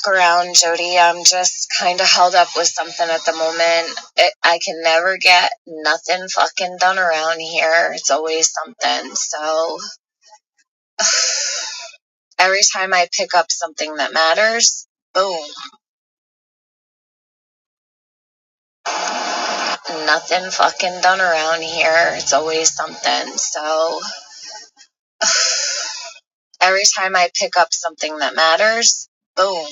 fuck around, Jody. I'm just kind of held up with something at the moment. I can never get nothing fucking done around here. It's always something. So every time I pick up something that matters, boom. Nothing fucking done around here. It's always something. So every time I pick up something that matters, boom.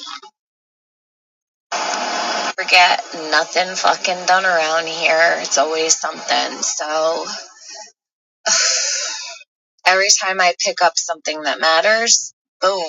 Forget nothing fucking done around here. It's always something. So every time I pick up something that matters, boom.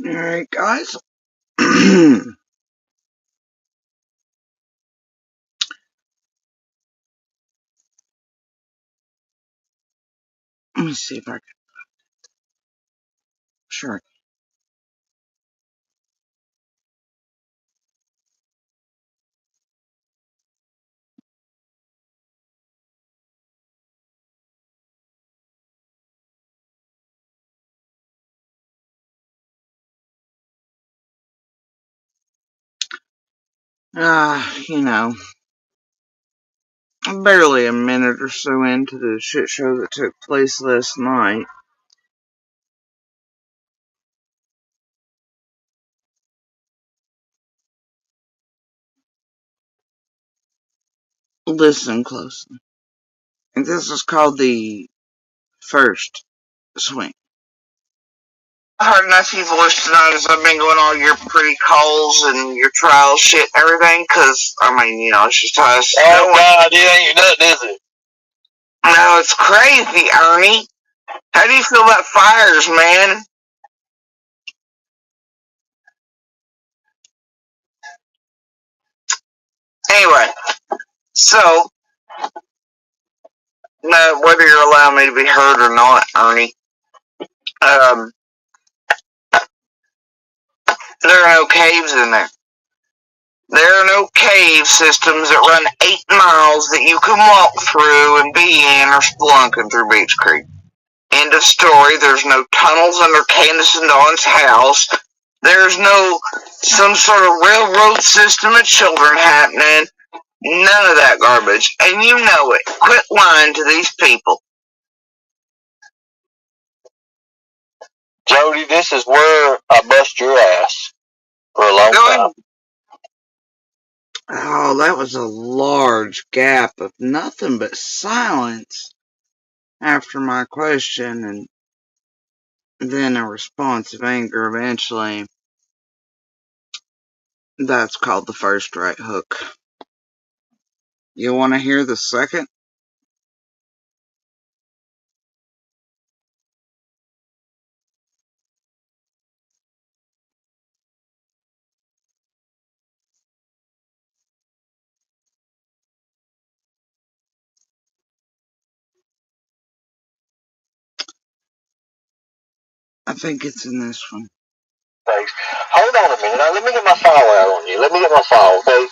Alright, guys. Let me see if I can. Sure. You know, barely a minute or so into the shit show that took place last night. Listen closely. And this is called the first swing. I heard enough of your voice tonight as I've been going all your pretty calls and your trial shit and everything, cause, I mean, you know, it's just how it's... Oh, God, it ain't nothing, is it? No, it's crazy, Ernie. How do you feel about fires, man? Anyway, so, no, whether you're allowing me to be heard or not, Ernie, there are no caves in there. There are no cave systems that run 8 miles that you can walk through and be in or spelunking through Beach Creek. End of story. There's no tunnels under Candace and Dawn's house. There's no some sort of railroad system of children happening. None of that garbage. And you know it. Quit lying to these people. Jody, this is where I bust your ass for a long time. Oh, that was a large gap of nothing but silence after my question, and then a response of anger eventually. That's called the first right hook. You want to hear the second? I think it's in this one. Thanks. Hold on a minute. Now, let me get my file out on you. Let me get my file, okay?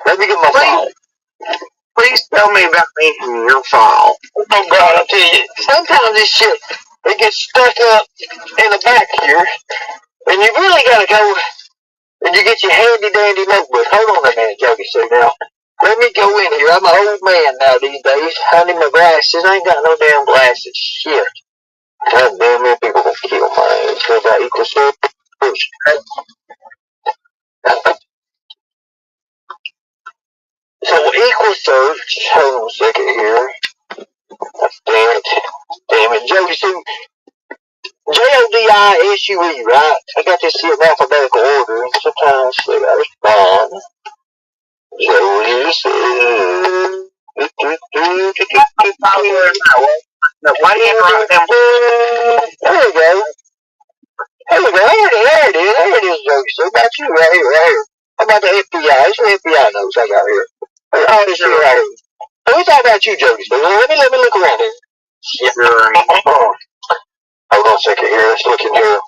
Let me get my file. Please tell me about me from your file. Oh, God, I'll tell you. Sometimes this shit, it gets stuck up in the back here, and you really got to go and you get your handy-dandy notebook. Hold on a minute, Jody, see now. Let me go in here. I'm an old man now these days. I need my glasses. I ain't got no damn glasses. Shit. God damn it, people gonna kill my ass. So about equal stuff. So equal search. Hold on a second here. Damn it, Jody. So JODISUE, right? I got this here in alphabetical order, and sometimes they gotta respond. Jody says. Why do you interrupt them? There we go. There we go. There it is. There it is, Jody. So got you right here, right here. How about the FBI? It's the FBI notes I got here. Oh, this here right here. So we talk about you, Jody. So let me look around here. Sure. Hold on a second here. Let's look in here.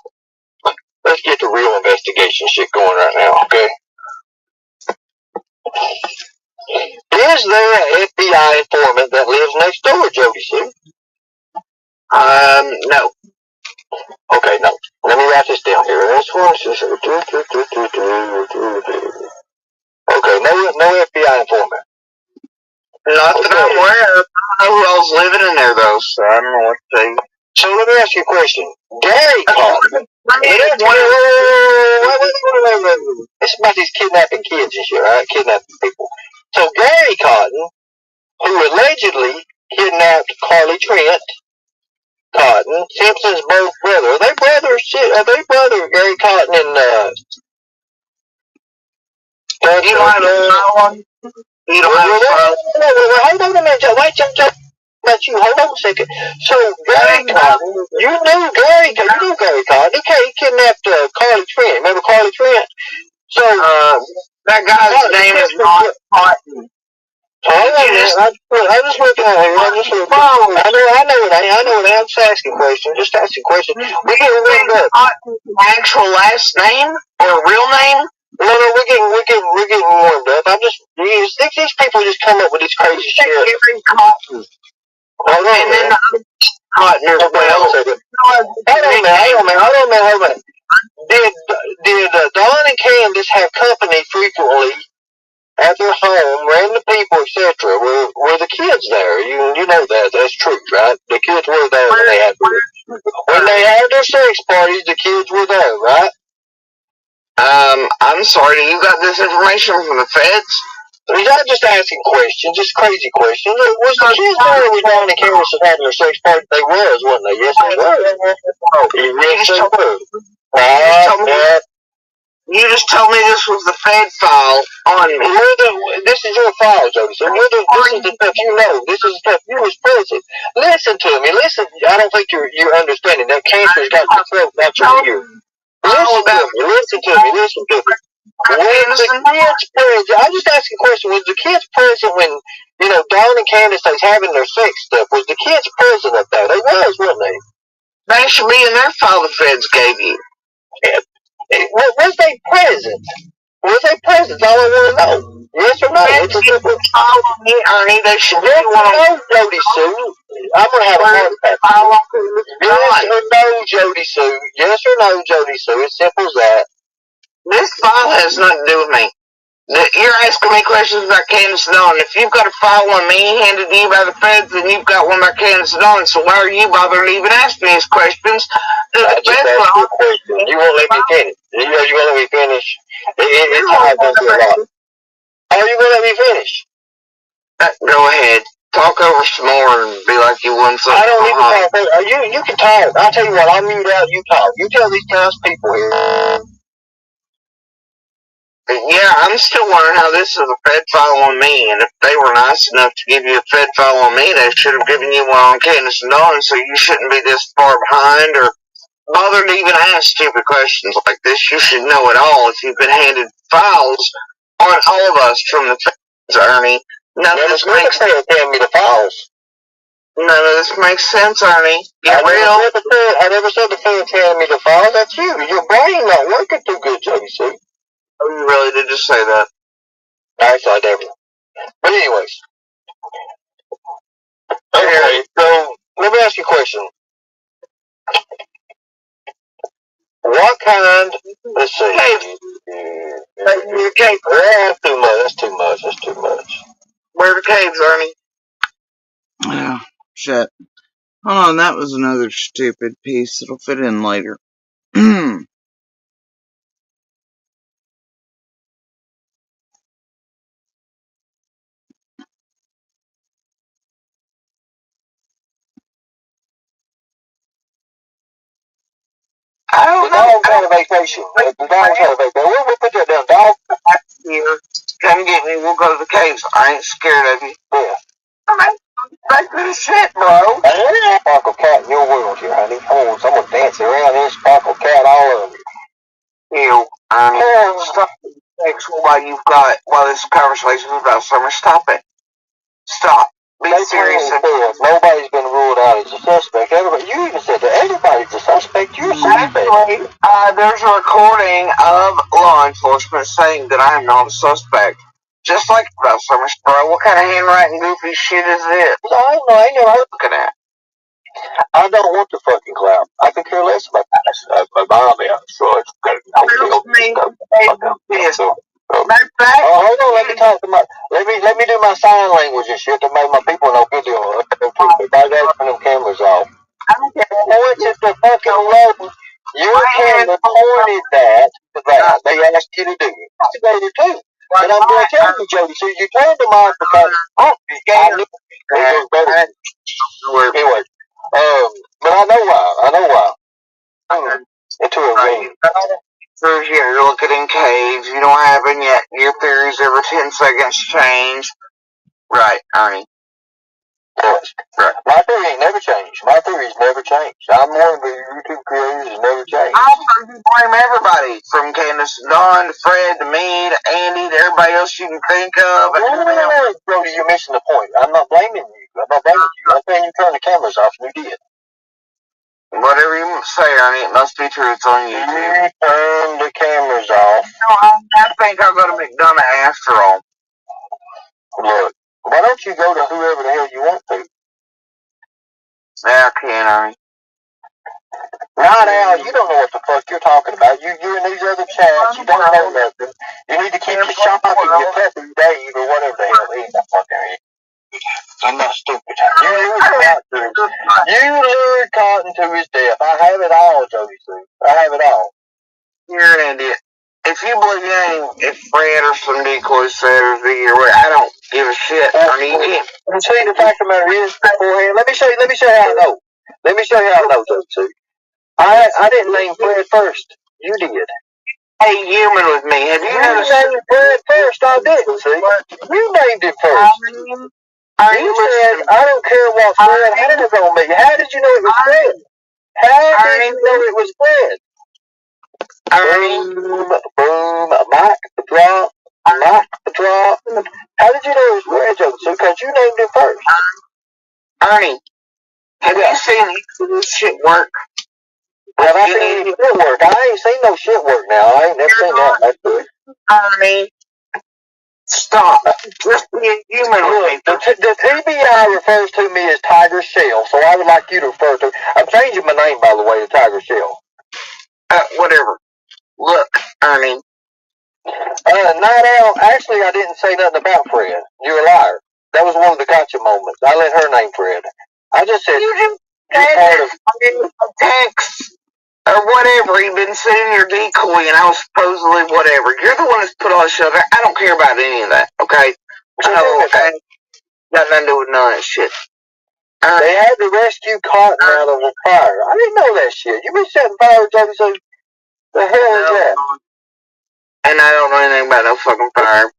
Let's get the real investigation shit going right now, okay? Is there an FBI informant that lives next door, Jody Sue? No. Okay, no. Let me write this down here. This one is okay, no FBI informant. Not that I'm aware of. I don't know who else living in there, though, so I don't know what to say. So let me ask you a question. Gary Cotton. Wait. It's about these kidnapping kids and shit, right? Kidnapping people. So Gary Cotton, who allegedly kidnapped Carly Trent Cotton, Simpson's both brother. Are they brothers? Are they brothers, Gary Cotton and You don't have a file on? You don't have a file? Hold on a minute, Joe. Wait, Joe. But you hold on a second. So Gary Cotton, you knew Gary Cotton. He kidnapped Carly Trent. Remember Carly Trent? So that guy's name is not Cotton. I just looked at here. I know it ain't. I know it ain't. I'm just asking questions. Just asking questions. We getting warmed up. Cotton's actual last name or real name? No, we're getting warmed up. These people just come up with this crazy shit. Gary Cotton. Hold on, and then the other Cotton as well. Hold on. Did Don and Candace have company frequently at their home, random people, etc.? Were the kids there? You know that's true, right? The kids were there when they had their sex parties. The kids were there, right? I'm sorry. You got this information from the feds? I'm just asking questions, just crazy questions. Was the kids there with Don and Candace having their sex party? They was, wasn't they? Yes, they were. Yes, they were. You just told me this was the Fed file on me. This is your file, Jody. So this is the stuff you know. This is the stuff you was present. Listen to me. Listen. I don't think you're understanding. That cancer's got your throat, not your ear. Listen to me. Was the kids present? I'm just asking a question. Was the kids present when, Don and Candace was having their sex stuff? Was the kids present up there? They was, wasn't they? They should be in their file the feds gave you. Was they present? Was they present? All I want to know. Yes or no? Ernie, they should be no, Jody Sue. I'm going to have a heart attack. Yes or no, Jody Sue. Yes or no, Jody Sue. It's simple as that. This file has nothing to do with me. You're asking me questions about Candace and Dawn. If you've got a file on me handed to you by the feds, then you've got one by Candace and Dawn. So why are you bothering to even ask me these questions? I just asked you a question. You won't let me finish. You won't let me finish. It's hard to do a lot. Oh, you won't let me finish? Go ahead. Talk over some more and be like you won something. I don't need to talk. You can talk. I'll tell you what. I'll mute out. You talk. You tell these nice people here. Yeah, I'm still wondering how this is a Fed file on me, and if they were nice enough to give you a Fed file on me, they should have given you one on Candace and Dawn, so you shouldn't be this far behind or bother to even ask stupid questions like this. You should know it all if you've been handed files on all of us from the feds, Ernie. None of this makes sense. Hand me the files. None of this makes sense, Ernie. I never said the feds handed me the files. That's you. Your brain not working too good, Jody Sue. Oh, you really did just say that? Actually, I never. But anyways. Okay, so let me ask you a question. What kind? Let's see. Caves. That's too much. That's too much. Where are the caves, Ernie? Oh, shit. Hold on, that was another stupid piece. It'll fit in later. I don't know. The dog's on a vacation. We'll put that down. Dog here. Come get me. We'll go to the caves. I ain't scared of you. Yeah. I'm back to the shit, bro. Sparkle cat in your world here, honey. Oh, someone dancing around here. Sparkle cat all over you. Ew, Ernie. Stop while this conversation is about summer. Stop it. Stop. Be serious. Nobody's been ruled out as a suspect. You even said that everybody's a suspect. You're a suspect. Actually, there's a recording of law enforcement saying that I am not a suspect. Just like about Summer Spray. What kind of handwriting goofy shit is this? I ain't never looking at. I don't want the fucking clown. I can care less about that. My mom, I'm sure it's good. Hold on, let me talk to let me do my sign language and shit to make my people know video. I got them cameras off. Point at the fucking road. Your camera pointed that to that. They asked you to do it. Investigator too. And I'm going to tell you, Jody, so you turned them off because I knew it was better. Anyway, but I know why. Into a ring. You're looking in caves. You don't have any yet. Your theories every 10 seconds change. Right, Ernie. Right. My theory ain't never changed. My theory's never changed. I'm one of the YouTube creators that's never changed. I blame everybody, from Candace to Dawn to Fred to me to Andy to everybody else you can think of. No, Brody, you're missing the point. I'm not blaming you. I'm not blaming you. I'm saying you turned the cameras off and you did. Whatever you say, Ernie, it must be true. It's on YouTube. You turned the cameras off. No, I think I'll go to McDonough after all. Look, why don't you go to whoever the hell you want to? Yeah, I can, Ernie. Right now, you don't know what the fuck you're talking about. You're in these other chats. You don't know nothing. You need to keep your shock and your Peppy Dave or whatever the hell he is. I'm not stupid. You lured Cotton to his death. I have it all, Jody Sue. I have it all. You're an idiot. If you believe if Fred or some decoy said or V or what, I don't give a shit. I mean, you can't. And see, the fact of the matter is, beforehand, let me show you how I know. Let me show you how I know, Jody Sue. I didn't name Fred first. You did. Hey, human with me. Have you noticed? You named Fred first. I didn't, see. You named him first. You said, I don't care what Fred had on me. How did you know it was Fred? How did you know it was Fred? Boom, boom, mic drop, mic drop. How did you know it was Fred, Joseph? Because you named him first. Ernie, have you seen this shit work? Have I seen any shit work? I ain't seen no shit work now. I ain't never seen that. That's good. Ernie, stop. Just be a human with me. The TBI refers to me as Tiger Shell, so I would like you to refer to. I'm changing my name, by the way, to Tiger Shell. Whatever. Look, Ernie. Night Owl, actually, I didn't say nothing about Fred. You're a liar. That was one of the gotcha moments. I let her name Fred. I just said, you're part of text or whatever. You've been sitting your decoy and I was supposedly whatever. You're the one that's put all this shit there. I don't care about any of that, okay? So, got nothing to do with none of that shit. They had to rescue Cotton out of a fire. I didn't know that shit. You been setting fire, Johnny, so the hell is that? And I don't know anything about no fucking fire.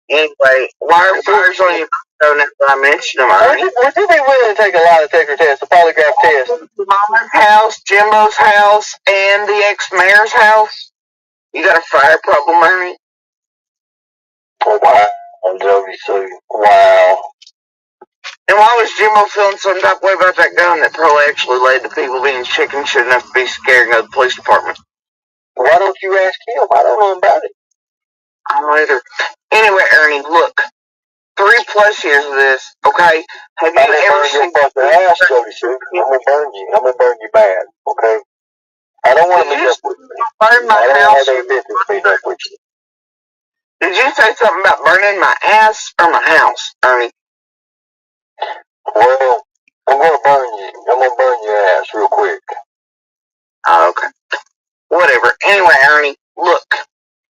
Anyway, why are fires on your phone now that I mentioned them already? Would you be willing to take a lie detector test, a polygraph test? Mama's house, Jimbo's house, and the ex-mayor's house? You got a fire problem, Ernie? Oh, wow, Jody Sue. Wow. And why was Jimbo feeling some type of way about that gun that probably actually led to people being chicken should enough to be scared and go to the police department? Why don't you ask him? I don't know about it. I don't either. Anyway, Ernie, look. 3+ years of this, okay? Have you ever seen ass, Jody Sue? I'm gonna burn you. I'm gonna burn you bad, okay? I don't want to meet up with you. Burn my house? Meet up with you. Did you say something about burning my ass or my house, Ernie? Well, I'm gonna burn you. I'm gonna burn your ass real quick. Oh, okay. Whatever. Anyway, Ernie, look.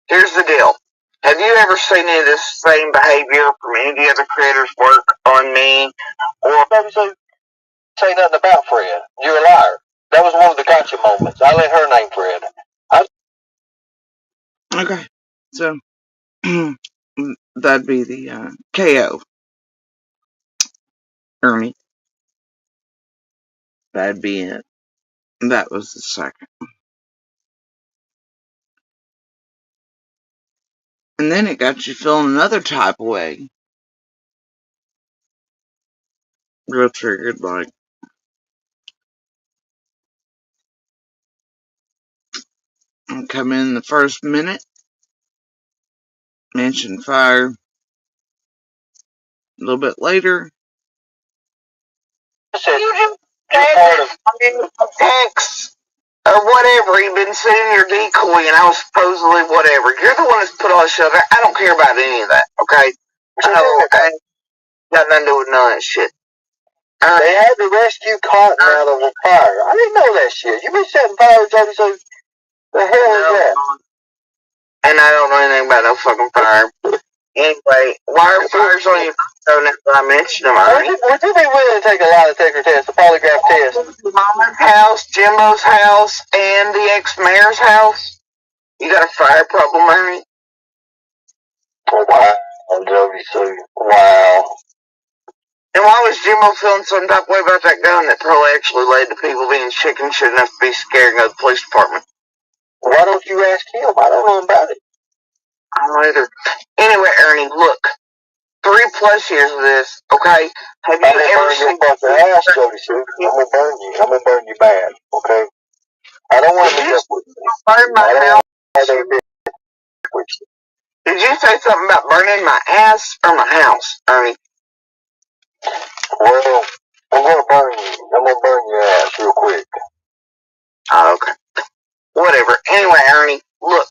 Here's the deal. Have you ever seen any of this same behavior from any of the other creators' work on me? Or say nothing about Fred. You're a liar. That was one of the gotcha moments. I let her name Fred. Okay, so that'd be the KO. Ernie. That'd be it. That was the second. And then it got you feeling another type of way. Real triggered, like. Come in the first minute. Mention fire. A little bit later. You text or whatever. You've been sitting your decoy and I was supposedly whatever. You're the one that's put all this shit there. I don't care about any of that, okay? I got nothing to do with none of that shit. They had to rescue Cotton out of a fire. I didn't know that shit. You been setting fires, Jody, so the hell is that? And I don't know anything about no fucking fire. Anyway, why are fires on your phone now that I mentioned them already? Would you be willing to take a lie detector test, a polygraph test? Mama's house, Jimbo's house, and the ex-mayor's house? You got a fire problem, Ernie? Oh, wow, Jody Sue. Wow. And why was Jimbo feeling some type of way about that gun that probably actually led to people being chicken should enough to be scared of the police department? Why don't you ask him? I don't know about it. I don't either. Anyway, Ernie, look. 3+ years of this, okay? Have you ever seen your fucking ass, Jody Sue? I'm gonna burn you. I'm gonna burn you bad, okay? I don't want to meet up with you. burn my house? Did you say something about burning my ass or my house, Ernie? Well, I'm gonna burn you. I'm gonna burn your ass real quick. Oh, okay. Whatever. Anyway, Ernie, look.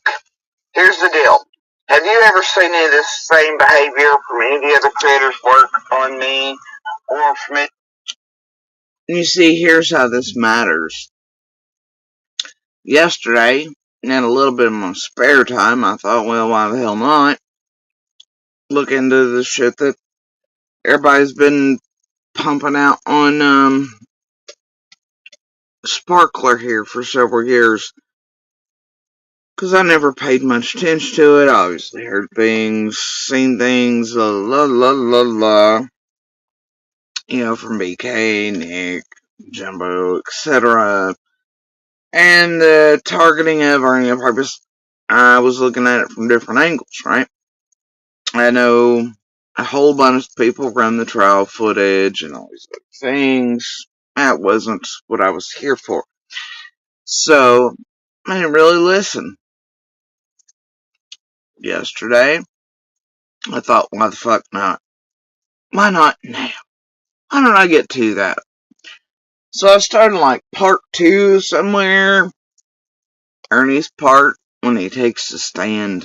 Here's the deal. Have you ever seen any of this same behavior from any of the other critters work on me or from it? You see, here's how this matters. Yesterday, in a little bit of my spare time, I thought, well, why the hell not? Look into the shit that everybody's been pumping out on Sparkler here for several years. Because I never paid much attention to it. I obviously heard things, seen things, la la la la la. You know, from BK, Nick, Jumbo, etc. And the targeting of Ernie Purpose, I was looking at it from different angles, right? I know a whole bunch of people run the trial footage and all these other things. That wasn't what I was here for. So, I didn't really listen. Yesterday, I thought, why the fuck not? Why not now? Why don't I get to that? So I started like part 2 somewhere. Ernie's part when he takes the stand.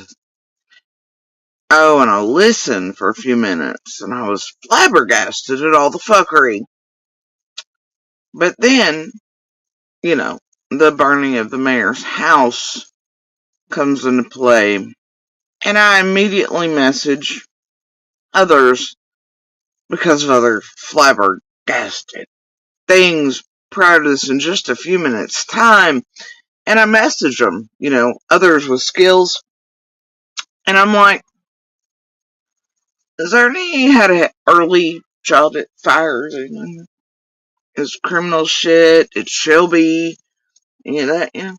Oh, and I listened for a few minutes, and I was flabbergasted at all the fuckery. But then, you know, the burning of the mayor's house comes into play, and I immediately message others because of other flabbergasted things prior to this in just a few minutes' time, and I message them, you know, others with skills, and I'm like, has Ernie had an early childhood fires? It's criminal shit. It's Shelby. You know that, yeah.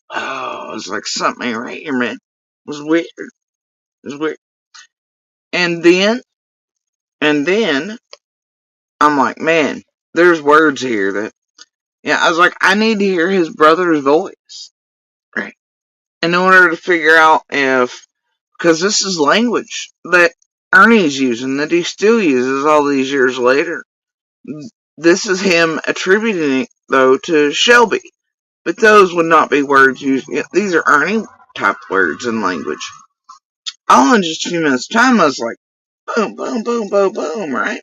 Oh, it was like something right here, man. It was weird. It was weird. And then, I'm like, man, there's words here that, yeah, I was like, I need to hear his brother's voice, right? In order to figure out if, because this is language that Ernie's using, that he still uses all these years later. This is him attributing it, though, to Shelby. But those would not be words used. These are Ernie type words in language. All in just a few minutes' time, I was like, boom, boom, boom, boom, boom, right?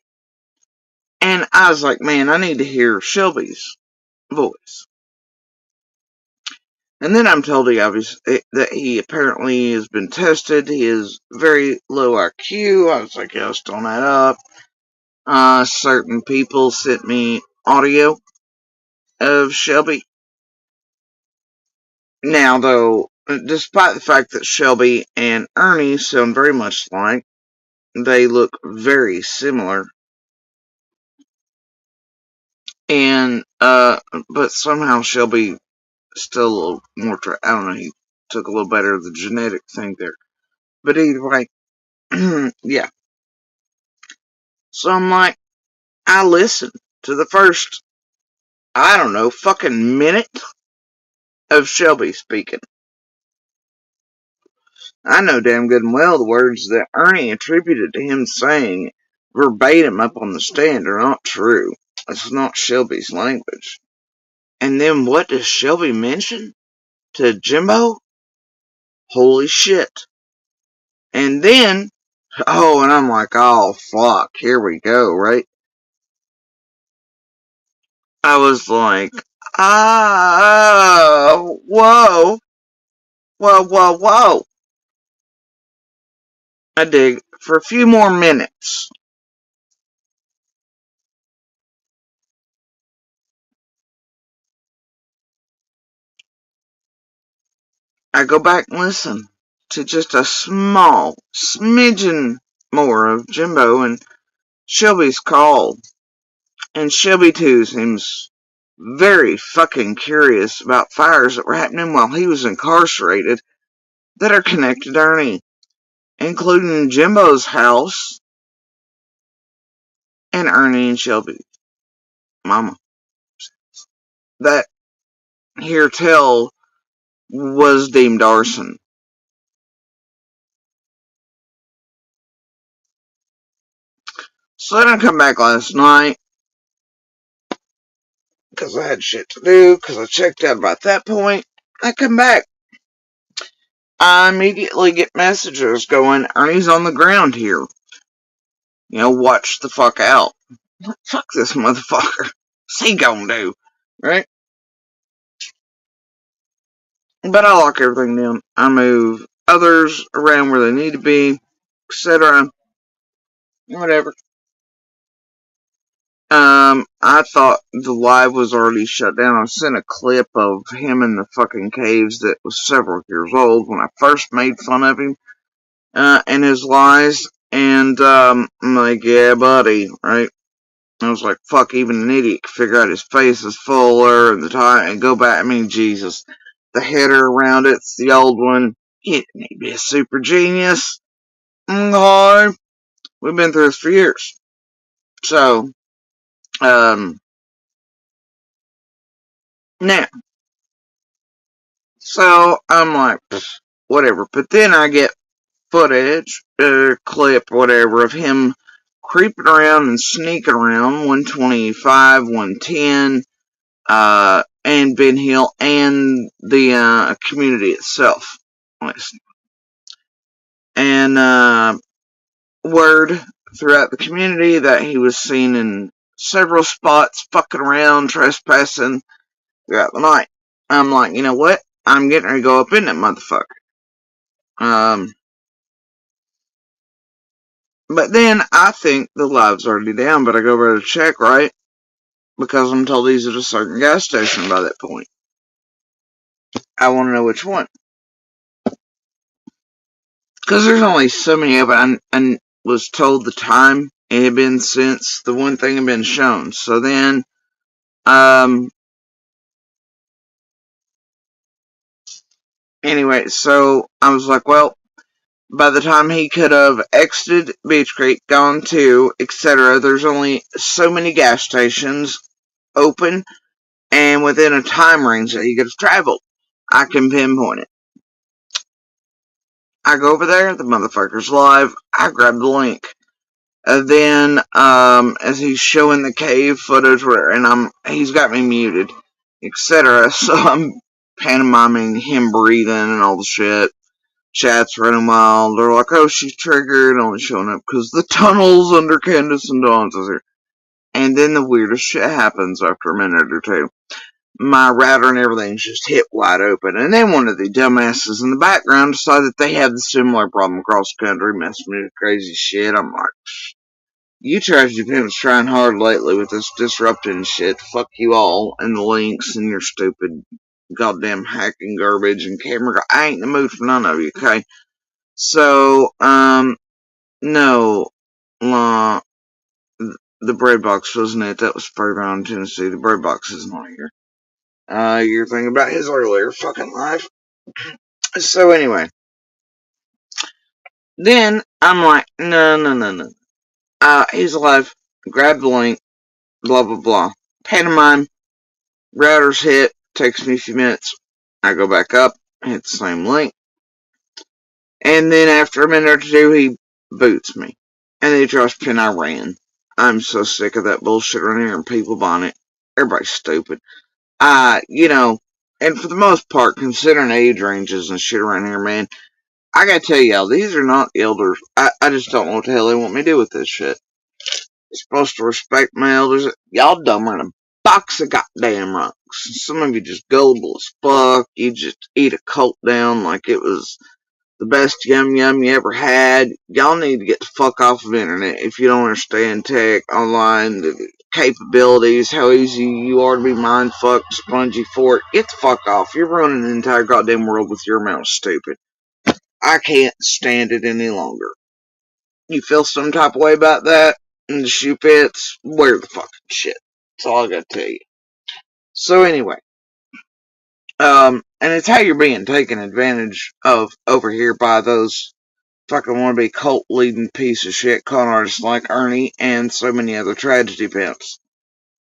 And I was like, man, I need to hear Shelby's voice. And then I'm told that he apparently has been tested. He is very low IQ. I was like, yeah, let's don't add up. Certain people sent me audio of Shelby. Now, though, despite the fact that Shelby and Ernie sound very much alike, they look very similar. And, but somehow Shelby still a little more, I don't know, he took a little better of the genetic thing there. But either way, yeah. So I'm like, I listened to the first, I don't know, fucking minute of Shelby speaking. I know damn good and well the words that Ernie attributed to him saying verbatim up on the stand are not true. It's not Shelby's language. And then what does Shelby mention to Jimbo? Holy shit. And then, oh, and I'm like, oh fuck, here we go, right? I was like, whoa, whoa, whoa, whoa. I dig. For a few more minutes, I go back and listen to just a small smidgen more of Jimbo, and Shelby's call. And Shelby, too, seems very fucking curious about fires that were happening while he was incarcerated that are connected to Ernie, including Jimbo's house and Ernie and Shelby's mama. That here tell was deemed arson. So then I come back last night because I had shit to do, because I checked out about that point. I come back. I immediately get messages going, Ernie's on the ground here. You know, watch the fuck out. Fuck this motherfucker. What's he gonna do? Right? But I lock everything down. I move others around where they need to be, etc. Whatever. I thought the live was already shut down. I sent a clip of him in the fucking caves that was several years old when I first made fun of him, and his lies, and, I'm like, yeah, buddy, right? I was like, fuck, even an idiot can figure out his face is fuller, and the time, and go back, I mean, Jesus. The header around it's the old one. You didn't need to be a super genius. Okay. We've been through this for years. So, now, so I'm like, whatever. But then I get footage, clip, whatever, of him creeping around and sneaking around 125, 110, and Ben Hill and the community itself. And word throughout the community that he was seen in several spots fucking around, trespassing throughout the night. I'm like, you know what? I'm getting ready to go up in that motherfucker. But then I think the live's already down, but I go over to check, right? Because I'm told he's at a certain gas station by that point. I want to know which one. Because there's only so many of it. I was told the time it had been since the one thing had been shown. So then, anyway, so I was like, well, by the time he could have exited Beach Creek, gone to, etc., there's only so many gas stations open and within a time range that he could have traveled. I can pinpoint it. I go over there, the motherfucker's live, I grab the link. And then, as he's showing the cave footage, and he's got me muted, etc., so I'm pantomiming him breathing and all the shit. Chat's running wild. They're like, oh, she's triggered, only showing up because the tunnels under Candace and Dawn's is here. And then the weirdest shit happens after a minute or two. My router and everything's just hit wide open. And then one of the dumbasses in the background decided they have the similar problem across the country, messing me with crazy shit. I'm like, you tragedy pimps trying hard lately with this disrupting shit. Fuck you all and the links and your stupid goddamn hacking garbage and camera. I ain't in the mood for none of you, okay? So, no, the bread box wasn't it? That was Spurbound, Tennessee. The bread box isn't on here. You're thinking about his earlier fucking life. So anyway, then I'm like, no. He's alive. Grab the link. Blah blah blah. Pantomime. Router's hit. Takes me a few minutes. I go back up. Hit the same link. And then after a minute or two, he boots me. And then he tries to pin I ran. I'm so sick of that bullshit around here and people buying it. Everybody's stupid. And for the most part, considering age ranges and shit around here, man, I gotta tell y'all, these are not elders. I just don't know what the hell they want me to do with this shit. You're supposed to respect my elders. Y'all dumber than a box of goddamn rocks. Some of you just gullible as fuck. You just eat a colt down like it was the best yum yum you ever had. Y'all need to get the fuck off of the internet if you don't understand tech, online, the capabilities, how easy you are to be mind fucked, spongy for it. Get the fuck off. You're ruining the entire goddamn world with your amount of stupid. I can't stand it any longer. You feel some type of way about that? and the shoe fits, wear the fucking shit. That's all I gotta tell you. So anyway, and it's how you're being taken advantage of over here by those fucking wannabe cult leading piece of shit con artists like Ernie and so many other tragedy pimps.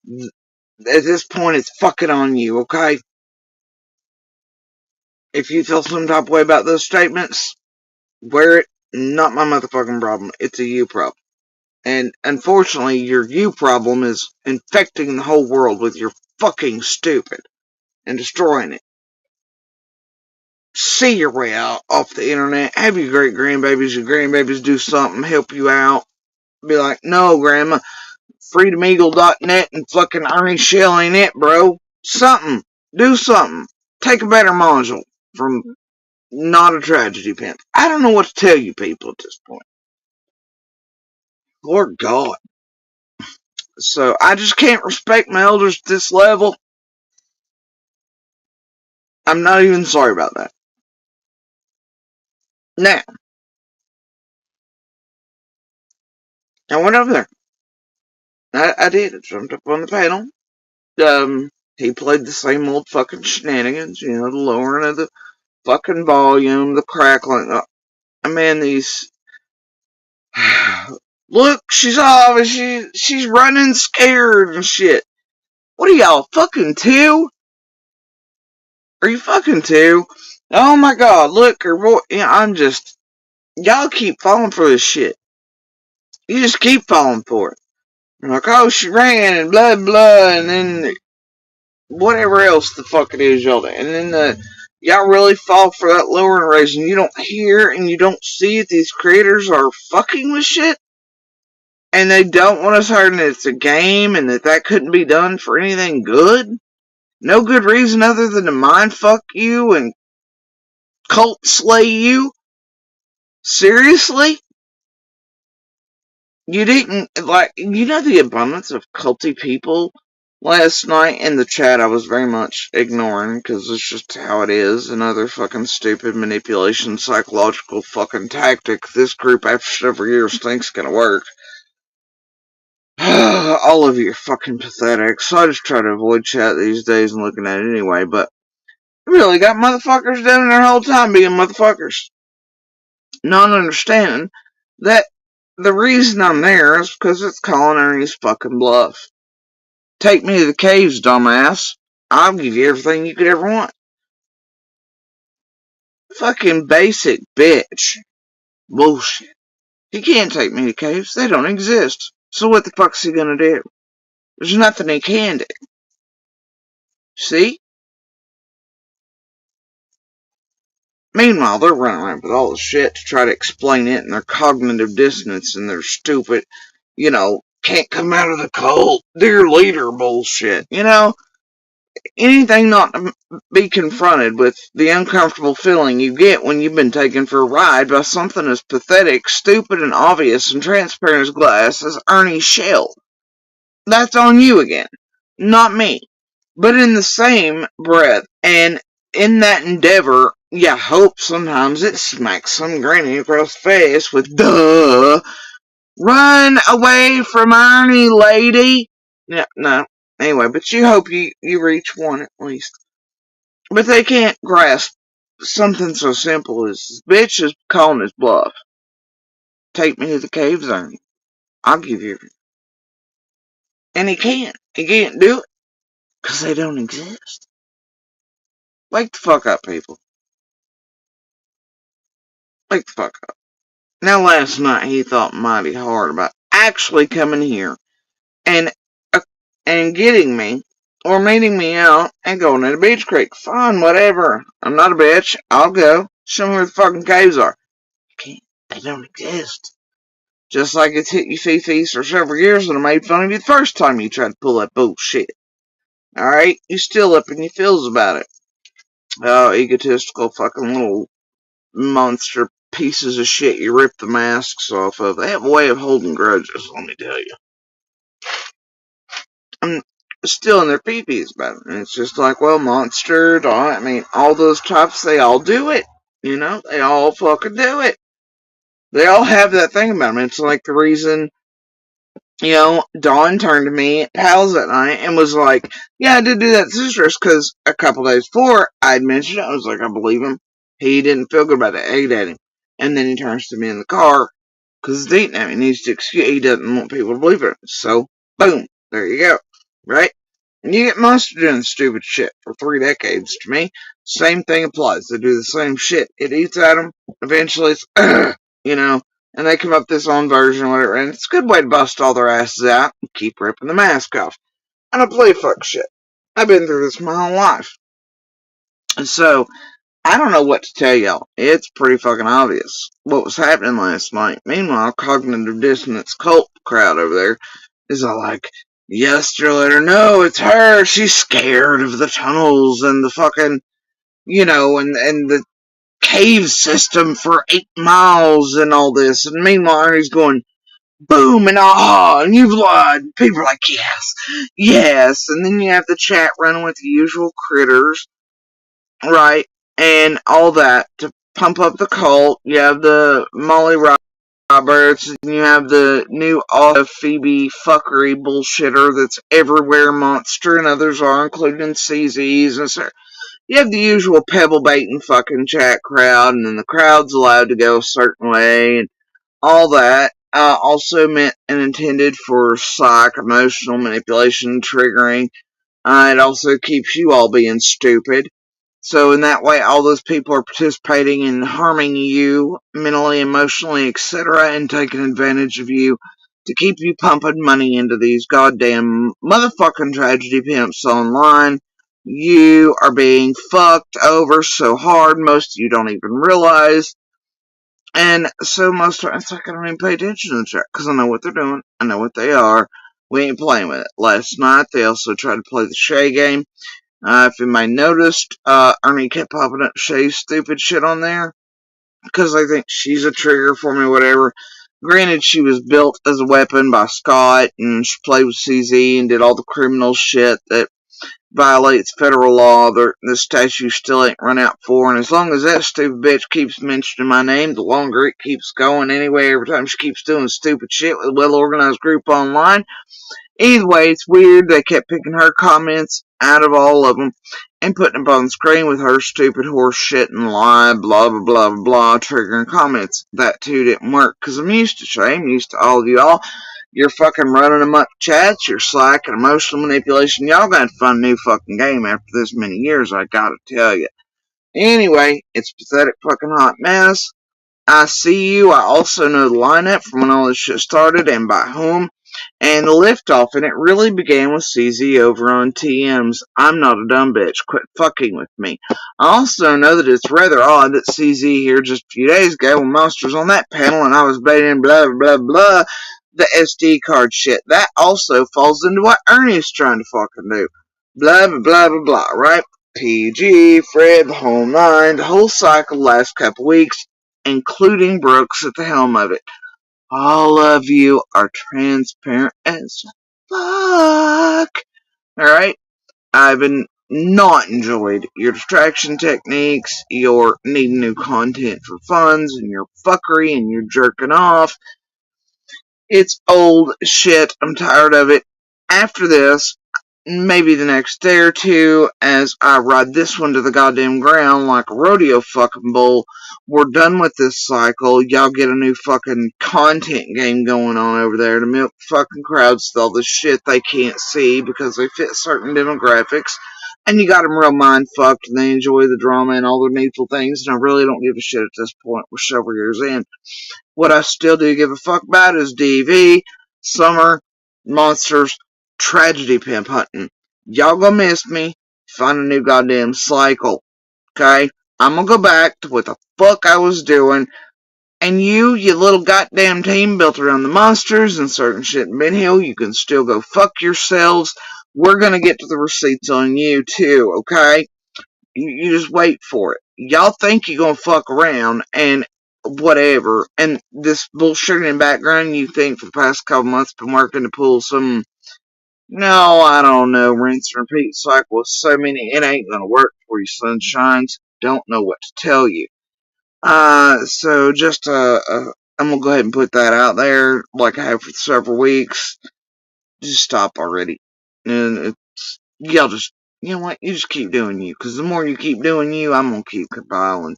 At this point, it's fucking on you, okay? If you feel some type of way about those statements, wear it. Not my motherfucking problem. It's a you problem. And unfortunately, your you problem is infecting the whole world with your fucking stupid and destroying it. See your way out off the internet. Have your great grandbabies, your grandbabies do something, help you out. Be like, no, grandma, freedomeagle.net and fucking Unshelled ain't it, bro. Something. Do something. Take a better module from not a tragedy pimp. I don't know what to tell you people at this point. Lord God. So I just can't respect my elders at this level. I'm not even sorry about that. Now, I went over there. I did. I jumped up on the panel. He played the same old fucking shenanigans, the lowering of the fucking volume, the crackling. I mean, these. Look, she's off, she's running scared and shit. What are y'all, fucking two? Are you fucking two? Oh my god, look, her voice. I'm just. Y'all keep falling for this shit. You just keep falling for it. You're like, oh, she ran and blah blah, and then whatever else the fuck it is y'all do. And then y'all really fall for that lower and raising. You don't hear and you don't see it. These creators are fucking with shit. And they don't want us hearing that it's a game and that couldn't be done for anything good. No good reason other than to mind fuck you and cult slay you. Seriously? You didn't, the abundance of culty people last night in the chat I was very much ignoring, because it's just how it is. Another fucking stupid manipulation, psychological fucking tactic this group after several years thinks gonna work. All of you are fucking pathetic, so I just try to avoid chat these days and looking at it anyway, but really got motherfuckers down their whole time being motherfuckers. Not understanding that the reason I'm there is because it's calling Ernie's fucking bluff. Take me to the caves, dumbass. I'll give you everything you could ever want. Fucking basic bitch. Bullshit. He can't take me to caves. They don't exist. So what the fuck's he gonna do? There's nothing he can do. See? Meanwhile, they're running around with all the shit to try to explain it, and their cognitive dissonance and their stupid, can't come out of the cult, dear leader bullshit. Anything not to be confronted with the uncomfortable feeling you get when you've been taken for a ride by something as pathetic, stupid, and obvious and transparent as glass as Unshelled. That's on you again, not me. But in the same breath, and in that endeavor, you hope sometimes it smacks some granny across the face with, duh, run away from Ernie, lady. No. Anyway, but you hope you reach one at least. But they can't grasp something so simple as this bitch is calling his bluff. Take me to the cave zone. I'll give you everything. And he can't. He can't do it. Because they don't exist. Wake the fuck up, people. Wake the fuck up. Now last night he thought mighty hard about actually coming here and getting me or meeting me out and going to the Beach Creek. Fine, whatever. I'm not a bitch. I'll go. Show me where the fucking caves are. You can't. They don't exist. Just like it's hit you fee-fees for several years and I made fun of you the first time you tried to pull that bullshit. Alright? You still up in your feels about it. Oh, egotistical fucking little monster pieces of shit you rip the masks off of. They have a way of holding grudges, let me tell you. I'm still in their pee-pees about it. And it's just like, well, Monster, all those types, they all do it. They all fucking do it. They all have that thing about them. It's like the reason Dawn turned to me at Pals that night and was like, yeah, I did do that to Sisters, because a couple days before I'd mentioned it. I was like, I believe him. He didn't feel good about it. I egged at him. And then he turns to me in the car because he's eating at me. He doesn't want people to believe it. So, boom, there you go. Right? And you get monster doing stupid shit for 3 decades. To me, same thing applies. They do the same shit. It eats at them. Eventually, it's, and they come up with this own version or whatever, and it's a good way to bust all their asses out and keep ripping the mask off. I don't play fuck shit. I've been through this my whole life. And so, I don't know what to tell y'all. It's pretty fucking obvious what was happening last night. Meanwhile, cognitive dissonance cult crowd over there is all like, yes, let her know it's her. She's scared of the tunnels and the fucking, and the cave system for 8 miles and all this. And meanwhile, he's going, boom and aha, and you've lied. People are like, yes, yes. And then you have the chat running with the usual critters, right? And all that to pump up the cult. You have the Molly Roberts, and you have the new Phoebe fuckery bullshitter that's everywhere monster, and others are, including CZs and so. You have the usual pebble baiting fucking chat crowd, and then the crowd's allowed to go a certain way, and all that. Also meant and intended for psych, emotional manipulation, triggering. It also keeps you all being stupid. So in that way, all those people are participating in harming you mentally, emotionally, etc., and taking advantage of you to keep you pumping money into these goddamn motherfucking tragedy pimps online. You are being fucked over so hard, most of you don't even realize. And so most times, it's like I don't even pay attention to the chat, because I know what they're doing, I know what they are. We ain't playing with it. Last night, they also tried to play the Shay game. If you may noticed, Ernie kept popping up Shay's stupid shit on there, because I think she's a trigger for me, whatever. Granted, she was built as a weapon by Scott, and she played with CZ and did all the criminal shit that violates federal law. The statute still ain't run out for, and as long as that stupid bitch keeps mentioning my name, the longer it keeps going anyway, every time she keeps doing stupid shit with a well-organized group online. Either way, it's weird. They kept picking her comments out of all of them and putting them on the screen with her stupid horse shit and lie, blah, blah, blah, blah, blah, triggering comments. That too didn't work, because I'm used to shame, I'm used to all of y'all. You're fucking running amok chats, you're slacking, emotional manipulation. Y'all gotta find a new fucking game after this many years, I gotta tell you. Anyway, it's pathetic fucking hot mess. I see you. I also know the lineup from when all this shit started and by whom. And the liftoff, and it really began with CZ over on TM's I'm Not a Dumb Bitch, Quit Fucking With Me. I also know that it's rather odd that CZ here just a few days ago when Monster was on that panel and I was baiting blah blah blah the SD card shit. That also falls into what Ernie's trying to fucking do. Blah blah blah blah blah, right? PG, Fred, the whole nine, the whole cycle last couple weeks, including Brooks at the helm of it. All of you are transparent as fuck. Alright? I've not enjoyed your distraction techniques, your needing new content for funds, and your fuckery, and your jerking off. It's old shit. I'm tired of it. After this, maybe the next day or two, as I ride this one to the goddamn ground like a rodeo fucking bull, we're done with this cycle. Y'all get a new fucking content game going on over there to milk fucking crowds with all this shit they can't see because they fit certain demographics. And you got them real mind fucked and they enjoy the drama and all the needful things. And I really don't give a shit at this point. We're several years in. What I still do give a fuck about is DV, Summer, Monsters, Tragedy Pimp Hunting. Y'all gonna miss me. Find a new goddamn cycle. Okay? I'm gonna go back to what the fuck I was doing. And you little goddamn team built around the monsters and certain shit in Ben Hill, you can still go fuck yourselves. We're gonna get to the receipts on you too, okay? You just wait for it. Y'all think you're gonna fuck around and whatever, and this bullshit in the background you think for the past couple months been working to pull some, no, I don't know, rinse and repeat cycle with so many, it ain't gonna work for you, sunshines. Don't know what to tell you. So just I'm gonna go ahead and put that out there, like I have for several weeks. Just stop already. And y'all just, you know what, you just keep doing you. Because the more you keep doing you, I'm gonna keep compiling.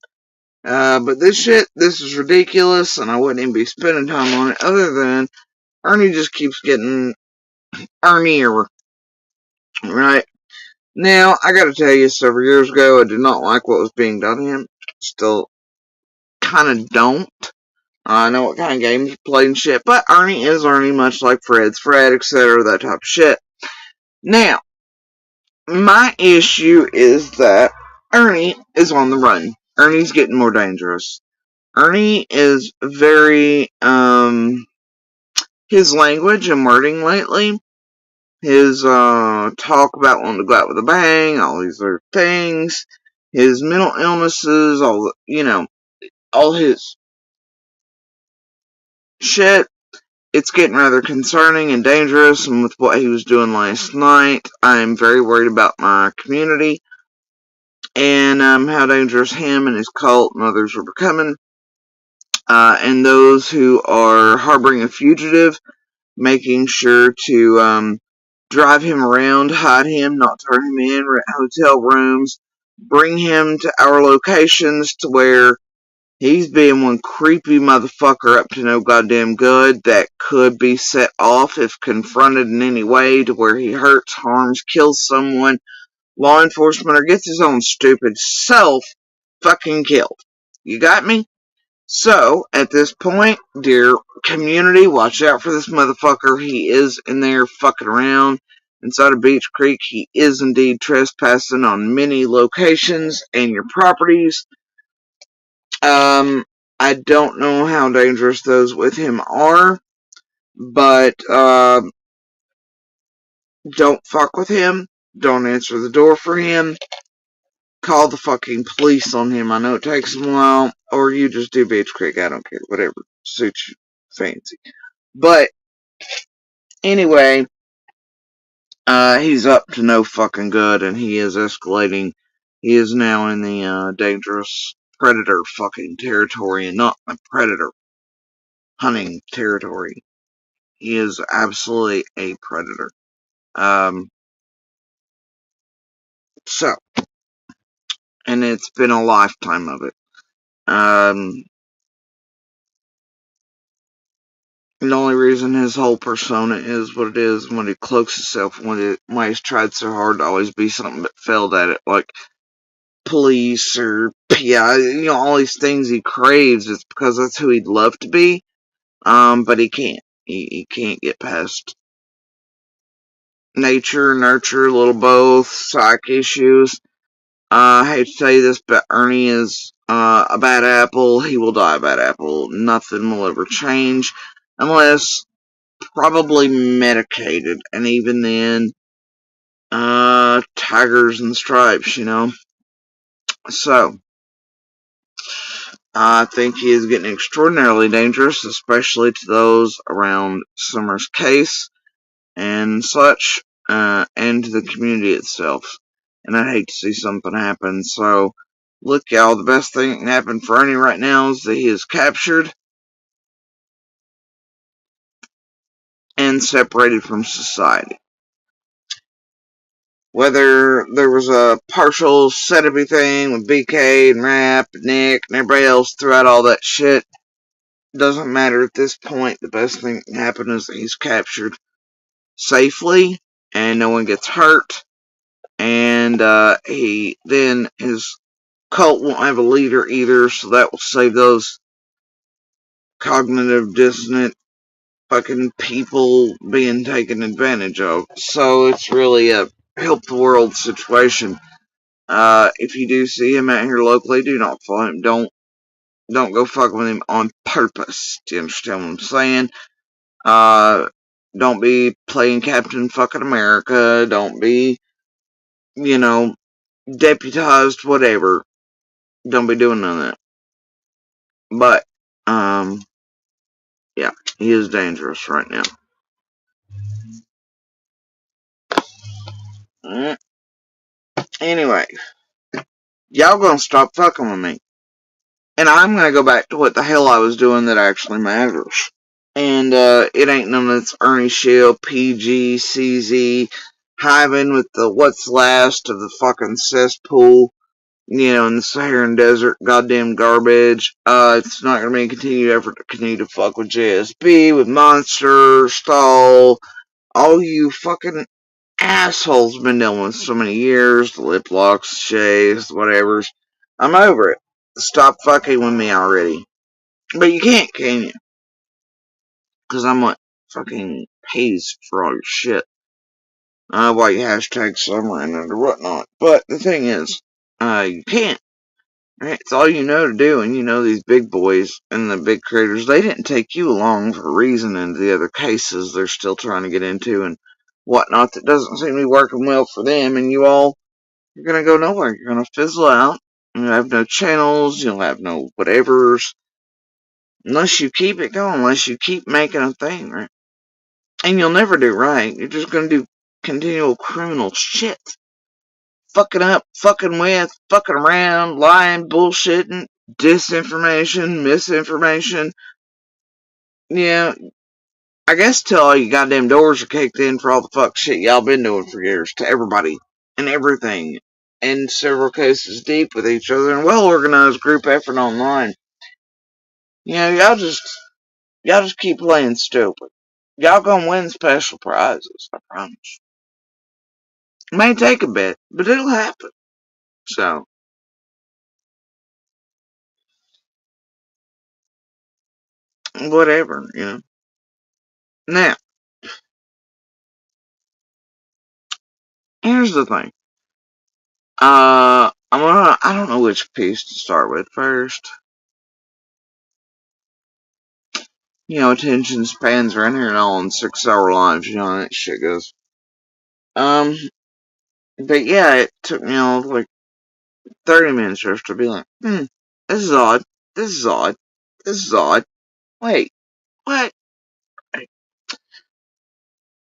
But this is ridiculous, and I wouldn't even be spending time on it, other than Ernie just keeps getting Ernier. Right? Now, I gotta tell you, several years ago, I did not like what was being done to him. Still kinda don't. I know what kind of games you play and shit, but Ernie is Ernie, much like Fred's Fred, etc., that type of shit. Now, my issue is that Ernie is on the run. Ernie's getting more dangerous. Ernie is very, his language and wording lately, his, talk about wanting to go out with a bang, all these other things, his mental illnesses, all his shit, it's getting rather concerning and dangerous, and with what he was doing last night, I'm very worried about my community, and, how dangerous him and his cult and others are becoming, and those who are harboring a fugitive, making sure to, drive him around, hide him, not turn him in, rent hotel rooms, bring him to our locations to where he's being one creepy motherfucker up to no goddamn good that could be set off if confronted in any way to where he hurts, harms, kills someone, law enforcement, or gets his own stupid self fucking killed. You got me? So, at this point, dear community, watch out for this motherfucker. He is in there fucking around inside of Beach Creek. He is indeed trespassing on many locations and your properties. I don't know how dangerous those with him are, but, don't fuck with him. Don't answer the door for him. Call the fucking police on him. I know it takes a while, or you just do Beach Creek. I don't care. Whatever suits you fancy. But, anyway, he's up to no fucking good, and he is escalating. He is now in the, dangerous predator fucking territory, and not a predator hunting territory. He is absolutely a predator. So, and it's been a lifetime of it. The only reason his whole persona is what it is when he cloaks himself, when he's tried so hard to always be something but failed at it, like police or PI, all these things he craves, it's because that's who he'd love to be, but he can't. He can't get past nature, nurture, a little both, psych issues. I hate to say this, but Ernie is a bad apple. He will die a bad apple. Nothing will ever change unless probably medicated. And even then, tigers and stripes, So, I think he is getting extraordinarily dangerous, especially to those around Summer's case and such, and to the community itself. And I'd hate to see something happen. So, look, y'all, the best thing that can happen for Ernie right now is that he is captured and separated from society. Whether there was a partial set of everything with BK and Rap and Nick and everybody else throughout all that shit, doesn't matter at this point. The best thing that can happen is that he's captured safely and no one gets hurt. And his cult won't have a leader either, so that will save those cognitive dissonant fucking people being taken advantage of. So it's really a help the world situation. If you do see him out here locally, do not follow him. Don't go fucking with him on purpose. Do you understand what I'm saying? Don't be playing Captain fucking America. Don't be, deputized, whatever. Don't be doing none of that. But, yeah, he is dangerous right now. Anyway, y'all gonna stop fucking with me. And I'm gonna go back to what the hell I was doing that actually matters. And it ain't none of this Ernie Shield, PG, CZ, hiving with the what's last of the fucking cesspool, in the Saharan Desert, goddamn garbage. It's not gonna be a continued effort to continue to fuck with JSB, with Monster, Stall, all you fucking assholes been dealing with so many years, the lip locks, shaves, whatevers. I'm over it. Stop fucking with me already. But you can't, can you? Because I'm what fucking pays for all your shit. Why you hashtag summer in it or whatnot. But the thing is, you can't. Right? It's all you know to do, and these big boys and the big creators, they didn't take you along for a reason, and the other cases they're still trying to get into and whatnot that doesn't seem to be working well for them, and you're gonna go nowhere. You're gonna fizzle out. You'll have no channels, you'll have no whatevers, unless you keep it going, unless you keep making a thing, right? And you'll never do right. You're just gonna do continual criminal shit. Fucking up, fucking with, fucking around, lying, bullshitting, disinformation, misinformation. Yeah, I guess till all you goddamn doors are kicked in for all the fuck shit y'all been doing for years to everybody and everything. In several cases deep with each other and well organized group effort online. Y'all just keep playing stupid. Y'all gonna win special prizes, I promise. It may take a bit, but it'll happen. So, whatever. Now, here's the thing. I don't know which piece to start with first. Attention spans are in here and all in 6-hour lives, how that shit goes. But yeah, it took me like 30 minutes just to be like, this is odd, this is odd, this is odd, wait, what?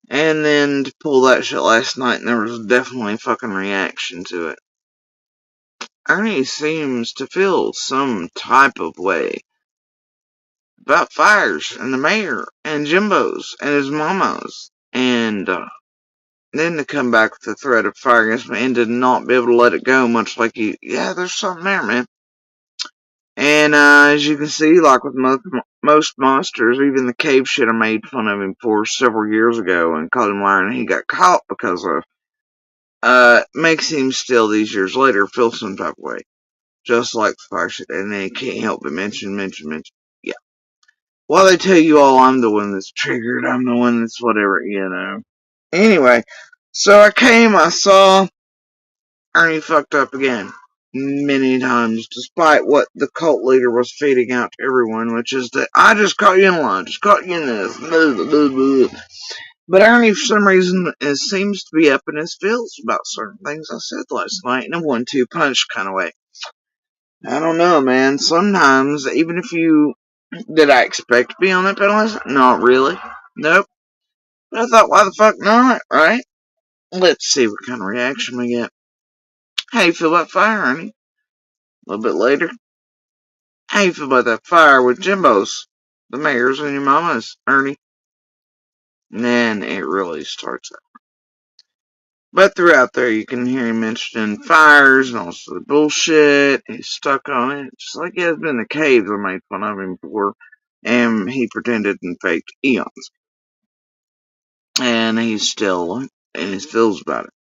And then to pull that shit last night, and there was definitely a fucking reaction to it. Ernie seems to feel some type of way about fires and the mayor and Jimbo's and his mama's. And then to come back with the threat of fire against me and to not be able to let it go, much like there's something there, man. And as you can see, like with most monsters, even the cave shit I made fun of him for several years ago and called him lying and he got caught because of, makes him still these years later feel some type of way. Just like the fire shit, and they can't help but mention. Yeah. Well, they tell you all I'm the one that's triggered, I'm the one that's whatever. Anyway, so I saw Ernie fucked up again. Many times, despite what the cult leader was feeding out to everyone, which is that I just caught you in line, just caught you in this. Blah, blah, blah. But Ernie, for some reason, seems to be up in his feels about certain things I said last night in a 1-2 punch kind of way. I don't know, man. Sometimes, even if did I expect to be on that panel list? Not really. Nope. But I thought, why the fuck not, right? Let's see what kind of reaction we get. How you feel about fire, Ernie? A little bit later. How you feel about that fire with Jimbo's, the mayor's, and your mama's, Ernie? And then it really starts up. But throughout there, you can hear him mentioning fires and also the bullshit. He's stuck on it. Just like he has been in the caves I made fun of him for. And he pretended and faked eons. And he's still in his feels about it.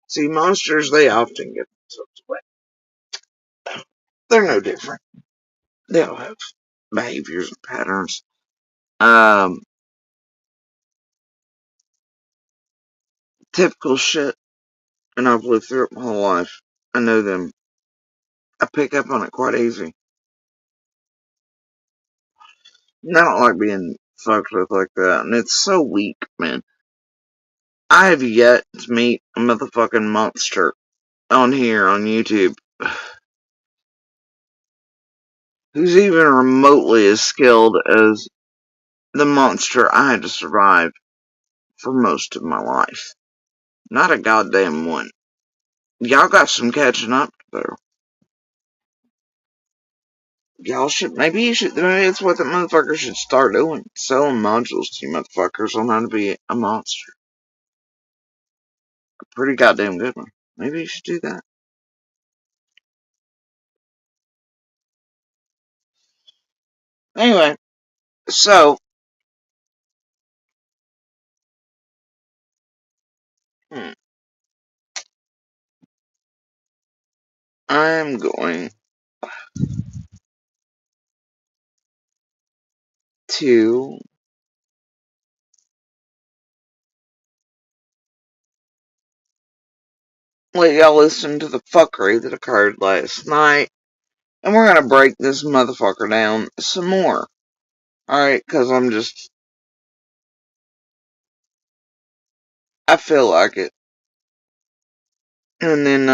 See, monsters, they often get themselves wet. They're no different. They all have behaviors and patterns. Typical shit. And I've lived through it my whole life. I know them. I pick up on it quite easy. And I don't like being fucked with like that. And it's so weak, man. I have yet to meet a motherfucking monster on here on YouTube who's even remotely as skilled as the monster I had to survive for most of my life. Not a goddamn one. Y'all got some catching up to do. maybe that's what the motherfucker should start doing. Selling modules to you motherfuckers on how to be a monster. A pretty goddamn good one. Maybe you should do that. Anyway, so I'm going to let y'all listen to the fuckery that occurred last night, and we're gonna break this motherfucker down some more. Alright, cause I feel like it. And then,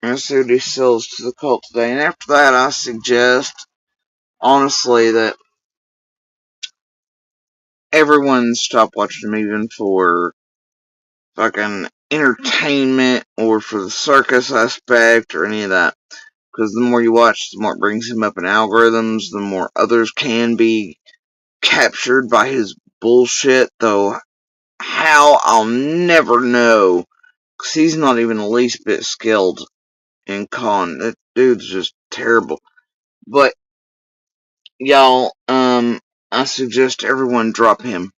I see what he sells to the cult today. And after that, I suggest, honestly, that everyone stop watching them even for fucking entertainment or for the circus aspect or any of that. Because the more you watch, the more it brings him up in algorithms, the more others can be captured by his bullshit, though how, I'll never know. Because he's not even the least bit skilled in con. That dude's just terrible. But, y'all, I suggest everyone drop him.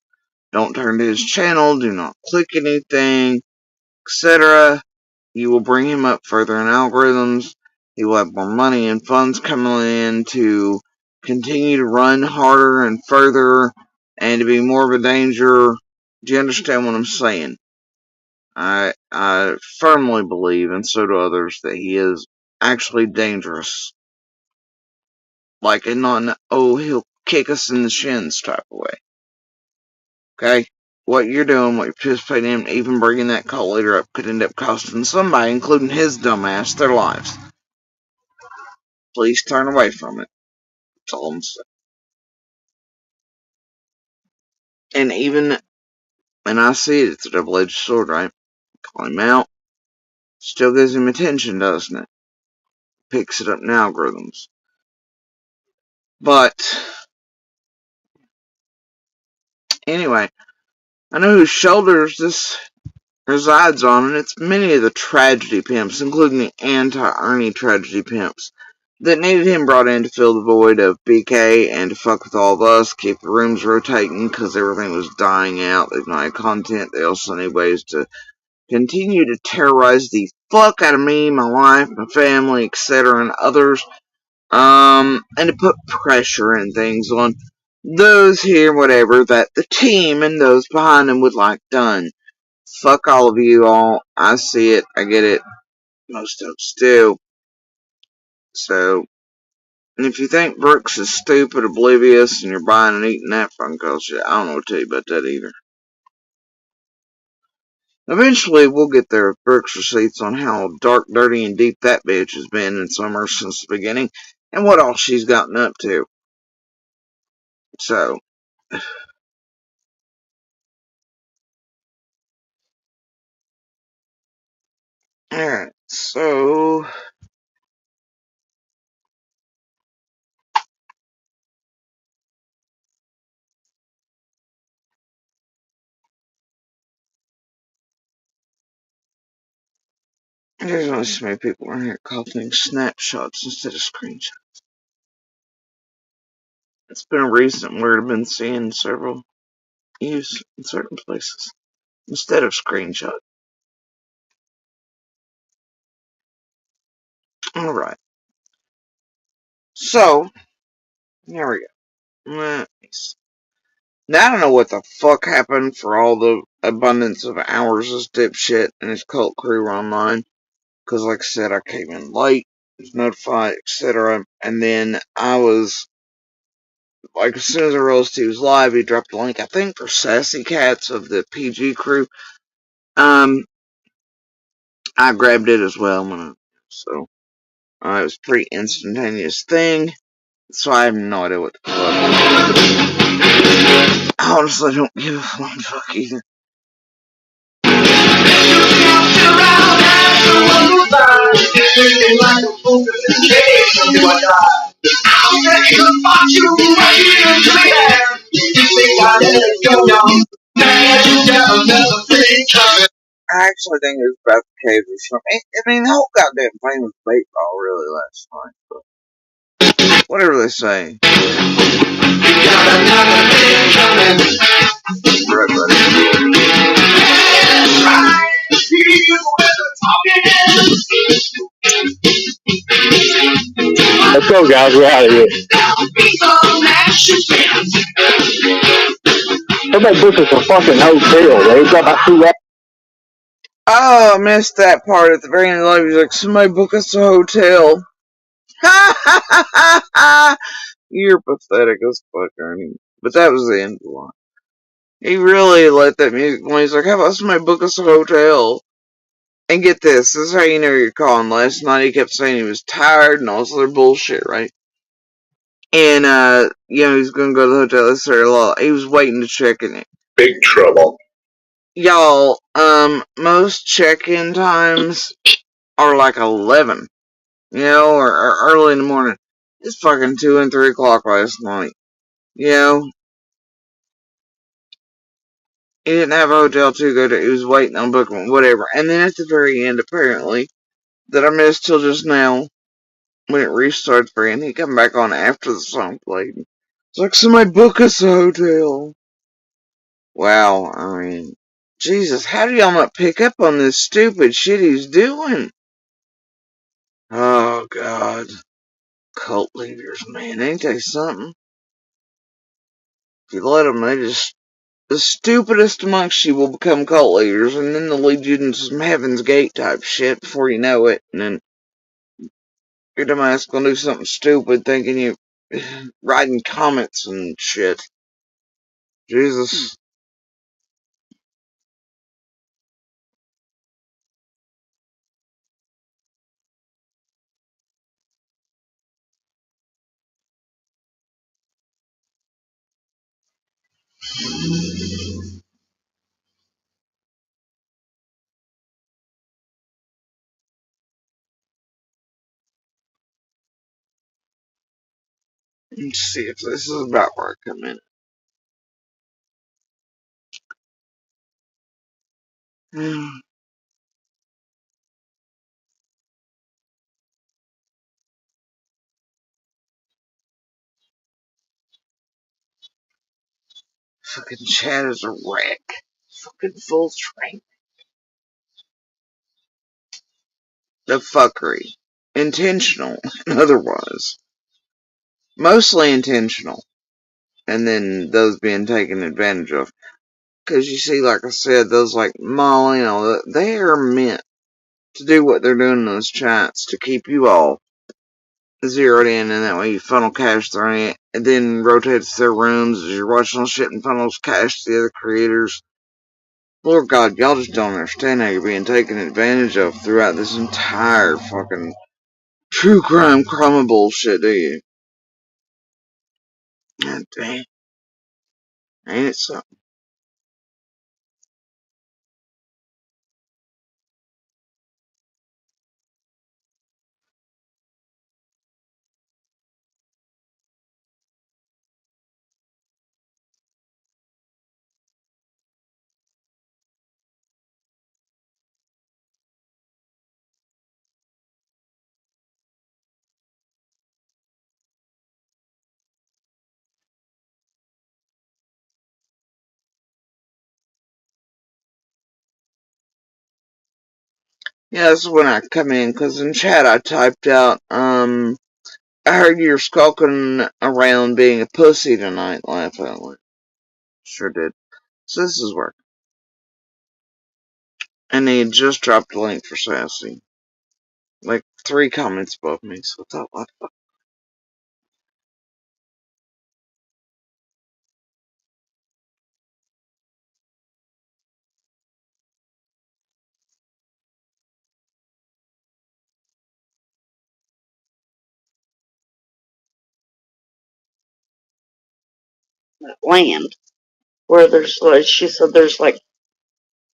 Don't turn to his channel, do not click anything, etc. You will bring him up further in algorithms. He will have more money and funds coming in to continue to run harder and further and to be more of a danger. Do you understand what I'm saying? I firmly believe, and so do others, that he is actually dangerous. Like, and not, he'll kick us in the shins type of way. Okay? What you're doing, what you're participating in, even bringing that cult leader up could end up costing somebody, including his dumbass, their lives. Please turn away from it. That's all I'm saying. And even, and I see it, it's a double-edged sword, right? Call him out. Still gives him attention, doesn't it? Picks it up in algorithms. But, anyway, I know whose shoulders this resides on, and it's many of the tragedy pimps, including the anti-Ernie tragedy pimps, that needed him brought in to fill the void of BK and to fuck with all of us, keep the rooms rotating because everything was dying out. They've not had content. They also need ways to continue to terrorize the fuck out of me, my wife, my family, etc., and others, and to put pressure and things on those here, whatever, that the team and those behind them would like done. Fuck all of you all. I see it. I get it. Most of us do. So, and if you think Brooks is stupid, oblivious, and you're buying and eating that phone call shit, I don't know what to tell you about that either. Eventually, we'll get there with Brooks' receipts on how dark, dirty, and deep that bitch has been in summer since the beginning, and what all she's gotten up to. So, alright, so there's only so many people around here calling snapshots instead of screenshots. It's been a recent word I've been seeing several use in certain places instead of screenshot. Alright. So, here we go. Now I don't know what the fuck happened for all the abundance of hours this dipshit and his cult crew were online. Because like I said, I came in late, was notified, etc. And then I was, like as soon as I realized he was live, he dropped a link, I think for Sassy Cats of the PG crew. I grabbed it as well. So, it was a pretty instantaneous thing. So I have no idea what the fuck. I honestly don't give a flying fuck either. I actually think it was about the cave or something. I mean, the whole goddamn thing was baseball really last night. But whatever they say. Let's go, guys. We're out of here. Somebody booked us a fucking hotel. They got about 2 hours. Oh, I missed that part at the very end of the live. He's like, somebody book us a hotel. Ha ha ha ha ha! You're pathetic as fuck, Ernie. But that was the end of the line. He really let that music go. He's like, how about somebody book us a hotel? And get this is how you know you're calling. Last night he kept saying he was tired and all this other bullshit, right? And, he's gonna go to the hotel. This or a he was waiting to check in it. Big trouble. Y'all, most check-in times are like 11, or early in the morning. It's fucking 2 and 3 o'clock last night. He didn't have a hotel to go to. He was waiting on booking, whatever. And then at the very end, apparently, that I missed till just now, when it restarts for him, he come back on after the song played. It's like, somebody book us a hotel. Wow, I mean, Jesus, how do y'all not pick up on this stupid shit he's doing? Oh, God. Cult leaders, man, ain't they something? If you let them, the stupidest amongst you will become cult leaders, and then they'll lead you into some Heaven's Gate type shit before you know it, and then your dumbass gonna do something stupid thinking you writing comments and shit. Jesus. Let's see if this is about where I come in. Fucking chat is a wreck. Fucking full train. The fuckery. Intentional and otherwise. Mostly intentional. And then those being taken advantage of. Because you see, like I said, those like Molly and all that, they are meant to do what they're doing in those chats to keep you all zeroed in, and that way you funnel cash through it, and then rotates their rooms as you're watching shit and funnels cash to the other creators. Lord God, y'all just don't understand how you're being taken advantage of throughout this entire fucking true crime bullshit, do you? God damn. Ain't it something? Yeah, this is when I come in, because in chat I typed out, I heard you're skulking around being a pussy tonight, laugh out loud. Sure did. So this is work. And he had just dropped a link for Sassy. Like 3 comments above me, so I thought, what the fuck? Land where there's like she said there's like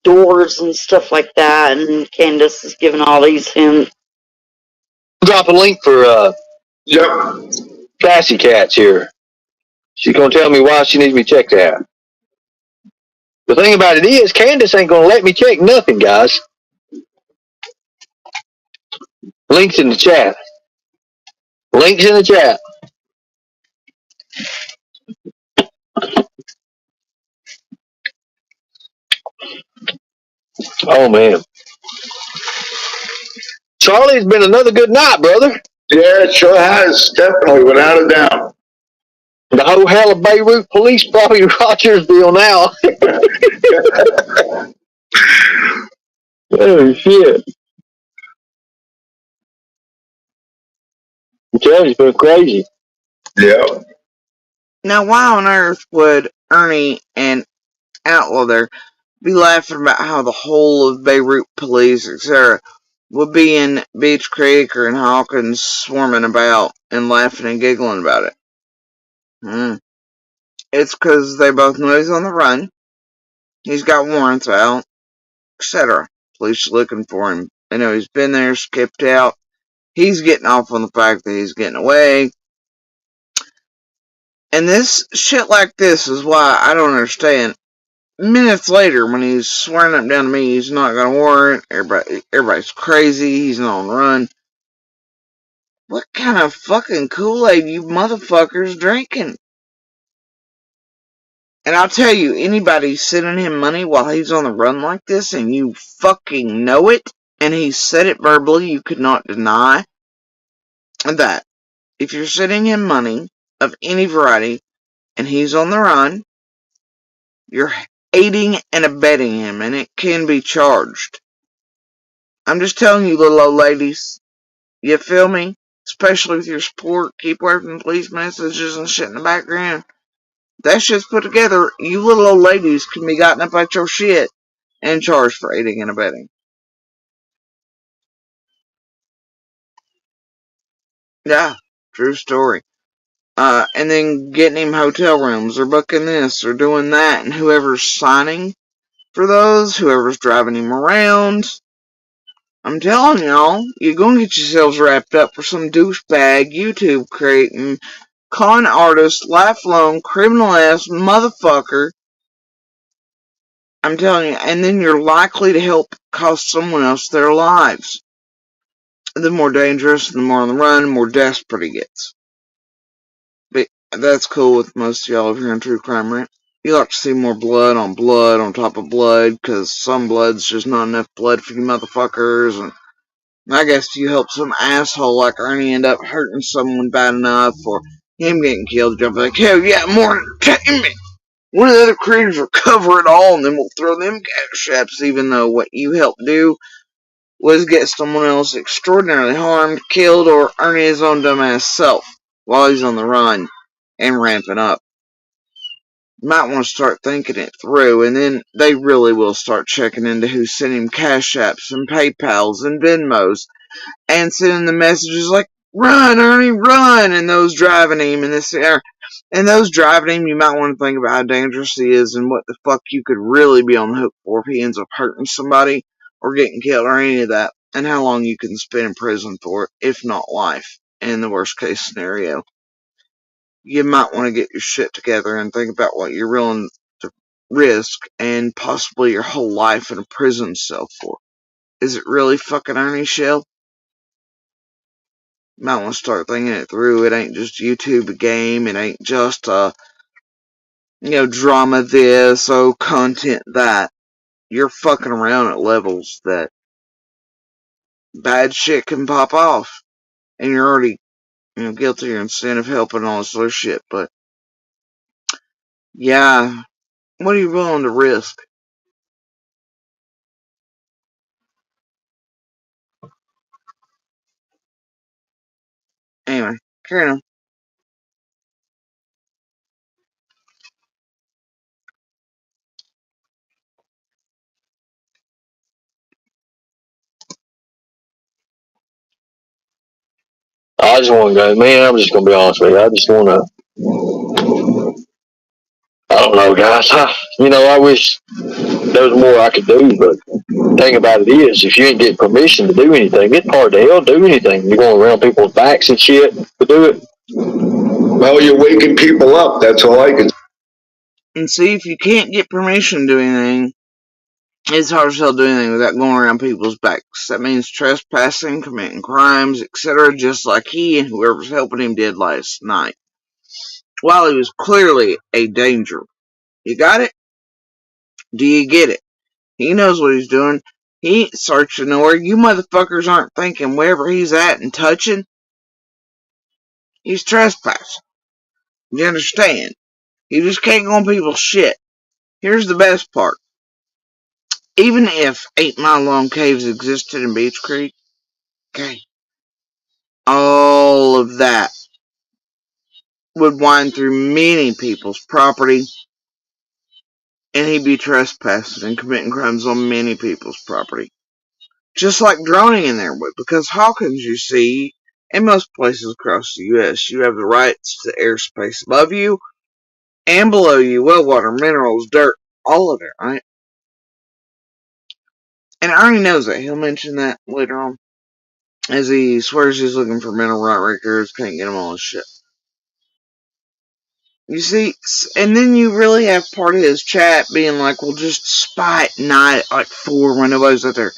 doors and stuff like that, and Candace is giving all these hints Drop a link for Cassie Cats here. She's gonna tell me why she needs to be checked out. The thing about it is, Candace ain't gonna let me check nothing, guys. Links in the chat. Links in the chat. Oh man, Charlie, it's been another good night, brother. Yeah, it sure has, definitely, without a doubt. The whole hell of Beirut police probably Rogersville now. Oh shit! I'm telling you, it's been crazy. Yeah. Now, why on earth would Ernie and Outlaw there be laughing about how the whole of Beirut police, etc., would be in Beach Creek or in Hawkins swarming about and laughing and giggling about it? It's because they both know he's on the run. He's got warrants out, etc. Police are looking for him. They know he's been there, skipped out. He's getting off on the fact that he's getting away. And this shit like this is why I don't understand. Minutes later, when he's swearing up down to me, he's not got a warrant. Everybody's crazy. He's not on the run. What kind of fucking Kool-Aid you motherfuckers drinking? And I'll tell you, anybody sending him money while he's on the run like this, and you fucking know it, and he said it verbally, you could not deny that. If you're sending him money of any variety, and he's on the run, you're aiding and abetting him, and it can be charged. I'm just telling you, little old ladies, you feel me? Especially with your support, keep away from police messages and shit in the background. That shit's put together, you little old ladies can be gotten up at your shit and charged for aiding and abetting. Yeah, true story. And then getting him hotel rooms, or booking this, or doing that, and whoever's signing for those, whoever's driving him around, I'm telling y'all, you're gonna get yourselves wrapped up for some douchebag YouTube creating con artist, lifelong criminal ass motherfucker. I'm telling you, and then you're likely to help cost someone else their lives. The more dangerous, the more on the run, the more desperate he gets. But that's cool with most of y'all if you're in true crime, right? You like to see more blood on top of blood, because some blood's just not enough blood for you motherfuckers, and I guess you help some asshole like Ernie end up hurting someone bad enough, or him getting killed, jump like, hell yeah, more entertainment! One of the other creators will cover it all, and then we'll throw them cash apps, even though what you helped do was get someone else extraordinarily harmed, killed, or Ernie his own dumbass self while he's on the run and ramping up. You might want to start thinking it through, and then they really will start checking into who's sending him cash apps and PayPals and Venmos, and sending the messages like, run, Ernie, run, and those driving him in this air. And those driving him, you might want to think about how dangerous he is and what the fuck you could really be on the hook for if he ends up hurting somebody or getting killed or any of that, and how long you can spend in prison for it, if not life, in the worst case scenario. You might want to get your shit together and think about what you're willing to risk and possibly your whole life in a prison cell for. Is it really fucking Ernie Shell? You might want to start thinking it through. It ain't just YouTube a game. It ain't just drama this, content that. You're fucking around at levels that bad shit can pop off. And you're already, guilty or innocent of helping all this other shit. But, yeah, what are you willing to risk? Anyway, carry on. I just want to go, man, I'm just going to be honest with you. I just want to, I don't know, guys. I wish there was more I could do, but thing about it is, if you ain't get permission to do anything, it's hard to hell do anything. You're going around people's backs and shit to do it. Well, you're waking people up. That's all I can. And see, if you can't get permission to do anything, it's hard as hell to do anything without going around people's backs. That means trespassing, committing crimes, etc., just like he and whoever's helping him did last night. While he was clearly a danger. You got it? Do you get it? He knows what he's doing. He ain't searching nowhere. You motherfuckers aren't thinking wherever he's at and touching. He's trespassing. You understand? You just can't go on people's shit. Here's the best part. Even if 8 Mile Long caves existed in Beach Creek, okay, all of that would wind through many people's property, and he'd be trespassing and committing crimes on many people's property. Just like droning in there would, because Hawkins, you see, in most places across the U.S., you have the rights to airspace above you and below you, well water, minerals, dirt, all of it, right? And Arnie knows that. He'll mention that later on, as he swears he's looking for mineral right records, can't get him all his shit. You see, and then you really have part of his chat being like, well, just spy at night at like 4 when nobody's out there.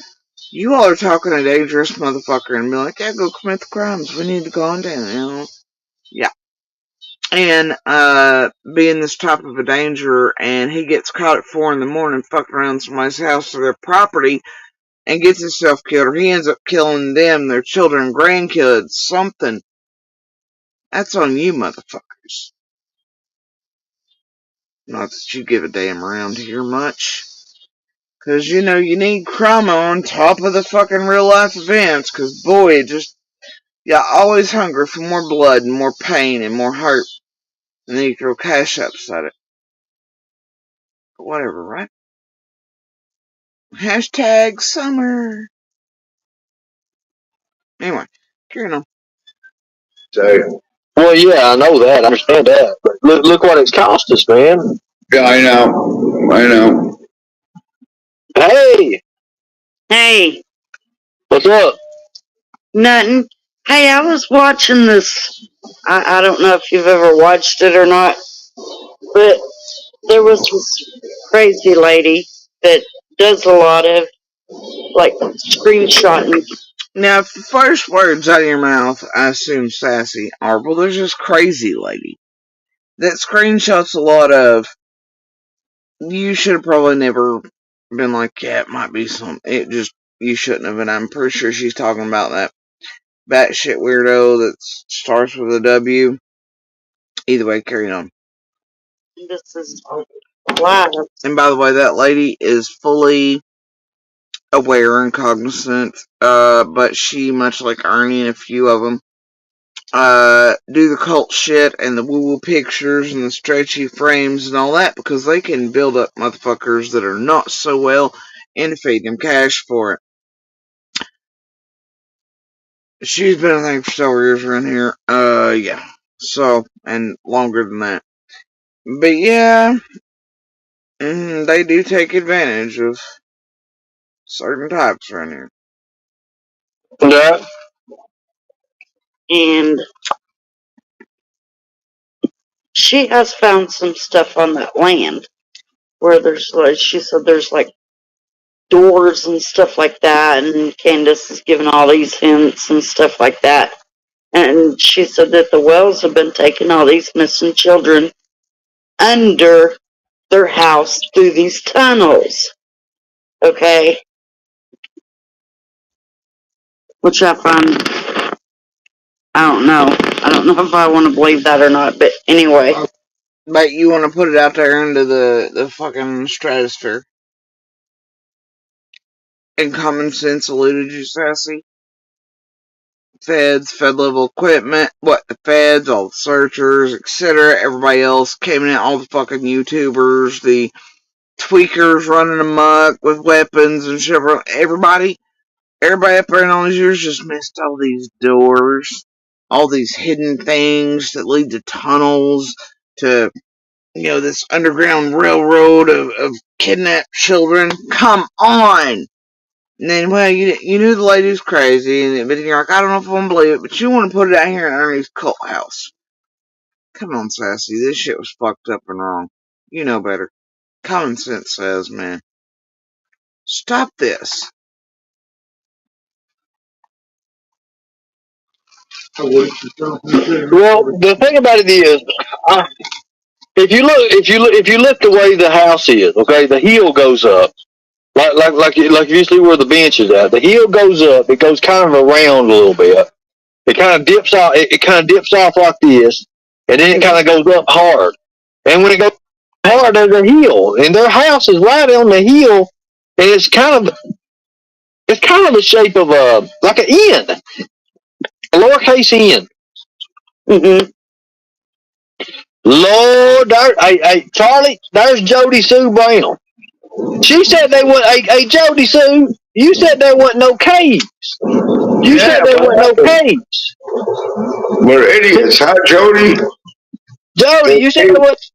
You all are talking a dangerous motherfucker and be like, yeah, go commit the crimes. We need to go on down, you know? Yeah. And, being this type of a danger, and he gets caught at 4 in the morning fucking around somebody's house or their property and gets himself killed, or he ends up killing them, their children, grandkids, something. That's on you, motherfuckers. Not that you give a damn around here much. Cause, you know, you need crime on top of the fucking real life events, cause boy, it just, you always hungry for more blood and more pain and more hurt. And then you throw cash ups at it. But whatever, right? Hashtag summer. Anyway, carrying on. So, Well, yeah, I know that. I understand that. But look what it's cost us, man. yeah, I know. Hey, Hey, what's up? nothing. Hey, I was watching this. I don't know if you've ever watched it or not, but there was this crazy lady that does a lot of like screenshotting. Now, if the first words out of your mouth, I assume sassy, are, well, there's this crazy lady that screenshots a lot of, you should have probably never been like, yeah, it might be some, it just, you shouldn't have, and I'm pretty sure she's talking about that batshit weirdo that starts with a W. Either way, carry on. This is live. And by the way, that lady is fully aware and cognizant, but she, much like Ernie and a few of them, do the cult shit and the woo-woo pictures and the stretchy frames and all that because they can build up motherfuckers that are not so well and feed them cash for it. She's been a thing for several years around here. Yeah. So, and longer than that. But yeah, they do take advantage of certain types around here. Yeah. And she has found some stuff on that land where there's like, she said there's like doors and stuff like that, and Candace is giving all these hints and stuff like that. And she said that the Wells have been taking all these missing children under their house through these tunnels. Okay? Which I find, I don't know. I don't know if I want to believe that or not, but anyway. But you want to put it out there into the fucking stratosphere. And common sense eluded you, sassy. Feds, Fed level equipment, the feds, all the searchers, etc. Everybody else came in, all the fucking YouTubers, the tweakers running amok with weapons and shit. Everybody up there in all these years just missed all these doors, all these hidden things that lead to tunnels, to, this underground railroad of kidnapped children. Come on! And then, well, you knew the lady was crazy, but you're like, I don't know if I want to believe it, but you want to put it out here in Ernie's cult house. Come on, Sassy, this shit was fucked up and wrong. You know better. Common sense says, man, stop this. Well, the thing about it is, if you look the way the house is, okay, the hill goes up, like you see where the bench is at. The hill goes up. It goes kind of around a little bit. It kind of dips off. It kind of dips off like this, and then it kind of goes up hard. And when it goes hard, there's a hill, and their house is right on the hill, and it's kind of the shape of like an N, a lowercase N. Mm-hmm. Lord, Charlie, there's Jody Sue Brown. She said they went. Hey, Jody Sue, you said there wasn't no caves. You said there wasn't no caves. We're idiots, huh, Jody? Jody, you said there was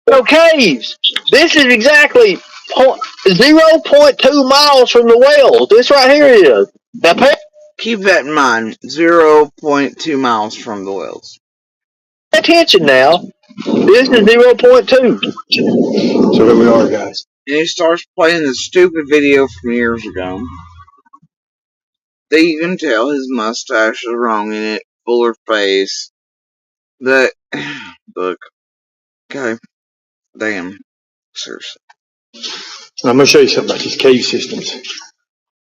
no caves. This is exactly 0.2 miles from the well. This right here is. Now, keep that in mind. 0.2 miles from the wells. Pay attention now. This is 0.2. So here we are, guys. And he starts playing the stupid video from years ago. That you can tell his mustache is wrong in it, fuller face. That, look, okay, damn, seriously. I'm going to show you something about these cave systems.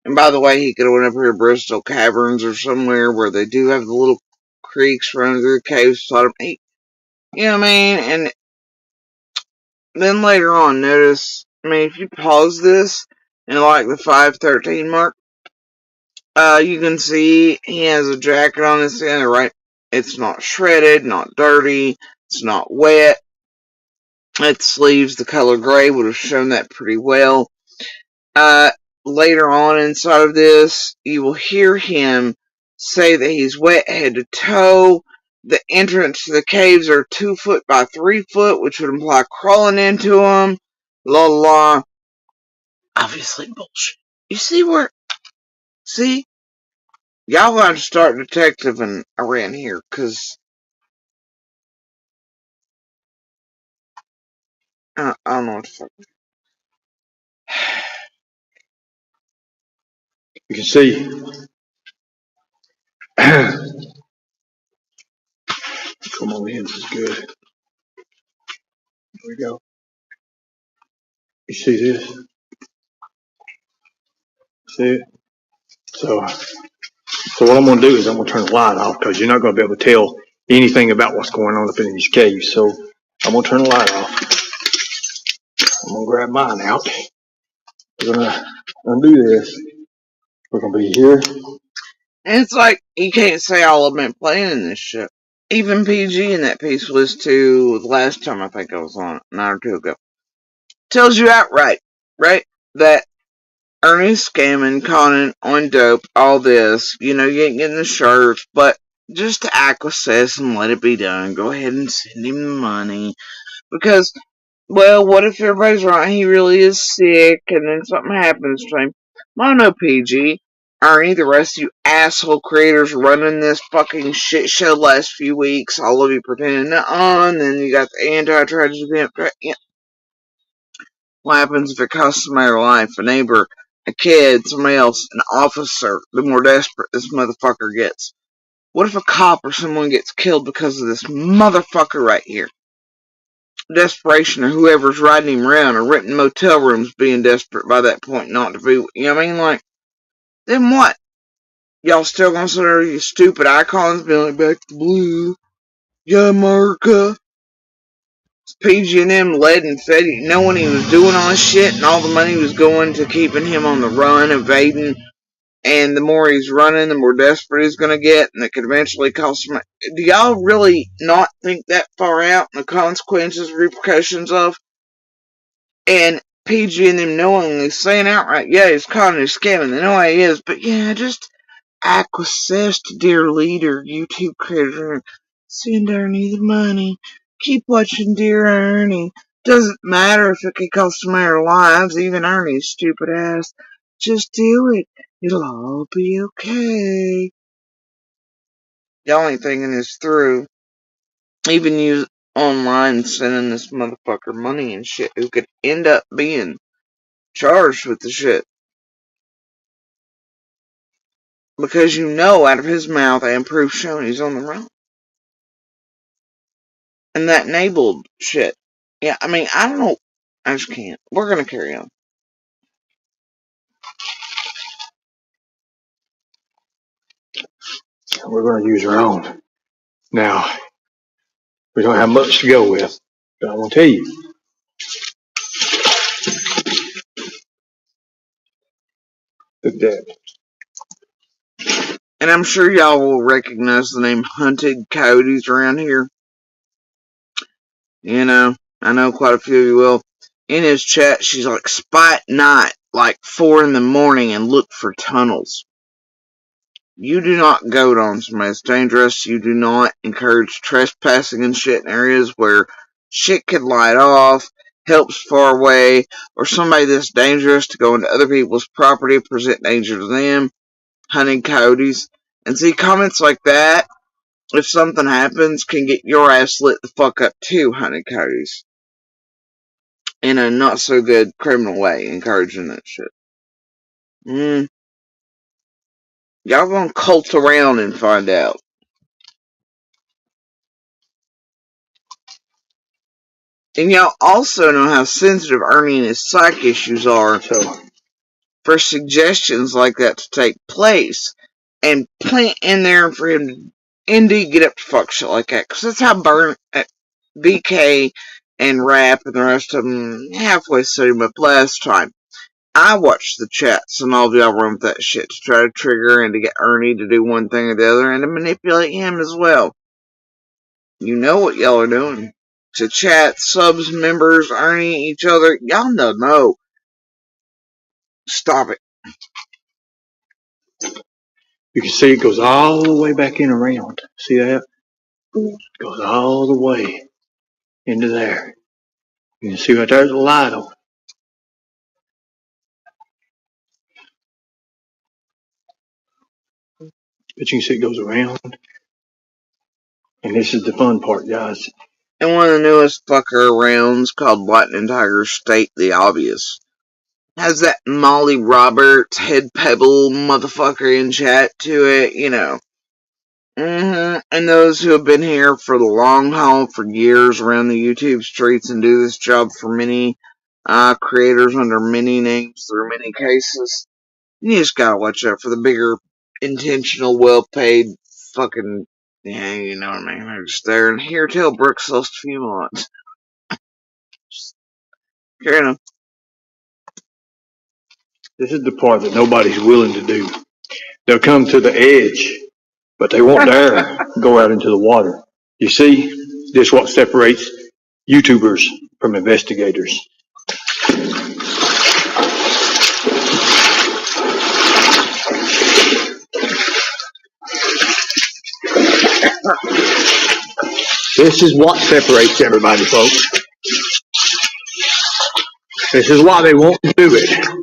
And by the way, he could have went up here to Bristol Caverns or somewhere where they do have the little creeks running through the caves. So you know what I mean? And then later on, notice, I mean, if you pause this and like the 5:13 mark, you can see he has a jacket on his end, right? It's not shredded, not dirty, it's not wet. Its sleeves, the color gray, would have shown that pretty well. Later on inside of this, you will hear him say that he's wet head to toe. The entrance to the caves are 2 foot by 3 foot, which would imply crawling into them. La la. Obviously bullshit. You see where? See? Y'all gotta start detectiving around here, cause I don't know what the fuck. You can see. Come on in, this is good. Here we go. You see this? See it? So what I'm going to do is I'm going to turn the light off because you're not going to be able to tell anything about what's going on up in these caves. So I'm going to turn the light off. I'm going to grab mine out. We're going to undo this. We're going to be here. And it's like, you can't say all of them ain't playing in this shit. Even PG in that piece was too, the last time I think I was on it, a night or two ago. Tells you outright, right? That Ernie's scamming, conning on dope, all this. You know, you ain't getting the shirts, but just to acquiesce and let it be done. Go ahead and send him the money. Because, well, what if everybody's right? He really is sick, and then something happens to him. Well, no, PG. Ernie, the rest of you asshole creators running this fucking shit show the last few weeks, all of you pretending to and then you got the anti-tragedy event. Yeah. What happens if it costs somebody their life? A neighbor, a kid, somebody else, an officer? The more desperate this motherfucker gets. What if a cop or someone gets killed because of this motherfucker right here? Desperation, or whoever's riding him around, or renting motel rooms being desperate by that point not to be, you know what I mean? Like, then what? Y'all still gonna sit there, you stupid icons, being like, back to blue. Yeah, America. PG and M led and fed him, knowing he was doing all this shit, and all the money was going to keeping him on the run, evading, and the more he's running, the more desperate he's gonna get, and it could eventually cost him. Do y'all really not think that far out, and the consequences, repercussions of? And PG and them knowingly saying outright, yeah, he's caught and he's scamming, they know how he is, but yeah, just acquiesce to dear leader, YouTube creator, send Ernie the money, keep watching dear Ernie, Doesn't matter if it could cost them their lives, even Ernie's stupid ass. Just do it. It'll all be okay. Y'all ain't thinking this through. Even you online sending this motherfucker money and shit who could end up being charged with the shit. Because you know out of his mouth and proof shown he's on the run. And that enabled shit. Yeah, I mean, I don't know. I just can't. We're gonna carry on. We're going to use our own. Now, we don't have much to go with, but I will tell you. That And I'm sure y'all will recognize the name Hunted Coyotes around here. You know, I know quite a few of you will. In his chat, she's like, spot night, like 4 in the morning, and look for tunnels. You do not goad on somebody that's dangerous. You do not encourage trespassing and shit in areas where shit could light off, helps far away, or somebody that's dangerous to go into other people's property, present danger to them, hunting coyotes. And see, comments like that, if something happens, can get your ass lit the fuck up too, hunting coyotes. In a not so good criminal way, encouraging that shit. Y'all gonna cult around and find out. And y'all also know how sensitive Ernie and his psych issues are for suggestions like that to take place. And plant in there for him to indeed get up to fuck shit like that. Because that's how BK and Rap and the rest of them halfway set him up last time. I watched the chats and all of y'all run with that shit to try to trigger and to get Ernie to do one thing or the other and to manipulate him as well. You know what y'all are doing. To chat, subs, members, Ernie, each other. Y'all know. Stop it. you can see it goes all the way back in around. See that? It goes all the way into there. You can see right there's a light on. But you can see it goes around. And this is the fun part, guys. And one of the newest fucker rounds called Lightning Tiger State the Obvious. Has that Molly Roberts head pebble motherfucker in chat to it, you know. And those who have been here for the long haul for years around the YouTube streets and do this job for many creators under many names through many cases. You just gotta watch out for the bigger, intentional, well-paid fucking, yeah, you know what I mean. They're just there and here till Brooks sells to Fumont. Carry on. This is the part that nobody's willing to do. They'll come to the edge, but they won't dare go out into the water. You see, this is what separates YouTubers from investigators. This is what separates everybody, folks. This is why they won't do it.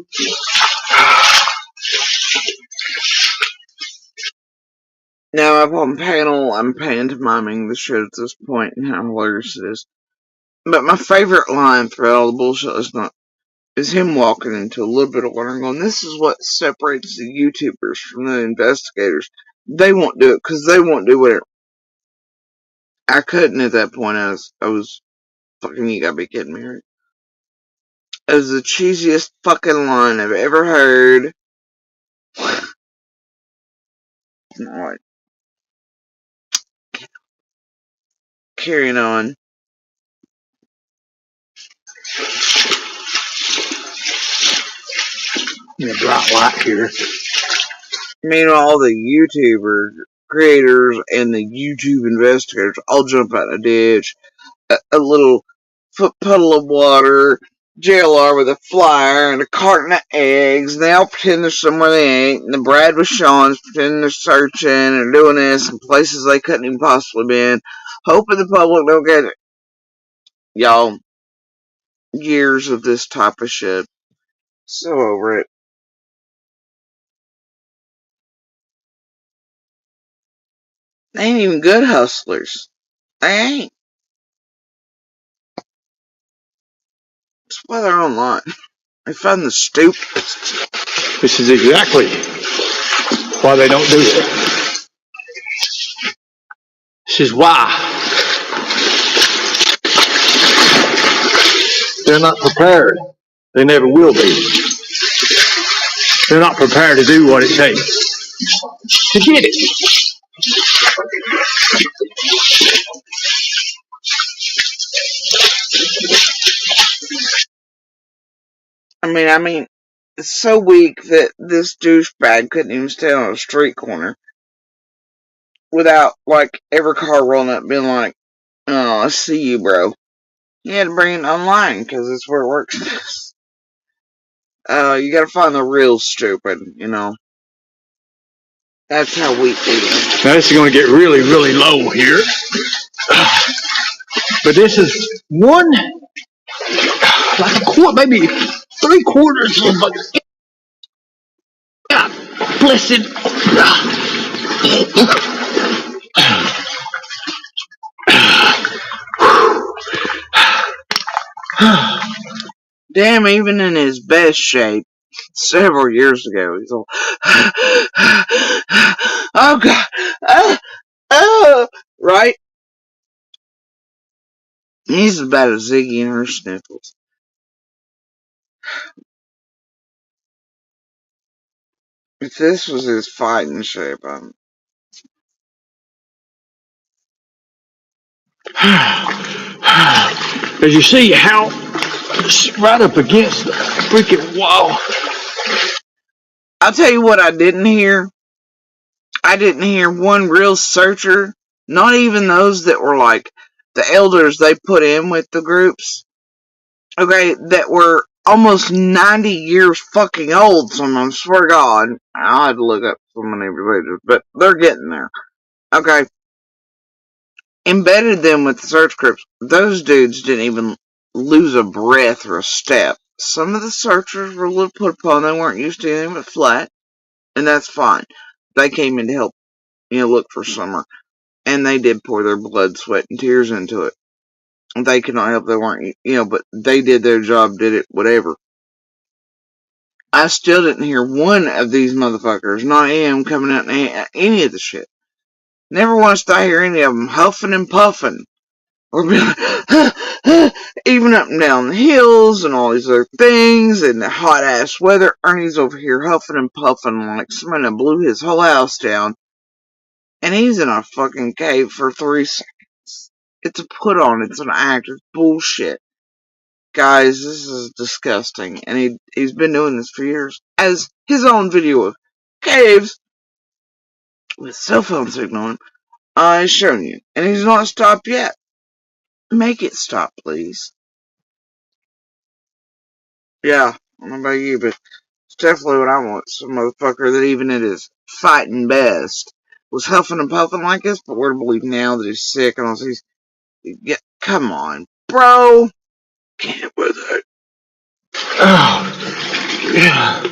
Now, up on panel, I'm pantomiming the shit at this point and how hilarious it is. But my favorite line throughout all the bullshit is him walking into a little bit of water and going, this is what separates the YouTubers from the investigators. They won't do it because they won't do whatever. I couldn't at that point. I was fucking, you gotta be kidding me, right? It was the cheesiest fucking line I've ever heard. Alright. Carrying on. In a bright light here. Meanwhile, all the YouTuber creators and the YouTube investigators all jump out of a ditch. A little foot puddle of water, JLR with a flyer and a carton of eggs, and they all pretend they're somewhere they ain't, and the Brad with Sean's pretending they're searching and doing this in places they couldn't even possibly been, hoping the public don't get it. Y'all, years of this type of shit. So over it. They ain't even good hustlers. They ain't. That's why they're online. They find the stupidest. This is exactly why they don't do it. This is why they're not prepared. They never will be. They're not prepared to do what it takes to get it. I mean, it's so weak that this douchebag couldn't even stand on a street corner without, like, every car rolling up being like, oh, I see you, bro. You had to bring it online because it's where it works. You gotta find the real stupid, you know. That's how weak we are. Now this is going to get really, really low here. But this is one, like a quarter, maybe 3/4 of a God blessed. Damn, even in his best shape, several years ago, he's all, oh god, right? He's as bad as Ziggy and her sniffles. If this was his fighting shape, As you see how it's right up against the freaking wall. I'll tell you what I didn't hear. I didn't hear one real searcher, not even those that were like the elders they put in with the groups, okay, that were almost 90 years fucking old, some of them, swear to God. I'll have to look up some of them, but they're getting there, okay. Embedded them with the search groups. Those dudes didn't even lose a breath or a step. Some of the searchers were a little put upon. They weren't used to anything but flat, and that's fine. They came in to help, look for Summer, and they did pour their blood, sweat, and tears into it. They could not help. They weren't, but they did their job, did it, whatever. I still didn't hear one of these motherfuckers, not him, coming out in any of the shit. Never once did I hear any of them huffing and puffing. Or be like, even up and down the hills and all these other things and the hot ass weather. Ernie's over here huffing and puffing like somebody blew his whole house down. And he's in a fucking cave for 3 seconds. It's a put on, it's an act, it's bullshit. Guys, this is disgusting. And he's been doing this for years. As his own video of caves with cell phone signal is showing you. And he's not stopped yet. Make it stop, please. Yeah, I don't know about you, but it's definitely what I want. Some motherfucker that even at his fighting best was huffing and puffing like this, but we're to believe now that he's sick and all this. Yeah, come on, bro. Can't with it. Oh, yeah.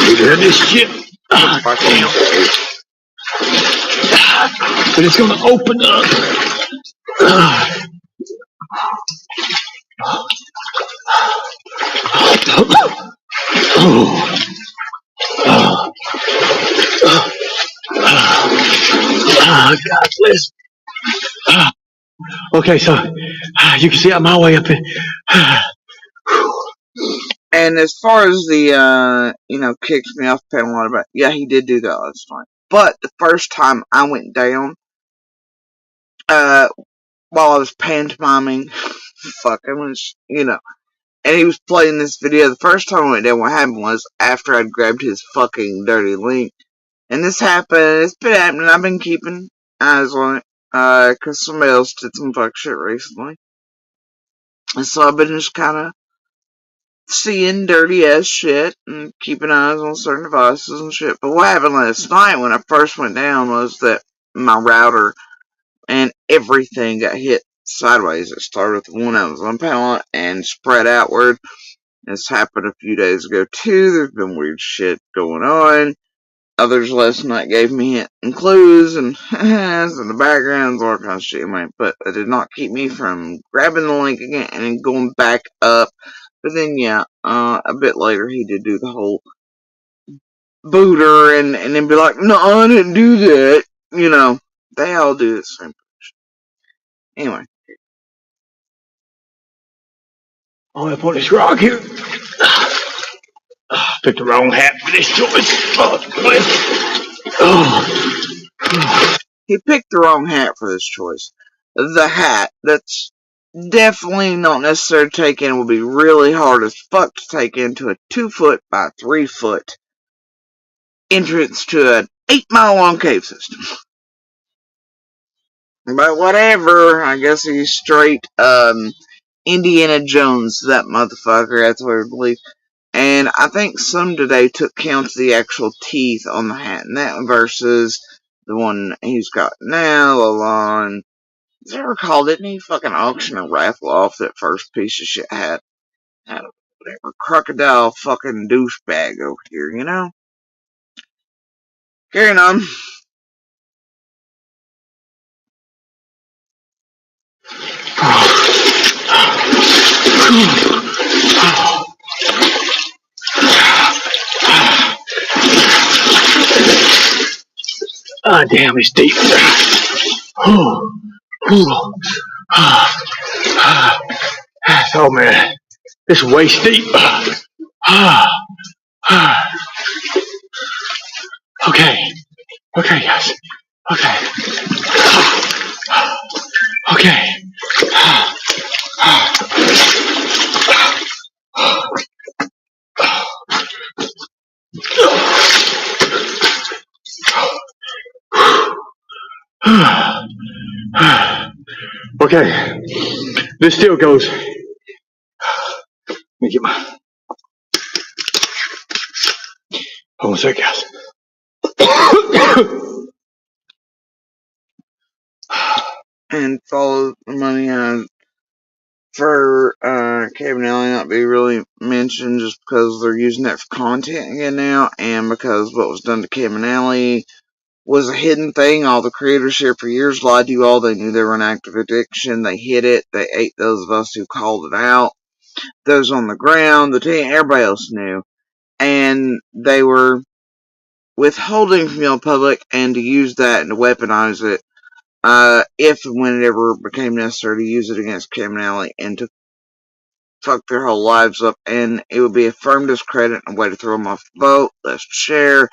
We heard this shit. But it's gonna open up. God bless. Okay, so you can see out my way up here. And as far as the, kicks me off the panel about, yeah, he did do that last night. But the first time I went down, while I was pantomiming, fucking, and he was playing this video. The first time I went down, what happened was, after I'd grabbed his fucking dirty link, and this happened, it's been happening, I've been keeping eyes on it, cause somebody else did some fuck shit recently. And so I've been just kinda seeing dirty ass shit and keeping eyes on certain devices and shit. But what happened last night when I first went down was that my router and everything got hit sideways. It started with one that was on pallet and spread outward. This happened a few days ago too. There's been weird shit going on. Others last night gave me hints and clues and in the backgrounds, all kinds of shit. But it did not keep me from grabbing the link again and going back up. But then, yeah, a bit later he did do the whole booter and then be like, no, I didn't do that. You know, they all do the same. Anyway. I'm gonna put this rock here. Picked the wrong hat for this choice. He picked the wrong hat for this choice. The hat that's definitely not necessary to take in will be really hard as fuck to take into a 2-foot by 3-foot entrance to an 8-mile long cave system. But whatever, I guess he's straight Indiana Jones, that motherfucker, that's what I believe. And I think some today took count of the actual teeth on the hat, and that versus the one he's got now, Lalon. As I recall, didn't he fucking auction or raffle off that first piece of shit hat? Had a whatever crocodile fucking douchebag over here, you know? Carrying on. Ah, damn, it's deep. Oh man, this is waist deep. Okay, guys. Okay. Okay, this still goes. Let me get my. Hold on a sec, guys. And follow the money for Kevin Alley not be really mentioned just because they're using that for content again now, and because what was done to Kevin Alley was a hidden thing. All the creators here for years lied to you all. They knew they were an active addiction. They hid it. They ate those of us who called it out. Those on the ground, the team, everybody else knew. And they were withholding from the public and to use that and to weaponize it if and when it ever became necessary to use it against Kevin Alley and to fuck their whole lives up. And it would be a firm discredit and a way to throw them off the boat. Let's share.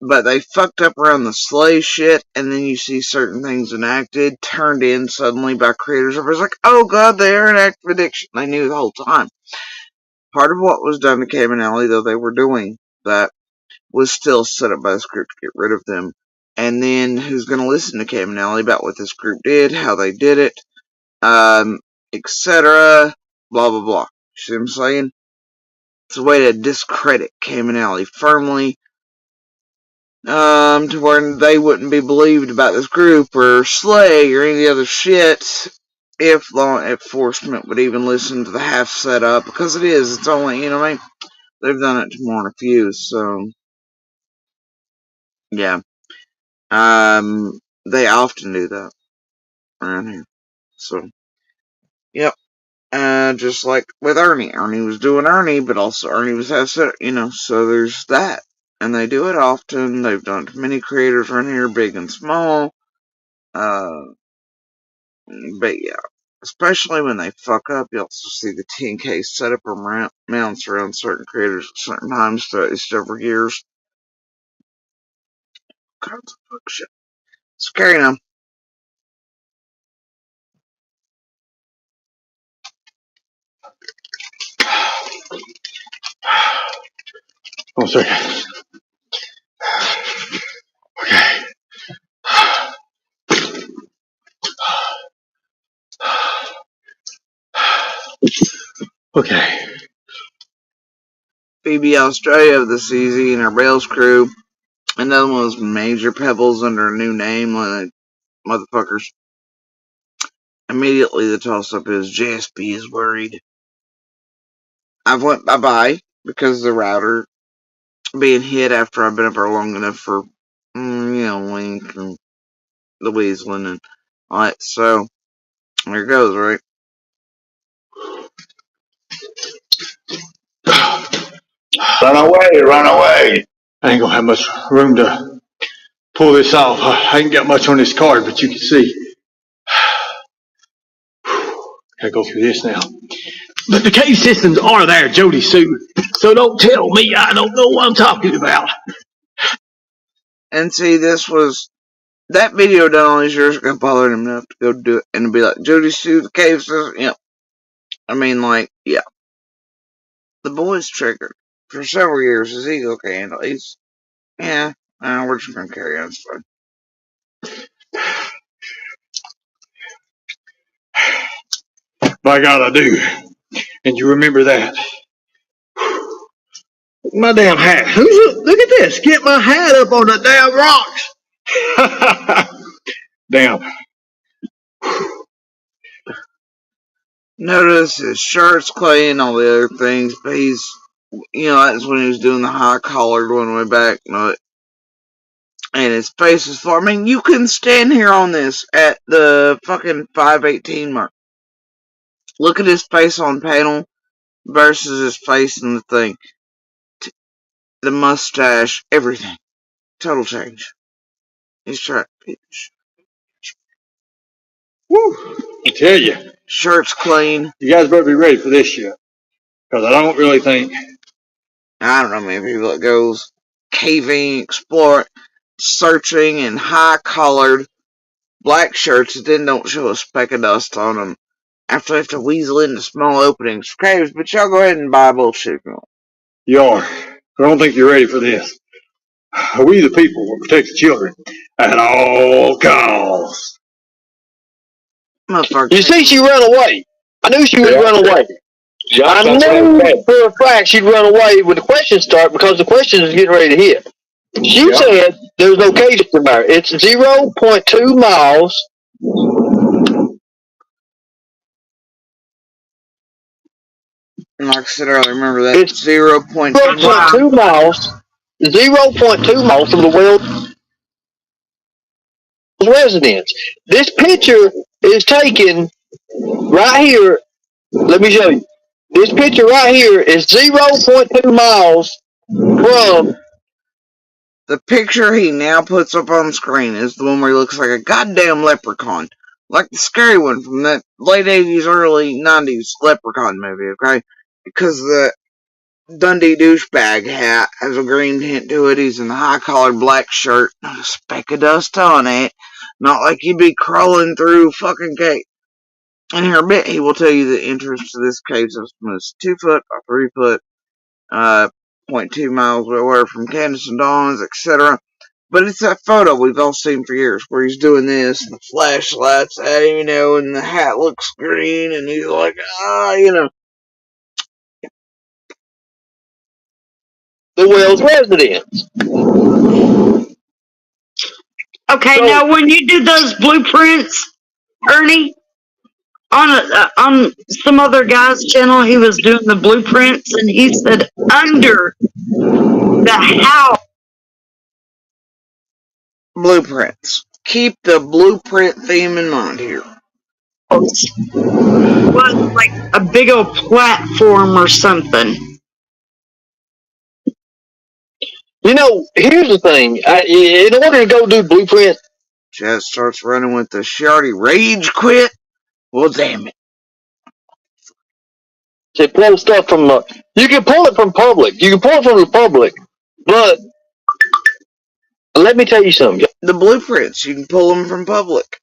But they fucked up around the slay shit, and then you see certain things enacted, turned in suddenly by creators. Everybody's like, oh god, they are an active addiction. They knew the whole time. Part of what was done to Cam and Alley, though they were doing that, was still set up by this group to get rid of them. And then who's going to listen to Cam and Alley about what this group did, how they did it, etc., blah, blah, blah. See what I'm saying? It's a way to discredit Cam and Alley firmly, to where they wouldn't be believed about this group or Slay or any of the other shit if law enforcement would even listen to the half setup, because it's only, you know what I mean? They've done it to more than a few, so yeah. They often do that around here. So, yep. Just like with Ernie. Ernie was doing Ernie, but also Ernie was half set, you know, so there's that. And they do it often. They've done it to many creators around here, big and small. But yeah, especially when they fuck up, you also see the 10K setup or mounts around certain creators at certain times throughout several years. Kinds of fuck shit. So carrying on. Hold on a second. Okay. Okay. BB Australia of the CZ and our Bales crew. Another one was Major Pebbles under a new name, like motherfuckers. immediately the toss-up is JSP is worried. I've went bye-bye because of the router being hit after I've been up there long enough for, Link and the Weaseling and all that. So, there it goes, right? Run away, run away. I ain't gonna have much room to pull this off. I ain't got much on this card, but you can see. Gotta go through this now. But the cave systems are there, Jody Sue. So don't tell me I don't know what I'm talking about. And see, that video done all these years ago bothered him enough to go do it and be like, Jody Sue, the cave system, I mean, like, yeah. The boy's triggered for several years. His ego can't handle it. We're just gonna carry on. It's fine. By God, I do. And you remember that. My damn hat. Look at this. Get my hat up on the damn rocks. Damn. Notice his shirt's clay and all the other things, but he's, that's when he was doing the high collared one way back. And his face is far. I mean, you can stand here on this at the fucking 518 mark. Look at his face on panel versus his face in the thing. The mustache, everything. Total change. He's trying. Woo. I tell you. Shirt's clean. You guys better be ready for this shit. Because I don't really think. I don't know, man. People that goes caving, exploring, searching in high collared black shirts that then don't show a speck of dust on them after they have to weasel into small openings for caves. But y'all go ahead and buy bullshit. You are. I don't think you're ready for this. We the people will protect the children at all costs. You see, she ran away. I knew she would run away. I knew for a fact she'd run away when the questions start because the questions is getting ready to hit. She said there's no cage in there. It's 0.2 miles. Like I said earlier, remember that? It's 0.2 miles. 0.2 miles from the Wells residence. This picture is taken right here. Let me show you. This picture right here is 0.2 miles from. The picture he now puts up on screen is the one where he looks like a goddamn leprechaun. Like the scary one from that late 80s, early 90s leprechaun movie, okay? Because the Dundee douchebag hat has a green tint to it. He's in the high-collared black shirt, not a speck of dust on it. Not like you'd be crawling through fucking cave. In here a bit, he will tell you the entrance to this cave system is 2 foot by 3 foot, 0.2 miles away from Candace and Dawn's, etc. But it's that photo we've all seen for years where he's doing this and the flashlights at him, and the hat looks green and he's like, The Wells residence. Okay, so, now when you do those blueprints, Ernie, on some other guy's channel, he was doing the blueprints, and he said under the house. Blueprints. Keep the blueprint theme in mind here. Was like a big old platform or something. Here's the thing. In order to go do blueprint, Chad starts running with the she already rage quit. Well, damn it. To pull stuff from you can pull it from public. You can pull it from the public, but let me tell you something. The blueprints, you can pull them from public.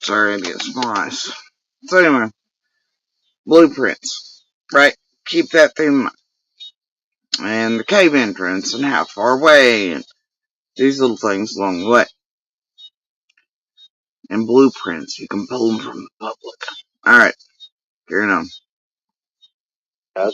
Sorry, I get splice. So anyway, blueprints, right? Keep that thing in mind. And the cave entrance and how far away and these little things along the way. And blueprints, you can pull them from the public. Alright, carrying on.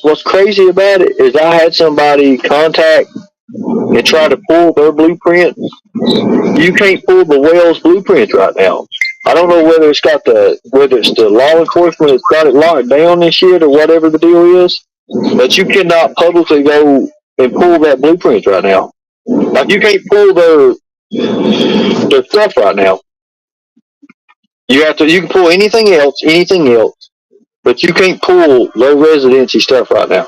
What's crazy about it is I had somebody contact and try to pull their blueprint. You can't pull the whale's blueprints right now. I don't know whether it's the law enforcement that's got it locked down and shit or whatever the deal is, but you cannot publicly go and pull that blueprint right now. Like you can't pull their stuff right now. You can pull anything else, but you can't pull their residency stuff right now.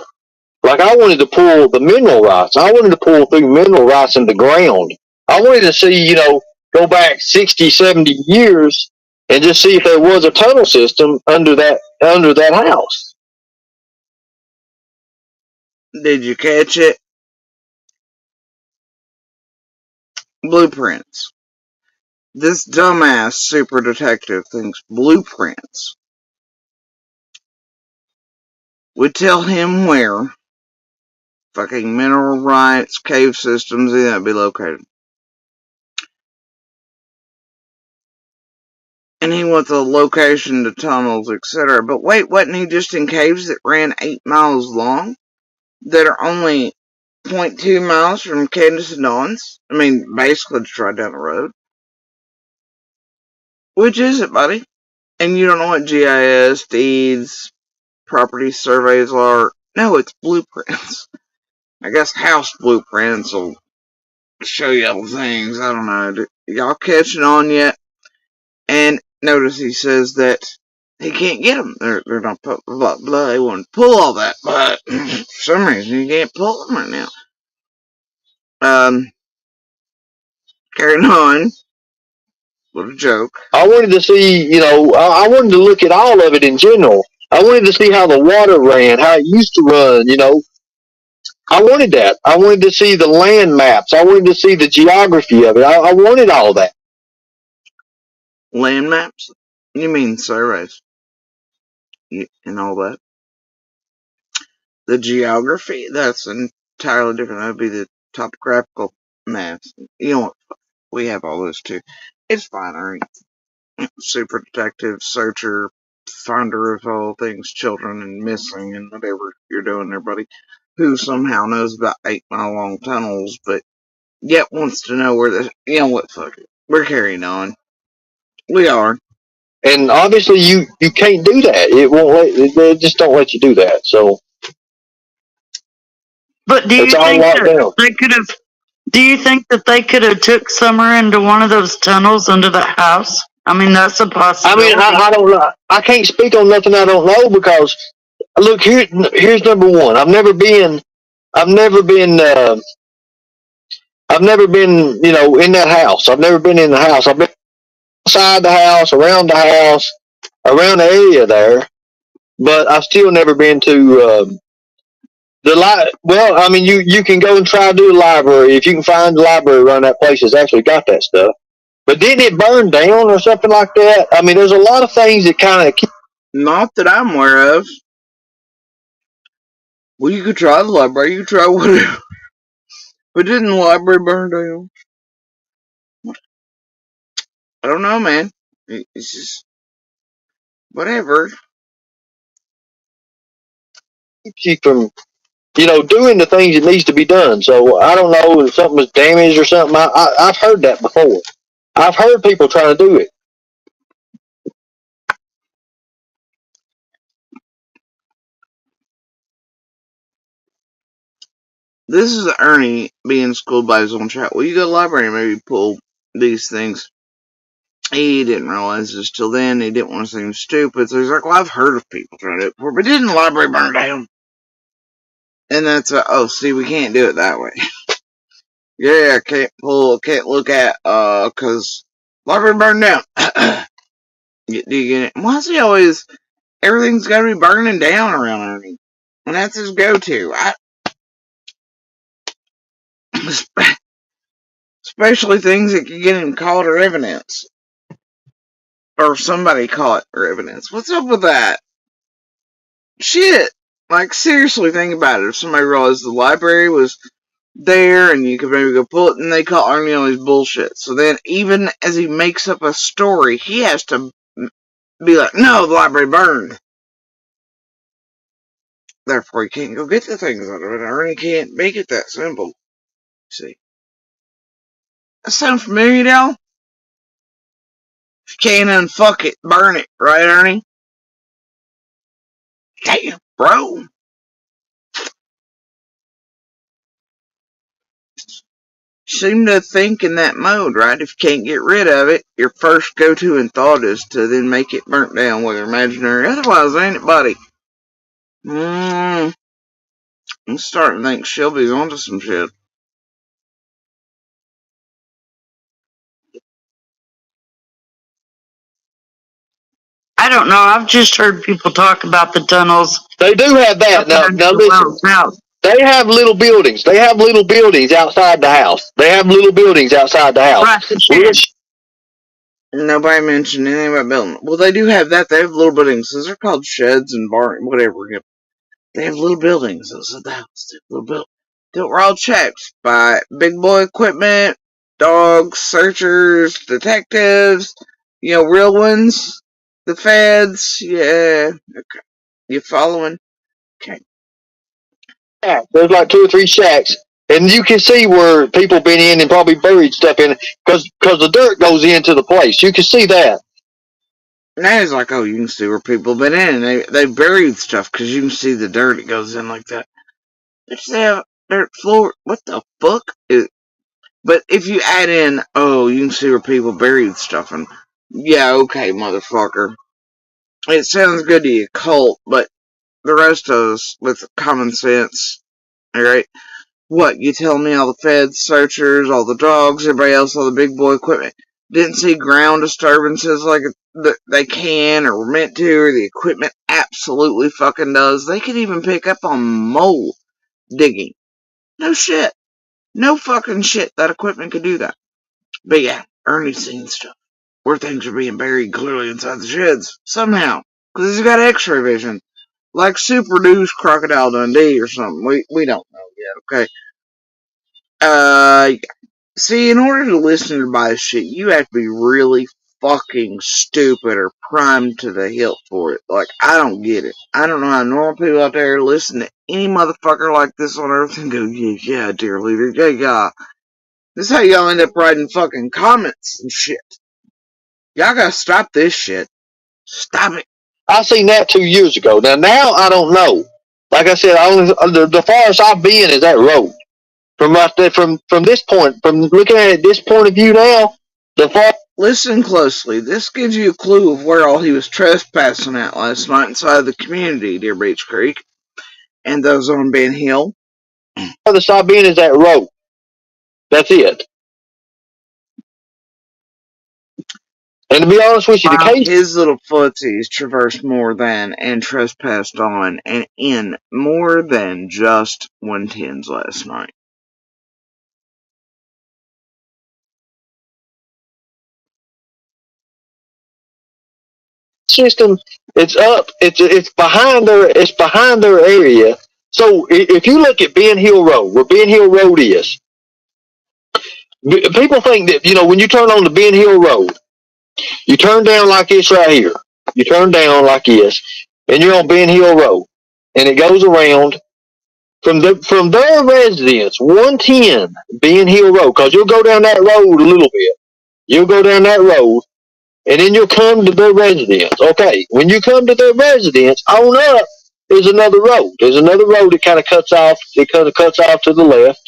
Like I wanted to pull the mineral rights. I wanted to pull through mineral rights in the ground. I wanted to see, go back 60, 70 years and just see if there was a tunnel system under that house. Did you catch it? Blueprints. This dumbass super detective thinks blueprints would tell him where fucking mineral rights, cave systems, and that be located. And he wants a location to tunnels, etc. But wait, wasn't he just in caves that ran 8 miles long? That are only 0.2 miles from Candace and Dawn's? I mean, basically just right down the road. Which is it, buddy? And you don't know what GIS, deeds, property surveys are? No, it's blueprints. I guess house blueprints will show you all things. I don't know. Y'all catching on yet? And notice he says that he can't get them. They're not blah blah. He wouldn't pull all that, but for some reason he can't pull them right now. Carrying on. What a joke. I wanted to see, I wanted to look at all of it in general. I wanted to see how the water ran, how it used to run. I wanted that. I wanted to see the land maps. I wanted to see the geography of it. I wanted all that. Land maps? You mean surveys? And all that? The geography? That's entirely different. That'd be the topographical maps. You know what? We have all those too. It's fine, alright. Super detective, searcher, finder of all things children and missing and whatever you're doing there, buddy. Who somehow knows about 8-mile long tunnels, but yet wants to know where the. You know what? Fuck it. We're carrying on. We are. And obviously, you can't do that. It won't they just don't let you do that. So, But do you it's all think locked that down. they could have? Do you think that they could have took Summer into one of those tunnels under the house? I mean, that's a I possibility. mean, I don't know. I can't speak on nothing I don't know because look here's number one. I've never been I've never been in that house. I've never been in the house. I've been outside the house, around the house, around the area there, but I've still never been to well, I mean, you can go and try to do a library if you can find the library around that place that's actually got that stuff. But didn't it burn down or something like that? I mean, there's a lot of things that kind of keep. Not that I'm aware of. Well, you could try the library. You could try whatever. But didn't the library burn down? I don't know, man. It's just whatever. You from doing the things that needs to be done. So I don't know if something was damaged or something. I've heard that before. I've heard people trying to do it. This is Ernie being schooled by his own child. Well, you go to the library and maybe pull these things. He didn't realize this till then. He didn't want to seem stupid. So he's like, well, I've heard of people trying to do it before, but didn't the library burn down? And that's see, we can't do it that way. Yeah, can't look at, cause library burned down. Do you get it? Why is he always, everything's gotta be burning down around Ernie? And that's his go-to. Especially things that can get him caught or evidence. or somebody caught or evidence. What's up with that? Shit. Like, seriously, think about it. If somebody realized the library was there and you could maybe go pull it, and they caught Arnie on his bullshit. So then, even as he makes up a story, he has to be like, no, the library burned. Therefore, he can't go get the things out of it. Arnie can't make it that simple. See? That sound familiar, y'all? If you can't unfuck it, burn it. Right, Ernie? Damn, bro. Seem to think in that mode, right? If you can't get rid of it, your first go-to and thought is to then make it burnt down, whether imaginary or otherwise, ain't it, buddy? I'm starting to think Shelby's onto some shit. I don't know. I've just heard people talk about the tunnels. They do have that. Now listen. They have little buildings. They have little buildings outside the house. They have little buildings outside the house. Right. Nobody mentioned anything about building. Well, they do have that. They have little buildings. Those are called sheds and barn, whatever. They have little buildings outside the house. They have little buildings. They were all checked by big boy equipment, dogs, searchers, detectives, real ones, the feds. Yeah. Okay. You following? Okay. Yeah, there's like 2 or 3 shacks, and you can see where people been in and probably buried stuff in it because the dirt goes into the place. You can see that. Now it's like, oh, you can see where people been in. They buried stuff because you can see the dirt. It goes in like that. They have dirt floor. What the fuck? But if you add in, oh, you can see where people buried stuff, and yeah, okay, motherfucker. It sounds good to you, cult, but the rest of us with common sense, alright? What, you telling me all the feds, searchers, all the dogs, everybody else, all the big boy equipment, didn't see ground disturbances like they can or were meant to, or the equipment absolutely fucking does? They could even pick up on mole digging. No shit. No fucking shit. That equipment could do that. But yeah, Ernie's seen stuff where things are being buried clearly inside the sheds. Somehow. Because he's got x-ray vision. Like Super Dude's Crocodile Dundee or something. We don't know yet, okay? See, in order to listen to buy shit, you have to be really fucking stupid or primed to the hilt for it. Like, I don't get it. I don't know how normal people out there listen to any motherfucker like this on Earth and go, yeah, dear leader, yeah. This is how y'all end up writing fucking comments and shit. Y'all gotta stop this shit. Stop it. I seen that 2 years ago. Now I don't know. Like I said, the farthest I've been is that road. From right there, from this point, from looking at it this point of view now, the far. Listen closely. This gives you a clue of where all he was trespassing at last night inside of the community, Deer Beach Creek, and those on Ben Hill. Farthest I've been is that road. That's it. And to be honest with you, the case. His little footsies traversed more than and trespassed on and in more than just 110s last night. System, it's up, it's behind their area. So if you look at Ben Hill Road, where Ben Hill Road is, people think that when you turn on the Ben Hill Road, you turn down like this right here. You turn down like this, and you're on Ben Hill Road, and it goes around from their residence, 110 Ben Hill Road, because you'll go down that road a little bit. You'll go down that road, and then you'll come to their residence. Okay, when you come to their residence, on up is another road. There's another road that kind of cuts off. It kind of cuts off to the left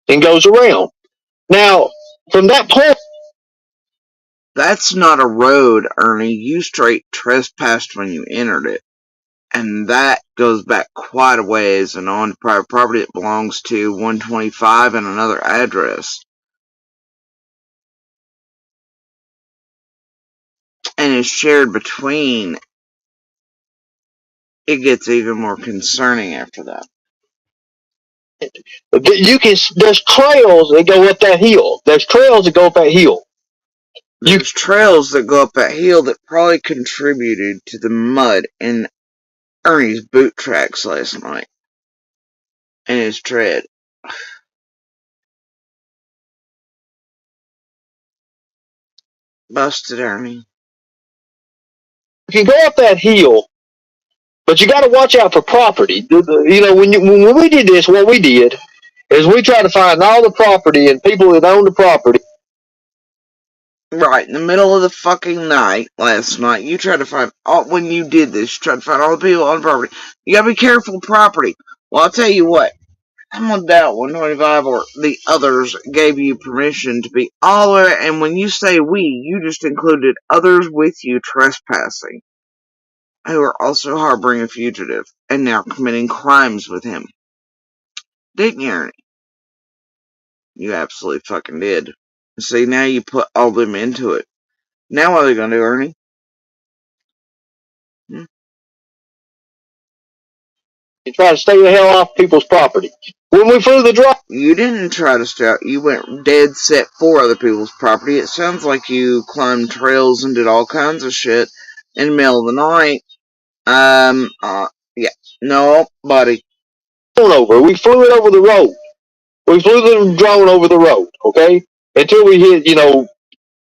and goes around. Now, from that point, that's not a road, Ernie. You straight trespassed when you entered it. And that goes back quite a ways and on to private property that belongs to 125 and another address. And is shared between. It gets even more concerning after that. there's trails that go up that hill. There's trails that go up that hill. There's trails that go up that hill that probably contributed to the mud in Ernie's boot tracks last night. And his tread. Busted, Ernie. You can go up that hill, but you got to watch out for property. You know, when we did this, what we did is we tried to find all the property and people that own the property. Right, in the middle of the fucking night last night, you tried to find when you did this, you tried to find all the people on the property. You gotta be careful of property. Well, I'll tell you what, I'm gonna doubt 125 or the others gave you permission to be all the way, and when you say we, you just included others with you trespassing, who are also harboring a fugitive, and now committing crimes with him. Didn't you, Ernie? You absolutely fucking did. See, now you put all them into it. Now what are they gonna do, Ernie? You try to stay the hell off people's property. When we flew the drone, You didn't try to stay out. You went dead set for other people's property. It sounds like you climbed trails and did all kinds of shit in the middle of the night. Yeah. No, buddy. we flew it over the road. We flew the drone over the road, okay? Until we hit,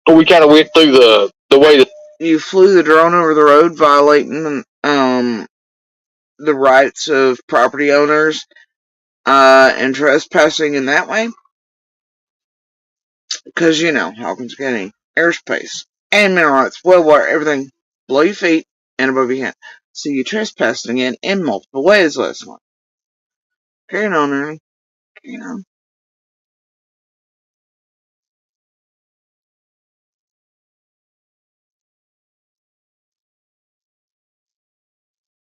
we kind of went through the way that You flew the drone over the road, violating, the rights of property owners, and trespassing in that way. Because, Hawkins County, airspace, and mineral rights, well water, everything below your feet and above your head. So you trespassed again in multiple ways last month. Carrying on, Ernie. Carrying on.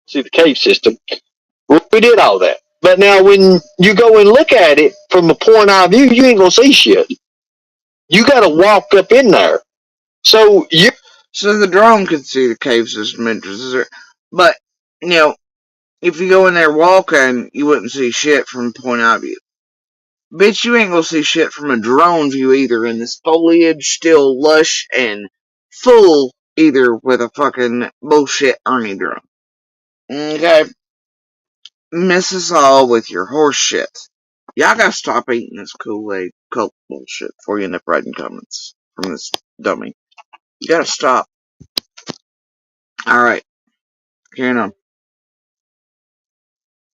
see the cave system. We did all that. But now when you go and look at it from a point of view, you ain't gonna see shit. You gotta walk up in there. So the drone could see the cave system entrances, but if you go in there walking, you wouldn't see shit from point of view. Bitch, you ain't gonna see shit from a drone view either, and this foliage still lush and full either with a fucking bullshit Ernie drone. Okay? Miss us all with your horse shit. Y'all gotta stop eating this Kool-Aid cult bullshit before you end up writing comments from this dummy. You gotta stop. Alright. Carrying on.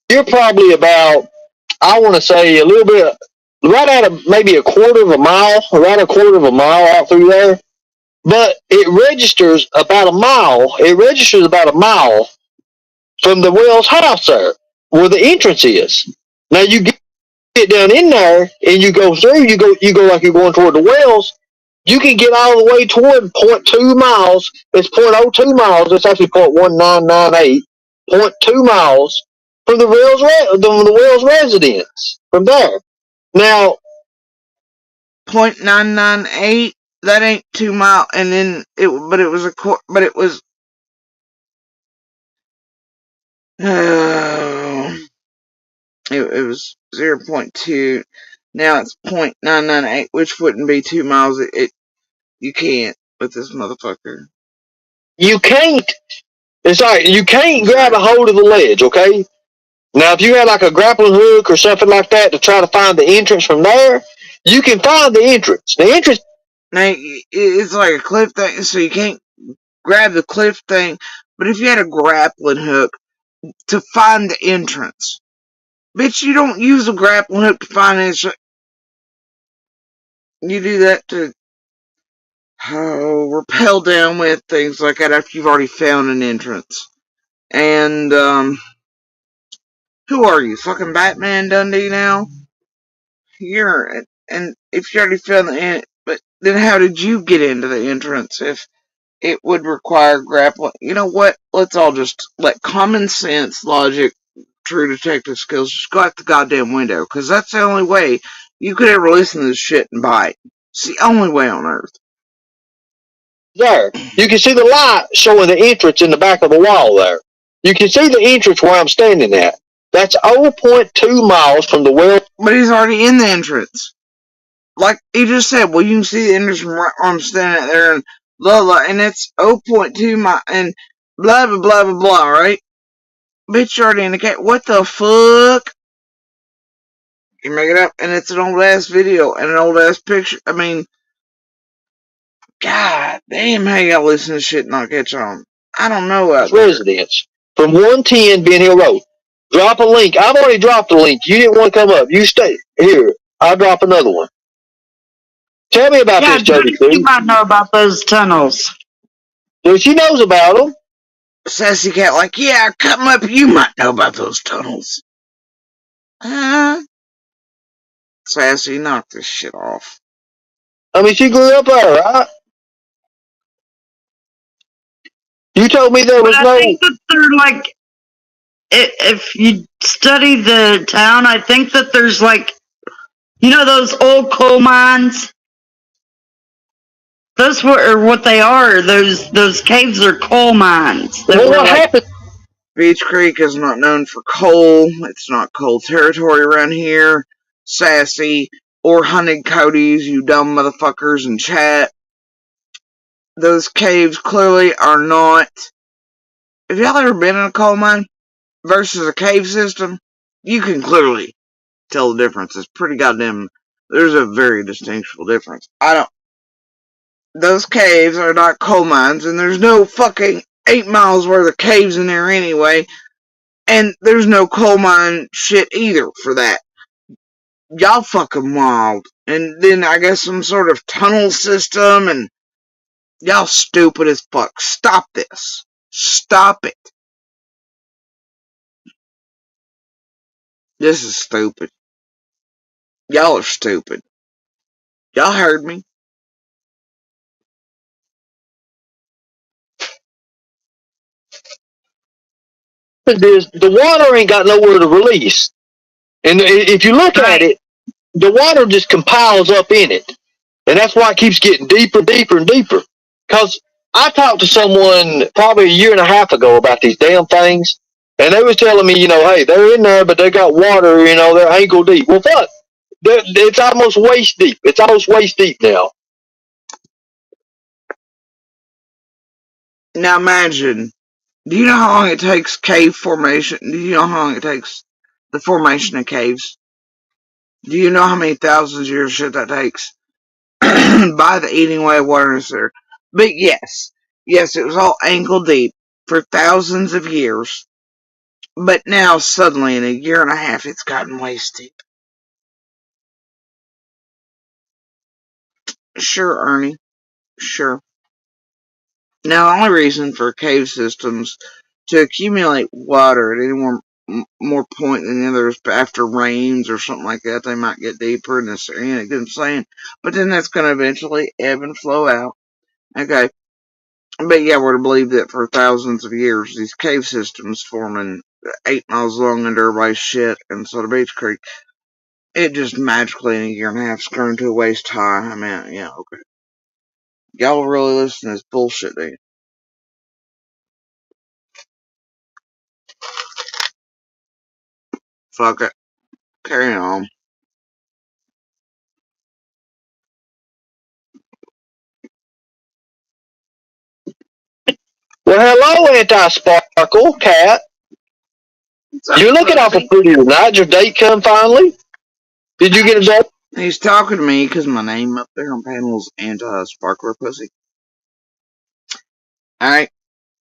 you're probably about, I want to say a little bit, right at maybe a quarter of a mile out through there. But it registers about a mile. It registers about a mile from the well's house there, where the entrance is. Now you get down in there and you go through. You go like you're going toward the wells. You can get all the way toward 0.2 miles. It's 0.02 miles. It's actually 0.1998. 0.2 miles from the well's residence. From there. Now, 0.998. That ain't 2 miles. And then it was it was 0.2. Now it's 0.998, which wouldn't be 2 miles. You can't with this motherfucker. you can't. It's like you can't grab a hold of the ledge, okay? Now, if you had like a grappling hook or something like that to try to find the entrance from there, you can find the entrance. The entrance. Now, it's like a cliff thing, so you can't grab the cliff thing. But if you had a grappling hook to find the entrance, bitch, you don't use a grappling hook to find it. You do that to rappel down with things like that after you've already found an entrance. And, who are you? Fucking Batman Dundee now? And if you already found the entrance, but then how did you get into the entrance if it would require grappling? You know what? Let's all just let common sense, logic, true detective skills just go out the goddamn window, because that's the only way you could ever listen to this shit and buy it. It's the only way on earth. There. You can see the light showing the entrance in the back of the wall there. You can see the entrance where I'm standing at. That's 0.2 miles from the well. But he's already in the entrance. like he just said, well, you can see the engines from where I'm standing there, and blah, blah, and it's 0.2 miles, and blah, blah, blah, blah, blah, right? Bitch, you already indicate, what the fuck? You make it up, and it's an old ass video, and an old ass picture. I mean, god damn, how y'all listen to shit and not catch on? I don't know out there. Residents from 110 Ben Hill Road. Drop a link. I've already dropped a link. You didn't want to come up. You stay here. I'll drop another one. Tell me about this, Jody. You might know about those tunnels. Well, she knows about them. Sassy cat, like, yeah, cut them up. You might know about those tunnels. Sassy, knock this shit off. I mean, she grew up there, right? You told me there was but I think that they're like, if you study the town, I think that there's like, you know, those old coal mines. Those are what they are. Those caves are coal mines. Well, what happened? Beach Creek is not known for coal. It's not coal territory around here. Sassy or hunted coyotes, you dumb motherfuckers in chat. Those caves clearly are not. Have y'all ever been in a coal mine versus a cave system? You can clearly tell the difference. It's pretty goddamn. There's a very distinguishable difference. Those caves are not coal mines, and there's no fucking 8 miles worth of caves in there anyway. And there's no coal mine shit either for that. Y'all fucking wild. And then I guess some sort of tunnel system, and y'all stupid as fuck. Stop this. Stop it. This is stupid. Y'all are stupid. Y'all heard me. Is the water ain't got nowhere to release. And if you look at it, the water just compiles up in it. And that's why it keeps getting deeper, deeper, and deeper. Because I talked to someone probably a year and a half ago about these damn things. And they was telling me, you know, hey, they're in there, but they got water, you know, they're ankle deep. Well, fuck. It's almost waist deep. It's almost waist deep now. Now imagine, do you know how long it takes cave formation? Do you know how long it takes the formation of caves? Do you know how many thousands of years shit that takes? By the eating away of water there. But yes, it was all ankle deep for thousands of years. But now suddenly in a year and a half it's gotten waist deep. Sure, Ernie. Sure. Now the only reason for cave systems to accumulate water at any more point than the others after rains or something like that, they might get deeper in this area. You know what I'm saying? But then that's going to eventually ebb and flow out. Okay. But yeah, we're to believe that for thousands of years, these cave systems forming 8 miles long under everybody's shit inside of Beach Creek, it just magically in a year and a half grown to a waist high. I mean, yeah, okay. Y'all really listen to this bullshit, do you? Fuck it. Carry on. Well, hello, anti-sparkle cat. You're looking awful pretty tonight. Your date come finally? Did you get a date? He's talking to me because my name up there on panel's anti-sparkler pussy. Alright.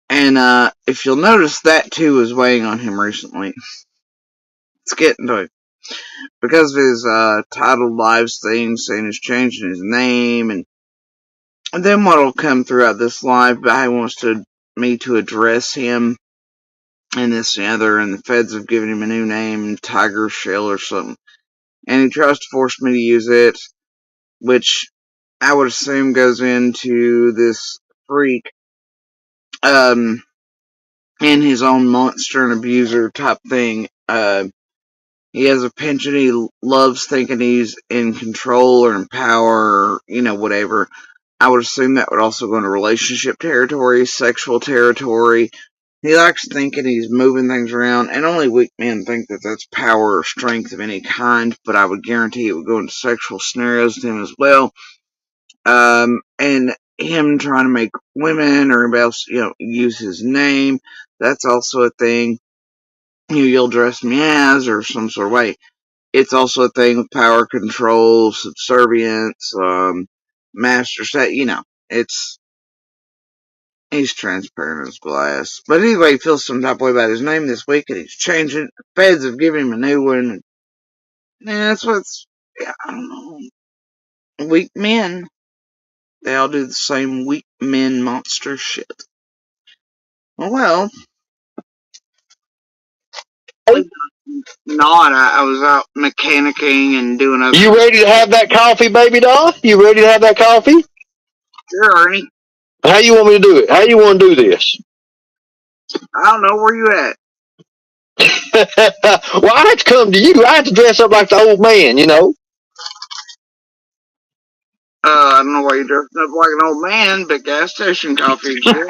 And if you'll notice, that too is weighing on him recently. Let's get into it. Because of his titled lives thing saying he's changing his name, and then what'll come throughout this live, but he wants me to address him and this and the other, and the feds have given him a new name, Tiger Shell or something. And he tries to force me to use it, which I would assume goes into this freak, in his own monster and abuser type thing. He has a penchant, he loves thinking he's in control or in power or, you know, whatever. I would assume that would also go into relationship territory, sexual territory, He likes thinking he's moving things around, and only weak men think that that's power or strength of any kind, but I would guarantee it would go into sexual scenarios with him as well. And him trying to make women or anybody else, use his name, that's also a thing. You'll dress me as, or some sort of way. It's also a thing with power control, subservience, master set, he's transparent as glass. But anyway, he feels some type of way about his name this week, and he's changing it. The feds have given him a new one. And that's what's, I don't know. Weak men. They all do the same weak men monster shit. Well, not. I was out mechanicking and doing other. You ready to have that coffee, baby doll? You ready to have that coffee? Sure, Ernie. How you want me to do it? How you want to do this? I don't know. Where you at? Well, I have to come to you. I have to dress up like the old man, I don't know why you're dressing up like an old man, but gas station coffee exists.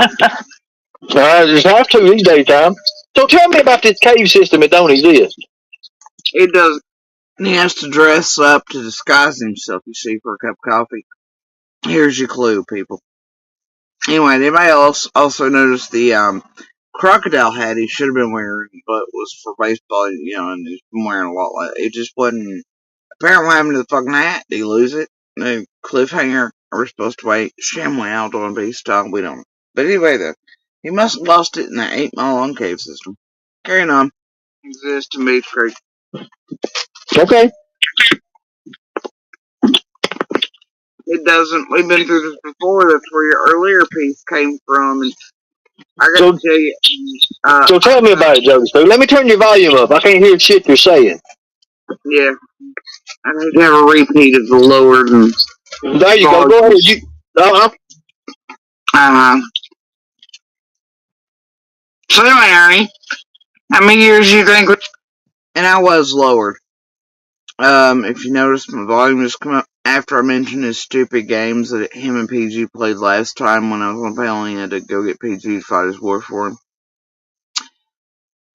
I just have to these daytime. So tell me about this cave system that don't exist. It does. He has to dress up to disguise himself, you see, for a cup of coffee. Here's your clue, people. Anyway, anybody else also noticed the crocodile hat he should have been wearing, but was for baseball, and he's been wearing a lot like it just wasn't. Apparently, what happened to the fucking hat? Did he lose it? The cliffhanger. Are we supposed to wait? ShamWow on Beanstalk? We don't know. But anyway, though, he must have lost it in the 8 Mile long cave system. Carrying on. Exists in Beach Creek. Okay. It doesn't. We've been through this before. That's where your earlier piece came from. And I got to tell you. So tell me about it, Joe. So let me turn your volume up. I can't hear shit you're saying. Yeah. I need to have a repeat of the lowered and. There you go. Go ahead. So anyway, Ernie, how many years you think? And I was lowered. If you notice, my volume just come up after I mentioned his stupid games that him and PG played last time when I was on panel. He had to go get PG to fight his war for him.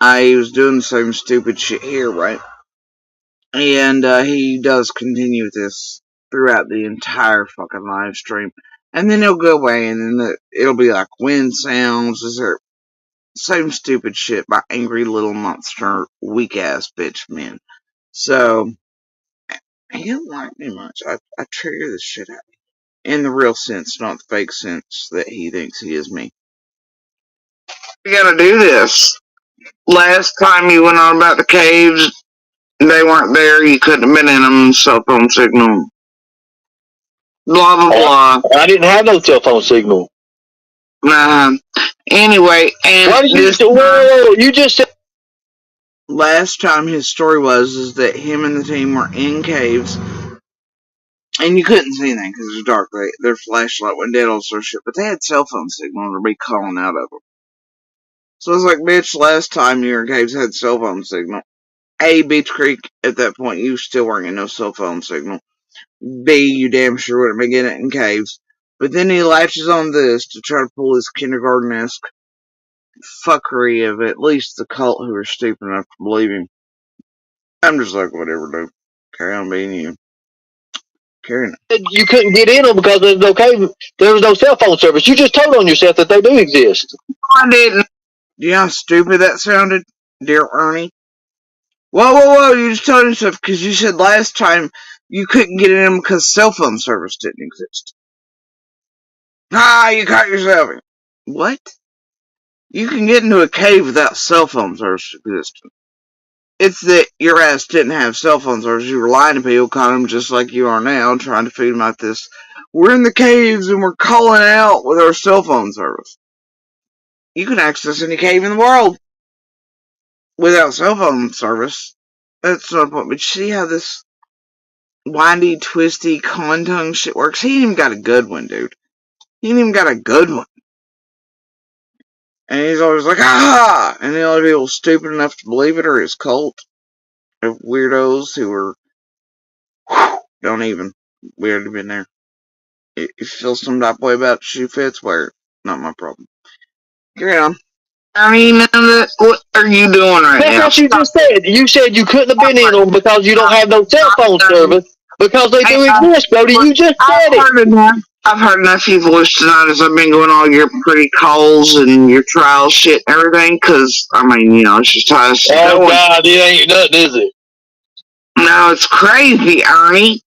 I was doing the same stupid shit here, right? And he does continue with this throughout the entire fucking live stream. And then he'll go away, and then it'll be like wind sounds. Is there same stupid shit by angry little monster, weak ass bitch men. So he don't like me much. I trigger this shit out in the real sense, not the fake sense that he thinks he is me. You gotta do this. Last time you went on about the caves, they weren't there. You couldn't have been in them. Cell phone signal. Blah blah blah. I didn't have no cell phone signal. Anyway, and why did you just said last time his story was that him and the team were in caves. And you couldn't see anything because it was dark. Their flashlight went dead, all sorts of shit. But they had cell phone signal to be calling out of them. So I was like, bitch, last time you were in caves had cell phone signal. A, Beach Creek, at that point, you still weren't getting no cell phone signal. B, you damn sure wouldn't be getting it in caves. But then he latches on this to try to pull his kindergarten-esque fuckery of at least the cult who are stupid enough to believe him. I'm just like, whatever, dude. Carry on being you. You couldn't get in them because there was no cell phone service. You just told on yourself that they do exist. I didn't. Do you know how stupid that sounded, dear Ernie? Whoa, you just told yourself because you said last time you couldn't get in them because cell phone service didn't exist. You caught yourself. What? You can get into a cave without cell phone service existing. It's that your ass didn't have cell phone service. You were lying to people, calling them just like you are now, trying to feed them like this. We're in the caves and we're calling out with our cell phone service. You can access any cave in the world without cell phone service. That's not a point. But you see how this windy, twisty, con tongue shit works? He ain't even got a good one, dude. He ain't even got a good one. And he's always like, ah! And the only people stupid enough to believe it are his cult of weirdos who are, don't even. We already been there. If you feel some type of way about shoe fits, wear it. Not my problem. Carry on. Ernie, what are you doing right That's now? what you just said. You said you couldn't have been in them because you don't have no cell phone service. Because they do exist, Brody. You just said it. I've heard enough of your voice tonight as I've been going all your pretty calls and your trial shit and everything, because, I mean, you know, it's just how it's Oh, going. God, it ain't nothing, is it? No, it's crazy, Ernie.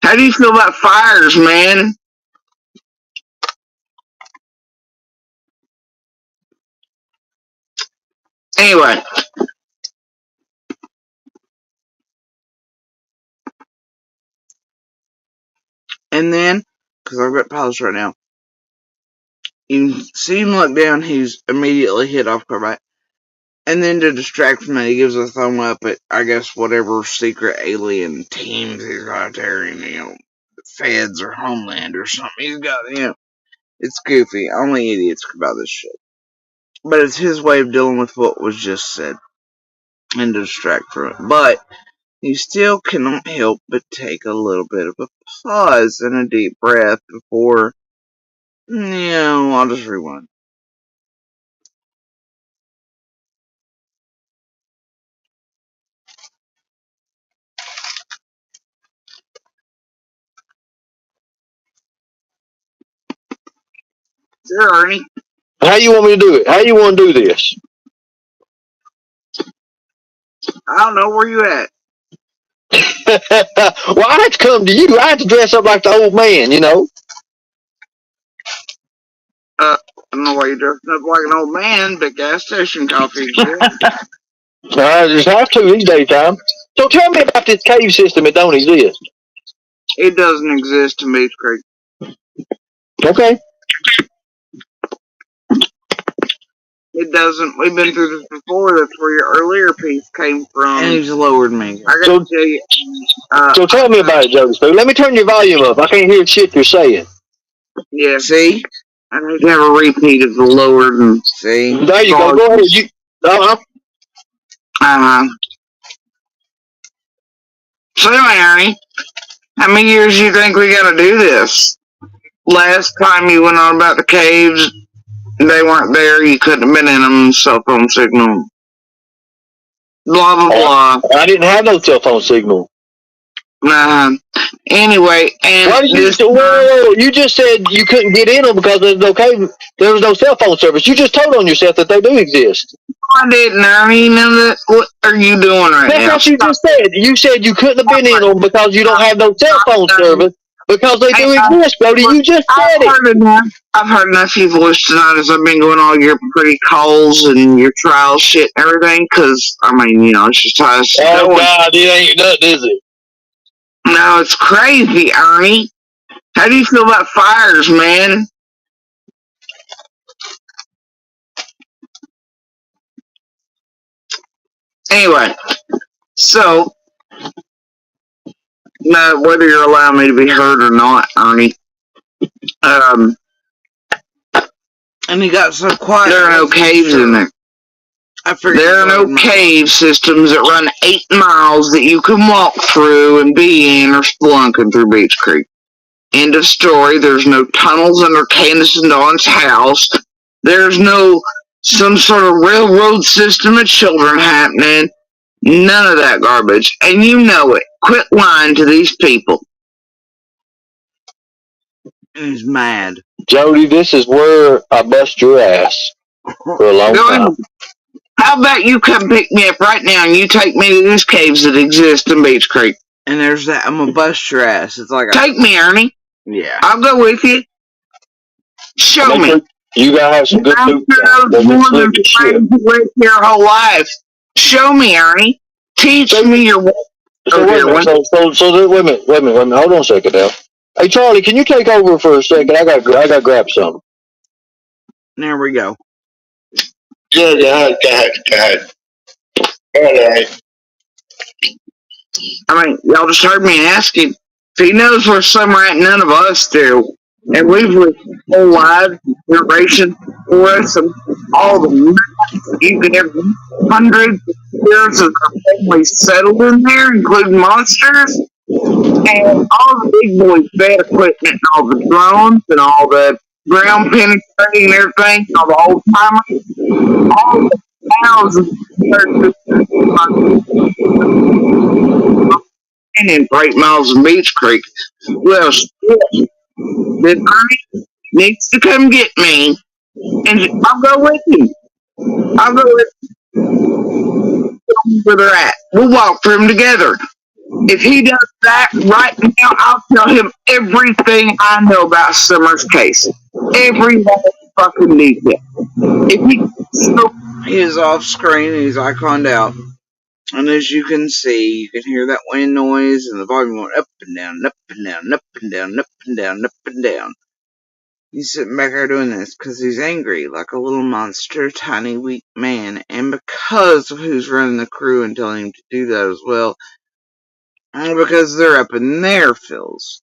How do you feel about fires, man? Anyway. And then, because I've got palace right now, you see him look down, he's immediately hit off combat. And then to distract from that, he gives a thumb up at, I guess, whatever secret alien teams he's got there, and, you know, the Feds or Homeland or something. He's got, you know, it's goofy. Only idiots about this shit. But it's his way of dealing with what was just said and to distract from it. But you still cannot help but take a little bit of a pause and a deep breath before, you know, I'll just rewind. Sure, Ernie. How you want me to do it? How you want to do this? I don't know, where you at? Well, I have to come to you. I have to dress up like the old man, you know. I don't know why you're dressing up like an old man, but gas station coffee exists. I just have to these daytime. So tell me about this cave system that don't exist. It doesn't exist in Beach Creek. Okay. It doesn't. We've been through this before. That's where your earlier piece came from. And he's lowered me. I gotta tell you. So tell me about it, Joe. So let me turn your volume up. I can't hear shit you're saying. Yeah. See? I need to have a repeat of the lowered and. See? There you go. Go ahead. So anyway, Ernie, how many years do you think we gotta do this? Last time you went on about the caves, they weren't there. You couldn't have been in them. Cell phone signal. Blah blah blah. I didn't have no cell phone signal. Anyway, and you just said you couldn't get in them because there was no cell phone service. You just told on yourself that they do exist. I didn't, Ernie. What are you doing right now? That's what you just said. You said you couldn't have been in them because you don't have no cell phone service. Because they do exist, Brody. You just said it. I've heard enough of your voice tonight as I've been going all your pretty calls and your trial shit and everything, because, I mean, you know, it's just how it's going. Oh, God, it ain't nothing, is it? No, it's crazy, Ernie. How do you feel about fires, man? Anyway, so, whether you're allowing me to be heard or not, Ernie, and he got so quiet. There are no caves in there. There are no cave systems that run 8 miles that you can walk through and be in or spelunking through Beach Creek. End of story. There's no tunnels under Candace and Dawn's house. There's no some sort of railroad system of children happening. None of that garbage. And you know it. Quit lying to these people. He's mad. Jody, this is where I bust your ass for a long time. How about you come pick me up right now and you take me to these caves that exist in Beach Creek? And there's that. I'm gonna bust your ass. It's like take me, Ernie. Yeah. I'll go with you. Show me. You gotta have some good food. More than lived your whole life. Show me, Ernie. Teach me your. So wait a minute. Wait a minute. Hold on a second now. Hey Charlie, can you take over for a second? I gotta grab something. There we go. Yeah, go ahead. All right. I mean, y'all just heard me ask him. If he knows where somewhere at, none of us do. And we've lived whole lives, generations for us, and all the you can have hundreds of years of our family settled in there, including monsters, and all the big boys, bad equipment, and all the drones, and all the ground penetrating and everything, all the old timers, all the thousands and 8 miles of Beach Creek. Well, shit, this Ernie needs to come get me, and I'll go with him. I'll go with him where they're at. We'll walk through them together. If he does that right now, I'll tell him everything I know about Summer's case. Every last fucking detail. If he is off screen and he's iconed out. And as you can see, you can hear that wind noise and the volume going up and down, up and down, up and down, up and down, up and down. He's sitting back there doing this because he's angry like a little monster, tiny, weak man. And because of who's running the crew and telling him to do that as well, and because they're up in their feels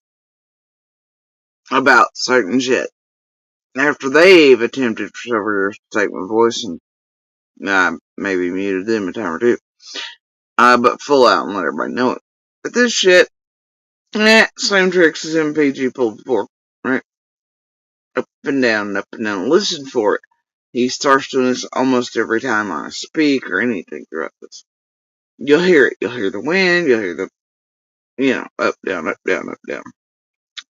about certain shit. After they've attempted for several years to take my voice and maybe muted them a time or two. But full out and let everybody know it. But this shit, same tricks as MPG pulled before, right? Up and down, up and down. Listen for it. He starts doing this almost every time I speak or anything throughout this. You'll hear it. You'll hear the wind. You'll hear the, up, down, up, down, up, down.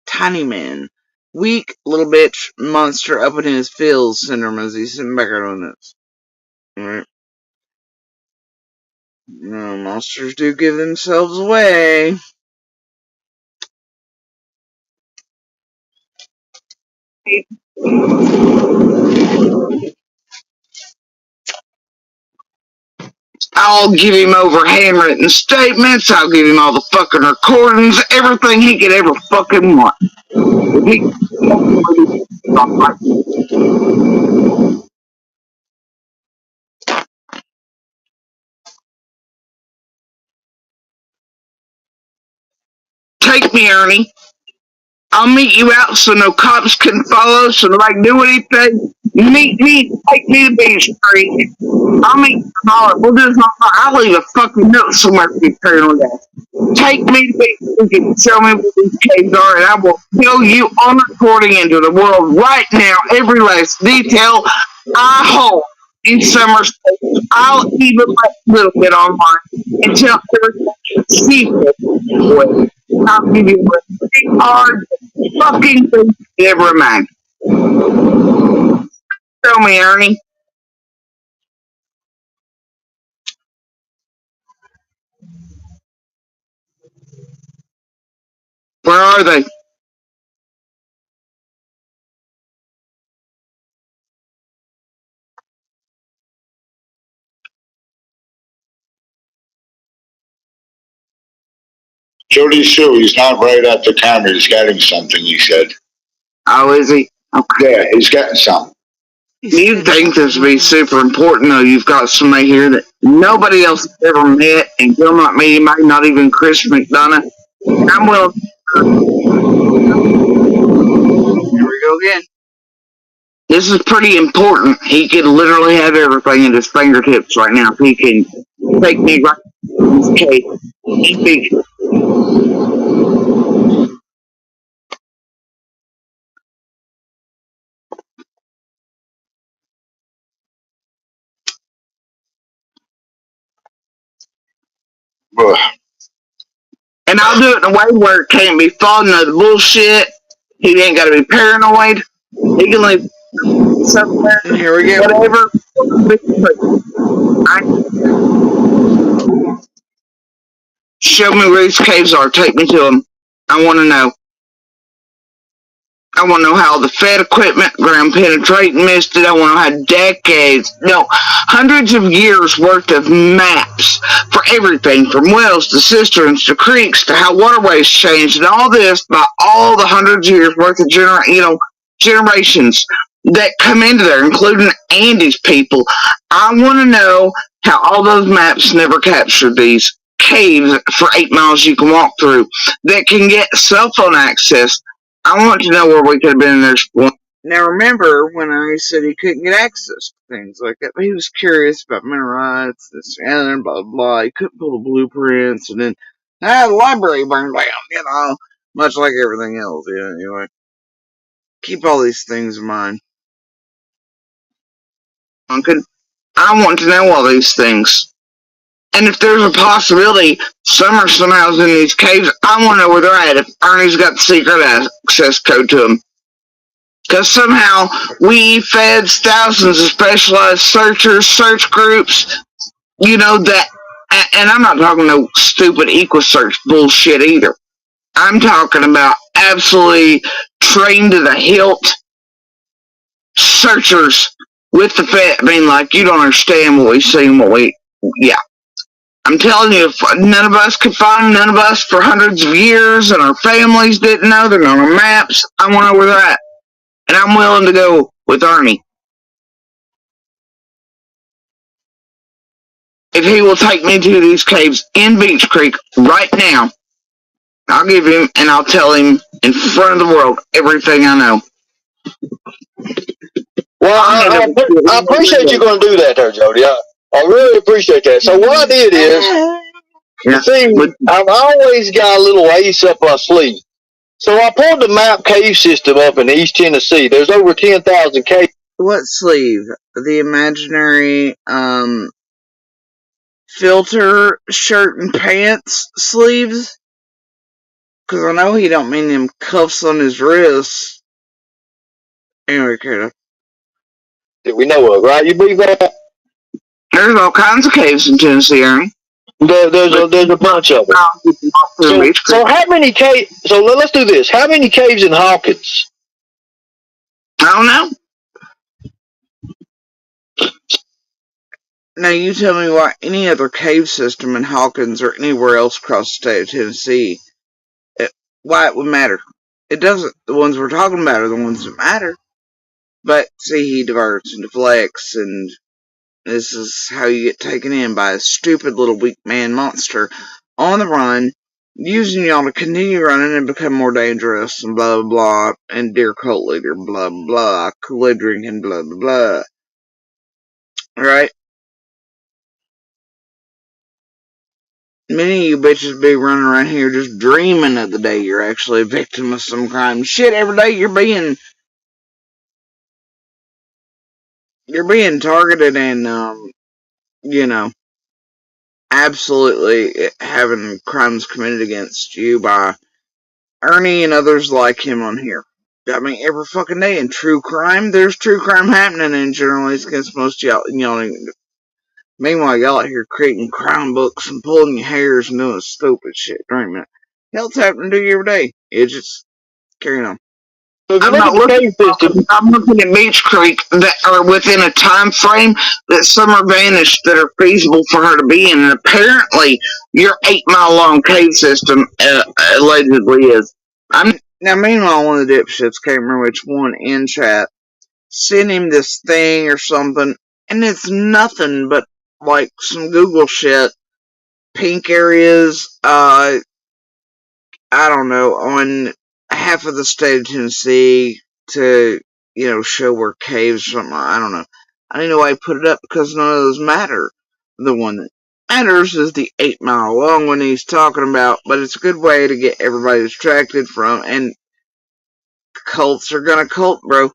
Tiny man. Weak little bitch monster up in his feels syndrome as he's sitting back there doing this. Right? Monsters do give themselves away. I'll give him over handwritten statements. I'll give him all the fucking recordings, everything he could ever fucking want. Take me, Ernie. I'll meet you out so no cops can follow, so nobody can do anything. Meet me, take me to Beach Creek. I'll meet you tomorrow. We'll do something. I'll leave a fucking note somewhere for you, Colonel. Take me to Beach Creek and show me where these caves are, and I will tell you on recording into the world right now every last detail I hold in Summer's case. I'll even let a little bit online and tell everything secret. I'll give you a big hard fucking thing you ever imagined. Tell me, Ernie. Where are they? Jody Sue, he's not right at the counter. He's getting something, he said. Oh, is he? Okay. Yeah, he's getting something. You think this would be super important, though? You've got somebody here that nobody else has ever met, and you'll not meet anybody, not even Chris McDonough. And I'm willing. Here we go again. This is pretty important. He could literally have everything at his fingertips right now. If he can take me right in his case. And I'll do it in a way where it can't be falling into the bullshit. He ain't got to be paranoid. He can leave somewhere. Here we go. Whatever. Show me where these caves are. Take me to them. I want to know. I want to know how the Fed equipment, ground penetrating missed it. I want to know how decades, no, hundreds of years worth of maps for everything from wells to cisterns to creeks to how waterways changed and all this by all the hundreds of years worth of generations that come into there, including Andy's people. I want to know how all those maps never captured these caves for 8 miles you can walk through that can get cell phone access. I want to know where we could have been in there. Now remember when I said he couldn't get access to things like that, but he was curious about mineral rights, this and blah, blah, blah. He couldn't pull the blueprints, and then, the library burned down, much like everything else, anyway. Keep all these things in mind. Uncle, I want to know all these things. And if there's a possibility Summer somehow's in these caves, I want to know where they're at if Ernie's got the secret access code to them. Because somehow we feds thousands of specialized searchers, search groups, that, and I'm not talking no stupid EquiSearch bullshit either. I'm talking about absolutely trained to the hilt searchers with the Fed. I mean, like, you don't understand what we see and yeah. I'm telling you, if none of us could find none of us for hundreds of years and our families didn't know, they're on our maps. I want to know where they're at. And I'm willing to go with Ernie. If he will take me to these caves in Beach Creek right now, I'll give him and I'll tell him in front of the world everything I know. Well, I appreciate you going to do that there, Jody. I really appreciate that. So what I did is, you see, I've always got a little ace up my sleeve. So I pulled the map cave system up in East Tennessee. There's over 10,000 caves. What sleeve? The imaginary, filter shirt and pants sleeves? Because I know he don't mean them cuffs on his wrists. Anyway, Kata. That we know of, right? You believe that? There's all kinds of caves in Tennessee, Ernie. There's a bunch of them. So how many caves? So let's do this. How many caves in Hawkins? I don't know. Now you tell me why any other cave system in Hawkins or anywhere else across the state of Tennessee, why it would matter. It doesn't. The ones we're talking about are the ones that matter. But see, he diverts and deflects, and this is how you get taken in by a stupid little weak man monster on the run, using y'all to continue running and become more dangerous, and blah blah blah, and dear cult leader, blah blah blah, Kool-Aid drinking, blah blah blah. Right? Many of you bitches be running around here just dreaming of the day you're actually a victim of some crime. Shit, every day you're being targeted and, absolutely having crimes committed against you by Ernie and others like him on here. I mean, every fucking day in true crime, there's true crime happening, and generally it's against most y'all. Meanwhile, y'all out here creating crime books and pulling your hairs and doing stupid shit. Wait a minute. Hell's happening to you every day. Idiots. Carrying on. I'm looking at Beach Creek that are within a time frame that some are vanished that are feasible for her to be in. And apparently, your 8-mile long cave system allegedly is. Now, meanwhile, one of the dipshits, can't remember which one, in chat, sent him this thing or something, and it's nothing but, like, some Google shit. Pink areas, I don't know, on half of the state of Tennessee to, show where caves or something. I don't know. I didn't know why he put it up because none of those matter. The one that matters is the 8-mile long one he's talking about, but it's a good way to get everybody distracted from, and cults are gonna cult, bro.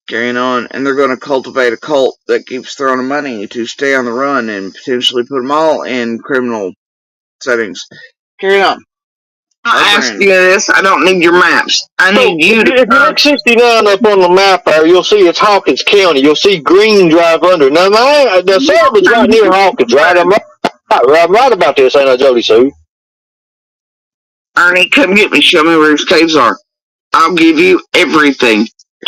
Carrying on, and they're gonna cultivate a cult that keeps throwing money to stay on the run and potentially put them all in criminal settings. Carry on. I ask you this. I don't need your maps. I need you to. If you look 69 up on the map there, you'll see it's Hawkins County. You'll see Green Drive under. Now, the settlement's right near Hawkins, right? I'm right about this, ain't I, Jody Sue? Ernie, come get me. Show me where his caves are. I'll give you everything.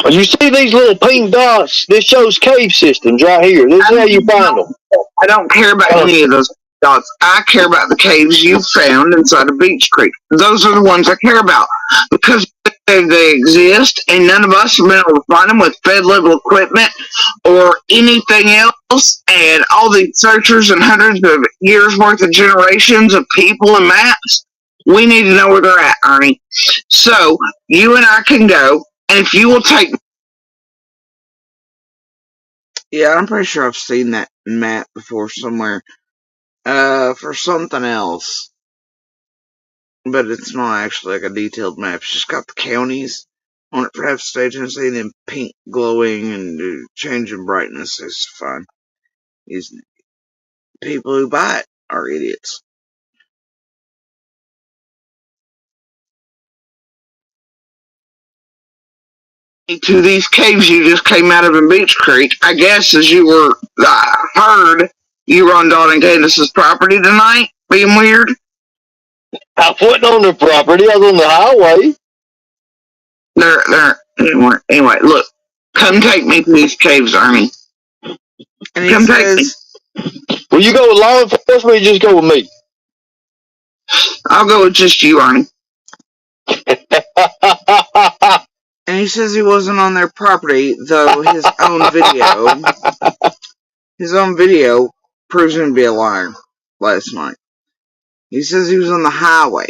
You see these little pink dots? This shows cave systems right here. This is how you find them. I don't care about any of those dots. I care about the caves you found inside of Beach Creek. Those are the ones I care about because they exist, and none of us have been able to find them with Fed level equipment or anything else. And all these searchers and hundreds of years worth of generations of people and maps. We need to know where they're at, Ernie. So you and I can go, and if you will take. Yeah, I'm pretty sure I've seen that map before somewhere. For something else. But it's not actually like a detailed map. It's just got the counties on it for half stage and see them pink glowing and changing brightness is fun. People who buy it are idiots. To these caves you just came out of in Beach Creek, I guess as you were heard, you were on Dalton Candace's property tonight, being weird. I wasn't on the property. I was on the highway. Anyway, look, come take me to these caves, Ernie. And come take me. Will you go with law enforcement or you just go with me? I'll go with just you, Ernie. And he says he wasn't on their property, though his own video proves him to be a liar last night. He says he was on the highway.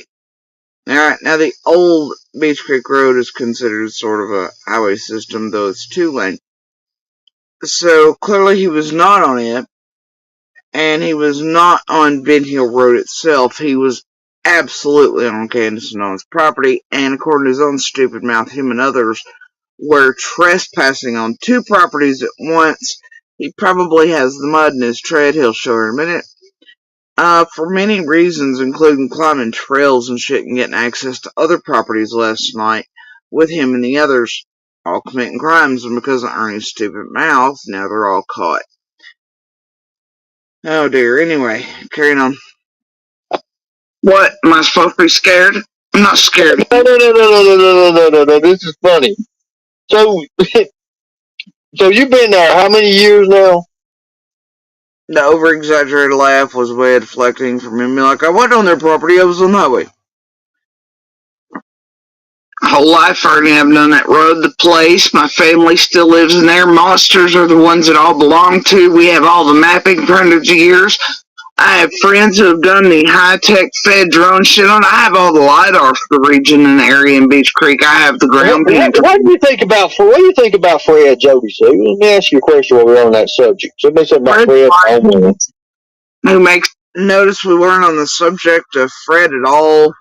Alright, now the old Beach Creek Road is considered sort of a highway system, though it's 2-lane. So clearly he was not on it, and he was not on Ben Hill Road itself. He was absolutely on Candace and Dawn's property, and according to his own stupid mouth, him and others were trespassing on 2 properties at once. He probably has the mud in his tread. He'll show her in a minute. For many reasons, including climbing trails and shit and getting access to other properties last night with him and the others all committing crimes, and because of Ernie's stupid mouth, now they're all caught. Oh dear, anyway, carrying on. What? Am I supposed to be scared? I'm not scared. No. This is funny. So you've been there how many years now? The over-exaggerated laugh was a way of deflecting from him. Like, I wasn't on their property, I was on the highway. Whole life, Ernie, I've known that road, the place. My family still lives in there. Monsters are the ones it all belong to. We have all the mapping for hundreds of years. I have friends who have done the high-tech Fed drone shit on. I have all the LiDAR for the region and the area in Beach Creek. I have the ground penetrating. What do you think about Fred, Jody Sue? Let me ask you a question while we're on that subject. Somebody said about Fred. Who makes notice we weren't on the subject of Fred at all.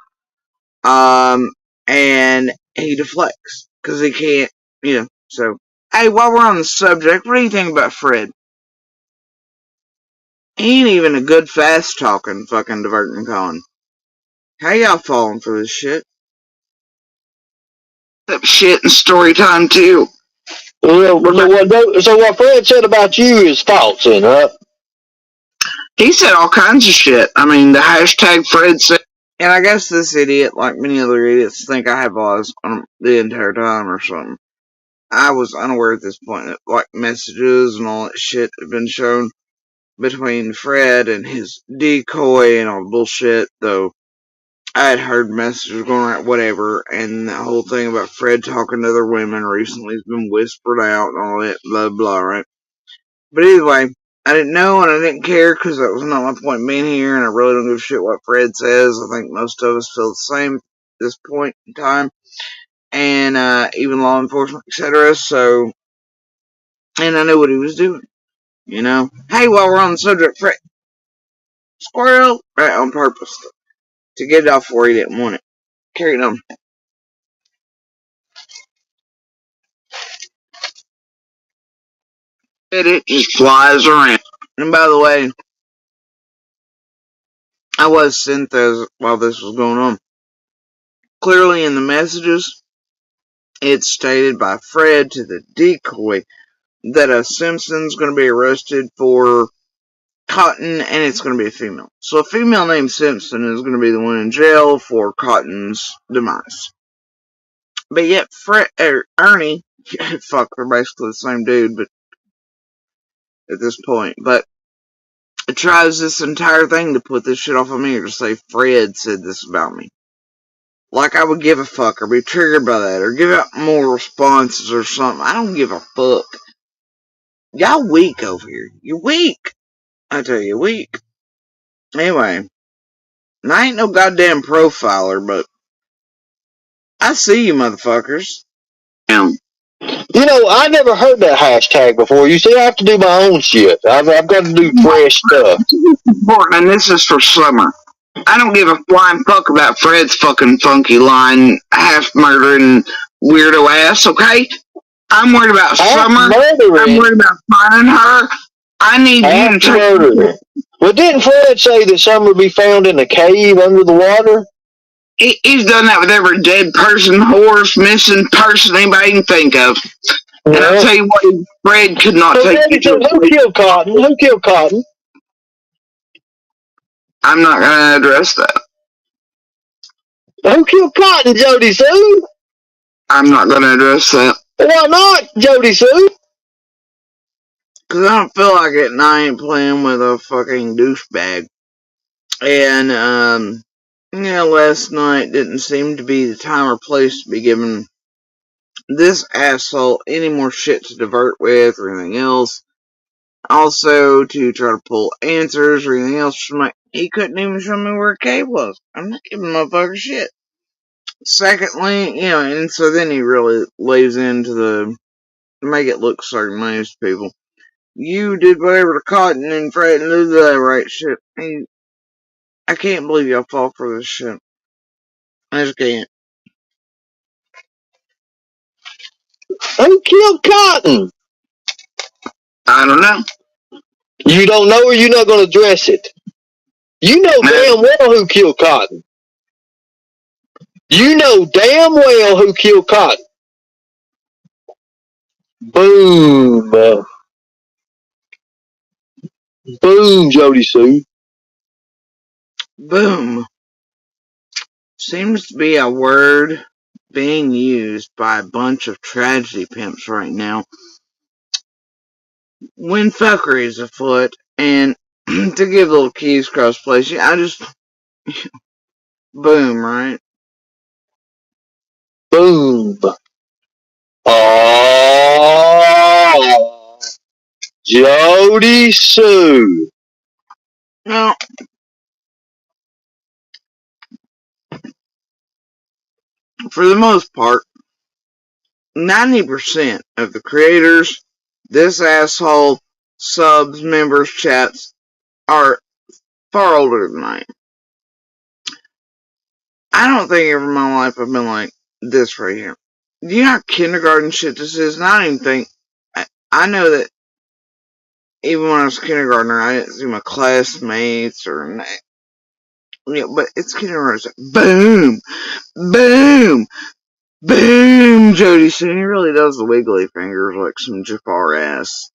And he deflects because he can't, so, hey, while we're on the subject, what do you think about Fred? He ain't even a good fast talking fucking diverting con. How y'all falling for this shit? That shit in story time too. So what Fred said about you is false, then, right? He said all kinds of shit. I mean, the hashtag Fred said. And I guess this idiot, like many other idiots, think I have eyes on the entire time or something. I was unaware at this point that, like, messages and all that shit had been shown between Fred and his decoy and all the bullshit, though I had heard messages going around, whatever, and the whole thing about Fred talking to other women recently has been whispered out and all that, blah, blah, right? But either way, I didn't know and I didn't care because that was not my point in being here, and I really don't give a shit what Fred says. I think most of us feel the same at this point in time, and even law enforcement, etc. So, and I knew what he was doing, Hey, while we're on the subject, Fred, squirrel, right, on purpose, to get it off where he didn't want it. Carry it on. It just flies around. And by the way, I was sent those while this was going on. Clearly in the messages, it's stated by Fred to the decoy that a Simpson's going to be arrested for Cotton, and it's going to be a female. So a female named Simpson is going to be the one in jail for Cotton's demise. But yet Ernie, fuck, they're basically the same dude, but at this point, but it tries this entire thing to put this shit off of me or to say Fred said this about me. Like I would give a fuck or be triggered by that or give out more responses or something. I don't give a fuck. Y'all weak over here. You're weak. I tell you, weak. Anyway, I ain't no goddamn profiler, but I see you motherfuckers. I never heard that hashtag before. You see, I have to do my own shit. I've got to do fresh stuff. And this is for summer. I don't give a flying fuck about Fred's fucking funky line, half murdering weirdo ass, okay? I'm worried about Summer. I'm worried about finding her. I need you to take murdering. Well, didn't Fred say that Summer would be found in a cave under the water? He's done that with every dead person, horse, missing person anybody can think of. And I'll tell you what, Fred could not take you to a Who killed Cotton? Who killed Cotton? I'm not going to address that. Who killed Cotton, Jody Sue? I'm not going to address that. Why not, Jody Sue? Because I don't feel like it, and I ain't playing with a fucking douchebag. And, last night didn't seem to be the time or place to be giving this asshole any more shit to divert with or anything else. Also, to try to pull answers or anything else from he couldn't even show me where a cave was. I'm not giving motherfucker shit. Secondly, and so then he really lays into the make it look certain ways to people. You did whatever to Cotton and Fred and do that right shit. I can't believe y'all fall for this shit. I just can't. Who killed Cotton? I don't know. You don't know, or you're not going to address it? You know damn well who killed Cotton. You know damn well who killed Cotton. Boom. Boom, Jody Sue. Boom. Seems to be a word being used by a bunch of tragedy pimps right now when fuckery is afoot. And to give little keys cross place, I just boom, right? Boom. Oh, Jody Sue. Now, for the most part, 90% of the creators, this asshole, subs, members, chats, are far older than I am. I don't think ever in my life I've been like this right here. Do you know how kindergarten shit this is? And I don't even think, I know that even when I was a kindergartner, I didn't see my classmates or, but it's kindergarten. It's like, boom, boom, boom, Jody Sue. He really does the wiggly fingers like some Jafar ass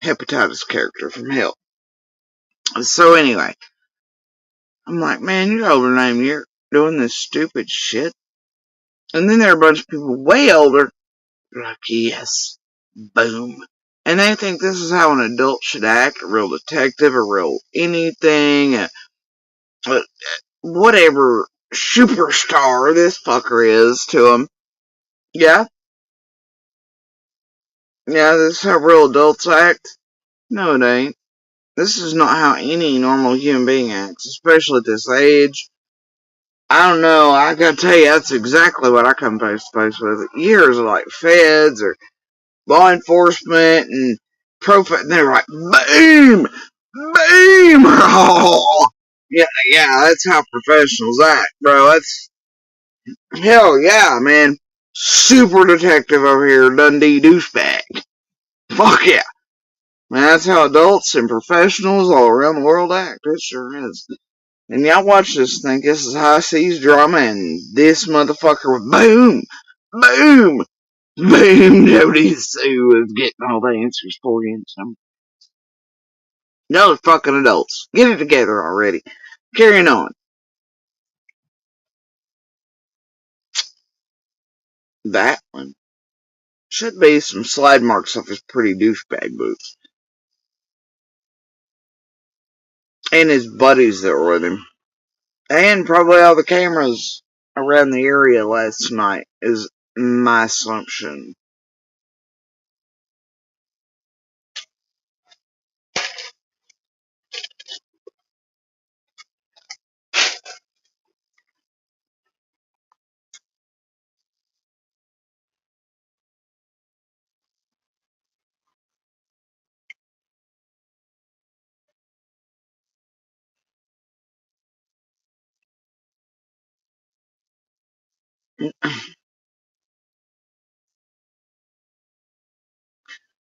hepatitis character from hell. So anyway, I'm like, man, you're older than I am. You're doing this stupid shit. And then there are a bunch of people way older. They're like, yes, boom. And they think this is how an adult should act, a real detective, a real anything, whatever superstar this fucker is to them. Yeah? Yeah, this is how real adults act? No, it ain't. This is not how any normal human being acts, especially at this age. I don't know, I gotta tell you, that's exactly what I come face to face with. Years of like feds or law enforcement and profile, and they're like, boom! Boom! Oh, yeah, that's how professionals act, bro. That's, hell yeah, man. Super detective over here, Dundee douchebag. Fuck yeah. Man, that's how adults and professionals all around the world act. It sure is. And y'all watch this, think this is high seas drama, and this motherfucker with boom, boom, boom, Jody Sue is getting all the answers for you. So, y'all are fucking adults. Get it together already. Carrying on. That one should be some slide marks off his pretty douchebag boots. And his buddies that were with him. And probably all the cameras around the area last night is my assumption.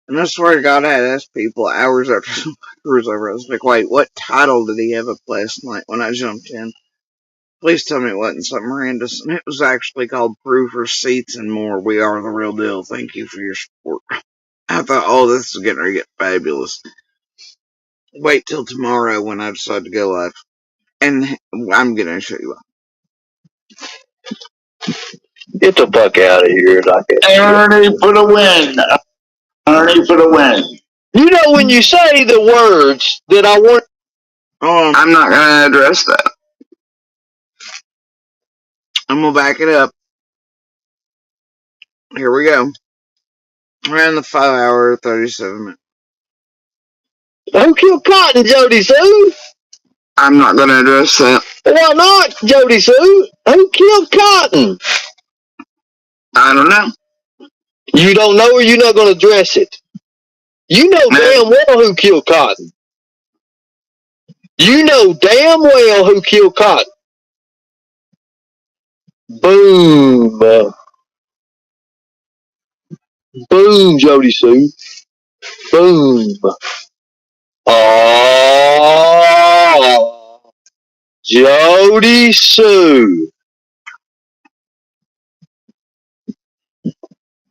And I swear to God, I had asked people hours after the was over. I was like, wait, what title did he have up last night when I jumped in? Please tell me it wasn't something horrendous. And it was actually called Proof Receipts and More. We are the real deal. Thank you for your support. I thought, oh, this is getting to get fabulous. Wait till tomorrow when I decide to go live. And I'm going to show you why. Get the fuck out of here, Ernie for the win. Ernie for the win. You know when you say the words that I want. I'm not going to address that. I'm going to back it up. Here we go. We're in the 5 hour, 37 minutes. Who killed Cotton, Jody Sue? I'm not going to address that. Why not, Jody Sue? Who killed Cotton? I don't know. You don't know or you're not going to address it? You know damn well who killed Cotton. You know damn well who killed Cotton. Boom. Boom, Jody Sue. Boom. Oh, Jody Sue.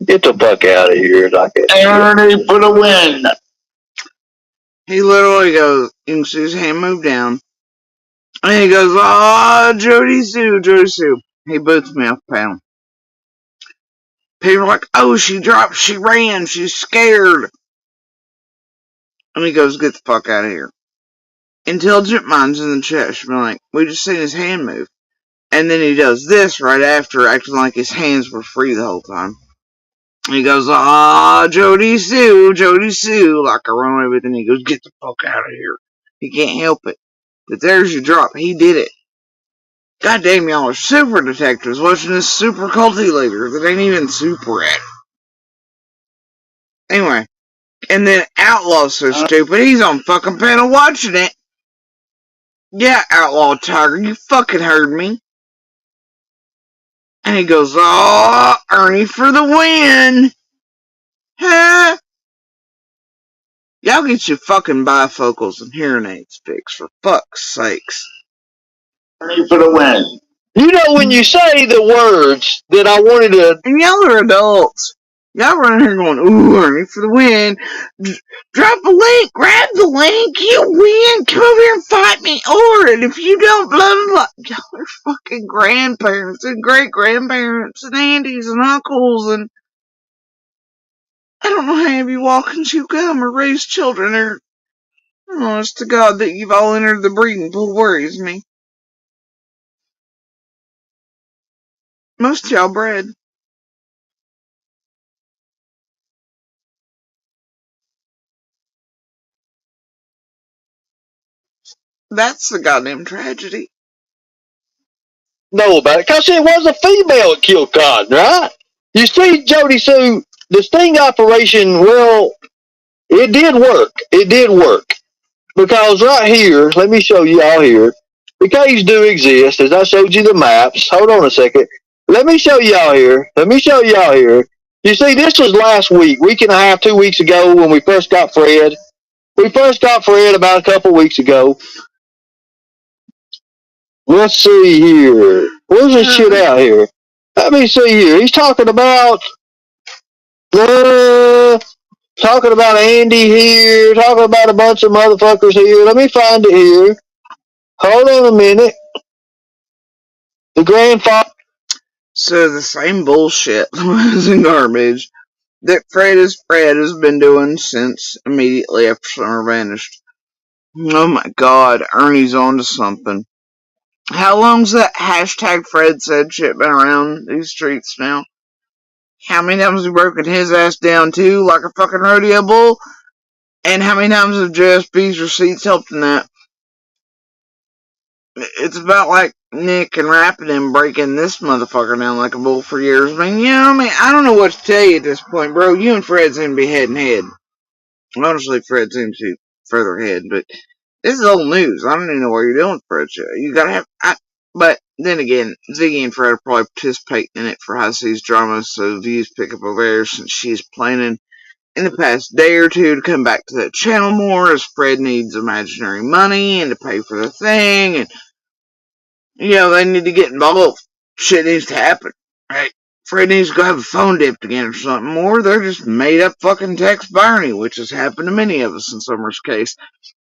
Get the fuck out of here. Ernie for the win. He literally goes, you can see his hand move down. And he goes, oh, Jody Sue, Jody Sue. He boots me off the panel. People are like, oh, she dropped, she ran, she's scared. And he goes, get the fuck out of here. Intelligent minds in the chat should be like, we just seen his hand move. And then he does this right after, acting like his hands were free the whole time. And he goes, Jody Sue, like I run away with it. And he goes, get the fuck out of here. He can't help it. But there's your drop. He did it. Goddamn, y'all are super detectives watching this super culty leader that ain't even super at it. Anyway. And then Outlaw's so stupid, he's on fucking panel watching it. Yeah, Outlaw Tiger, you fucking heard me. And he goes, oh, Ernie for the win. Huh? Y'all get your fucking bifocals and hearing aids fixed, for fuck's sakes. Ernie for the win. You know when you say the words that I wanted to. And y'all are adults. Y'all running here going, ooh, Ernie for the win. Drop a link, grab the link, you win, come over here and fight me, or, and if you don't, blah, blah, blah. Y'all are fucking grandparents and great-grandparents and aunties and uncles, and I don't know how of you walk and chew gum or raise children, or, honest to God, that you've all entered the breeding pool worries me. Most of y'all bred. That's the goddamn tragedy. Know about it, because it was a female that killed Cotton, right? You see, Jody Sue, the sting operation, well, it did work. It did work. Because right here, let me show you all here. The caves do exist, as I showed you the maps. Hold on a second. Let me show y'all here. You see, this was last week and a half, 2 weeks ago when we first got Fred. We first got Fred about a couple weeks ago. Let's see here. Where's this shit out here? Let me see here. He's talking about Andy here, talking about a bunch of motherfuckers here. Let me find it here. Hold on a minute. The grandfather. So the same bullshit and garbage that Fred has been doing since immediately after Summer vanished. Oh my God, Ernie's onto something. How long's that hashtag Fred said shit been around these streets now? How many times have we broken his ass down too, like a fucking rodeo bull? And how many times have JSB's receipts helped in that? It's about like Nick and Rapping and breaking this motherfucker down like a bull for years. I don't know what to tell you at this point, bro. You and Fred seem to be head and head. Honestly, Fred seems to be further ahead, but this is old news. I don't even know what you're doing with Fred show. You gotta have, but then again, Ziggy and Fred are probably participating in it for High Seas drama, so views pick up over there since she's planning in the past day or two to come back to that channel more, as Fred needs imaginary money and to pay for the thing, and they need to get involved. Shit needs to happen, right? Fred needs to go have a phone dipped again or something, or they're just made up fucking text Barney, which has happened to many of us in Summer's case.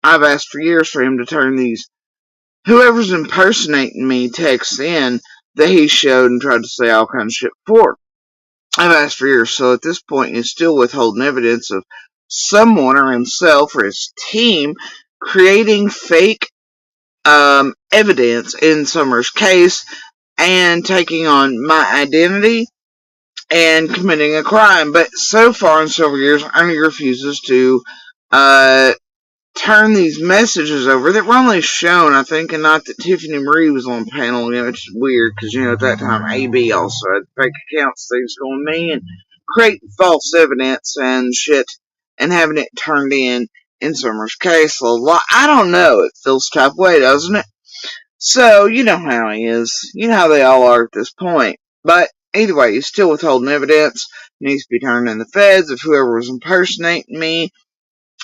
I've asked for years for him to turn these whoever's impersonating me texts in that he showed and tried to say all kinds of shit before. I've asked for years, so at this point he's still withholding evidence of someone or himself or his team creating fake evidence in Summer's case and taking on my identity and committing a crime. But so far in several years, Ernie refuses to turn these messages over that were only shown, I think, and not that Tiffany Marie was on the panel, which is weird, because, at that time, AB also had fake accounts, things going me, and creating false evidence and shit, and having it turned in Summer's case a lot. I don't know, it feels tough way, doesn't it? So, you know how he is. You know how they all are at this point. But, either way, he's still withholding evidence. It needs to be turned in the feds of whoever was impersonating me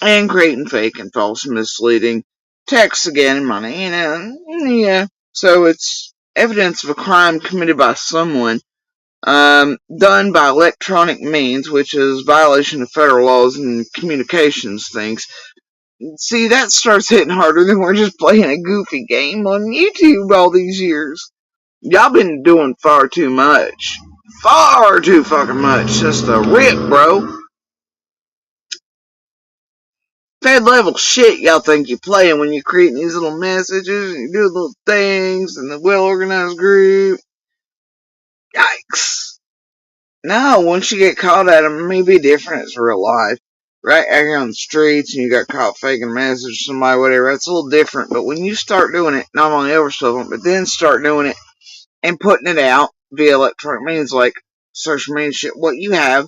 and creating fake and false and misleading texts again and money, yeah. So it's evidence of a crime committed by someone, done by electronic means, which is violation of federal laws and communications things. See, that starts hitting harder than we're just playing a goofy game on YouTube all these years. Y'all been doing far too much. Far too fucking much. Just a rip, bro. Fed level shit y'all think you're playing when you're creating these little messages and you do little things and the well organized group. Yikes. No, once you get caught at them, it may be different. It's real life. Right out here on the streets and you got caught faking a message to somebody, whatever, that's a little different. But when you start doing it, not only over someone, but then start doing it and putting it out via electronic means like social media shit, what you have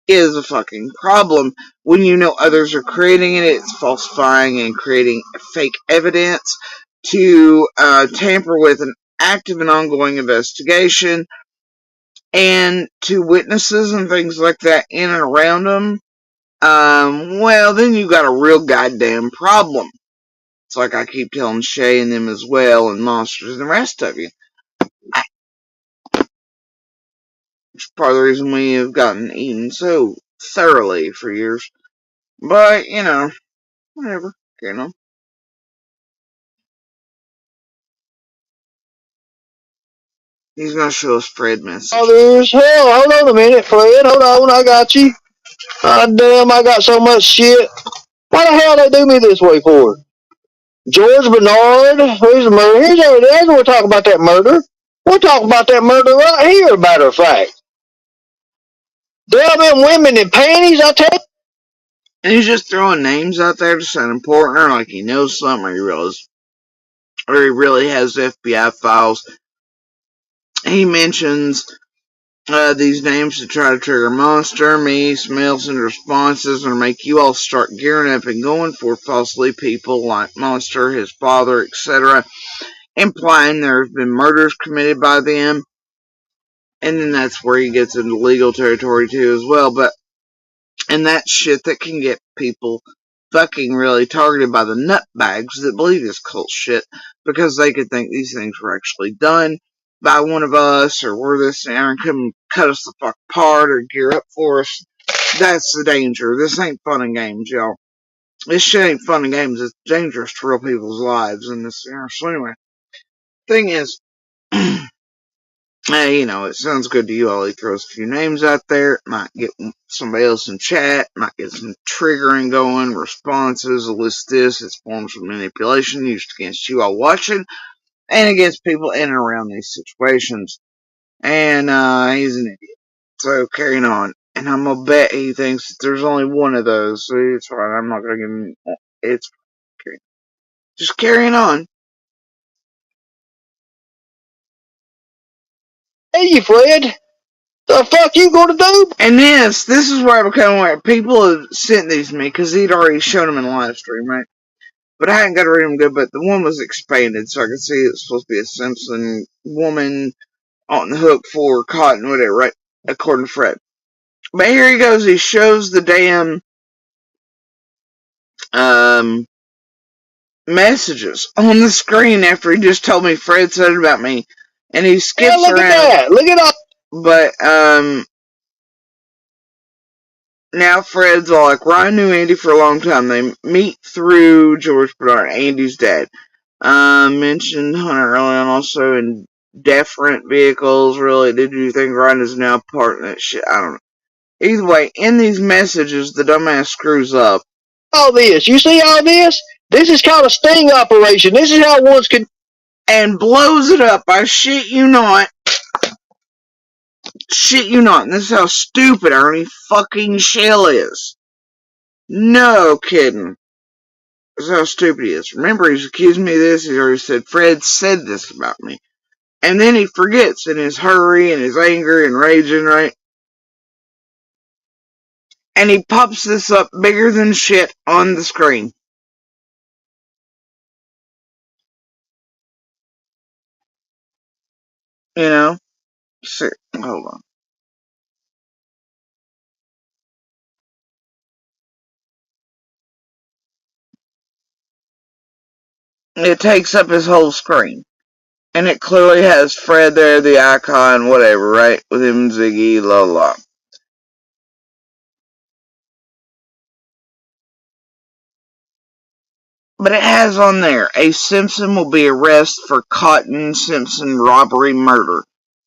is a fucking problem. When you know others are creating it, it's falsifying and creating fake evidence to tamper with an active and ongoing investigation, and to witnesses and things like that in and around them. Well, then you got a real goddamn problem. It's like I keep telling Shay and them as well, and Monsters and the rest of you. It's part of the reason we have gotten eaten so thoroughly for years. But, whatever. He's gonna show us Fred message. Oh, there's hell. Hold on a minute, Fred. Hold on, I got you. God damn, I got so much shit. Why the hell they do me this way for? George Bernard, who's the murder? Here's we're talking about that murder. We're talking about that murder right here, matter of fact. Damn them women in panties, I tell you. And he's just throwing names out there to sound important, or like he knows something, or he really has FBI files. He mentions these names to try to trigger Monster, me, smells and responses, or make you all start gearing up and going for falsely people like Monster, his father, etc., implying there have been murders committed by them. And then that's where he gets into legal territory too as well. And that's shit that can get people fucking really targeted by the nutbags that believe this cult shit, because they could think these things were actually done by one of us, or were this and come cut us the fuck apart or gear up for us. That's the danger. This ain't fun and games, y'all. This shit ain't fun and games. It's dangerous to real people's lives. And this, so anyway, thing is, hey, it sounds good to you all. He throws a few names out there. Might get somebody else in chat. Might get some triggering going. Responses. Elicit this. It's forms of manipulation used against you all watching and against people in and around these situations. And he's an idiot. So carrying on. And I'm gonna bet he thinks that there's only one of those. So it's fine. I'm not gonna give him. It's just carrying on. Hey, Fred. The fuck you gonna do? And this is where I become aware. People have sent these to me because he'd already shown them in the live stream, right? But I hadn't got to read them good, but the one was expanded, so I could see it was supposed to be a Simpson woman on the hook for cotton, whatever, right? According to Fred. But here he goes, he shows the damn messages on the screen after he just told me Fred said it about me. And he skips look around. At that. Look at that. But, now Fred's all like, Ryan knew Andy for a long time. They meet through George Bernard, Andy's dad. Mentioned Hunter early on, also in different vehicles. Really, did you think Ryan is now part of that shit? I don't know. Either way, in these messages, the dumbass screws up. All this. You see all this? This is called a sting operation. This is how ones can... And blows it up. I shit you not. Shit you not. And this is how stupid Ernie fucking Shell is. No kidding. This is how stupid he is. Remember, he's accusing me of this. He's already said, Fred said this about me. And then he forgets in his hurry and his anger and raging, right? And he pops this up bigger than shit on the screen. You know? Hold on. It takes up his whole screen. And it clearly has Fred there, the icon, whatever, right? With him, Ziggy, la la. But it has on there, a Simpson will be arrested for Cotton Simpson robbery murder.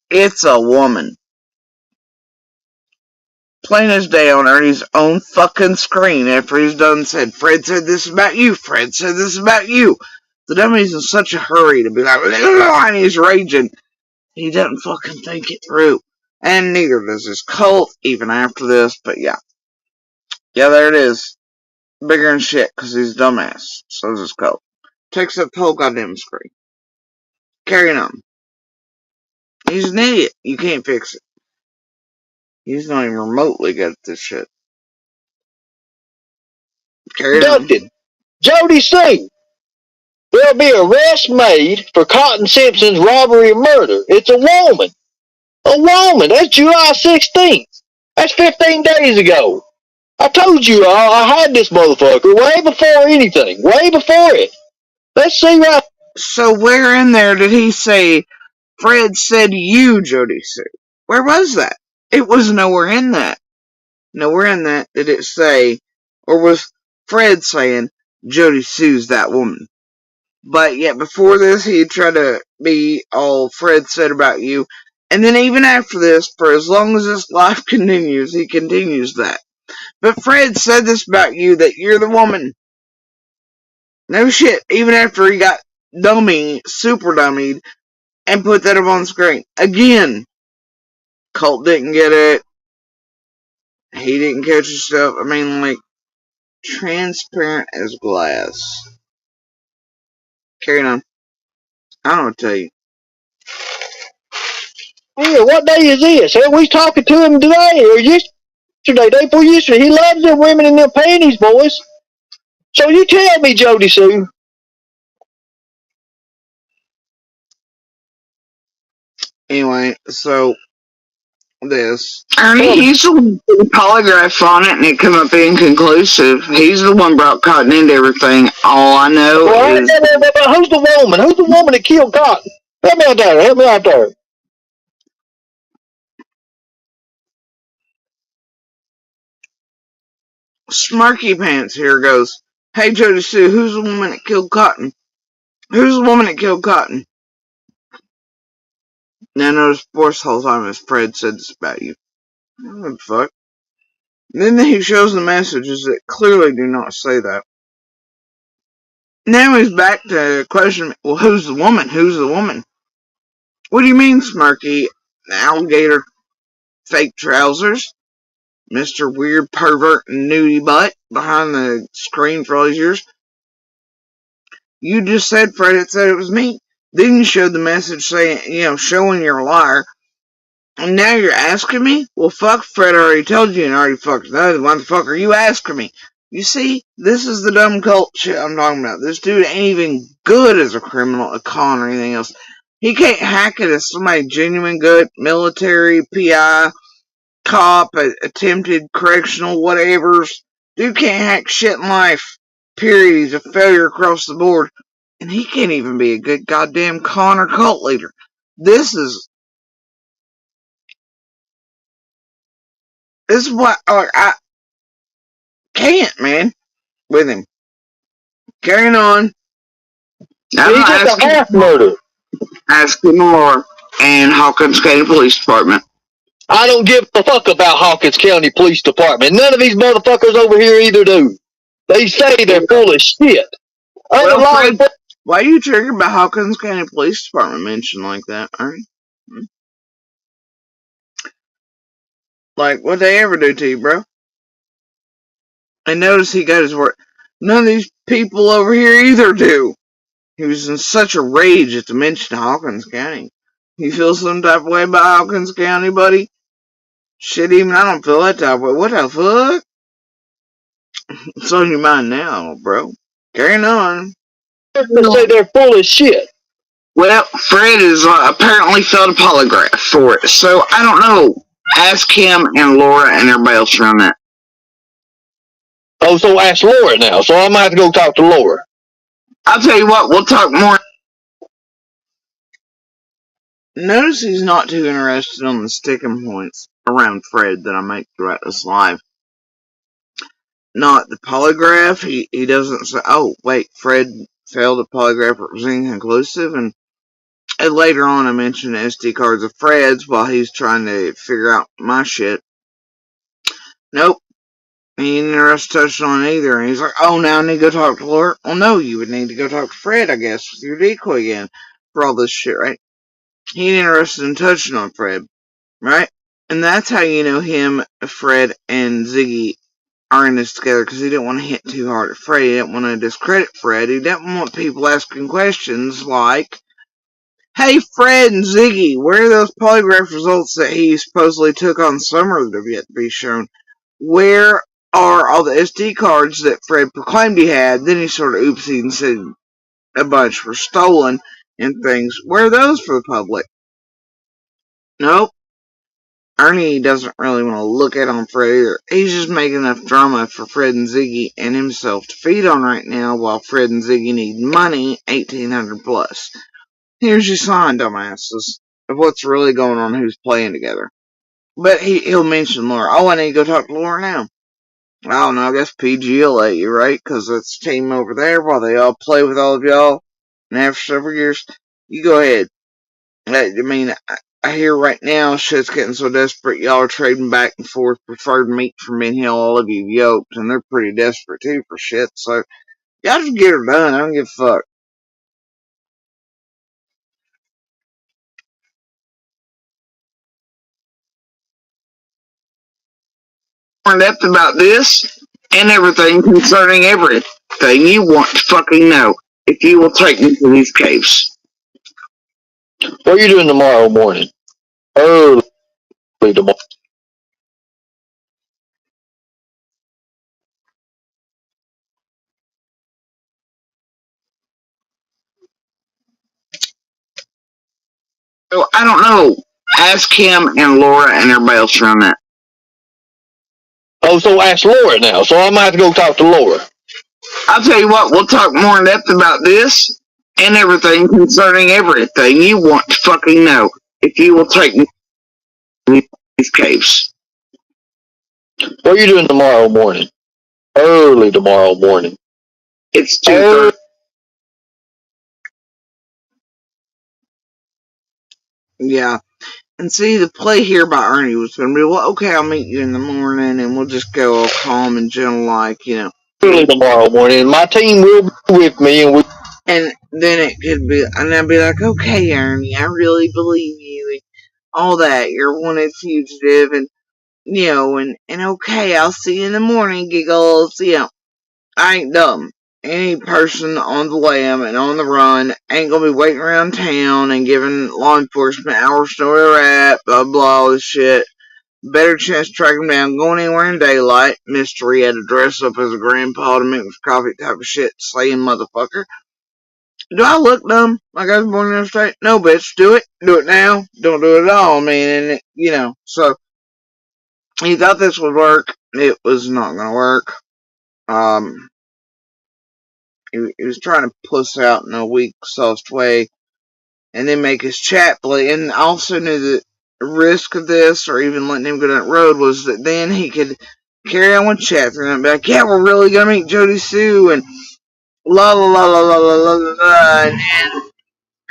It's a woman. Plain as day on Ernie's own fucking screen after he's done said, Fred said this about you, Fred said this about you. The dummy's in such a hurry to be like, and he's raging. He doesn't fucking think it through. And neither does his cult, even after this, but yeah. Yeah, there it is. Bigger than shit, cause he's a dumbass. So's his cult. Takes up the whole goddamn screen. Carrying on. He's an idiot. You can't fix it. He's not even remotely good at this shit. Carrying on. Jody C. There'll be arrest made for Cotton Simpson's robbery and murder. It's a woman. A woman. That's July 16th. That's 15 days ago. I told you I had this motherfucker way before anything. Way before it. Let's see right. So where in there did he say, Fred said you, Jody Sue? Where was that? It was nowhere in that. Nowhere in that did it say, or was Fred saying, Jody Sue's that woman. But yet before this, he tried to be all Fred said about you. And then even after this, for as long as this life continues, he continues that. But Fred said this about you, that you're the woman. No shit. Even after he got super dummied, and put that up on screen. Again. Colt didn't get it. He didn't catch his stuff. I mean, like, transparent as glass. Carrying on. I don't know what to tell you. Yeah, what day is this? Are we talking to him today or yesterday? Day before yesterday. He loves them women in their panties, boys. So you tell me, Jody Sue. Anyway, so this. Ernie, he's the one who did the polygraph on it and it come up inconclusive. He's the one brought Cotton into everything. All I know is... Who's the woman? Who's the woman that killed Cotton? Help me out there. Help me out there. Smarky Pants here goes, hey Jody Sue, who's the woman that killed Cotton? Who's the woman that killed Cotton? Now notice Boris the whole time as Fred said this about you. What the fuck? Then he shows the messages that clearly do not say that. Now he's back to question me, well, who's the woman? Who's the woman? What do you mean, Smarky? Alligator fake trousers? Mr. Weird Pervert and Nudie Butt behind the screen for all these years? You just said Fred had said it was me. Then you showed the message saying, showing you're a liar. And now you're asking me? Well, fuck, Fred already told you and already fucked another. Why the fuck are you asking me? You see, this is the dumb cult shit I'm talking about. This dude ain't even good as a criminal, a con, or anything else. He can't hack it as somebody genuine good, military, PI, cop, attempted correctional whatevers. Dude can't hack shit in life. Period. He's a failure across the board. And he can't even be a good goddamn con or cult leader. This is what I can't, man, with him. Carrying on. He's just a half murder. Asking Laura and Hawkins County Police Department. I don't give a fuck about Hawkins County Police Department. None of these motherfuckers over here either do. They say they're full of shit. Well, Fred, why are you triggered by Hawkins County Police Department mention like that, Ernie? Like, what'd they ever do to you, bro? And notice he got his word. None of these people over here either do. He was in such a rage at the mention of Hawkins County. You feel some type of way about Hawkins County, buddy? Shit, even I don't feel that type of way. What the fuck? It's on your mind now, bro. Carrying on. They say they're full of shit. Well, Fred has apparently failed a polygraph for it, so I don't know. Ask him and Laura and everybody else around that. Oh, so ask Laura now. So I might have to go talk to Laura. I'll tell you what, we'll talk more. Notice he's not too interested on the sticking points around Fred that I make throughout this live. Not the polygraph. He doesn't say, oh, wait, Fred failed a polygraph, it was inconclusive, and later on I mentioned SD cards of Fred's while he's trying to figure out my shit. Nope. He ain't interested touching on it either. And he's like, oh, now I need to go talk to Laura. Well, no, you would need to go talk to Fred, I guess, with your decoy again for all this shit, right? He ain't interested in touching on Fred, right? And that's how you know him, Fred, and Ziggy are in this together, because he didn't want to hit too hard at Fred. He didn't want to discredit Fred. He didn't want people asking questions like, hey, Fred and Ziggy, where are those polygraph results that he supposedly took on Summer that have yet to be shown? Where are all the SD cards that Fred proclaimed he had? Then he sort of oopsied and said a bunch were stolen and things. Where are those for the public? Nope. Ernie doesn't really want to look at on Fred either. He's just making enough drama for Fred and Ziggy and himself to feed on right now, while Fred and Ziggy need money, 1800 plus. Here's your sign, dumbasses, of what's really going on, who's playing together. But he'll mention Laura. Oh, I need to go talk to Laura now. I don't know, I guess PG will let you, right? Because it's a team over there while they all play with all of y'all. And after several years, you go ahead. I mean, I hear right now shit's getting so desperate, y'all are trading back and forth preferred meat for men here, all of you yoked, and they're pretty desperate too for shit, so y'all just get her done, I don't give a fuck. More in depth about this and everything concerning everything you want to fucking know if you will take me to these caves. What are you doing tomorrow morning? Early tomorrow. So I don't know. Ask him and Laura and everybody else around that. Oh, so ask Laura now. So I might have to go talk to Laura. I'll tell you what, we'll talk more in depth about this and everything concerning everything you want to fucking know if you will take me to these caves. What are you doing tomorrow morning? Early tomorrow morning. It's 2:30. Yeah. And see, the play here by Ernie was going to be, well, okay, I'll meet you in the morning, and we'll just go all calm and gentle like, you know. Early tomorrow morning. My team will be with me, and then it could be, and I'd be like, okay, Ernie, I really believe you, and all that, you're a wanted fugitive, and, you know, and okay, I'll see you in the morning, giggles, you know. I ain't dumb. Any person on the lam and on the run ain't gonna be waiting around town and giving law enforcement hours to know where they're at, blah blah, all this shit. Better chance to track them down going anywhere in daylight. Mystery had to dress up as a grandpa to make with coffee type of shit, slaying motherfucker. Do I look dumb? Like I was born in the state? No, bitch. Do it. Do it now. Don't do it at all, man. And, you know, so He thought this would work. It was not going to work. He was trying to puss out in a weak, soft way, and then make his chat play. And I also knew that the risk of this, or even letting him go down that road, was that then he could carry on with chat and be like, "Yeah, we're really gonna meet Jody Sue," and la la la la la la la la, and then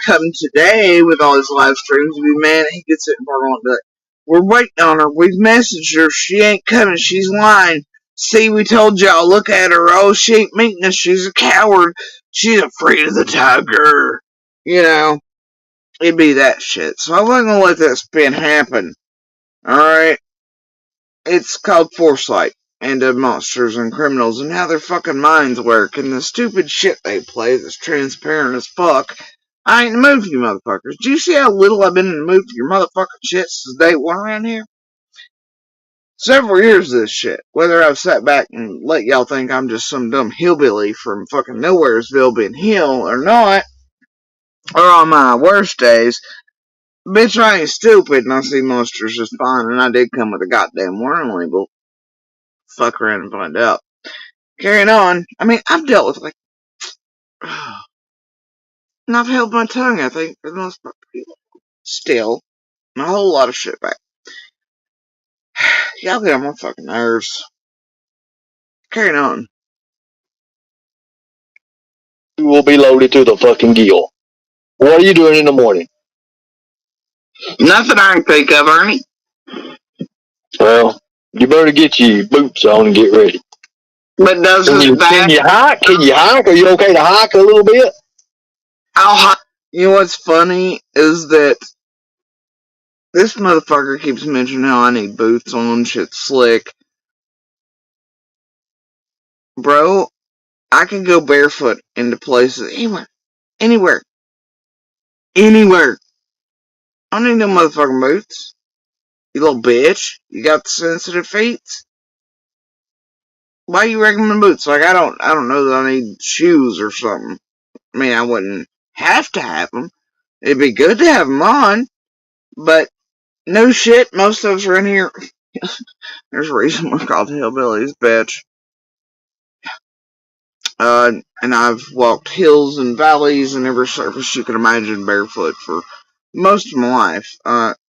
come today with all his live streams, be man, he gets it in Parliament, but we're waiting on her. We've messaged her. She ain't coming. She's lying. See, we told y'all. Look at her. Oh, she ain't meeting us. She's a coward. She's afraid of the tiger. You know, it'd be that shit. So I wasn't gonna let that spin happen. Alright? It's called foresight into monsters and criminals and how their fucking minds work and the stupid shit they play that's transparent as fuck. I ain't in the mood for you motherfuckers. Do you see how little I've been in the mood for your motherfucking shit since day one around here? Several years of this shit. Whether I've sat back and let y'all think I'm just some dumb hillbilly from fucking Nowheresville being Hill or not, or on my worst days, bitch, I ain't stupid and I see monsters just fine and I did come with a goddamn warning label. Fuck around and find out. Carrying on. I mean, I've dealt with like, and I've held my tongue, I think, for the most part. Still, a whole lot of shit back. Y'all get on my fucking nerves. Carrying on. You will be loaded to the fucking gill. What are you doing in the morning? Nothing I can think of, Ernie. Well, you better get your boots on and get ready. But doesn't Can you hike? Can you hike? Are you okay to hike a little bit? I'll hike. You know what's funny is that this motherfucker keeps mentioning how I need boots on, shit's slick. Bro, I can go barefoot into places anywhere. I don't need no motherfucking boots. You little bitch. You got the sensitive feet. Why you recommend boots? Like I don't know that I need shoes or something. I mean, I wouldn't have to have them. It'd be good to have them on, but no shit. Most of us around here. There's a reason we're called hillbillies, bitch. And I've walked hills and valleys and every surface you can imagine barefoot for most of my life.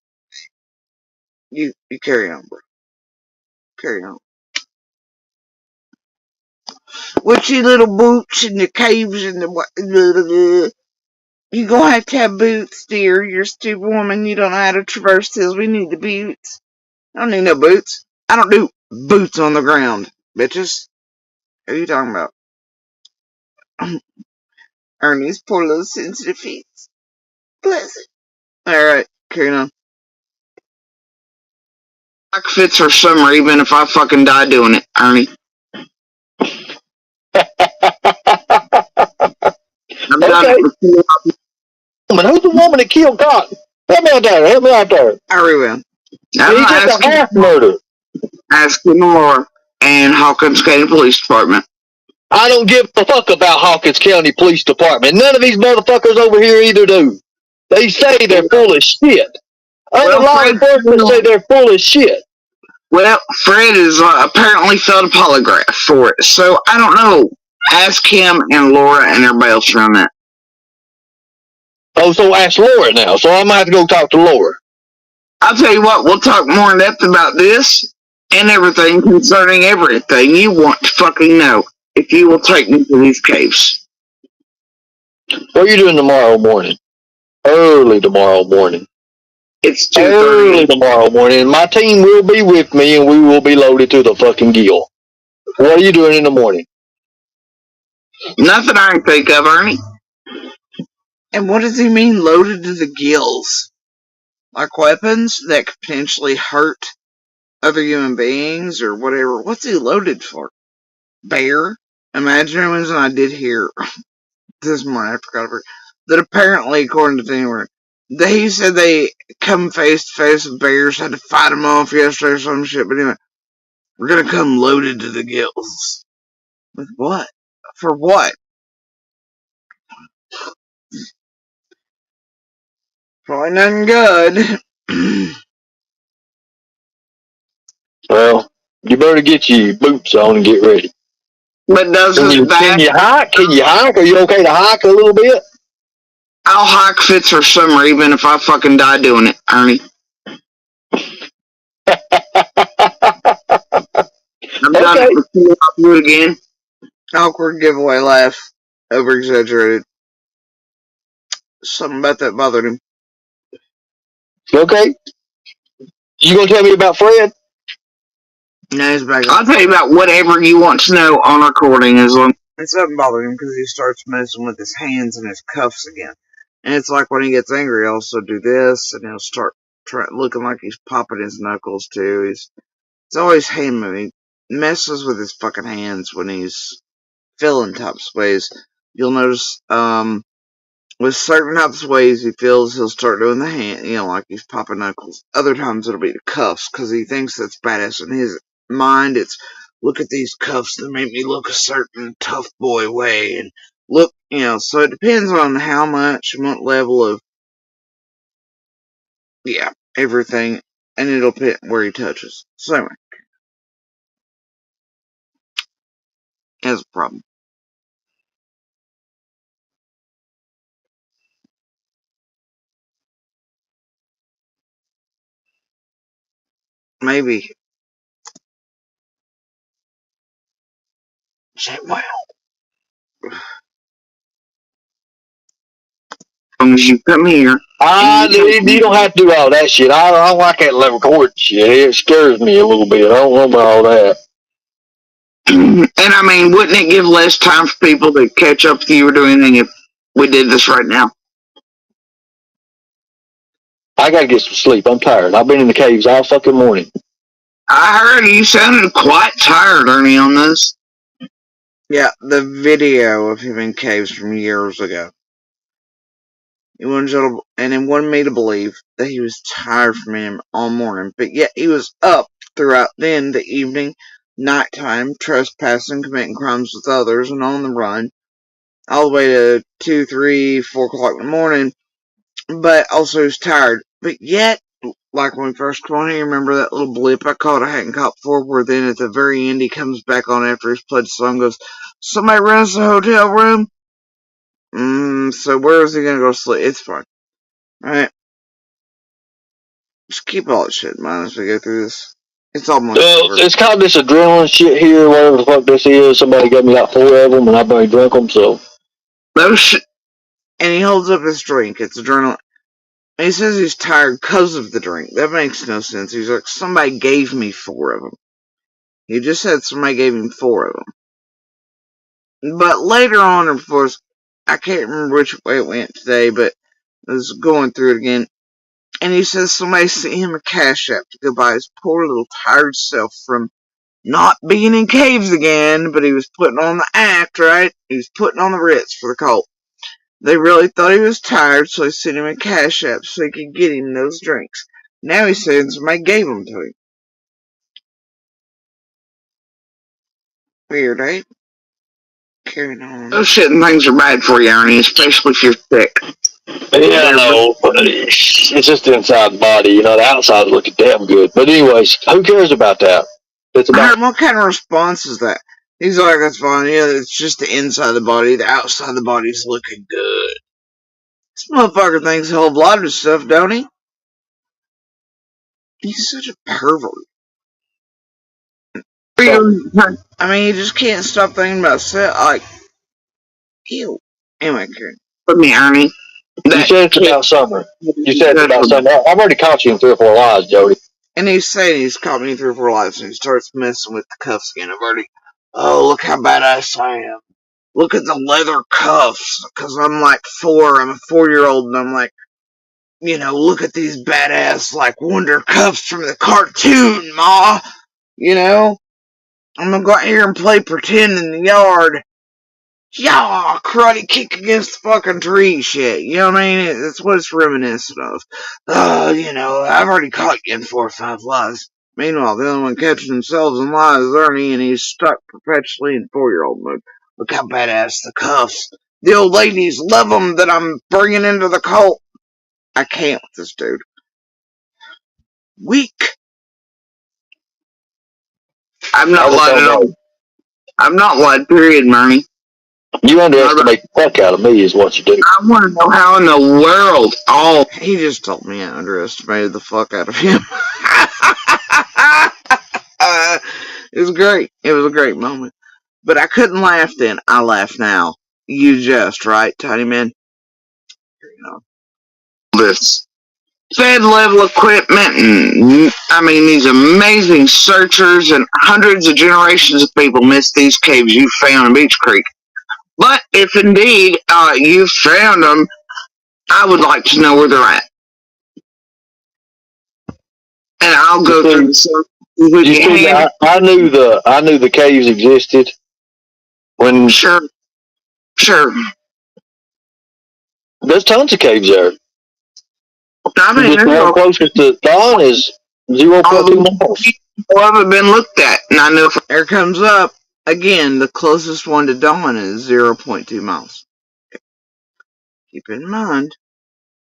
You carry on, bro. Carry on. With your little boots and the caves and the you gonna have to have boots, dear. You're a stupid woman. You don't know how to traverse hills. We need the boots. I don't need no boots. I don't do boots on the ground, bitches. What are you talking about? Ernie's poor little sensitive feet. Bless it. Alright, carrying on. Black fits for summer, even if I fucking die doing it, Ernie. I've done it before. Who's the woman that killed God? Help me out there. Help me out there. I really will. He's just a half murder. Asking more and Hawkins County Police Department. I don't give a fuck about Hawkins County Police Department. None of these motherfuckers over here either do. They say they're full of shit. Other law enforcement say they're full of shit. Well, Fred has apparently failed a polygraph for it, so I don't know. Ask him and Laura and everybody else around that. Oh, so ask Laura now. So I might have to go talk to Laura. I'll tell you what, we'll talk more in depth about this and everything concerning everything you want to fucking know if you will take me to these caves. What are you doing tomorrow morning? Early tomorrow morning. It's 2:30. Early tomorrow morning. My team will be with me and we will be loaded to the fucking gill. What are you doing in the morning? Nothing I can think of, Ernie. And what does he mean loaded to the gills? Like weapons that could potentially hurt other human beings or whatever? What's he loaded for? Bear? Imagine when I did hear this morning, I forgot about it, that apparently, according to the thing, he said they come face to face with bears, had to fight them off yesterday or some shit, but anyway, we're gonna come loaded to the gills. With what? For what? Probably nothing good. Well, you better get your boots on and get ready. But does Can this you bad? hike? Can you hike? Are you okay to hike a little bit? I'll hike if it's for summer, even if I fucking die doing it, Ernie. I've done Okay. it before. I'll do it again. Awkward giveaway laugh. Over exaggerated. Something about that bothered him. Okay. You gonna tell me about Fred? Now he's back. I'll tell you about whatever you want to know on recording as long. It doesn't bother him because he starts messing with his hands and his cuffs again. And it's like when he gets angry, he'll also do this, and he'll start looking like he's popping his knuckles too. It's always hand moving. He messes with his fucking hands when he's feeling types of ways. You'll notice, with certain types of ways he feels, he'll start doing the hand, like he's popping knuckles. Other times it'll be the cuffs, because he thinks that's badass. In his mind, it's, look at these cuffs that make me look a certain tough boy way, and look, so it depends on how much and what level of, everything, and it'll fit where he touches. So anyway, he has a problem. Maybe. Say, wow. As long as you come here. You don't have to do all that shit. I don't like that record shit. It scares me a little bit. I don't know about all that. And I mean, wouldn't it give less time for people to catch up with you or do anything if we did this right now? I gotta get some sleep. I'm tired. I've been in the caves all fucking morning. I heard you sounded quite tired, Ernie, on this. Yeah, the video of him in caves from years ago. He wanted me to believe that he was tired from him all morning, but yet he was up throughout then the evening, nighttime, trespassing, committing crimes with others, and on the run, all the way to 2, 3, 4 o'clock in the morning, but also he was tired. But yet, like when we first come on here, remember that little blip I caught I hadn't caught before, where then at the very end he comes back on after he's played the song, goes, somebody rents the hotel room? So where is he gonna go to sleep? It's fine. Alright. Just keep all that shit in mind as we go through this. It's almost over. It's kind of this adrenaline shit here, whatever the fuck this is. Somebody got me like 4 of them, and I've already drunk them, so. And he holds up his drink. It's adrenaline. And he says he's tired because of the drink. That makes no sense. He's like, somebody gave me 4 of them. He just said somebody gave him 4 of them. But later on, of course, I can't remember which way it went today, but I was going through it again. And he says somebody sent him a cash app to go buy his poor little tired self from not being in caves again, but he was putting on the act, right? He was putting on the Ritz for the cult. They really thought he was tired, so they sent him a cash app so he could get him those drinks. Now he's saying somebody gave them to him. Weird, eh? Carrying on. Those shit and things are bad for you, Ernie, especially if you're sick. Yeah, I know, but it's just inside the body. The outside's looking damn good. But anyways, who cares about that? It's about... What kind of response is that? He's like, that's fine, yeah, it's just the inside of the body, the outside of the body's looking good. This motherfucker thinks a whole lot of stuff, don't he? He's such a pervert. I mean, you just can't stop thinking about sex. Like, ew. Anyway, Karen. Put me, Ernie. You said it's about summer. I've already caught you in 3 or 4 lies, Jody. And he's saying he's caught me in 3 or 4 lives, and he starts messing with the cuffs again. I've already, look how badass I am. Look at the leather cuffs, because I'm like 4, I'm a 4-year-old, and I'm like, look at these badass, like, wonder cuffs from the cartoon, ma. I'm gonna go out here and play pretend in the yard. Yeah, karate kick against the fucking tree shit. You know what I mean? That's what it's reminiscent of. I've already caught you in 4 or 5 lies. Meanwhile, the only one catching themselves in lies is Ernie, and he's stuck perpetually in 4-year-old mode. Look how badass the cuffs. The old ladies love them that I'm bringing into the cult. I can't with this dude. Weak. I'm not lying at all. I'm not lying, period, Marnie. You underestimate the fuck out of me is what you do. I want to know how in the world. Oh, he just told me I underestimated the fuck out of him. It was great. It was a great moment. But I couldn't laugh then. I laugh now. You just, right, Tiny Man? You know. This Fed level equipment and, I mean, these amazing searchers and hundreds of generations of people miss these caves you found in Beach Creek. But if indeed you found them, I would like to know where they're at. And I'll go through the circle with you. I knew the caves existed when. Sure. There's tons of caves there. I mean, the closest to Dawn is 0.2 miles. All haven't been looked at, and I know. There comes up again. The closest one to Dawn is 0.2 miles. Keep in mind.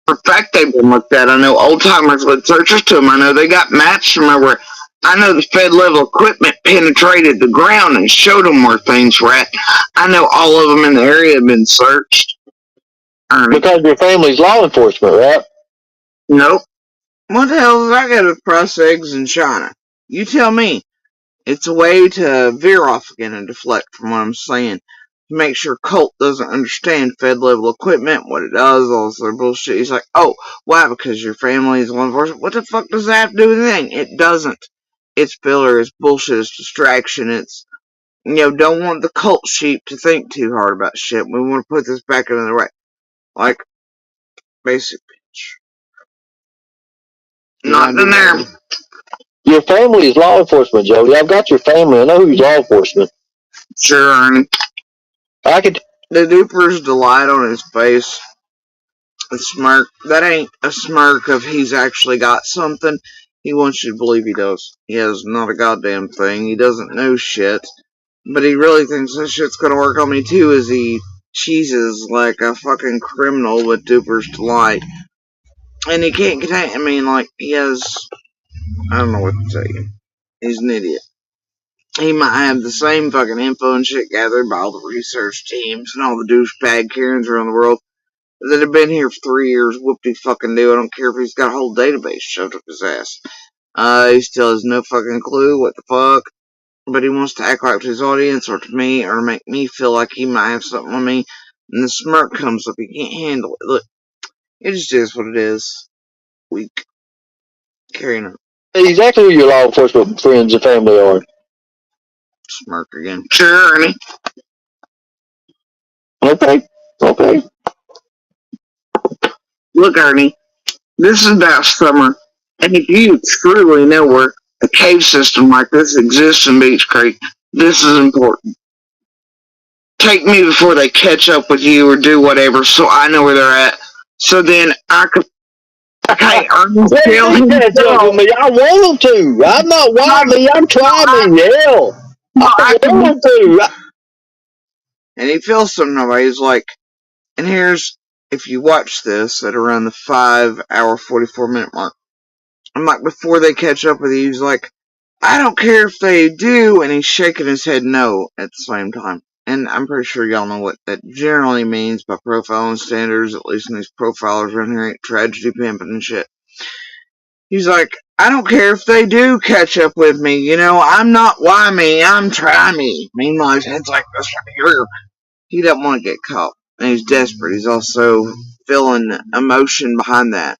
For a fact, they've been looked at. I know old timers with searchers to them. I know they got maps from everywhere. I know the Fed level equipment penetrated the ground and showed them where things were at. I know all of them in the area have been searched. Because your family's law enforcement, right? Nope. What the hell does that got with price eggs in China? You tell me. It's a way to veer off again and deflect from what I'm saying. To make sure Colt doesn't understand Fed level equipment, what it does, all this other bullshit. He's like, oh, why? Because your family is law enforcement? What the fuck does that have to do with anything? It doesn't. It's filler, it's bullshit, it's distraction, it's, don't want the cult sheep to think too hard about shit. We want to put this back in the right. Like, basic bitch. Not in there. Your family is law enforcement, Jody. I've got your family. I know who's law enforcement. Sure, Ernie. The duper's delight on his face. The smirk. That ain't a smirk of he's actually got something. He wants you to believe he does. He has not a goddamn thing. He doesn't know shit. But he really thinks this shit's gonna work on me too as he cheeses like a fucking criminal with duper's delight. And he can't contain, he has, I don't know what to tell you. He's an idiot. He might have the same fucking info and shit gathered by all the research teams and all the douchebag Karens around the world that have been here for 3 years. Whoop-de-fucking-do. I don't care if he's got a whole database shoved up his ass. He still has no fucking clue what the fuck. But he wants to act like to his audience or to me or make me feel like he might have something on me. And the smirk comes up. He can't handle it. Look, it just is what it is. Weak. Carrying on. Exactly who your law enforcement friends and family are. Smirk again. Sure, Ernie. Okay. Look, Ernie, this is about summer, and if you truly know where a cave system like this exists in Beach Creek, this is important. Take me before they catch up with you or do whatever, so I know where they're at. So then I could. Okay, Ernie, tell him to me. I want them to. I'm not wild me. I'm trying me. Hell, I want to. And he feels something way. He's like, and here's, if you watch this at around the 5-hour, 44-minute mark, I'm like, before they catch up with you, he's like, I don't care if they do, and he's shaking his head no at the same time. And I'm pretty sure y'all know what that generally means by profiling standards, at least in these profilers around here ain't tragedy pimping and shit. He's like, I don't care if they do catch up with me, I'm not why me, I'm try me. Meanwhile, his head's like this right here. He doesn't want to get caught. And he's desperate. He's also feeling emotion behind that.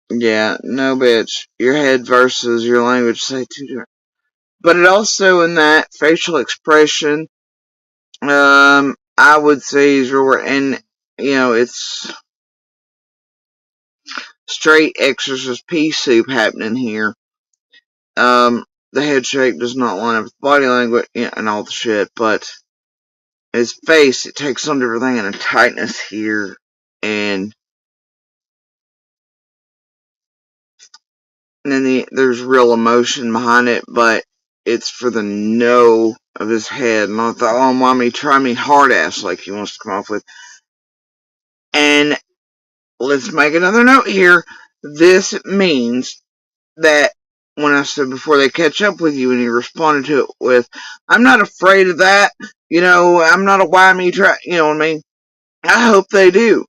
Yeah, no bitch. Your head versus your language say two different. But it also in that facial expression, I would say is real, and it's straight exorcist pea soup happening here. The head shake does not line up with body language and all the shit, but his face, it takes on everything in a tightness here, and then there's real emotion behind it, but it's for the no of his head, not the oh mommy try me hard ass like he wants to come off with. And let's make another note here. This means that when I said before they catch up with you, and he responded to it with, I'm not afraid of that, I'm not a why me try, you know what I mean? I hope they do.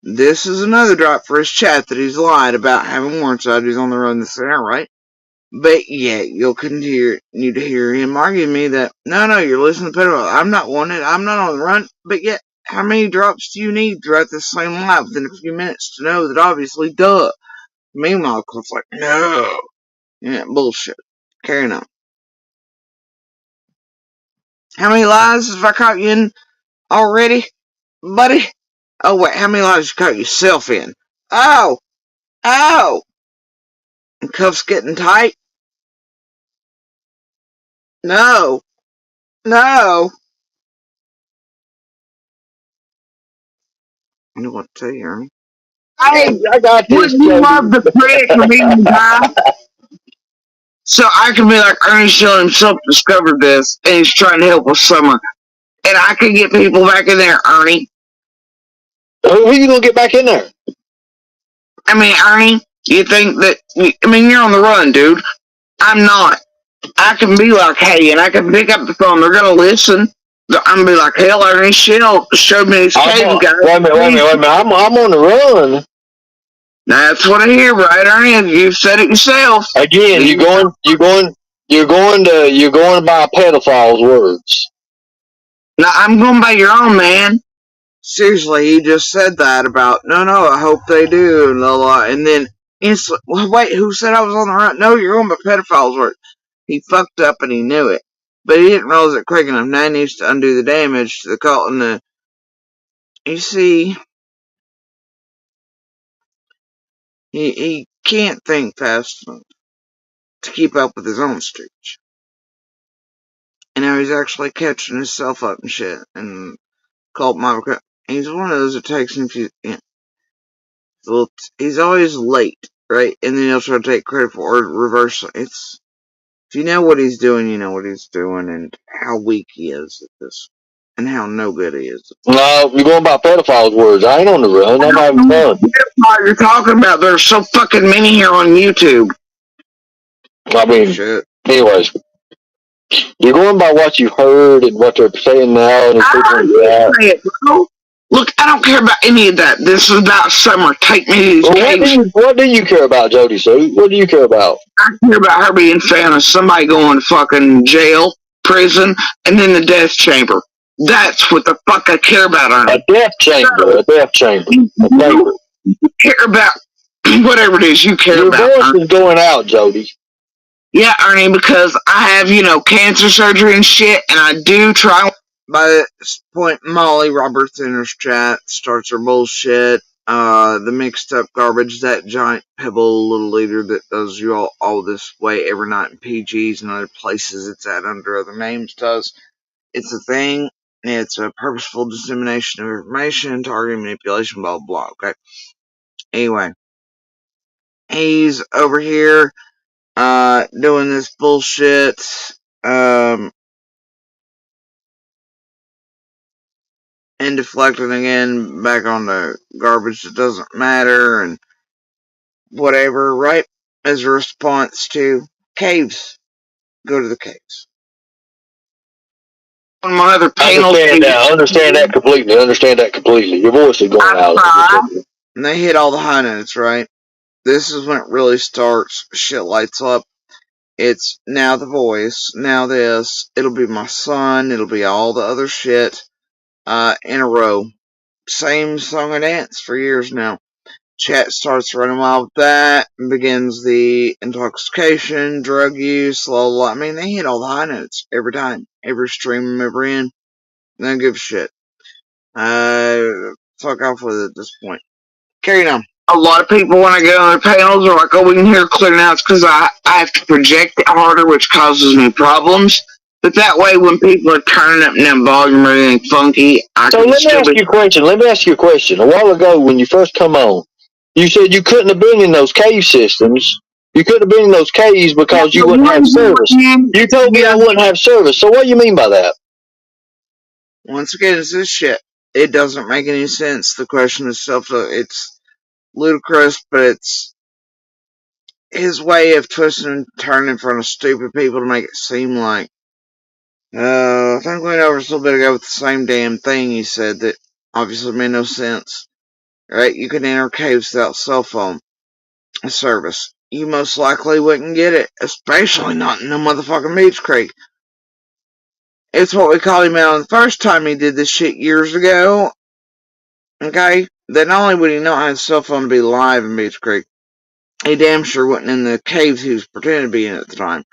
This is another drop for his chat that he's lied about having warrants out. He's on the run this year, right? But yeah, you'll continue to hear him argue me that, no, you're listening to pedal. I'm not wanted. I'm not on the run. But yet, how many drops do you need throughout this same live within a few minutes to know that obviously, duh. Meanwhile, Cliff's like, no. Yeah, bullshit. Carrying on. How many lies have I caught you in already, buddy? Oh, wait, how many lies you caught yourself in? Oh! And cuffs getting tight? No. I know what to tell you, Ernie. Hey, I got this. Wouldn't you love the credit for being the guy? So I can be like, Ernie Shell himself discovered this, and he's trying to help with Summer. And I can get people back in there, Ernie. Who are you gonna get back in there? I mean, Ernie, you think that, you're on the run, dude. I'm not. I can be like, hey, and I can pick up the phone. They're going to listen. I'm going to be like, hell, Ernie Shell showed me his cave, guys. Wait a minute. I'm on the run. That's what I hear, right, Ernie? You said it yourself. Again, you're going by pedophile's words. No, I'm going by your own, man. Seriously, he just said that about, no, I hope they do, and blah, blah, and then instantly, well, wait, who said I was on the run? No, you're on by pedophile's words. He fucked up and he knew it. But he didn't realize it quick enough. Now he needs to undo the damage to the cult and the... You see, he can't think fast enough to keep up with his own stooge. And now he's actually catching himself up and shit. And cult Michael... He's one of those that takes him... He's always late, right? And then he'll try to take credit for it, reverse. It's... If you know what he's doing, you know what he's doing, and how weak he is at this, and how no good he is. No, you're going by pedophile's words. I ain't on the run. I'm having fun. What you're talking about? There's so fucking many here on YouTube. I mean, shit. Anyways, you're going by what you heard and what they're saying now, and bro. Look, I don't care about any of that. This is about Summer. Take me to these what do you care about, Jody Sue? What do you care about? I care about her being fan of somebody going to fucking jail, prison, and then the death chamber. That's what the fuck I care about, Ernie. A death chamber. You care about whatever it is you care about. Your voice is going out, Jody. Yeah, Ernie, because I have, cancer surgery and shit, and I do try. By this point, Molly Roberts enters chat, starts her bullshit. The mixed up garbage, that giant pebble little leader that does you all this way every night in PGs and other places it's at under other names does. It's a thing. It's a purposeful dissemination of information, targeting manipulation, blah, blah, okay? Anyway. He's over here, doing this bullshit, and deflecting again back on the garbage that doesn't matter and whatever, right? As a response to caves. Go to the caves. On my other panel. Understand that completely. Your voice is going out. And they hit all the high notes, right? This is when it really starts. Shit lights up. It's now the voice, now this. It'll be my son. It'll be all the other shit, in a row. Same song and dance for years now. Chat starts running wild with that, and begins the intoxication, drug use, blah. I mean, they hit all the high notes every time. Every stream I'm ever in. They don't give a shit. Fuck off with it at this point. Carry on. A lot of people, when I get on their panels, are like, oh, we can hear clear now. It's because I have to project it harder, which causes me problems. But that way, when people are turning up that volume or anything funky, I can let me ask you a question. A while ago, when you first come on, you said you couldn't have been in those cave systems. You couldn't have been in those caves because you wouldn't have service. You told me I wouldn't have service. So what do you mean by that? Once again, it's this shit. It doesn't make any sense. The question itself, it's ludicrous, but it's his way of twisting and turning in front of stupid people to make it seem like, I think we went over this a little bit ago with the same damn thing he said that obviously made no sense. Right? You can enter caves without cell phone service. You most likely wouldn't get it, especially not in the motherfucking Beach Creek. It's what we called him out on the first time he did this shit years ago. Okay? That not only would he not have a cell phone to be live in Beach Creek, he damn sure wasn't in the caves he was pretending to be in at the time.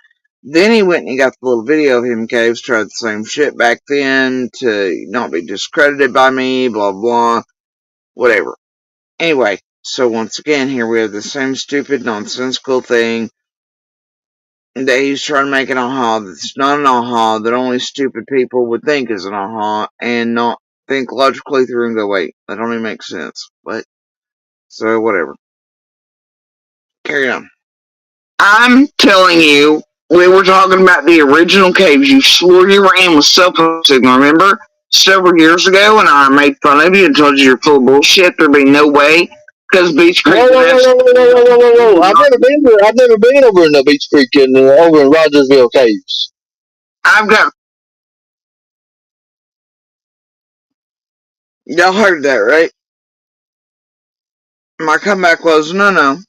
Then he went and he got the little video of him in caves, tried the same shit back then to not be discredited by me, blah, blah, whatever. Anyway, so once again, here we have the same stupid, nonsensical thing that he's trying to make an aha that's not an aha that only stupid people would think is an aha and not think logically through and go, wait, that don't even make sense. But, so whatever. Carry on. I'm telling you, we were talking about the original caves you swore you were in with cell phone signal, remember? Several years ago, and I made fun of you and told you you're full of bullshit. There'd be no way. Because Beach Creek. Whoa. I've never been there. I've never been over in the Beach Creek and over in Rogersville Caves. I've got. Y'all heard that, right? My comeback was, no.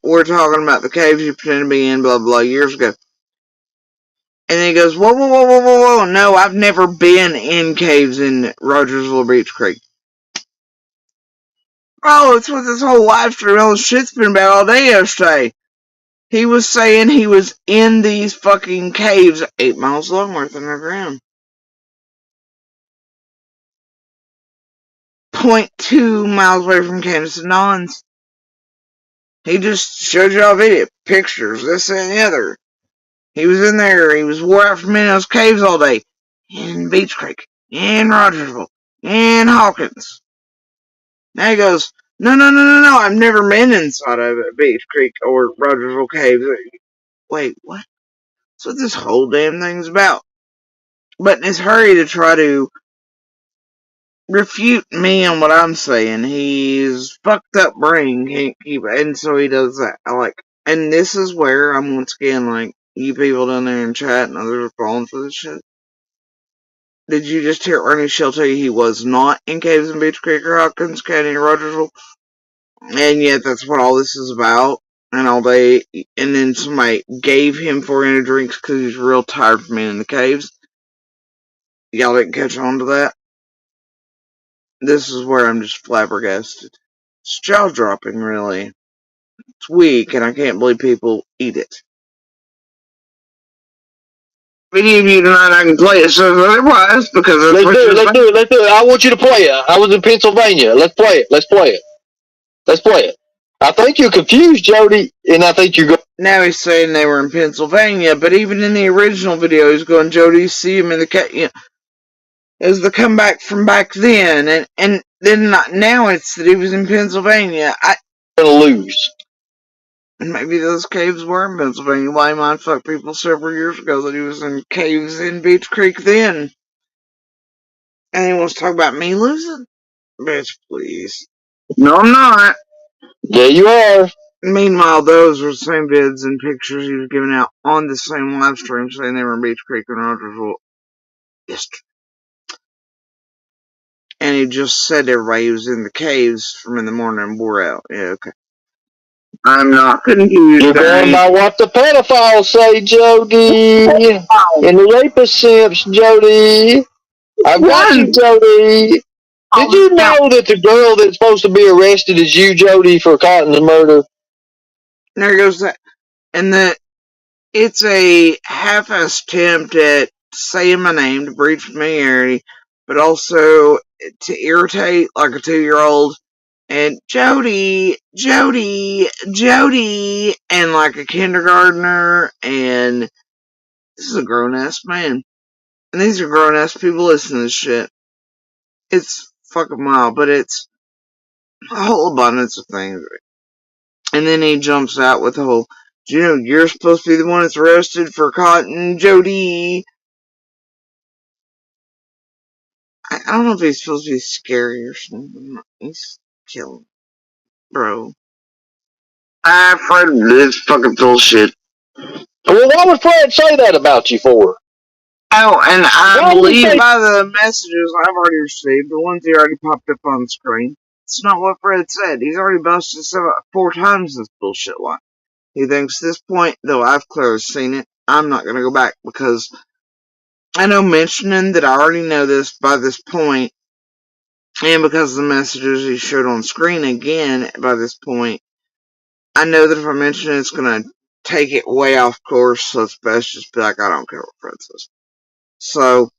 We're talking about the caves you pretend to be in, blah, blah, years ago. And then he goes, whoa. No, I've never been in caves in Rogersville Beach Creek. Bro, it's what this whole live stream, all this shit's been about all day yesterday. He was saying he was in these fucking caves 8 miles long worth underground. 0.2 miles away from Candace and Nons. He just showed you all video, pictures, this and the other. He was in there, he was wore out from in those caves all day. In Beach Creek, in Rogersville, in Hawkins. Now he goes, no, I've never been inside of Beach Creek or Rogersville Caves. Wait, what? That's what this whole damn thing's about. But in his hurry to try to refute me on what I'm saying, he's fucked up brain, can't keep it, and so he does that. And this is where I'm once again like, you people down there in chat and others are falling for this shit. Did you just hear Unshelled tell you he was not in Caves in Beach Creek or Hawkins County or Rogersville? And yet that's what all this is about. And all day, and then somebody gave him 400 drinks because he's real tired from being in the caves. Y'all didn't catch on to that? This is where I'm just flabbergasted. It's jaw dropping, really. It's weak, and I can't believe people eat it. Video of you tonight, I can play it so otherwise because let's do it. I want you to play it. I was in Pennsylvania. Let's play it. I think you're confused, Jody, and I think you're going. Now he's saying they were in Pennsylvania, but even in the original video, he's going, Jody, see him in the it was the comeback from back then, and then now it's that he was in Pennsylvania. Gonna lose. Maybe those caves were in Pennsylvania. Why mind fuck people several years ago that he was in caves in Beach Creek then? And he wants to talk about me losing? Bitch, please. No, I'm not. Yeah, you are. Meanwhile, those were the same vids and pictures he was giving out on the same live stream saying they were in Beach Creek and Rogersville yesterday. And he just said everybody was in the caves from in the morning and wore out. Yeah, okay. I'm not confused. You're going by what the pedophiles say, Jody. And the rapist simps, Jody. I've got you, Jody. Did you know that the girl that's supposed to be arrested is you, Jody, for Cotton's murder? There goes that. And it's a half-assed attempt at saying my name to breach familiarity, but also to irritate like a 2-year-old. And Jody, and like a kindergartner, and this is a grown-ass man. And these are grown-ass people listening to this shit. It's fucking wild, but it's a whole abundance of things. And then he jumps out with the whole, you're supposed to be the one that's arrested for Cotton Jody. I don't know if he's supposed to be scary or something. He's killing, bro. Fred is fucking bullshit. Well, why would Fred say that about you for? Oh, and I Why would he believe say by the messages I've already received, the ones he already popped up on the screen. It's not what Fred said. He's already busted us up 4 times this bullshit line. He thinks at this point, though I've clearly seen it, I'm not going to go back because I know mentioning that I already know this by this point, and because of the messages he showed on screen again by this point, I know that if I mention it, it's going to take it way off course, so it's best just be like, I don't care what Fred says. So,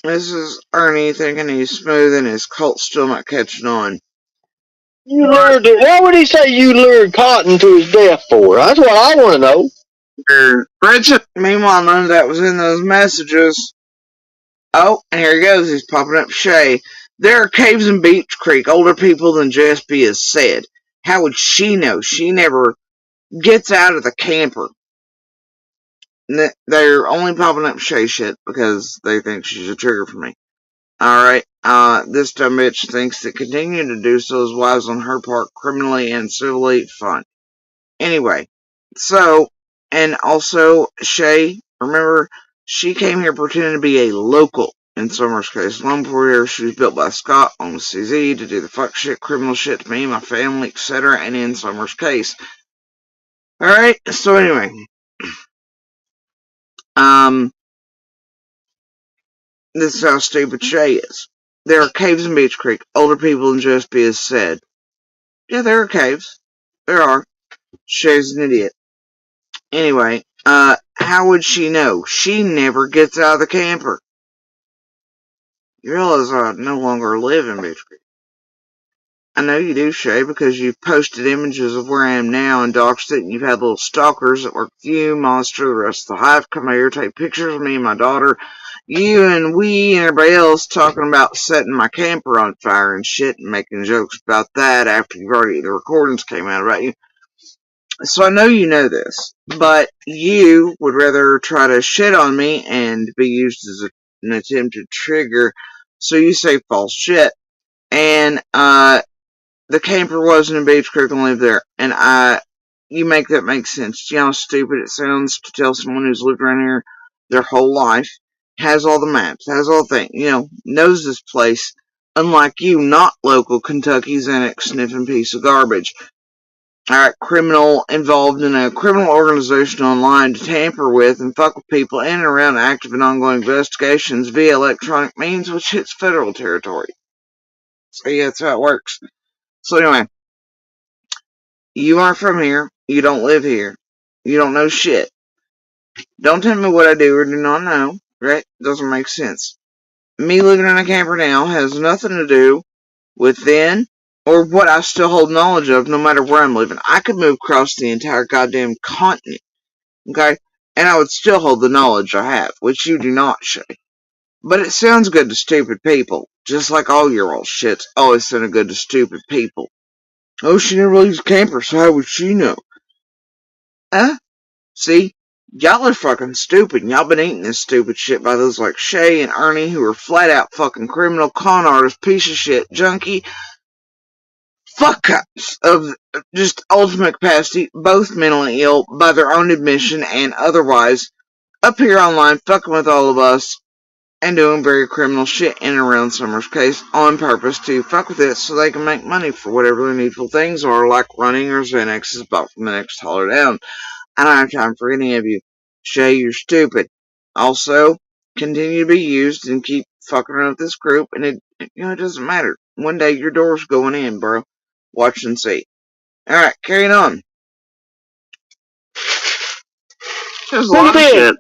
this is Ernie thinking he's smooth and his cult's still not catching on. You lured it. Why would he say you lured Cotton to his death for? That's what I want to know. Meanwhile, none of that was in those messages. Oh, and here he goes. He's popping up Shay. There are caves in Beach Creek. Older people than Jesby has said. How would she know? She never gets out of the camper. They're only popping up Shay shit because they think she's a trigger for me. Alright, this dumb bitch thinks that continuing to do so is wise on her part, criminally and civilly fun. Anyway, so, and also, Shay, remember, she came here pretending to be a local, in Summer's case. Long before here, she was built by Scott on the CZ to do the fuck shit, criminal shit to me, my family, etc., and in Summer's case. Alright, so anyway, this is how stupid Shay is. There are caves in Beach Creek. Older people than just be as said. Yeah, there are caves. There are. Shay's an idiot. Anyway, how would she know? She never gets out of the camper. You realize I no longer live in Beach Creek. I know you do, Shay, because you've posted images of where I am now and doxed it, and you've had little stalkers that work with you, Monster, the rest of the hive come here, take pictures of me and my daughter. You and we and everybody else talking about setting my camper on fire and shit and making jokes about that after the recordings came out about you. So I know you know this, but you would rather try to shit on me and be used as an attempted trigger, so you say false shit. And, the camper wasn't in Beach Creek and lived there. And you make that make sense. You know how stupid it sounds to tell someone who's lived around here their whole life, has all the maps, has all the things, knows this place, unlike you, not local Kentucky Xanax sniffing piece of garbage. Alright, criminal involved in a criminal organization online to tamper with and fuck with people in and around active and ongoing investigations via electronic means, which hits federal territory. So yeah, that's how it works. So anyway, you aren't from here. You don't live here. You don't know shit. Don't tell me what I do or do not know. Right? Doesn't make sense. Me living in a camper now has nothing to do with then or what I still hold knowledge of no matter where I'm living. I could move across the entire goddamn continent. Okay? And I would still hold the knowledge I have, which you do not, Shay. But it sounds good to stupid people. Just like all your old shits always sounded good to stupid people. Oh, she never leaves camper, so how would she know? See? Y'all are fucking stupid, and y'all been eating this stupid shit by those like Shay and Ernie who are flat out fucking criminal con artists, piece of shit, junkie, fuck ups of just ultimate capacity, both mentally ill by their own admission and otherwise, up here online fucking with all of us and doing very criminal shit in and around Summer's case on purpose to fuck with it so they can make money for whatever their needful things are, like running or Xanax's bought from the next holler down. I don't have time for any of you. Shay, you're stupid. Also, continue to be used and keep fucking around with this group, and it doesn't matter. One day your door's going in, bro. Watch and see. Alright, carrying on. there's a lot of shit.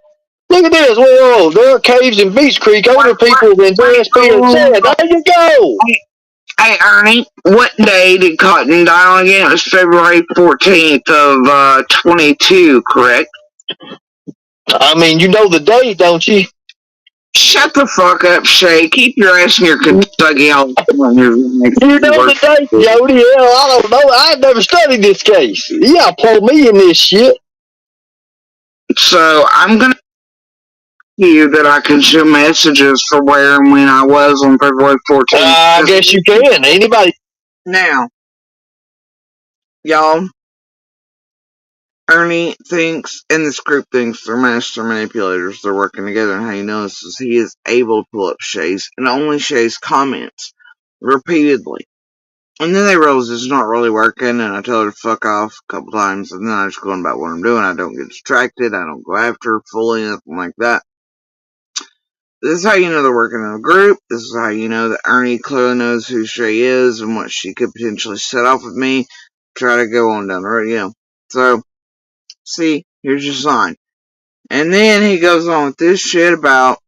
Look at this. Whoa, there are caves in Beach Creek. Older people than JSP have said. There you go. Hey, Ernie, what day did Cotton die on again? It was February 14th of 22, correct? I mean, you know the date, don't you? Shut the fuck up, Shay. Keep your ass in your Kentucky on your You know the date, Jody. Hell, I don't know. I've never studied this case. Yeah, pull me in this shit. So, I'm gonna you that I can show messages for where and when I was on February 14th. I guess you can. Anybody. Now, y'all, Ernie thinks, and this group thinks, they're master manipulators. They're working together, and how he knows is he is able to pull up Shay's, and only Shay's comments, repeatedly. And then they realize it's not really working, and I tell her to fuck off a couple times, and then I just go on about what I'm doing. I don't get distracted. I don't go after her fully, nothing like that. This is how you know they're working in a group. This is how you know that Ernie clearly knows who Shay is and what she could potentially set off with me. Try to go on down the road, So, see, here's your sign. And then he goes on with this shit about,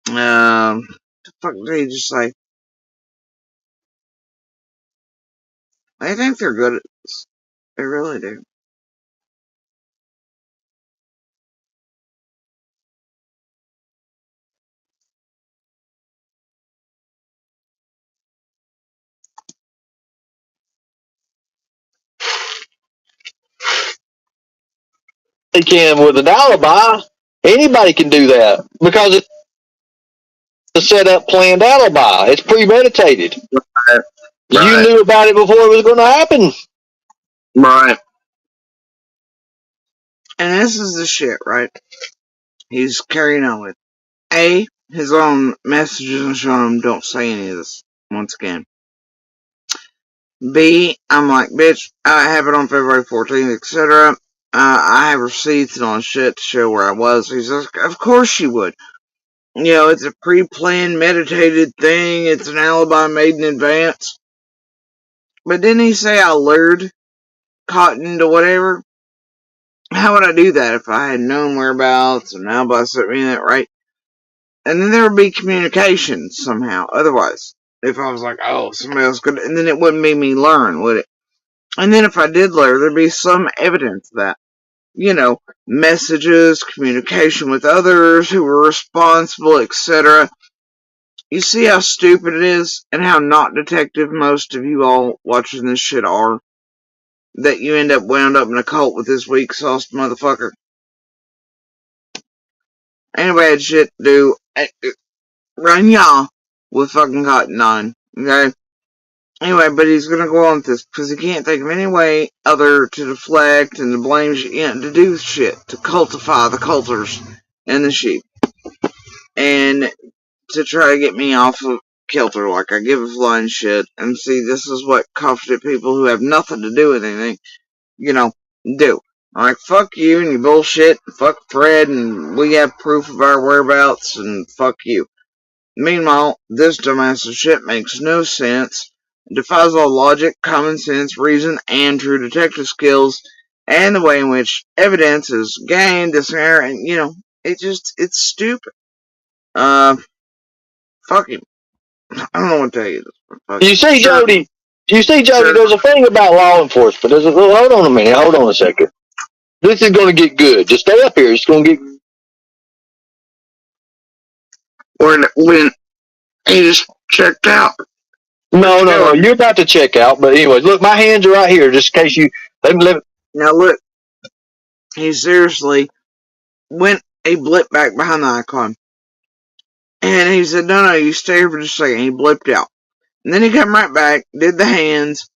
the fuck did he just say? They think they're good at this. They really do. They can with an alibi. Anybody can do that because it's a set up, planned alibi. It's premeditated. Right. You knew about it before it was going to happen. Right. And this is the shit, right? He's carrying on with. A, his own messages and showing him don't say any of this, once again. B, I'm like, bitch, I have it on February 14th, etc. I have receipts and all this shit to show where I was. He says, of course you would. It's a pre-planned, meditated thing. It's an alibi made in advance. But didn't he say I lured Cotton to whatever? How would I do that if I had known whereabouts and alibi set me in that, right? And then there would be communication somehow, otherwise. If I was like, oh, somebody else could, and then it wouldn't make me learn, would it? And then if I did learn, there'd be some evidence that, messages, communication with others who were responsible, etc. You see how stupid it is, and how not detective most of you all watching this shit are? That you end up wound up in a cult with this weak sauced motherfucker. Anybody had shit to do, run y'all with fucking Cotton on, okay? Anyway, but he's gonna go on with this because he can't think of any way other to deflect and to blame to do shit, to cultify the culters and the sheep, and to try to get me off of kilter like I give a flying shit. And see, this is what confident people who have nothing to do with anything, do. Like, fuck you and your bullshit, and fuck Fred, and we have proof of our whereabouts, and fuck you. Meanwhile, this dumbass shit makes no sense. It defies all logic, common sense, reason, and true detective skills, and the way in which evidence is gained, this and that, and, it's stupid. Fuck him. I don't know what to tell you. You see, Jody, there's a thing about law enforcement. Hold on a minute. Hold on a second. This is going to get good. Just stay up here. It's going to get. When he just checked out. No. You're about to check out. But anyways, look, my hands are right here just in case you. Now look. He seriously went a blip back behind the icon. And he said, no, you stay here for just a second. He blipped out. And then he come right back, did the hands.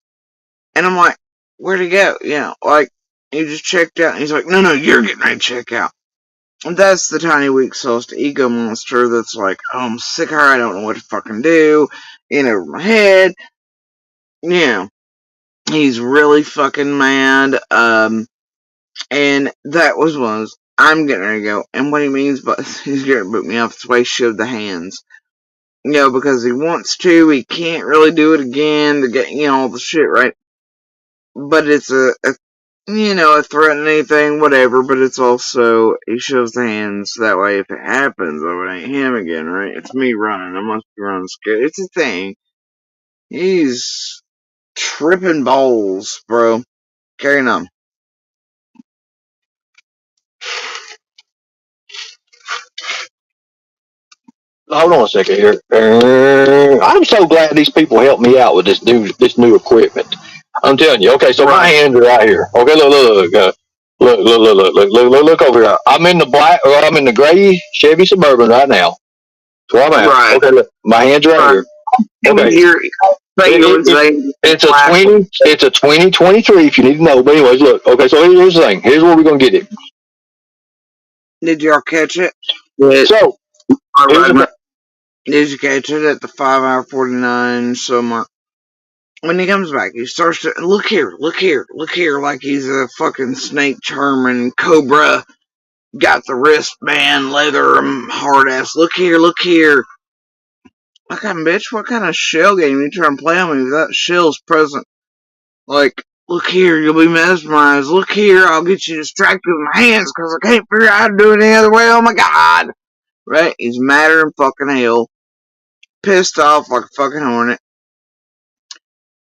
And I'm like, where'd he go? He just checked out. And he's like, no, you're getting ready to check out. And that's the tiny, weak-sauced ego monster that's like, oh, I'm sick of her. I don't know what to fucking do. In over my head. He's really fucking mad. And that was I'm getting ready to go. And what he means by he's going to boot me off the way he showed the hands. Because he wants to. He can't really do it again to get, all the shit, right? But it's a threatening thing, whatever, but it's also, he shows the hands, that way if it happens, it ain't him again, right? It's me running, I must be running scared. It's a thing. He's tripping balls, bro. Carrying on. Hold on a second here. I'm so glad these people helped me out with this new equipment. I'm telling you. Okay, so my hands are right here. Okay, look over here. I'm in the gray Chevy Suburban right now. That's where I'm at. Right. Okay, look, my hands are right here. Okay. It's a 2023 if you need to know. But anyways, look. Okay, so here's the thing. Here's where we're gonna get it. Did y'all catch it? So Did you catch it at the 5 hour 49 so mark? When he comes back, he starts to look here, like he's a fucking snake charming cobra. Got the wristband, leather, hard ass. Look here. What kind of bitch? What kind of shell game you trying to play on me? That shell's present. Like, look here, you'll be mesmerized. Look here, I'll get you distracted with my hands because I can't figure out how to do it any other way. Oh my god! Right? He's madder than fucking hell. Pissed off like a fucking hornet.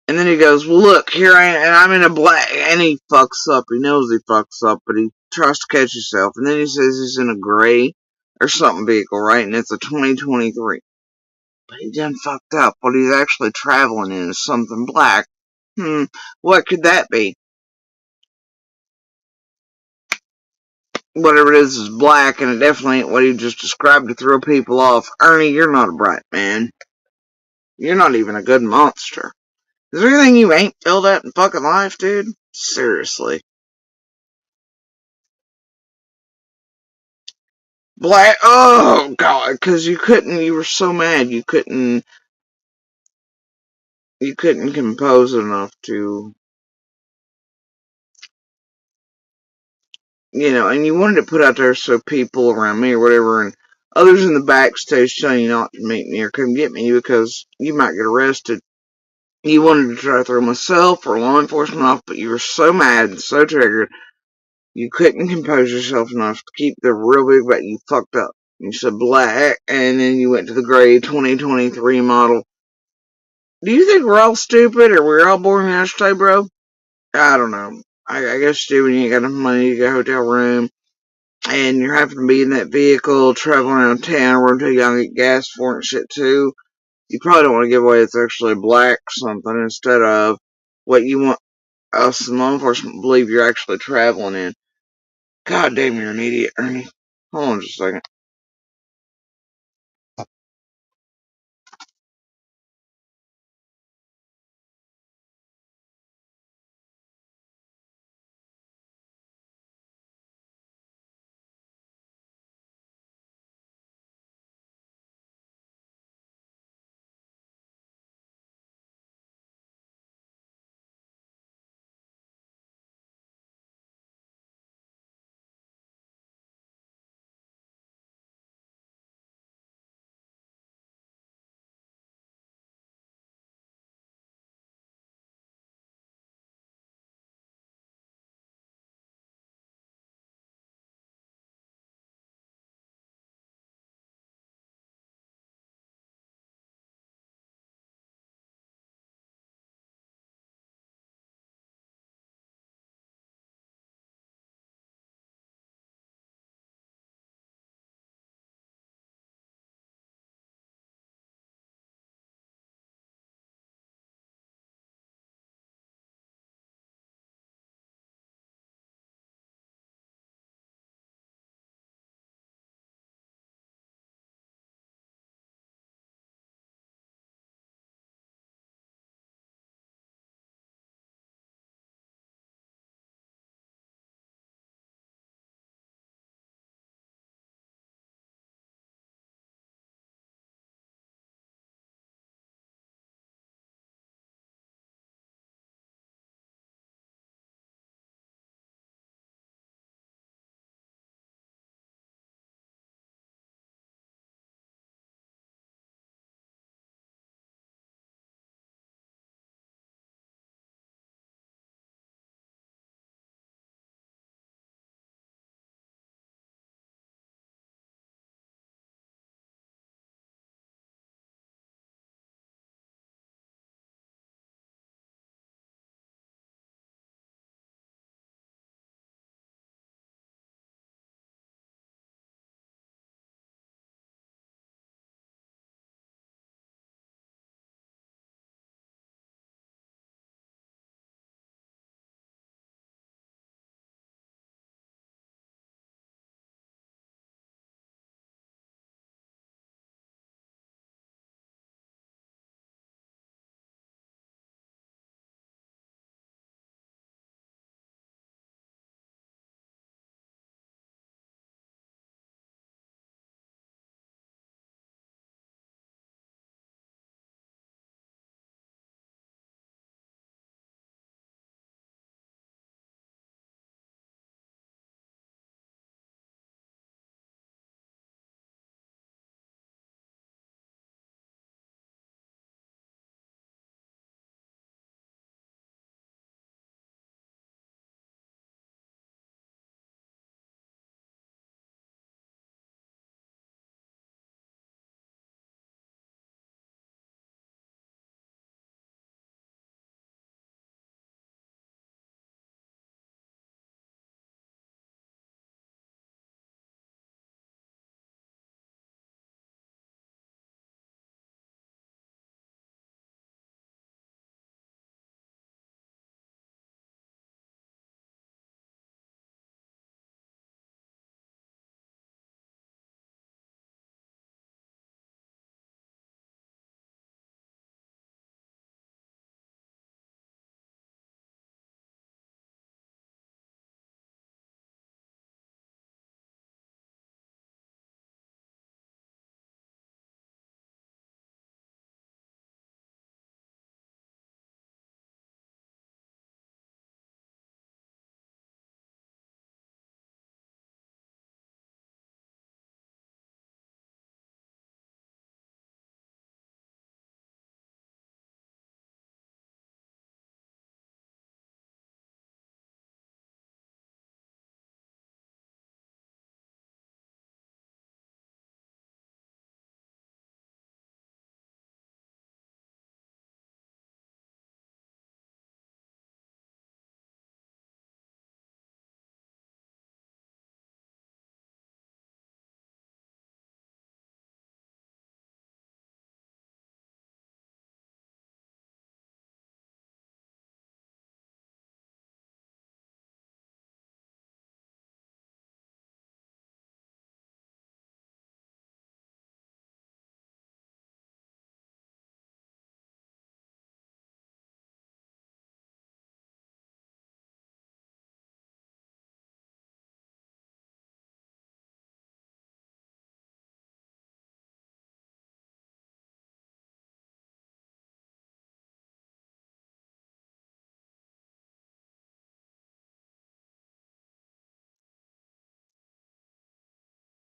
And then he goes, well, look, here I am, and I'm in a black, and he fucks up. He knows he fucks up, but he tries to catch himself. And then he says he's in a gray or something vehicle, right? And it's a 2023. But he done fucked up. What he's actually traveling in is something black. What could that be? Whatever it is black, and it definitely ain't what he just described to throw people off. Ernie, you're not a bright man. You're not even a good monster. Is there anything you ain't filled out in fucking life, dude? Seriously. Black, oh god, because you were so mad, you couldn't compose enough to, and you wanted to put out there so people around me or whatever, and others in the backstage telling you not to meet me or come get me because you might get arrested. You wanted to try to throw myself or law enforcement off, but you were so mad and so triggered, you couldn't compose yourself enough to keep the real big back. You fucked up. You said black, and then you went to the gray 2023 model. Do you think we're all stupid or we're all born yesterday, bro? I don't know. I guess stupid. You ain't got enough money to get a hotel room, and you're having to be in that vehicle traveling around town where until y'all get gas for it and shit too. You probably don't want to give away it's actually black something instead of what you want us in law enforcement to believe you're actually traveling in. God damn, you're an idiot, Ernie. Hold on just a second.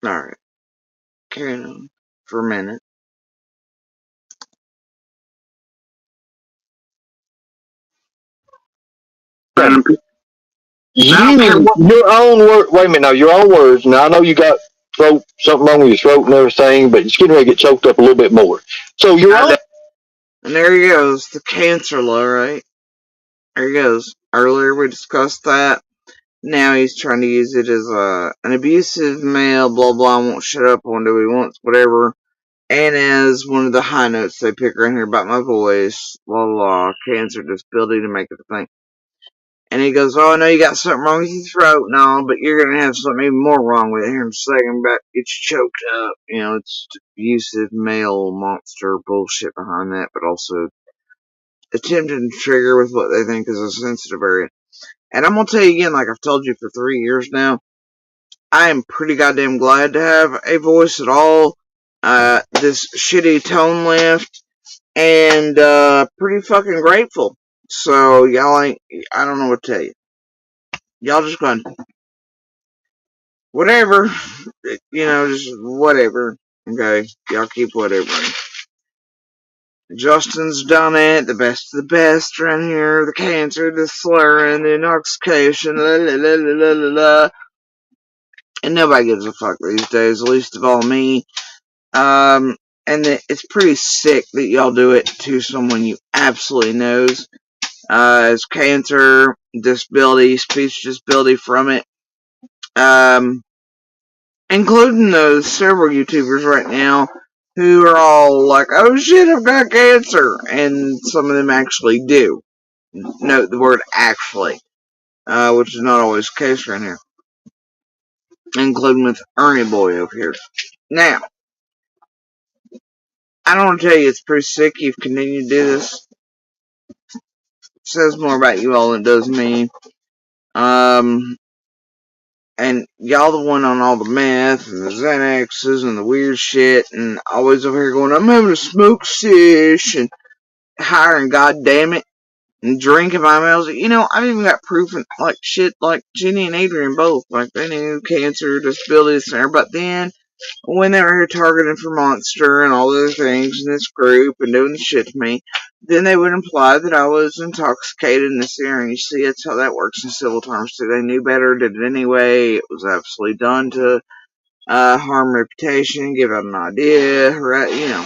Alright. Carrying on for a minute. Your own word. Wait a minute now. Your own words. Now I know you got something wrong with your throat and everything, but it's getting ready to get choked up a little bit more. So your own. And there he goes, the cancer law, right? There he goes. Earlier we discussed that. Now he's trying to use it as an abusive male, blah blah, won't shut up, won't do what he wants, whatever. And as one of the high notes they pick around here about my voice, blah blah, cancer disability to make it a thing. And he goes, oh, I know you got something wrong with your throat and all, but you're going to have something even more wrong with it here in a second. But it's choked up. You know, it's abusive male monster bullshit behind that, but also attempting to trigger with what they think is a sensitive area. And I'm going to tell you again, like I've told you for 3 years now, I am pretty goddamn glad to have a voice at all. This shitty tone left, and pretty fucking grateful. So y'all ain't, I don't know what to tell you. Y'all just going, whatever, just whatever. Okay, y'all keep whatever. Justin's done it, the best of the best around here, the cancer, the slurring, the intoxication, la la la la la la. And nobody gives a fuck these days, least of all me. And it's pretty sick that y'all do it to someone you absolutely knows. Has cancer, disability, speech disability from it. Including those several YouTubers right now who are all like, oh shit, I've got cancer. And some of them actually do. Note the word actually, which is not always the case around here. Including with Ernie Boy over here. Now, I don't want to tell you it's pretty sick you've continued to do this. It says more about you all than it does me. And y'all the one on all the meth and the Xanaxes and the weird shit, and always over here going, I'm having a smoke sesh, and hiring, goddamn it, and drinking my mouth. You know, I've even got proof and like shit, like Jenny and Adrian both, like they knew cancer, disabilities, there. But then when they were here targeting for Monster and all the other things in this group and doing the shit to me, then they would imply that I was intoxicated in this area. And you see, that's how that works in civil terms too. They knew better, did it anyway. It was absolutely done to harm reputation, give out an idea, right? You know,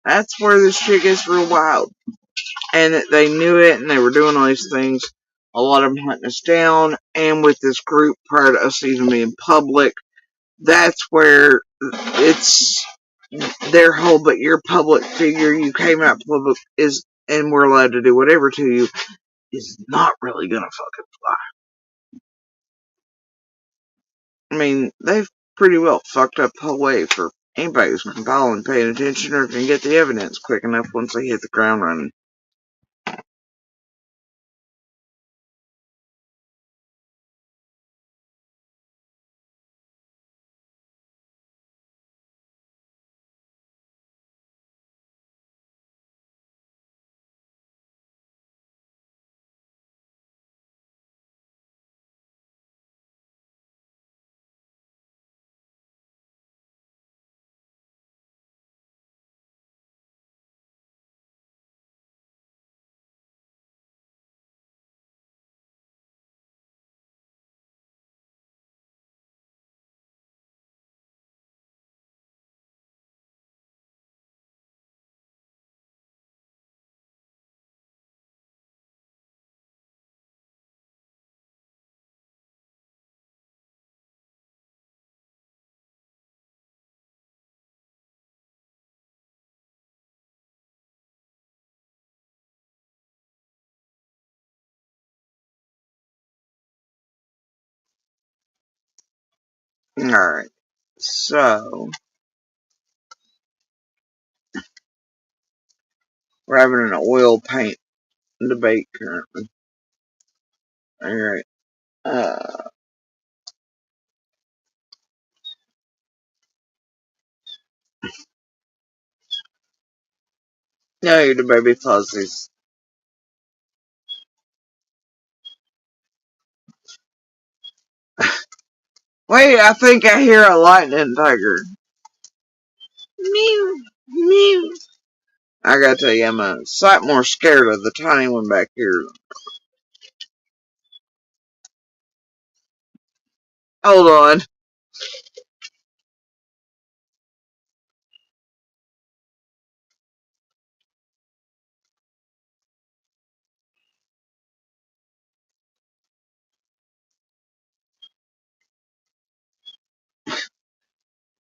that's where this shit gets real wild. And they knew it, and they were doing all these things. A lot of them hunting us down, and with this group prior to us even being public, that's where it's their whole, but you're a public figure, you came out public, is, and we're allowed to do whatever to you, is not really gonna fucking fly. I mean, they've pretty well fucked up the whole way for anybody who's compiling, paying attention, or can get the evidence quick enough once they hit the ground running. Alright, so we're having an oil paint debate currently. Alright. No, you're the baby fuzzies. Wait, I think I hear a lightning tiger. Mew, mew. I gotta tell you, I'm a sight more scared of the tiny one back here. Hold on.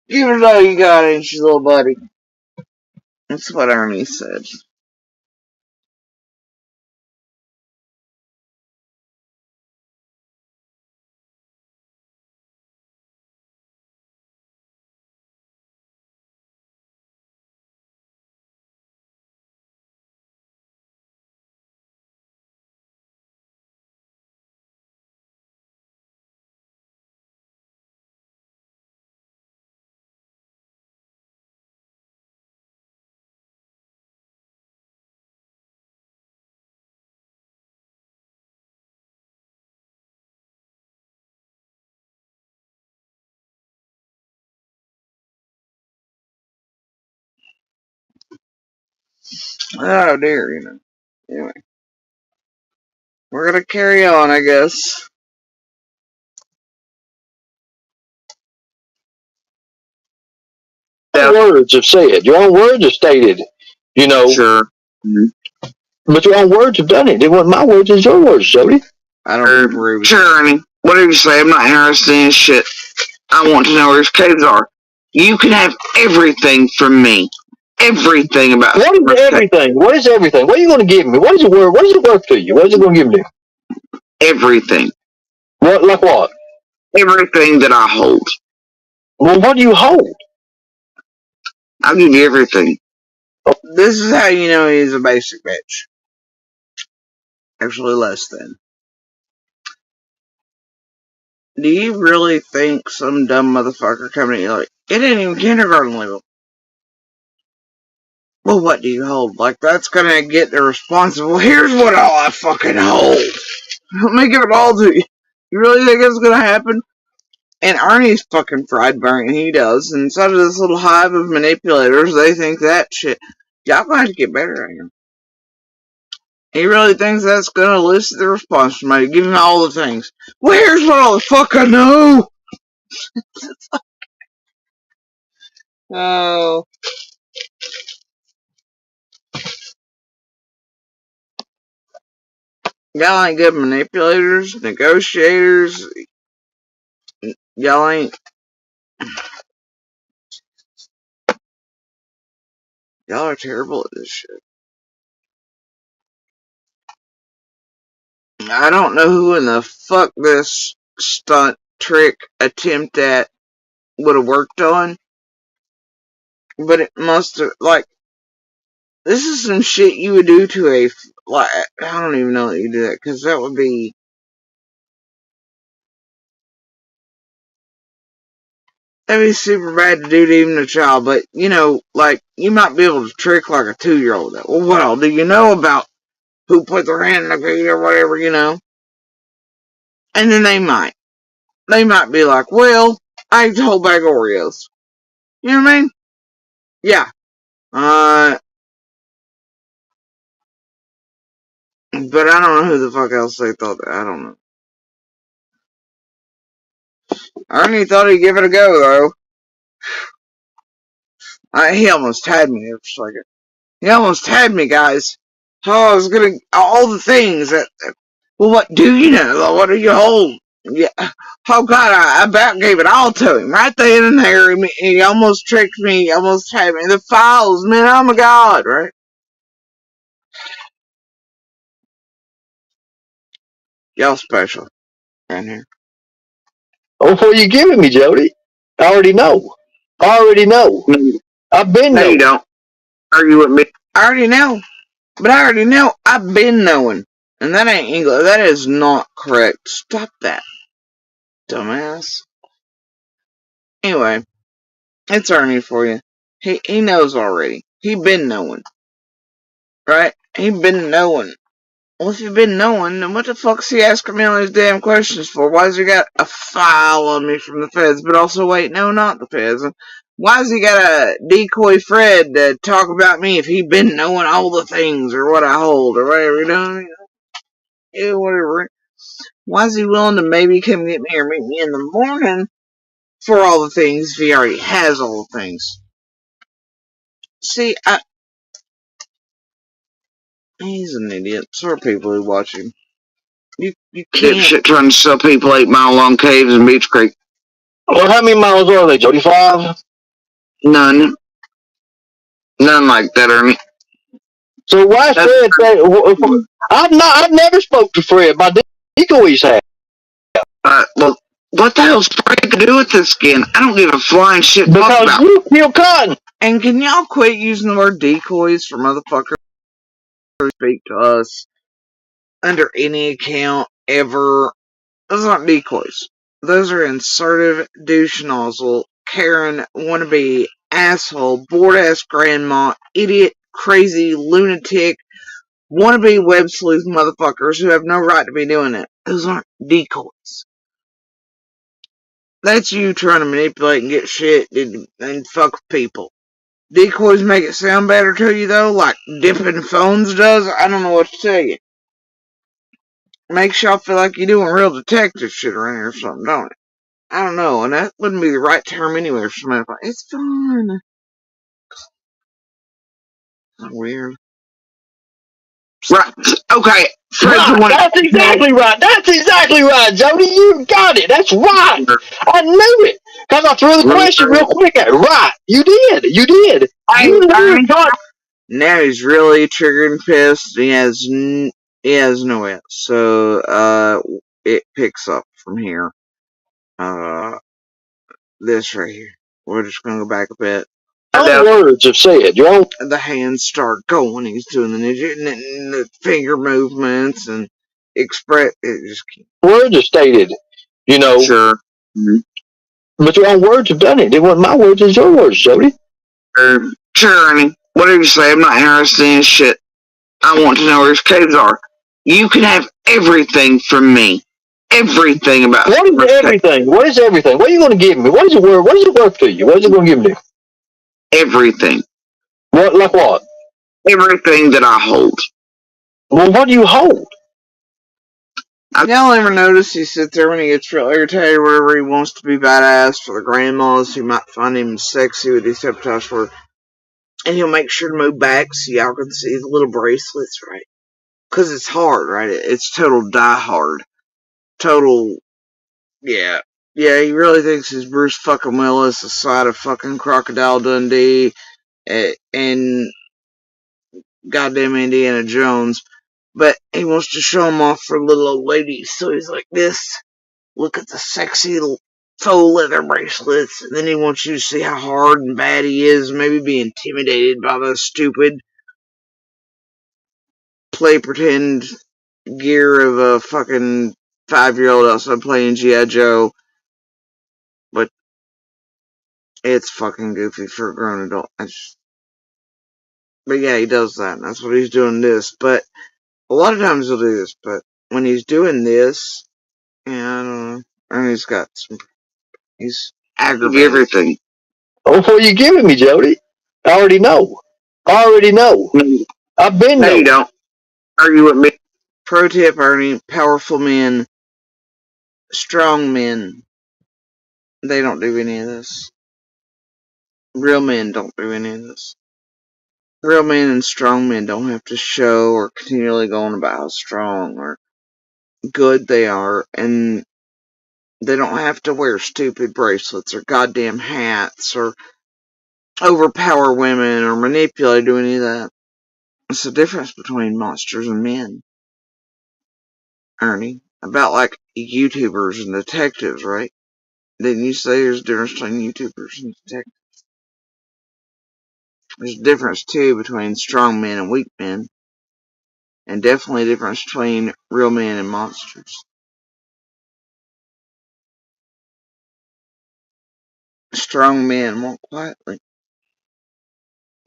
Give it all you got, ain't you, little buddy? That's what Ernie said. Oh dear, you know. Anyway, we're gonna carry on, I guess. Your own words have said. Your own words have stated. You know. Sure. But your own words have done it. It wasn't my words, it's your words, Jody. I don't agree with Sure, Ernie. Whatever you say, I'm not interested in shit. I want to know where his caves are. You can have everything from me. Everything about What is everything? What is everything? What are you going to give me? What is it worth? What is it worth to you? What is it going to give me? everything. What, like what? Everything that I hold. Well, what do you hold? I'll give you everything. This is how you know he's a basic bitch. Actually, less than. Do you really think some dumb motherfucker coming at you like, it ain't even kindergarten level? Well, what do you hold? Like, that's gonna get the response of, well, here's what all I fucking hold. Let me give it all to you. You really think it's gonna happen? And Arnie's fucking fried burn, he does, and so does this little hive of manipulators, they think that shit. Y'all gonna have to get better at him. He really thinks that's gonna elicit the response from me. Give him all the things. Well, here's what all the fuck I know! Oh. Y'all ain't good manipulators, negotiators. Y'all ain't. Y'all are terrible at this shit. I don't know who in the fuck this stunt trick attempt at would have worked on, but it must have, like, this is some shit you would do to a, like, I don't even know that you do that, because that would be, that'd be super bad to do to even a child, but, you know, like, you might be able to trick, like, a 2-year-old. Well, what all do you know about who put their hand in the feet or whatever, you know? And then they might be like, well, I ate the whole bag of Oreos. You know what I mean? Yeah. But I don't know who the fuck else they thought that. I don't know. Ernie thought he'd give it a go, though. He almost had me there for a second. He almost had me, guys. Oh, I was gonna, all the things that, well, what do you know? What do you hold? Yeah. Oh, God, I about gave it all to him. Right then and there, he almost tricked me, almost had me. The files, man, oh my God, right? Y'all special. Right here. Oh, what are you giving me, Jody? I already know. I already know. I've been No, you knowing. don't. Argue with me. I already know. But I already know. I've been knowing. And that ain't English. That is not correct. Stop that, dumbass. Anyway, it's Ernie for you. He knows already. He been knowing. Right? He been knowing. Well, if you've been knowing, then what the fuck's he asking me all these damn questions for? Why's he got a file on me from the feds, but also, wait, no, not the feds? Why's he got a decoy Fred to talk about me if he been knowing all the things, or what I hold, or whatever, you know? Yeah, whatever. Why is he willing to maybe come get me or meet me in the morning for all the things if he already has all the things? See, he's an idiot. So are people who watch him. You can't. Dipshit trying to sell people 8 Mile long caves in Beach Creek. Well, how many miles are they, Jody? 5? None. None like that, Ernie. So why is Fred saying, I've never spoke to Fred. My decoys have. Well, what the hell's Frank to do with this skin? I don't give a flying shit fuck Because about. you kill cotton. And can y'all quit using the word decoys for motherfuckers who speak to us under any account ever? Those aren't decoys. Those are insertive douche nozzle, Karen, wannabe, asshole, bored ass grandma, idiot, crazy, lunatic, wannabe web sleuth motherfuckers who have no right to be doing it. Those aren't decoys. That's you trying to manipulate and get shit and fuck with people. Decoys make it sound better to you though, like dipping phones does. I don't know what to tell you. Makes y'all feel like you're doing real detective shit around here or something, don't it? I don't know, and that wouldn't be the right term anyway for somebody. It's fun. Weird. Right. Okay. Fred's Right. That's exactly right. That's exactly right, Jody. You got it. That's right. I knew it. Because I threw the question real quick at it. Right. You did. You did. You knew cotton. Now he's really triggered and pissed. He has no it. So it picks up from here. This right here. We're just gonna go back a bit. Your own words have said. Your own. The hands start going. He's doing the ninja and the finger movements and express. It just Words have stated. You know. Sure. But your own words have done it. It wasn't my words. It's your words, Jody. Sure, Ernie. Whatever you say, I'm not interested in shit. I want to know where his caves are. You can have everything from me. Everything about what is everything? What is everything? What are you going to give me? What is it worth? What is it worth to you? What is it going to give me? Everything. What? Like what? Everything that I hold. Well, what do you hold? Y'all ever notice he sits there when he gets real irritated or whatever, he wants to be badass for the grandmas who might find him sexy with his sabotage word, and he'll make sure to move back so y'all can see the little bracelets, right? Because it's hard, right? It's total die hard. Total, yeah. Yeah, he really thinks he's Bruce fucking Willis, the side of fucking Crocodile Dundee, and goddamn Indiana Jones. But he wants to show him off for little old ladies, so he's like this. Look at the sexy faux leather bracelets, and then he wants you to see how hard and bad he is, maybe be intimidated by the stupid play pretend gear of a fucking 5-year-old outside playing G.I. Joe. But it's fucking goofy for a grown adult. But yeah, he does that, and that's what he's doing this. But a lot of times he'll do this, but when he's doing this, yeah, I don't know. And he's aggravated. Everything. Oh, what are you giving me, Jody? I already know. I already know. I've been No, you don't. Argue with me. Pro tip, Ernie, powerful men, strong men, they don't do any of this. Real men don't do any of this. Real men and strong men don't have to show or continually go on about how strong or good they are, and they don't have to wear stupid bracelets or goddamn hats or overpower women or manipulate, do any of that. It's the difference between monsters and men, Ernie. About like YouTubers and detectives, right? Didn't you say there's a difference between YouTubers and detectives? There's a difference, too, between strong men and weak men. And definitely a difference between real men and monsters. Strong men walk quietly.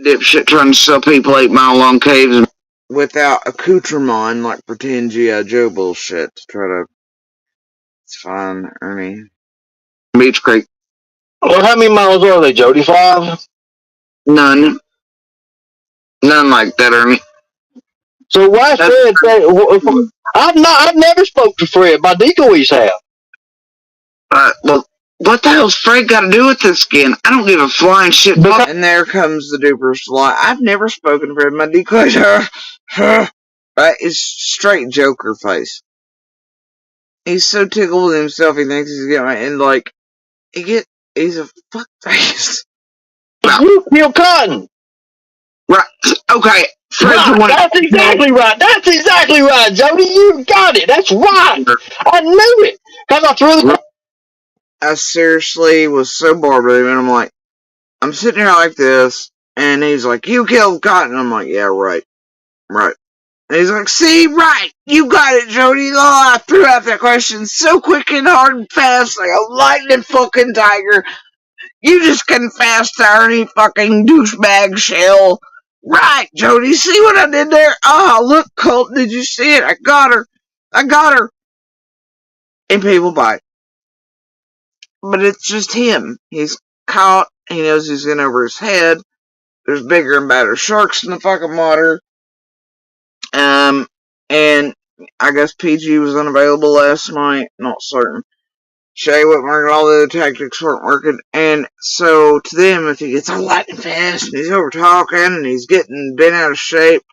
Dipshit trying to sell people 8 Mile long caves. without accoutrement, like pretend G.I. Joe bullshit to try to. It's fine, Ernie. Beach Creek. Well, how many miles are they, Jody? 5? None. None like that, Ernie. So why Fred say, I've never spoke to Fred. My decoys have. Well, what the hell's Fred got to do with this again? I don't give a flying shit. And there comes the duper slot. I've never spoken to Fred. My decoys that is straight Joker face. He's so tickled with himself he thinks he's getting and like he's a fuck face. You kill Cotton. Right. Okay. Fred's Right. That's exactly right. That's exactly right, Jody. You got it. That's right. I knew it. Because I threw the... I seriously was so bored with him, and I'm like, I'm sitting here like this, and he's like, you killed Cotton. I'm like, yeah, right. Right. And he's like, see, right. You got it, Jody. Oh, I threw out that question so quick and hard and fast, like a lightning fucking tiger. You just confessed to Ernie fucking douchebag shell. Right, Jody, see what I did there? Oh, look, Colt, did you see it? I got her. I got her. And people bite. But it's just him. He's caught. He knows he's in over his head. There's bigger and badder sharks in the fucking water. And I guess PG was unavailable last night. Not certain. Shay wasn't working, all the other tactics weren't working, and so to them, if he gets all lightning fast, and he's over talking, and he's getting bent out of shape,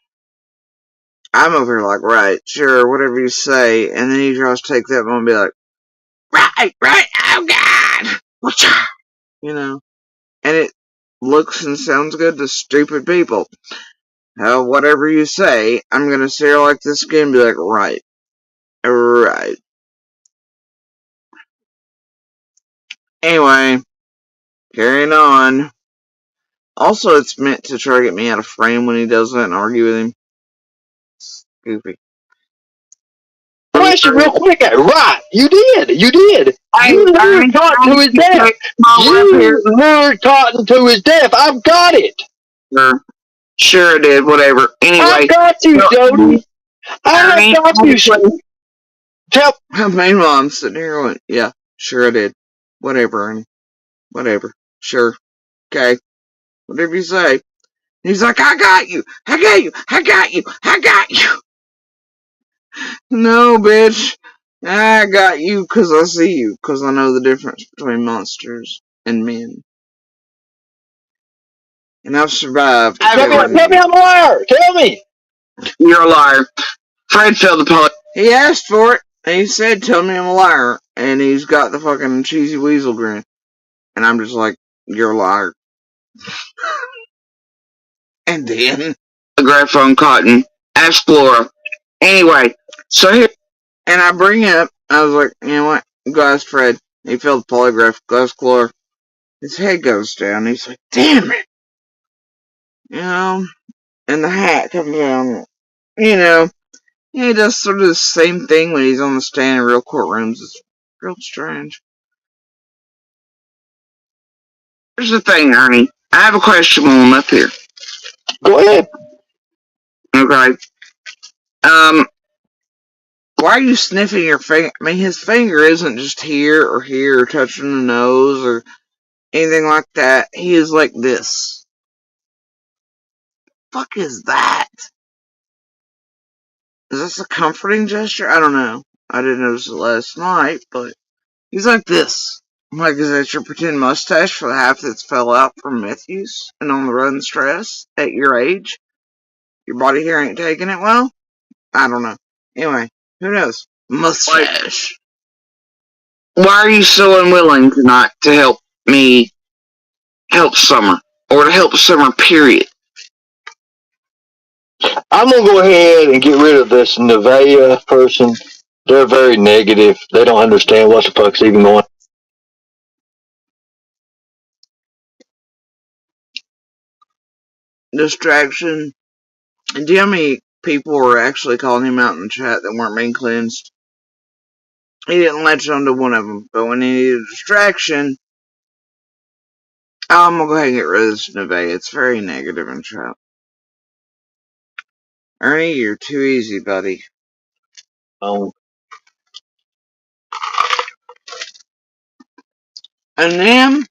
I'm over here like, right, sure, whatever you say, and then he tries to take that one and be like, right, oh god, you know, and it looks and sounds good to stupid people. Whatever you say, I'm gonna sit here like this again and be like, right. Anyway, carrying on. Also, it's meant to try to get me out of frame when he does that and argue with him. It's goofy. Question real quick. Right. You did. You lured Cotton to his death. You lured Cotton to his death. I've got it. Sure did. Whatever. Anyway. I got you, Jody. I got you. Meanwhile, I'm sitting here going, yeah, sure I did. Whatever, Ernie. Whatever. Sure. Okay. Whatever you say. He's like, I got you. No, bitch. I got you because I see you. Because I know the difference between monsters and men. And I've survived. Tell me I'm a liar. Tell me. You're a liar. Fred failed the poet. He asked for it. And he said, tell me I'm a liar. And he's got the fucking cheesy weasel grin. And I'm just like, you're a liar. And then the graphone Cotton. Ask Flora. Anyway, so here. And I bring it up. I was like, you know what? Go ask Fred. He failed the polygraph. Go ask Flora. His head goes down. He's like, damn it. You know? And the hat comes down. You know? He does sort of the same thing when he's on the stand in real courtrooms. It's real strange. Here's the thing, Ernie. I have a question while I'm up here. Go ahead. Okay. Why are you sniffing your finger? I mean, his finger isn't just here or touching the nose or anything like that. He is like this. Fuck is that? Is this a comforting gesture? I don't know. I didn't notice it last night, but he's like this. I'm like, is that your pretend mustache for the half that's fell out from meth use and on the run stress at your age? Your body hair ain't taking it well? I don't know. Anyway, who knows? Mustache. Why are you so unwilling tonight to help me help Summer? Or to help Summer, period? I'm going to go ahead and get rid of this Nevaeh person. They're very negative. They don't understand what the fuck's even going on. Distraction. And do you know how many people were actually calling him out in the chat that weren't being cleansed? He didn't latch onto one of them, but when he needed a distraction, I'm gonna go ahead and get rid of this Nevaeh. It's very negative in chat. Ernie, you're too easy, buddy. Oh. And then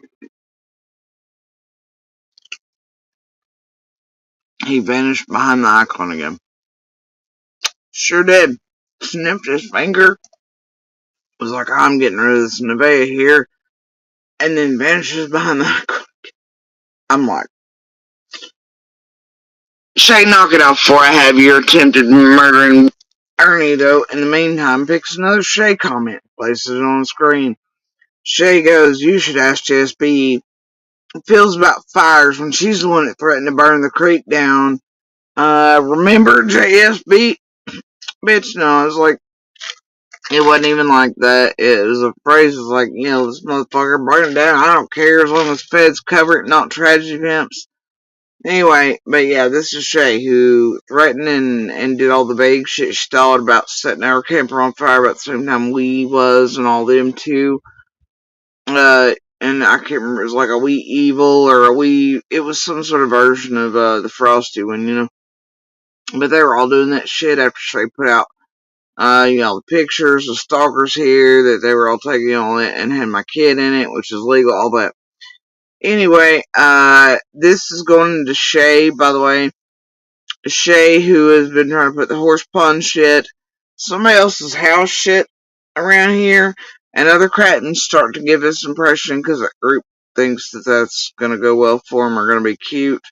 he vanished behind the icon again. Sure did. Sniffed his finger. Was like, I'm getting rid of this Nevea here. And then vanishes behind the icon. I'm like, Shay, knock it off before I have your attempted murdering. Ernie, though, in the meantime, picks another Shay comment, places it on the screen. Shay goes, you should ask JSB. Feels about fires when she's the one that threatened to burn the creek down. Remember JSB? Bitch, no, I was like, it wasn't even like that. It was a phrase, it was like, this motherfucker, burn it down. I don't care as long as feds cover it, not tragedy pimps. Anyway, but yeah, this is Shay, who threatened and did all the vague shit she thought about setting our camper on fire about the same time we was and all them too. And I can't remember, it was like a wee evil or it was some sort of version of, the Frosty one, But they were all doing that shit after Shay put out, the pictures of stalkers here that they were all taking on it and had my kid in it, which is legal, all that. Anyway, this is going into Shay, by the way. Shay, who has been trying to put the horse pond shit, somebody else's house shit around here, and other Cratons start to give this impression because that group thinks that that's going to go well for them or going to be cute.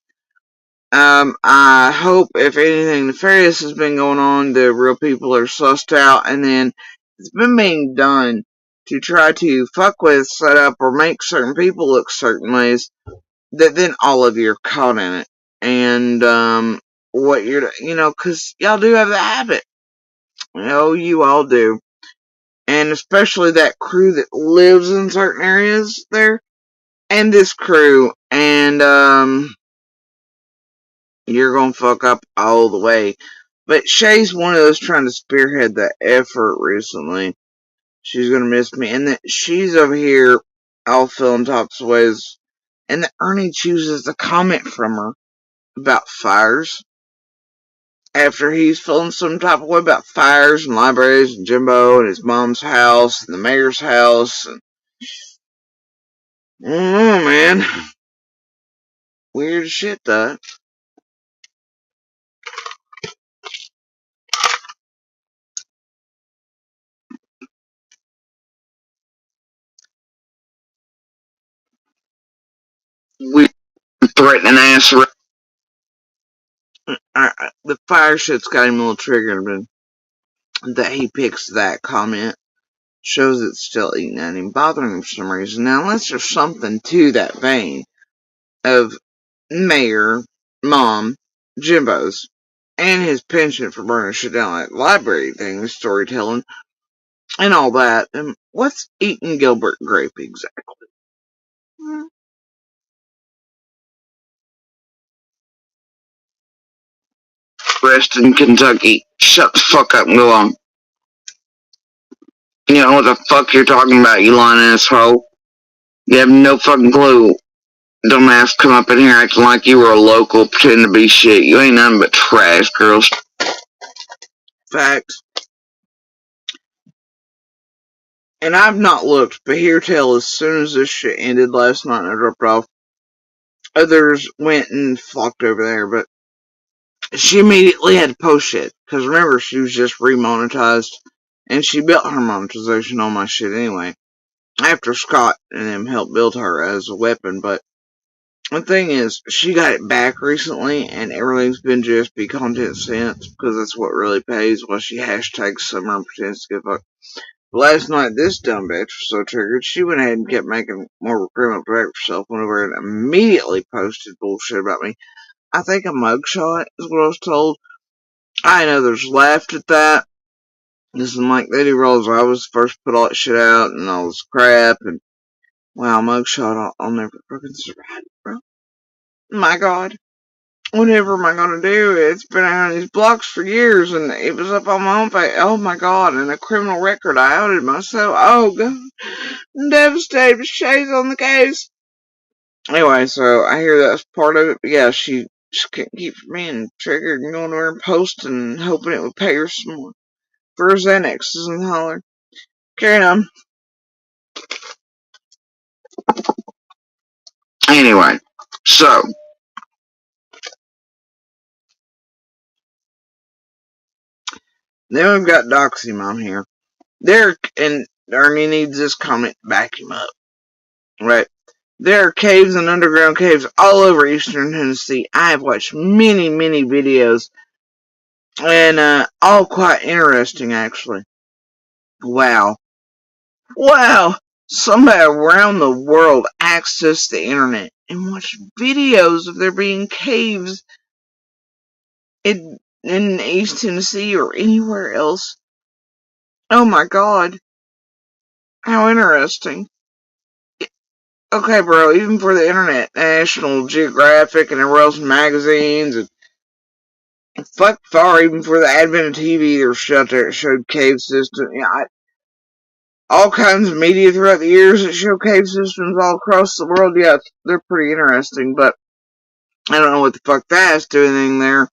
I hope if anything nefarious has been going on, the real people are sussed out, and then it's been being done to try to fuck with, set up, or make certain people look certain ways, that then all of you are caught in it. And, what cause y'all do have the habit. You all do. And especially that crew that lives in certain areas there. And this crew. And, you're gonna fuck up all the way. But Shay's one of those trying to spearhead that effort recently. She's gonna miss me. And then she's over here all feeling tops of ways. And then Ernie chooses to comment from her about fires. After he's feeling some type of way about fires and libraries and Jimbo and his mom's house and the mayor's house. And I don't know, man. Weird shit, though. We threatening ass. The fire shit's got him a little triggered, but that he picks that comment shows it's still eating at him, bothering him for some reason. Now, unless there's something to that vein of Mayor, Mom, Jimbo's, and his penchant for burning shit down, like library things, storytelling, and all that. And what's eating Gilbert Grape exactly? Rest in Kentucky. Shut the fuck up and go on. You know what the fuck you're talking about, you lying asshole. You have no fucking clue. Dumbass come up in here acting like you were a local, pretending to be shit. You ain't nothing but trash, girls. Facts. And I've not looked, but here tell as soon as this shit ended last night and I dropped off, others went and flocked over there, but she immediately had to post shit. Because remember, she was just remonetized, and she built her monetization on my shit anyway. After Scott and them helped build her as a weapon, but the thing is, she got it back recently, and everything's been JSB content since, because that's what really pays, while she hashtags summer and pretends to give a fuck. Last night, this dumb bitch was so triggered, she went ahead and kept making more criminal direct herself, went over and immediately posted bullshit about me. I think a mugshot is what I was told. I know others laughed at that. This is like they do rolls. I was first put all that shit out and all this crap, and wow, mugshot, I'll never fucking survive, bro. My god. Whatever am I gonna do? It's been out on these blocks for years, and it was up on my own page. Oh my god, and a criminal record. I outed myself. Oh god. I'm devastated. Shay's on the case. Anyway, so I hear that's part of it. But yeah, she Just couldn't keep from being triggered and going over and posting and hoping it would pay her some more for her Xanaxes and holler. Carry on. Anyway, so Then we've got Doxy Mom here. There, and Ernie needs this comment to back him up. Right. There are caves and underground caves all over eastern Tennessee. I have watched many, many videos, and all quite interesting, actually. Wow. Wow! Somebody around the world accessed the internet and watched videos of there being caves in East Tennessee or anywhere else. Oh my god. How interesting. Okay, bro, even for the internet, National Geographic and everywhere else in magazines, and fuck far, even for the advent of TV, there was shit there that showed cave systems. All kinds of media throughout the years that show cave systems all across the world. Yeah, they're pretty interesting, but I don't know what the fuck that has to do anything there.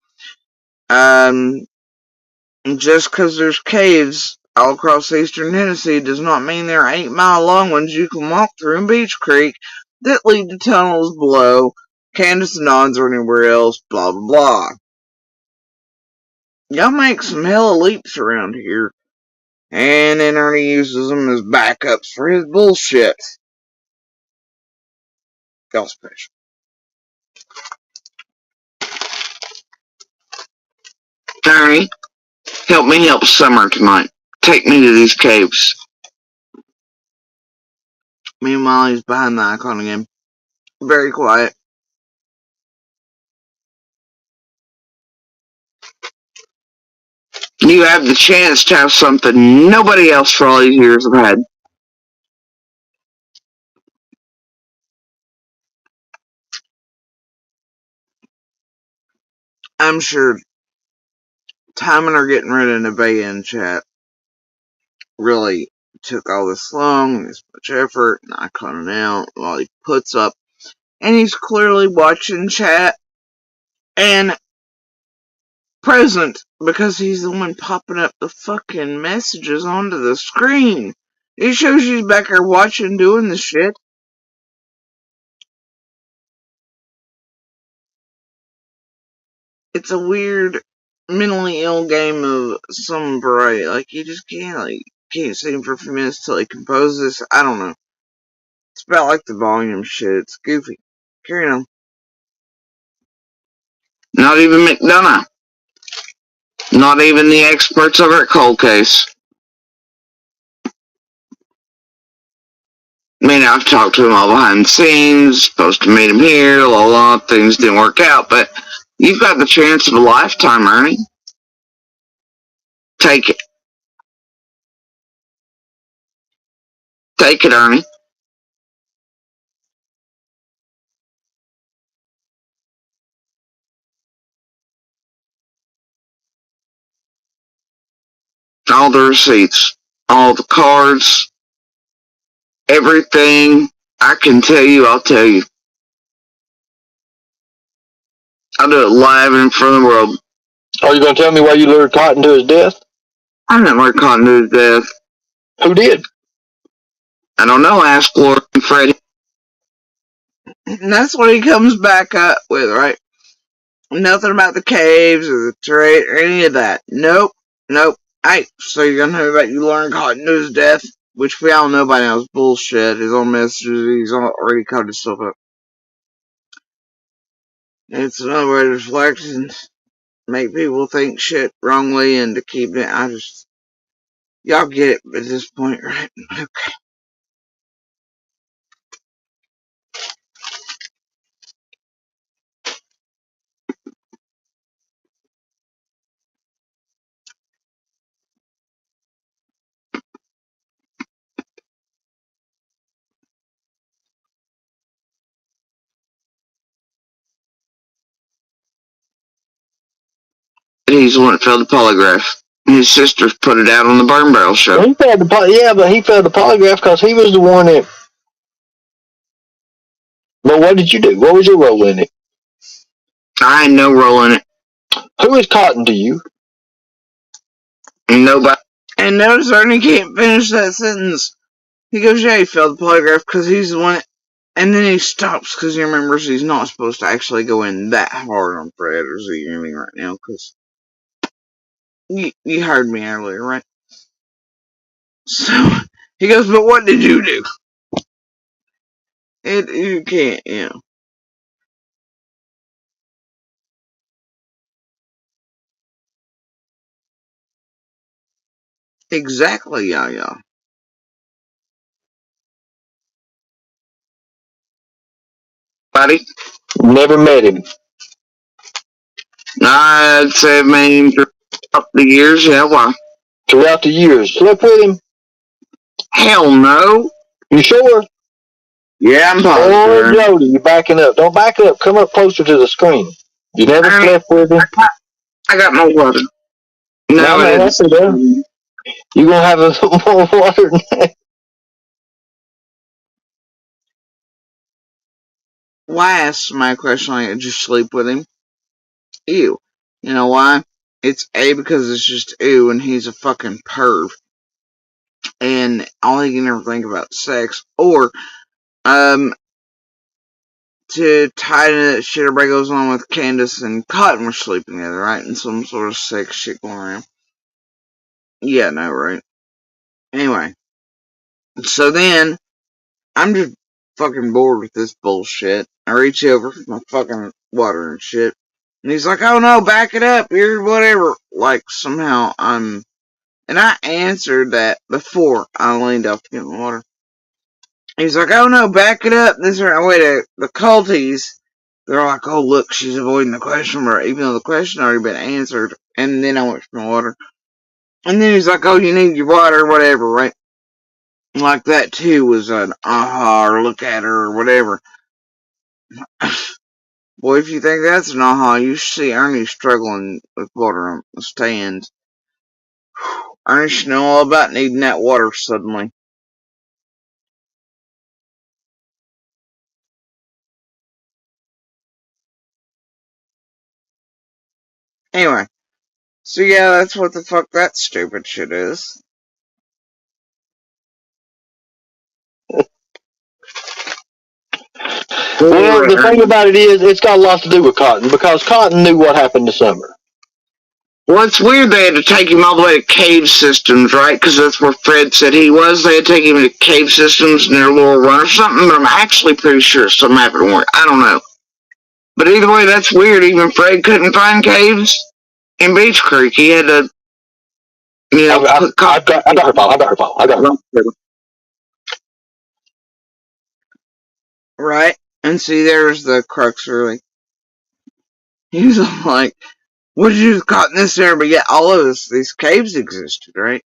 Just because there's caves all across eastern Tennessee does not mean there are 8-mile long ones you can walk through in Beach Creek that lead to tunnels below Candace and Don's or anywhere else, blah blah blah. Y'all make some hella leaps around here, and then Ernie uses them as backups for his bullshit. Y'all special. Ernie, help me help Summer tonight. Take me to these caves. Meanwhile, he's behind the icon again. Very quiet. You have the chance to have something nobody else for all these years have had. I'm sure timing or getting rid of Nevaeh in chat really took all this long and this much effort, and I cut it out while he puts up. And he's clearly watching chat and present because he's the one popping up the fucking messages onto the screen. It shows you back there watching, doing the shit. It's a weird, mentally ill game of some variety. Like, you just can't see him for a few minutes till he composes. I don't know. It's about like the volume shit. It's goofy. Carry on. Not even McDonough. Not even the experts over at Cold Case. I mean, I've talked to him all behind the scenes, supposed to meet him here, things didn't work out, but you've got the chance of a lifetime, Ernie. Take it. Take it, Ernie. All the receipts, all the cards, everything I can tell you, I'll tell you. I'll do it live in front of the world. Are you going to tell me why you lured Cotton to his death? I didn't lure Cotton to his death. Who did? I don't know, ask Lori and Freddie. And that's what he comes back up with, right? Nothing about the caves or the trade or any of that. Nope. Hey, so you're gonna know about you luring Cotton to his death? Which we all know by now is bullshit. His own messages, he's already cut himself up. It's another way to reflect and make people think shit wrongly and to keep it. Y'all get it at this point, right? Okay. He's the one that failed the polygraph. His sisters put it out on the Burn Barrel show. He failed but he failed the polygraph because he was the one that. But what did you do? What was your role in it? I had no role in it. Who is Cotton to you? Nobody. And notice Ernie can't finish that sentence. He goes, yeah, he failed the polygraph because he's the one. And then he stops because he remembers he's not supposed to actually go in that hard on Fred or Z right now because you heard me earlier, right? So he goes, but what did you do? You can't, you know. Exactly, yeah. Buddy? Never met him. I'd say maybe throughout the years, yeah, why? Throughout the years. Slept with him? Hell no. You sure? Yeah, I'm Oh, positive. Jody, you're backing up. Don't back up. Come up closer to the screen. You never slept with him? I got my water. No, I that's it. didn't. You gonna have a little more water than that? Why ask my question like, did you sleep with him? Ew. You know why? It's A, because it's just ew, and he's a fucking perv. And all he can ever think about sex. Or, to tie into that shit, everybody goes on with Candace and Cotton were sleeping together, right? And some sort of sex shit going around. Yeah, no, right? Anyway. So then, I'm just fucking bored with this bullshit. I reach over for my fucking water and shit. And he's like, oh no, back it up, you're whatever. Like, somehow I'm... And I answered that before I leaned up to get my water. He's like, oh no, back it up. This way to the culties. They're like, oh look, she's avoiding the question, even though the question already been answered. And then I went for my water. And then he's like, oh, you need your water, whatever, right? Like that too was an aha or look at her or whatever. Boy, if you think that's an aha, you should see Ernie struggling with water on the stand. Ernie should know all about needing that water suddenly. Anyway, so yeah, that's what the fuck that stupid shit is. Well, the thing about it is, it's got a lot to do with Cotton, because Cotton knew what happened this summer. Well, it's weird they had to take him all the way to cave systems, right? Because that's where Fred said he was. They had to take him to cave systems near Laurel Run or something, but I'm actually pretty sure something happened where, I don't know. But either way, that's weird. Even Fred couldn't find caves in Beach Creek. He had to, I've got her file. I got her. Right? And see, there's the crux, really. He's like, what did you caught in this area? But yet, all of these caves existed, right?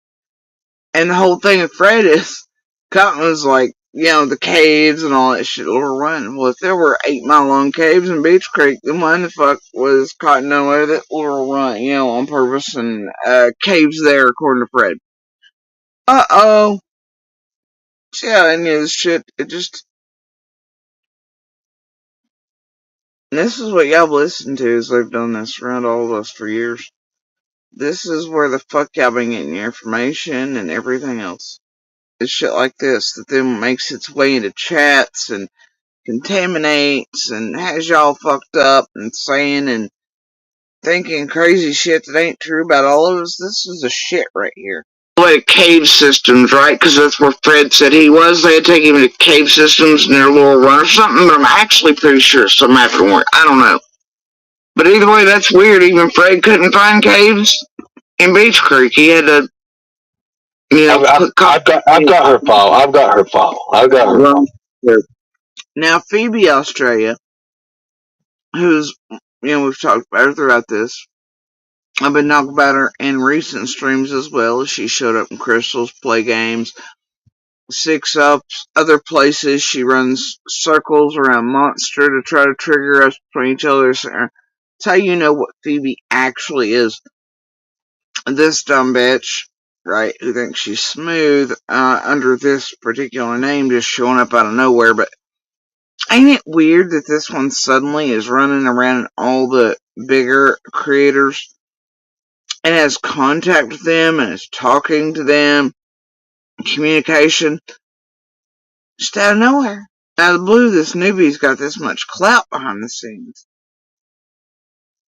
And the whole thing with Fred is, Cotton was like, the caves and all that shit will run. Well, if there were 8-mile long caves in Beach Creek, then why the fuck was Cotton away that will run, on purpose and, caves there, according to Fred? Uh-oh. See how any of this shit, and this is what y'all listen to, is they've done this around all of us for years. This is where the fuck y'all been getting your information and everything else. It's shit like this that then makes its way into chats and contaminates and has y'all fucked up and saying and thinking crazy shit that ain't true about all of us. This is the shit right here. Like cave systems, right? Because that's where Fred said he was. They had to take him to cave systems near Laurel Run or something, but I'm actually pretty sure something happened where, I don't know. But either way, that's weird. Even Fred couldn't find caves in Beach Creek. He had to, I've got her file. I've got her file. Now, Phoebe Australia, who's, we've talked about her throughout this. I've been talking about her in recent streams as well. She showed up in Crystal's Play Games, 6-Ups, other places. She runs circles around Monster to try to trigger us between each other. That's how you know what Phoebe actually is. This dumb bitch, right, who thinks she's smooth, under this particular name, just showing up out of nowhere, but Ain't it weird that this one suddenly is running around all the bigger creators and has contact with them and is talking to them, communication, just out of nowhere. Out of the blue, this newbie's got this much clout behind the scenes.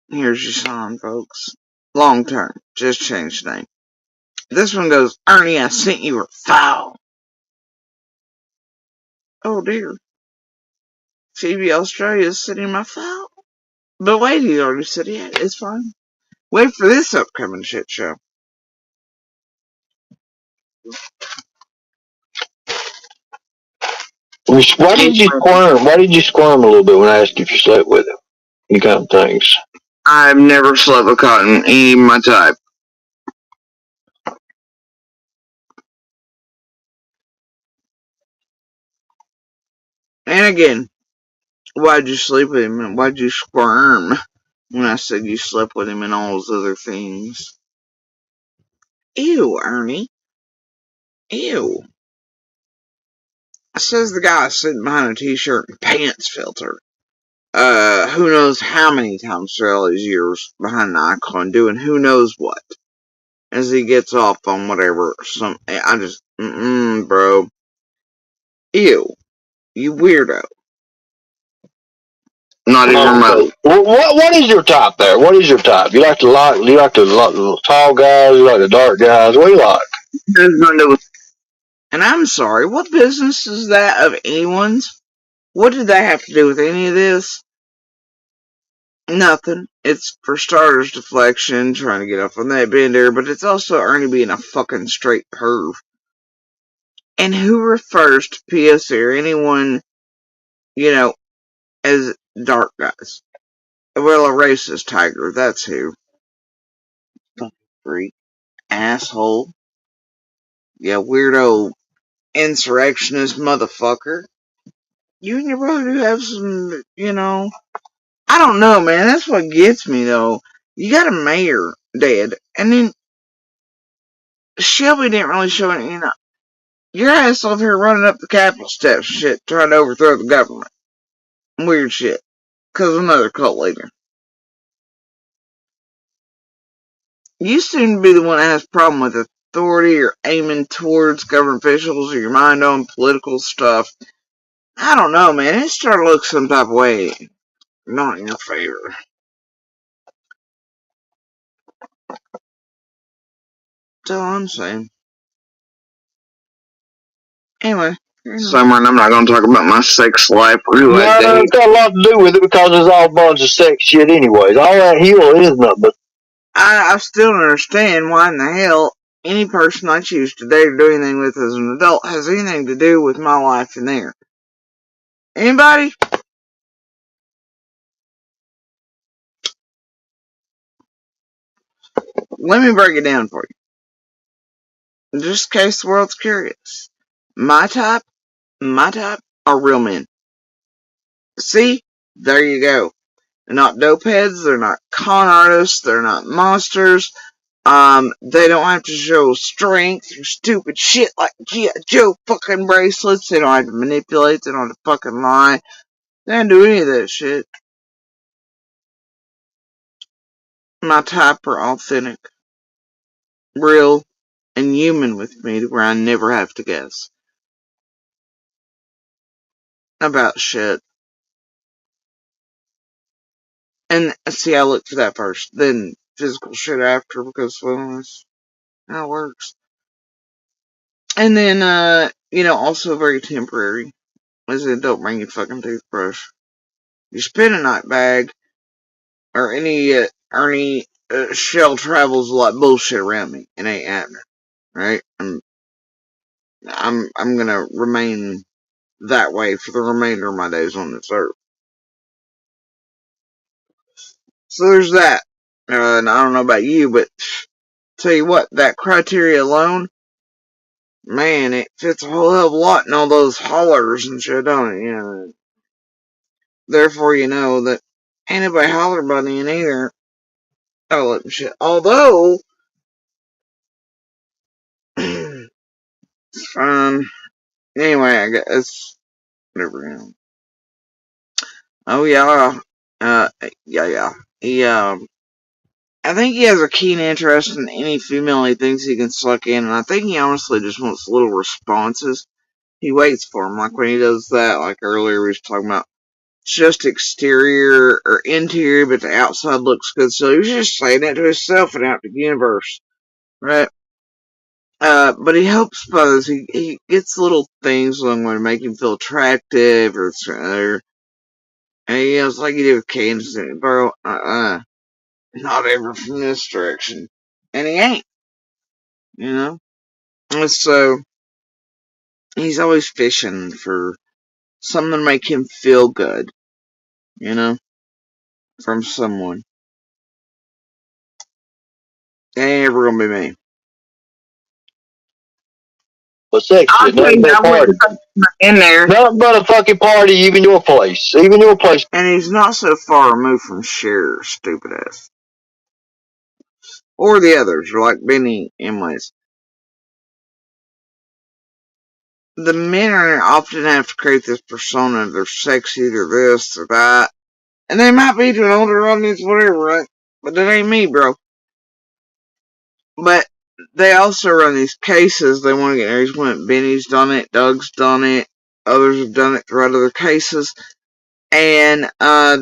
Here's your song, folks. Long term, just change the name. This one goes, Ernie, I sent you a file. Oh dear. Phoebe Australia's sending my file. But wait, he already said he had it. It's fine. Wait for this upcoming shit show. Why did you squirm? Why did you squirm a little bit when I asked if you slept with him? You kind of things. I've never slept with Cotton, any of my type. And again, why'd you sleep with him and why'd you squirm when I said you slept with him and all those other things? Ew, Ernie. Ew. Says the guy sitting behind a t-shirt and pants filter. Who knows how many times through all these years behind an icon doing who knows what. As he gets off on whatever, I just, bro. Ew. You weirdo. Not even remote. What is your type there? What is your type? You like the tall guys? You like the dark guys? What do you like? And I'm sorry, what business is that of anyone's? What did that have to do with any of this? Nothing. It's for starters deflection, trying to get off on that bender, but it's also Ernie being a fucking straight perv. And who refers to POC or anyone, as dark guys? Well, a racist tiger, that's who. Fucking freak. Asshole. Yeah, weirdo insurrectionist motherfucker. You and your brother do have some, I don't know, man. That's what gets me, though. You got a mayor dead, and then Shelby didn't really show any, your ass over here running up the Capitol steps shit, trying to overthrow the government. Weird shit. Because another cult leader. You seem to be the one that has a problem with authority or aiming towards government officials or your mind on political stuff. I don't know, man. It's starting to look some type of way. Not in your favor. That's all I'm saying. Anyway. Summer, and I'm not going to talk about my sex life or who I date. It's got a lot to do with it because it's all a bunch of sex shit anyways. All that heel is nothing but. I still don't understand why in the hell any person I choose to date or do anything with as an adult has anything to do with my life in there. Anybody? Let me break it down for you. Just in case the world's curious. My type are real men. See? There you go. They're not dope heads, they're not con artists, they're not monsters. They don't have to show strength or stupid shit like G.I. Joe fucking bracelets. They don't have to manipulate, they don't have to fucking lie. They don't do any of that shit. My type are authentic, real, and human with me to where I never have to guess about shit. And see, I look for that first, then physical shit after, because, well, that's how it works. And then, also very temporary. As in, don't bring your fucking toothbrush. You spin a night bag, or any shell travels a lot of bullshit around me. It ain't happening. Right? I'm gonna remain that way for the remainder of my days on this earth. So there's that. And I don't know about you, but tell you what, that criteria alone, man, it fits a whole hell of a lot in all those hollers and shit, don't it? Therefore, you know that ain't nobody holler about me either. Oh, let me shit. Although, anyway, I guess, whatever, Oh yeah. Yeah. He I think he has a keen interest in any female he thinks he can suck in, and I think he honestly just wants little responses. He waits for them, like when he does that, like earlier we was talking about just exterior or interior, but the outside looks good. So he was just saying it to himself and out to the universe, right? But he helps others. He gets little things along the way to make him feel attractive, and he it's like he did with Candace, bro. Not ever from this direction, and he ain't, you know. And so he's always fishing for something to make him feel good, you know, from someone. It ain't ever gonna be me. But sex I'll is tell nothing you, but a I party. wouldn't in there. Nothing but a fucking party, even your place. Even your place. And he's not so far removed from Cher, stupid ass. Or the others, like Benny and Liz. The men are often have to create this persona. They're sexy, they're this, they're that. And they might be to an older audience, whatever, right? But that ain't me, bro. But they also run these cases. They want to get these women. Benny's done it, Doug's done it, others have done it throughout other cases. And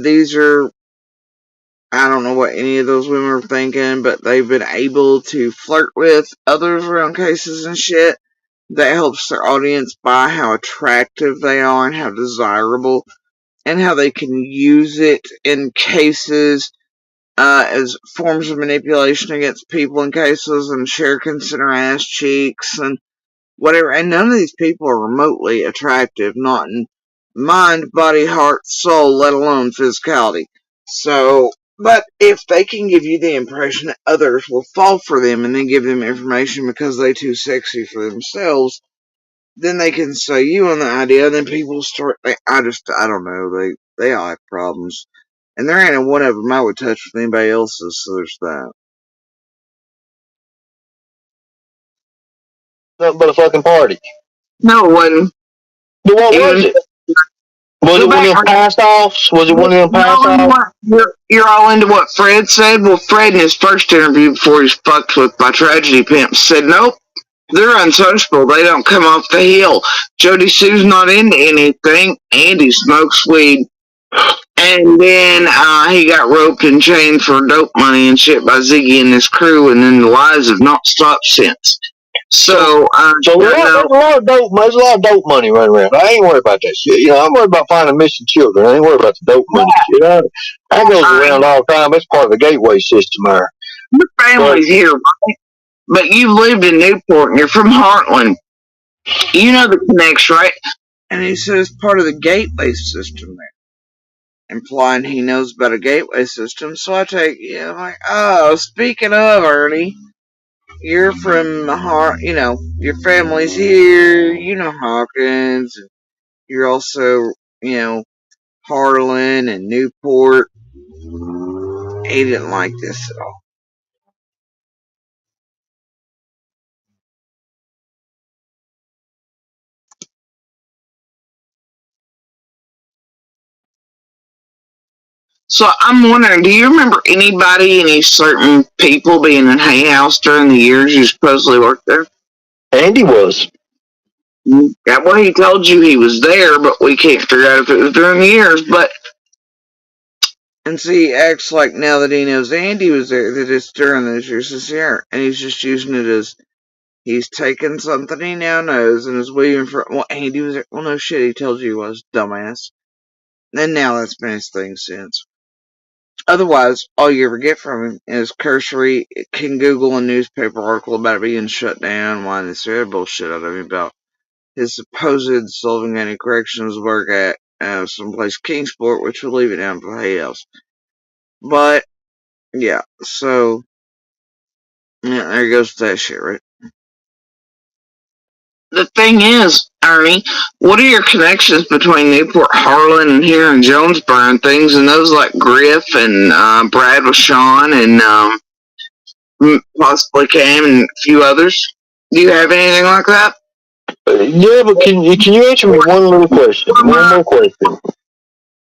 these are, I don't know what any of those women are thinking, but they've been able to flirt with others around cases and shit. That helps their audience buy how attractive they are and how desirable, and how they can use it in cases as forms of manipulation against people in cases, and Cher can send her ass cheeks and whatever. And none of these people are remotely attractive, not in mind, body, heart, soul, let alone physicality. So, but if they can give you the impression that others will fall for them and then give them information because they're too sexy for themselves, then they can sell you on the idea, and then people start, I don't know, they all have problems. And there ain't a one of them I would touch with anybody else's, so there's that. Nothing but a fucking party. No, it wasn't. But what was Even it? Was go it one of back. them pass offs? Was it one of them You're pass all into offs? you're all into what Fred said. Well, Fred in his first interview before he's fucked with by tragedy pimps said, "Nope, they're unsociable. They don't come off the hill. Jody Sue's not into anything. Andy smokes weed." And then he got roped and chained for dope money and shit by Ziggy and his crew, and then the lies have not stopped since. So, So there's no, a lot of dope. There's a lot of dope money running around. I ain't worried about that shit. You know, I'm worried about finding missing children. I ain't worried about the dope money shit. That goes around all the time. It's part of the gateway system there. your family's here, right? But you lived in Newport and you're from Heartland. You know the connection, right? And he says part of the gateway system there, implying he knows about a gateway system. So I take, yeah, I'm like, oh, speaking of Ernie, you're from your family's here, you know Hawkins, and you're also, Harlan and Newport. He didn't like this at all. So I'm wondering, do you remember any certain people being in Hay House during the years you supposedly worked there? Andy was. Yeah, well, he told you he was there, but we can't figure out if it was during the years. But And see, he acts like now that he knows Andy was there, that it's during those years this year. And he's just using it as he's taken something he now knows and is waiting for. Well, Andy was there. Well, no shit, he told you he was, dumbass. And now that's been his thing since. Otherwise, all you ever get from him is cursory, can Google a newspaper article about it being shut down, why this bullshit out of him about his supposed Sullivan County Corrections work at someplace Kingsport, which will leave it down for Hay House. But, yeah, so, yeah, there goes that shit, right? the thing is, Ernie, what are your connections between Newport, Harlan, and here in Jonesboro and things, and those like Griff and Brad with Sean and possibly Cam and a few others? Do you have anything like that? Yeah, but can you answer me one little question? One more question.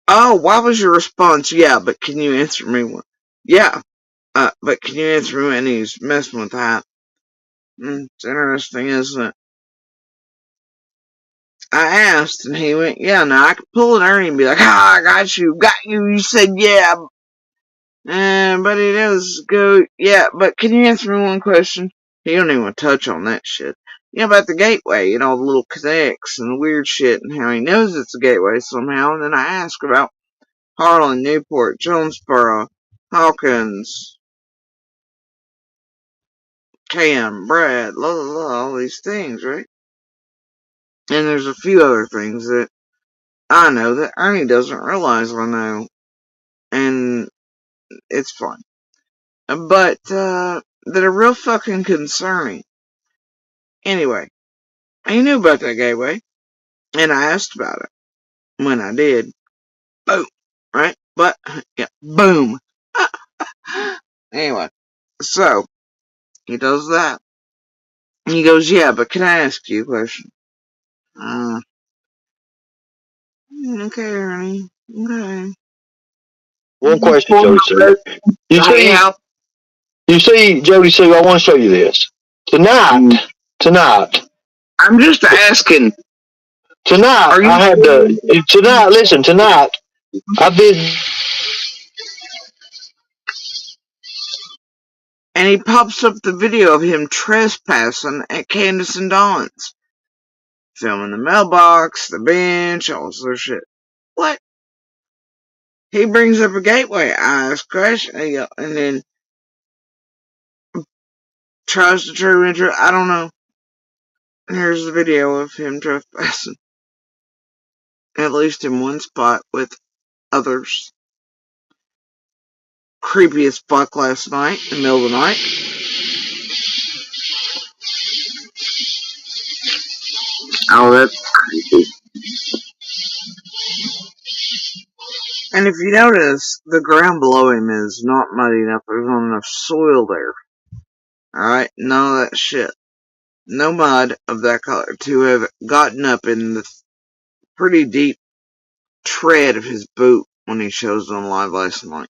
Oh, why was your response, yeah, but can you answer me one? Yeah, but can you answer me when he's messing with that? It's interesting, isn't it? I asked, and he went, yeah, now I could pull an Ernie and be like, I got you, you said yeah. But he does go, yeah, but can you answer me one question? He don't even want to touch on that shit. About the gateway and all the little connects and the weird shit and how he knows it's a gateway somehow. And then I ask about Harlan, Newport, Jonesboro, Hawkins, Cam, Brad, all these things, right? And there's a few other things that I know that Ernie doesn't realize I know. And it's fun. But, that are real fucking concerning. Anyway, I knew about that gateway, and I asked about it. When I did, boom, right? But, yeah, boom. Anyway, so, he does that. He goes, yeah, but can I ask you a question? Okay, Ernie. Okay. One question, Jody Sue. You see, Jody Sue, I want to show you this. Tonight, I'm just asking. tonight, I did. And he pops up the video of him trespassing at Candace and Dawn's. Filming the mailbox, the bench, all this other shit. What? He brings up a gateway. I ask a question, and then tries to turn into, I don't know. Here's the video of him trespassing. At least in one spot with others. Creepy as fuck last night, in the middle of the night. Oh, that's creepy. And if you notice, the ground below him is not muddy enough. There's not enough soil there. Alright? None of that shit. No mud of that color to have gotten up in the pretty deep tread of his boot when he shows on live last night.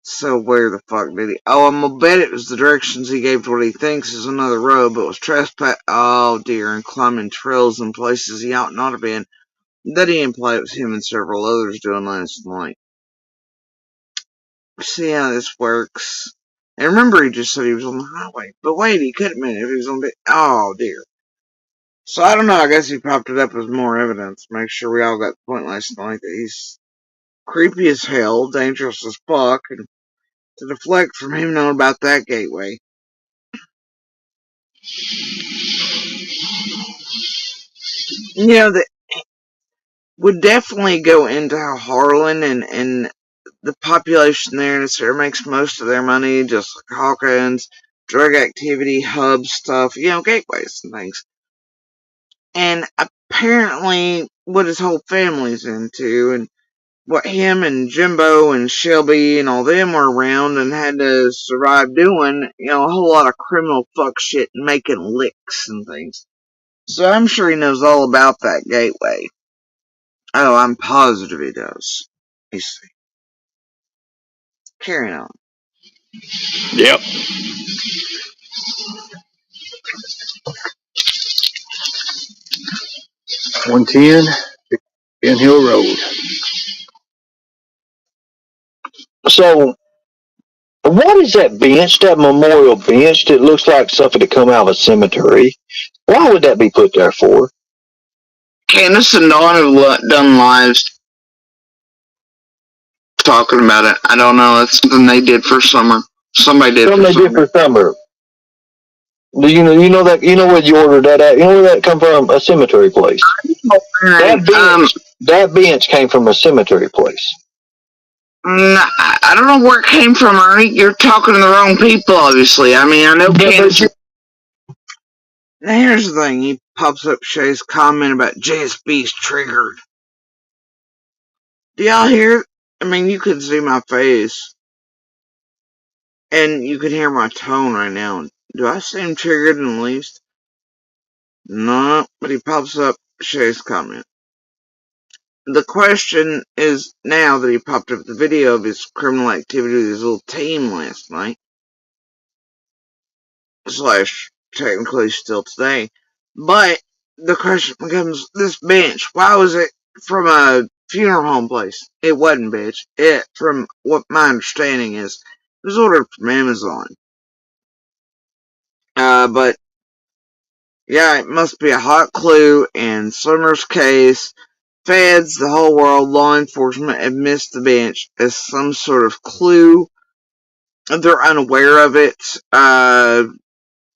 So where the fuck did he? Oh, I'm gonna bet it was the directions he gave to what he thinks is another road, but was trespass. Oh dear, and climbing trails in places he ought not have been. That he implied it was him and several others doing last night. See how this works. And remember, he just said he was on the highway. But wait, he could have been if he was on the. Oh dear. So I don't know. I guess he popped it up as more evidence. Make sure we all got the point last night that he's creepy as hell, dangerous as fuck, and to deflect from him knowing about that gateway. That would definitely go into how Harlan and the population there in this area makes most of their money, just like Hawkins, drug activity, hub stuff, gateways and things. And apparently what his whole family's into, and what him and Jimbo and Shelby and all them were around and had to survive doing, a whole lot of criminal fuck shit and making licks and things. So I'm sure he knows all about that gateway. Oh, I'm positive he does. You see. Carrying on. Yep. 110, Ben Hill Road. So, what is that bench, that memorial bench that looks like something to come out of a cemetery? Why would that be put there for? Candace and Dawn have done lives talking about it. I don't know. That's something they did for summer. Somebody did for summer. Do you know where you ordered that at? You know where that come from? A cemetery place. That bench came from a cemetery place. I don't know where it came from, Ernie. You're talking to the wrong people, obviously. I mean, I know Candace. Now here's the thing. He pops up Shay's comment about JSB's triggered. Do y'all hear? I mean, you could see my face. And you can hear my tone right now. Do I seem triggered in the least? No, but he pops up Shay's comment. the question is now that he popped up the video of his criminal activity with his little team last night, / technically still today, but the question becomes, this bench, why was it from a funeral home place? It wasn't, bitch. It, from what my understanding is, it was ordered from Amazon. But yeah, it must be a hot clue in Summer's case. Feds, the whole world, law enforcement have missed the bench as some sort of clue. They're unaware of it.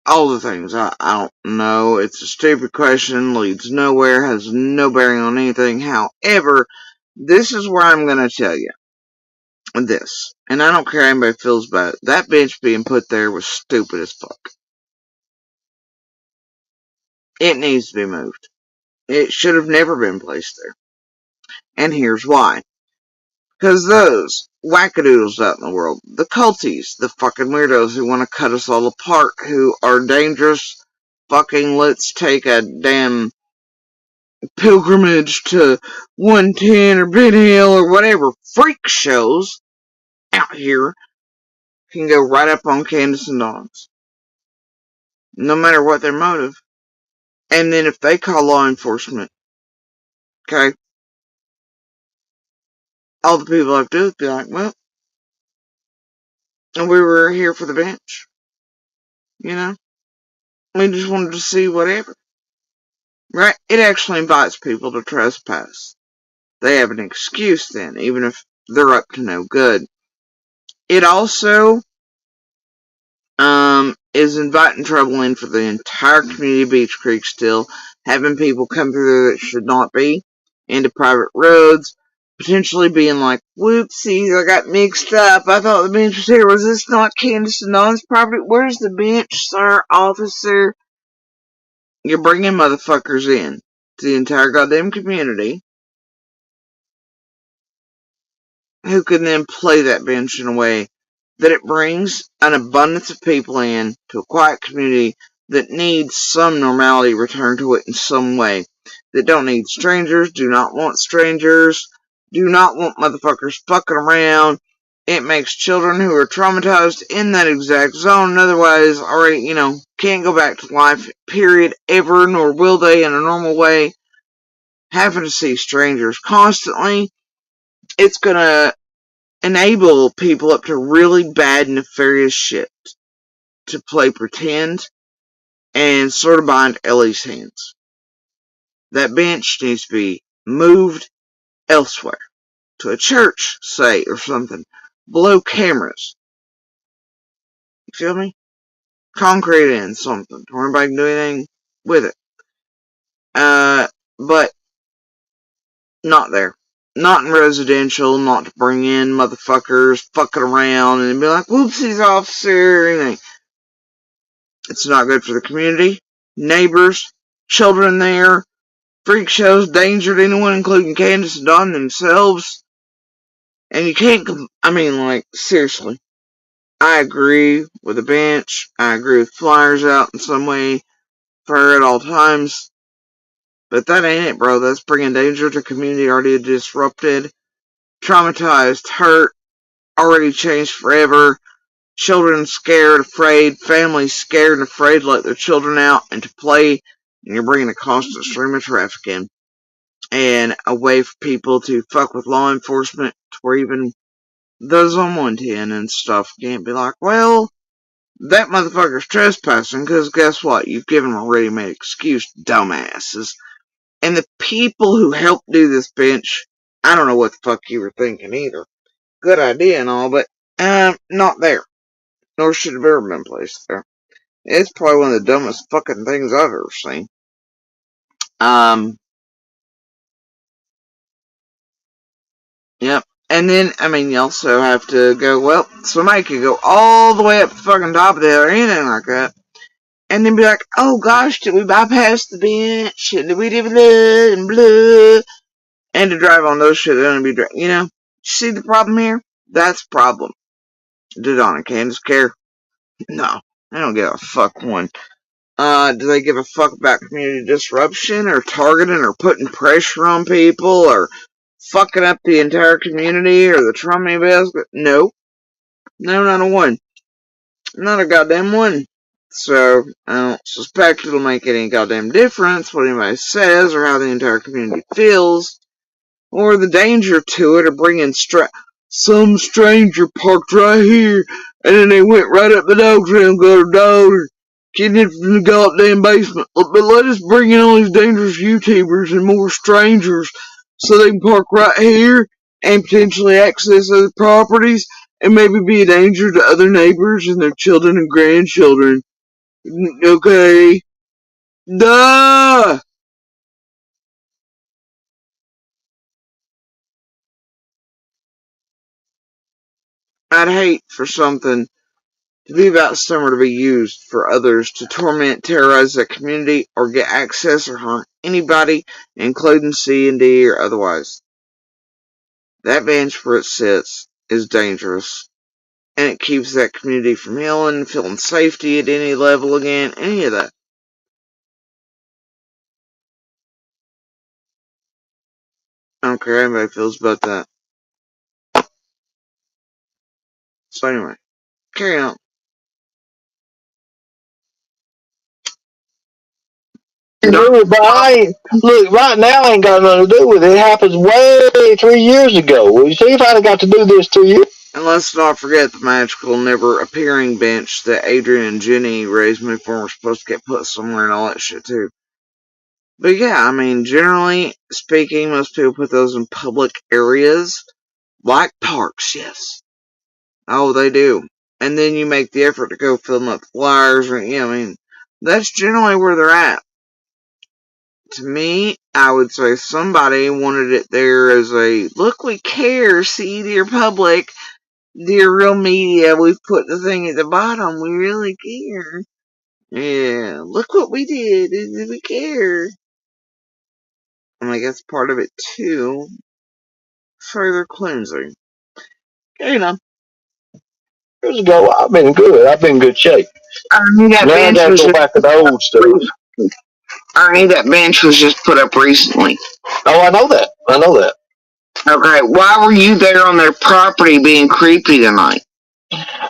All the things. I don't know. It's a stupid question, leads nowhere, has no bearing on anything. However, this is where I'm going to tell you this. And I don't care how anybody feels about it. That bench being put there was stupid as fuck. It needs to be moved. It should have never been placed there. And here's why. Because those wackadoodles out in the world, the culties, the fucking weirdos who want to cut us all apart, who are dangerous, fucking let's take a damn pilgrimage to 110 or Ben Hill or whatever freak shows out here, can go right up on Candace and Dawn's. No matter what their motive. And then if they call law enforcement, okay, all the people have to do is be like, well, we were here for the bench. You know? We just wanted to see whatever. Right? It actually invites people to trespass. They have an excuse then, even if they're up to no good. It also is inviting trouble in for the entire community of Beach Creek still, having people come through there that should not be, into private roads, potentially being like, whoopsies, I got mixed up, I thought the bench was here, was this not Candace and Dawn's property? Where's the bench, sir, officer? You're bringing motherfuckers in to the entire goddamn community, who can then play that bench in a way that it brings an abundance of people in to a quiet community that needs some normality returned to it in some way. That don't need strangers, do not want strangers, do not want motherfuckers fucking around. It makes children who are traumatized in that exact zone and otherwise already, can't go back to life, period, ever, nor will they in a normal way, having to see strangers constantly. It's gonna enable people up to really bad, nefarious shit to play pretend and sort of bind Ellie's hands. That bench needs to be moved elsewhere. To a church, say, or something. Below cameras. You feel me? Concrete in something. Where nobody can do anything with it. But not there. Not in residential, not to bring in motherfuckers fucking around and be like, whoopsies, officer, anything. It's not good for the community, neighbors, children there, freak shows, danger to anyone, including Candace and Dawn themselves. And you can't, seriously. I agree with the bench. I agree with flyers out in some way for her at all times. But that ain't it, bro. That's bringing danger to a community already disrupted, traumatized, hurt, already changed forever. Children scared, afraid, families scared and afraid to let their children out and to play, and you're bringing a constant stream of traffic in. And a way for people to fuck with law enforcement, to where even those on 110 and stuff can't be like, well, that motherfucker's trespassing, because guess what? You've given them a ready-made excuse, dumbasses. And the people who helped do this bench, I don't know what the fuck you were thinking either. Good idea and all, but not there. Nor should have ever been placed there. It's probably one of the dumbest fucking things I've ever seen. Yep. And then, you also have to go, well, somebody could go all the way up the fucking top of the hill or anything like that. And then be like, oh gosh, did we bypass the bench? Did we do blah and blah? And to drive on those shit, they're gonna be, see the problem here? That's the problem. Did Donna and Candace care? No. They don't give a fuck one. Do they give a fuck about community disruption or targeting or putting pressure on people or fucking up the entire community or the trauma basket? No. No, not a one. Not a goddamn one. So, I don't suspect it'll make any goddamn difference what anybody says or how the entire community feels, or the danger to it of bringing some stranger parked right here, and then they went right up the dog trail and got her daughter, kidnapped from the goddamn basement. But let us bring in all these dangerous YouTubers and more strangers so they can park right here and potentially access other properties and maybe be a danger to other neighbors and their children and grandchildren. Okay? Duh! I'd hate for something to be about summer to be used for others to torment, terrorize the community, or get access or harm anybody, including C&D or otherwise. That bench where it sits is dangerous, and it keeps that community from healing, feeling safety at any level again, any of that. I don't care how anybody feels about that. So anyway, carry on. But look, right now I ain't got nothing to do with it. It happens way 3 years ago. Well, you see if I'd have got to do this 2 years. And let's not forget the magical, never appearing bench that Adrian and Jenny raised me for were supposed to get put somewhere and all that shit too. But yeah, I mean, generally speaking, most people put those in public areas, like parks, yes. Oh, they do. And then you make the effort to go fill them up with flyers, or, yeah, I mean, that's generally where they're at. To me, I would say somebody wanted it there as a, look, we care, see, dear public, dear real media, we've put the thing at the bottom, we really care. Yeah, look what we did, we care. And I guess part of it too, further cleansing. You know. Years ago, I've been good. I've been in good shape. Ernie, that Now I bench gotta was go just back to the old stuff. Ernie, that bench was just put up recently. Oh, I know that. I know that. Okay, why were you there on their property being creepy tonight?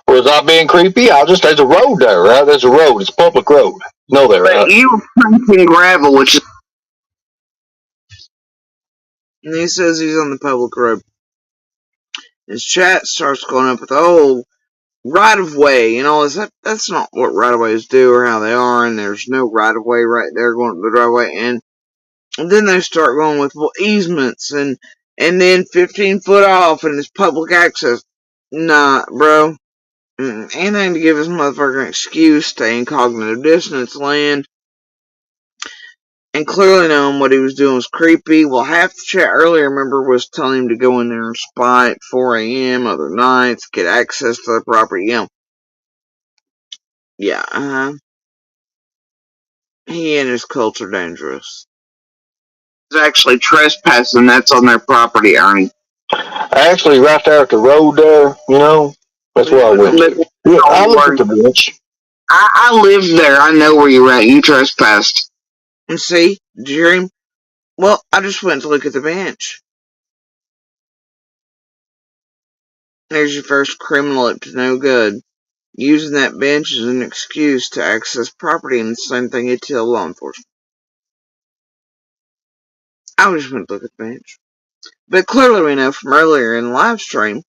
Was I being creepy? There's a road there, right? There's a road. It's a public road. You know that, right? But you were punching gravel, which is... And he says he's on the public road. His chat starts going up with, oh, right of way, and all this. That's not what right of ways do or how they are, and there's no right of way right there going to the right of way. And then they start going with, well, easements and then 15 foot off and it's public access. Nah, bro. Anything to give this motherfucker an excuse, stay in cognitive dissonance land. And clearly knowing what he was doing was creepy. Well, half the chat earlier, remember, was telling him to go in there and spy at 4 a.m. other nights, get access to the property. Yeah, he and his cult are dangerous. It's actually trespassing. That's on their property, Ernie. Actually, right there at the road there, you know, that's where I went to. Yeah, I looked at the bench. I lived there. I know where you're at. You trespassed. And see, did you hear him? Well, I just went to look at the bench. There's your first criminal up to no good. Using that bench as an excuse to access property, and the same thing you tell law enforcement. I just went to look at the bench. But clearly we know from earlier in the live stream,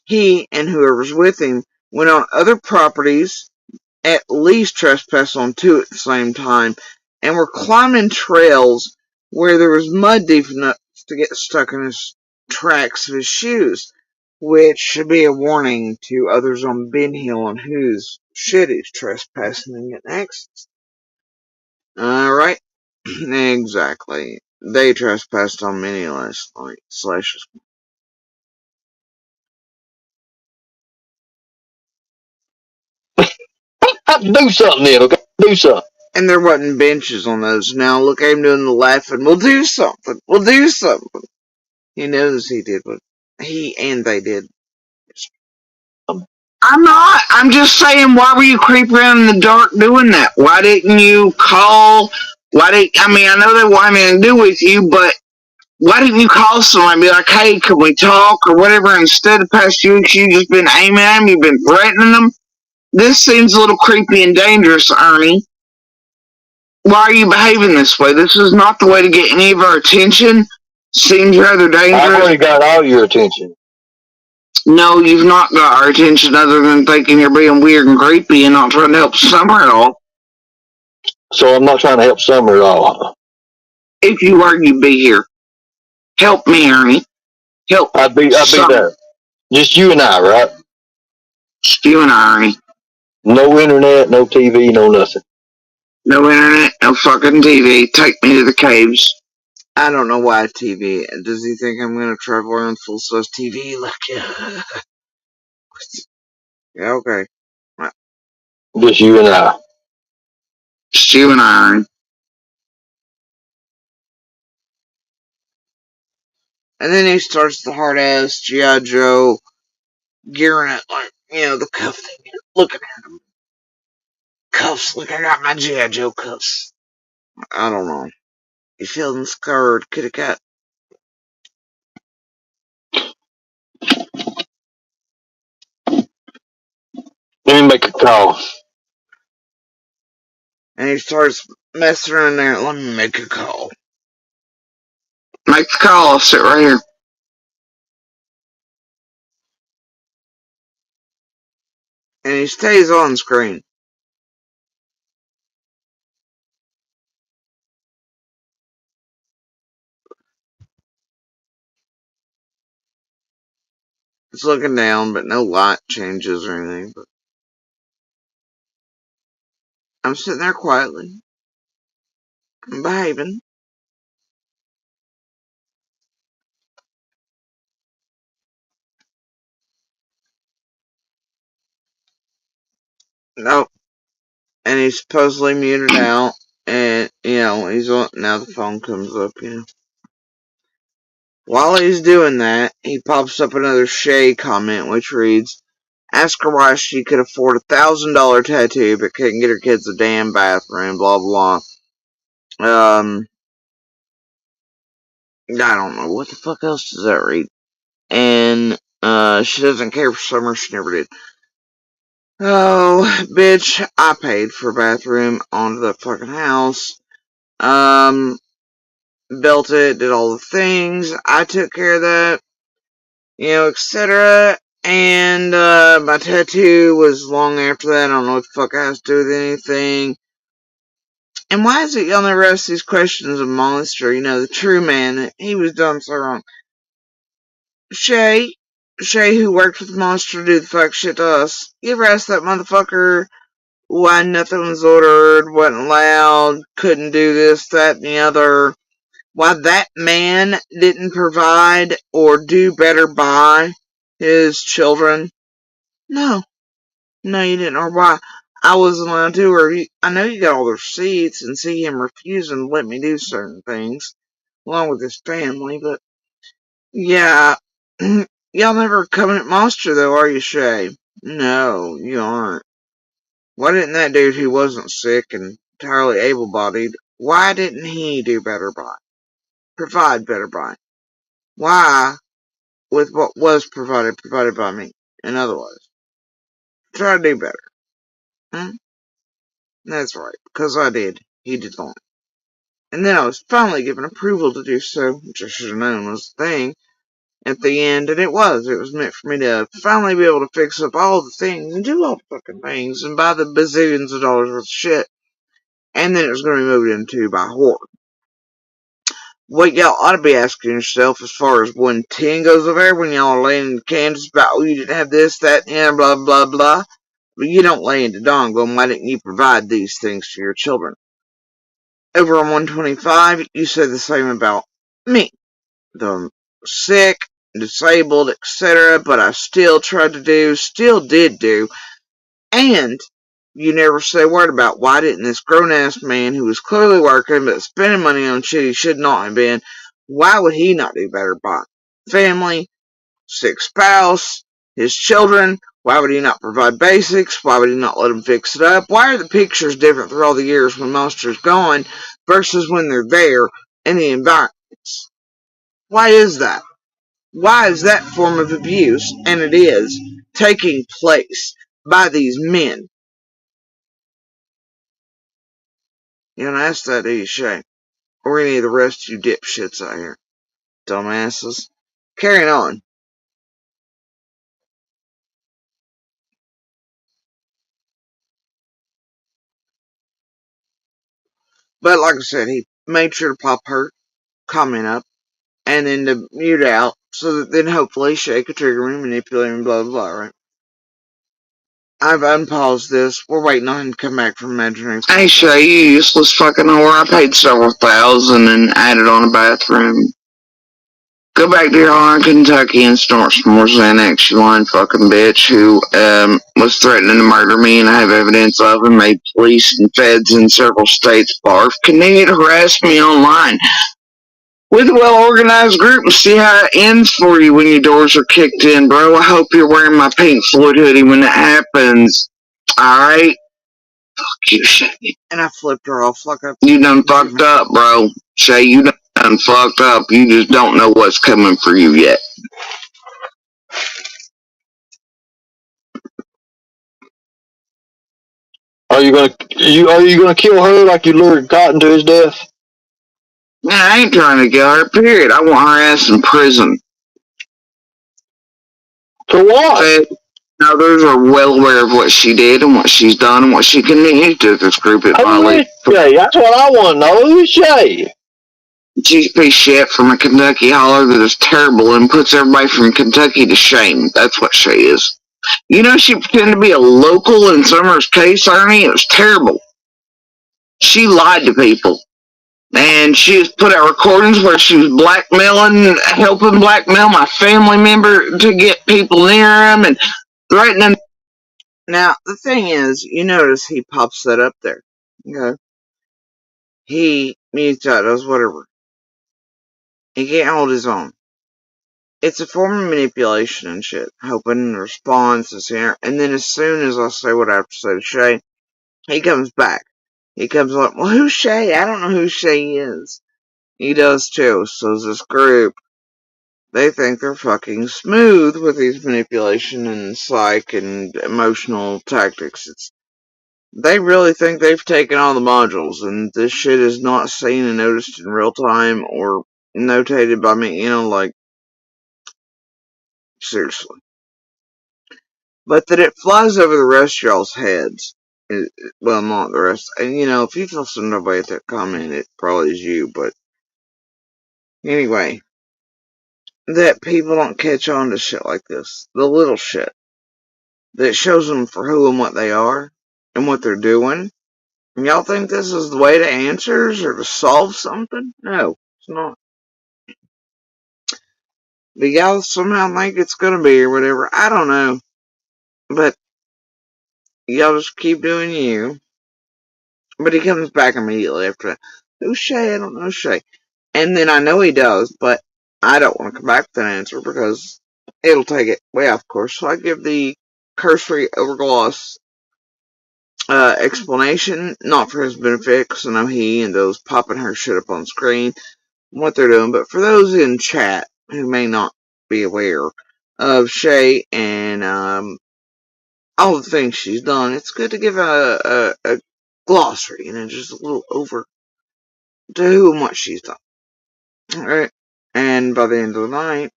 he and whoever's with him went on other properties, at least trespassed on 2 at the same time, and were climbing trails where there was mud deep enough to get stuck in his tracks of his shoes, which should be a warning to others on Ben Hill on whose shit he's trespassing and getting access. Alright, exactly. They trespassed on many last night. Slashes. Have to do something then, okay? Do something. And there wasn't benches on those. Now look at him doing the laughing. We'll do something. We'll do something. He knows he did what he and they did. I'm not. I'm just saying, why were you creeping around in the dark doing that? Why didn't you call? I mean, I know they wanted anything to do with you, but Why didn't you call someone and be like, hey, can we talk or whatever? Instead of past 2 weeks, you just been aiming at them, you've been threatening them. This seems a little creepy and dangerous, Ernie. Why are you behaving this way? This is not the way to get any of our attention. Seems rather dangerous. I've already got all your attention. No, you've not got our attention other than thinking you're being weird and creepy and not trying to help Summer at all. So I'm not trying to help Summer at all. If you were, you'd be here. Help me, Ernie. Help. I'd be there. Just you and I, right? Just you and I, Ernie. No internet, no TV, no nothing. No internet, no fucking TV. Take me to the caves. I don't know why TV. Does he think I'm gonna travel around full size TV? Like, yeah, okay. Just you and I. Just you and I, Ernie. And then he starts the hard ass G.I. Joe gearing it like, the cuff thing. Looking at him. Cuffs. Look, I got my G.I. Joe cuffs. I don't know. You feeling scared, kitty cat? Let me make a call. And he starts messing around there. Let me make a call. Make the call. I'll sit right here. And he stays on screen. It's looking down, but no light changes or anything. But I'm sitting there quietly. I'm behaving. Nope. And he's supposedly muted out. And, he's on. Now the phone comes up, While he's doing that, he pops up another Shay comment, which reads, ask her why she could afford $1,000 tattoo but couldn't get her kids a damn bathroom, blah, blah. I don't know. What the fuck else does that read? And, she doesn't care for Summer. She never did. Oh, bitch, I paid for a bathroom onto the fucking house. Built it, did all the things. I took care of that, etc. And, my tattoo was long after that. I don't know what the fuck it has to do with anything. And why is it y'all never ask these questions of Monster, the true man? He was done so wrong. Shay, who worked with Monster to do the fuck shit to us. You ever ask that motherfucker why nothing was ordered, wasn't allowed, couldn't do this, that, and the other? Why that man didn't provide or do better by his children? No, you didn't. Or why I wasn't allowed to, or I know you got all the receipts and see him refusing to let me do certain things, along with his family, but yeah. Y'all never Covenant Monster, though, are you, Shay? No, you aren't. Why didn't that dude who wasn't sick and entirely able-bodied, why didn't he do better by? Provide better by? Why, with what was provided by me? In other words, try to do better. That's right, because I did. He did not. And then I was finally given approval to do so, which I should have known was the thing. At the end, and it was meant for me to finally be able to fix up all the things and do all the fucking things and buy the bazillions of dollars worth of shit. And then it was going to be moved into by Horde. What y'all ought to be asking yourself as far as when 10 goes over there, when y'all are laying in Kansas about, oh, you didn't have this, that, and blah, blah, blah. But you don't lay into dawn going, why didn't you provide these things to your children? Over on 125, you say the same about me. The sick, disabled, etc., but I still did do, and you never say a word about why didn't this grown-ass man who was clearly working but spending money on shit he should not have been, why would he not do better by family, sick spouse, his children? Why would he not provide basics? Why would he not let them fix it up? Why are the pictures different through all the years when Monster's gone versus when they're there in the environments? Why is that? Why is that form of abuse, and it is, taking place by these men? You don't ask that, do you, Shay? Or any of the rest of you dipshits out here. Dumbasses. Carrying on. But like I said, he made sure to pop her comment up and then to mute out so that then hopefully Shay could trigger him, manipulate him, blah, blah, blah, right? I've unpaused this. We're waiting on him to come back from imaginary. Hey Shay, you useless fucking whore. I paid several thousand and added on a bathroom. Go back to your home in Kentucky and snort some more Xanax, you lying fucking bitch who was threatening to murder me and I have evidence of and made police and feds in several states barf. Continue to harass me online with a well-organized group and see how it ends for you when your doors are kicked in, bro. I hope you're wearing my Pink Floyd hoodie when it happens. Alright? Fuck you, Shay. And I flipped her off like a... You done fucked up, bro. Shay, you done fucked up. You just don't know what's coming for you yet. Are you gonna kill her like you lured Cotton to his death? Man, I ain't trying to kill her, period. I want her ass in prison. For what? Others are well aware of what she did and what she's done and what she continues to do with this group. It Who is Shay? That's what I want to know. Who is Shay? She's a piece of shit from a Kentucky holler that is terrible and puts everybody from Kentucky to shame. That's what Shay is. You know, she pretended to be a local in Summer's case, Ernie. It was terrible. She lied to people. And she has put out recordings where she was blackmailing, helping blackmail my family member to get people near him and threatening. Now, the thing is, you notice he pops that up there. Okay? He mutes out, does whatever. He can't hold his own. It's a form of manipulation and shit. Hoping the response is here. And then as soon as I say what I have to say to Shay, he comes back. He comes like, well, who's Shay? I don't know who Shay is. He does too. So is this group. They think they're fucking smooth with these manipulation and psych and emotional tactics. They really think they've taken all the modules, and this shit is not seen and noticed in real time or notated by me, like, seriously. But that it flies over the rest of y'all's heads. Well, not the rest. And, if you feel some way at that comment, it probably is you, but anyway. That people don't catch on to shit like this. The little shit. That shows them for who and what they are, and what they're doing. And y'all think this is the way to answers, or to solve something? No, it's not. But y'all somehow think it's gonna be, or whatever. I don't know. But y'all just keep doing you. But he comes back immediately after that. Who's Shay? I don't know Shay. And then I know he does, but I don't want to come back with an answer because it'll take it way off course. So I give the cursory overgloss explanation, not for his benefit, because I know he and those popping her shit up on screen, what they're doing, but for those in chat who may not be aware of Shay and all the things she's done, it's good to give a glossary, just a little over to who and what she's done. Alright, and by the end of the night,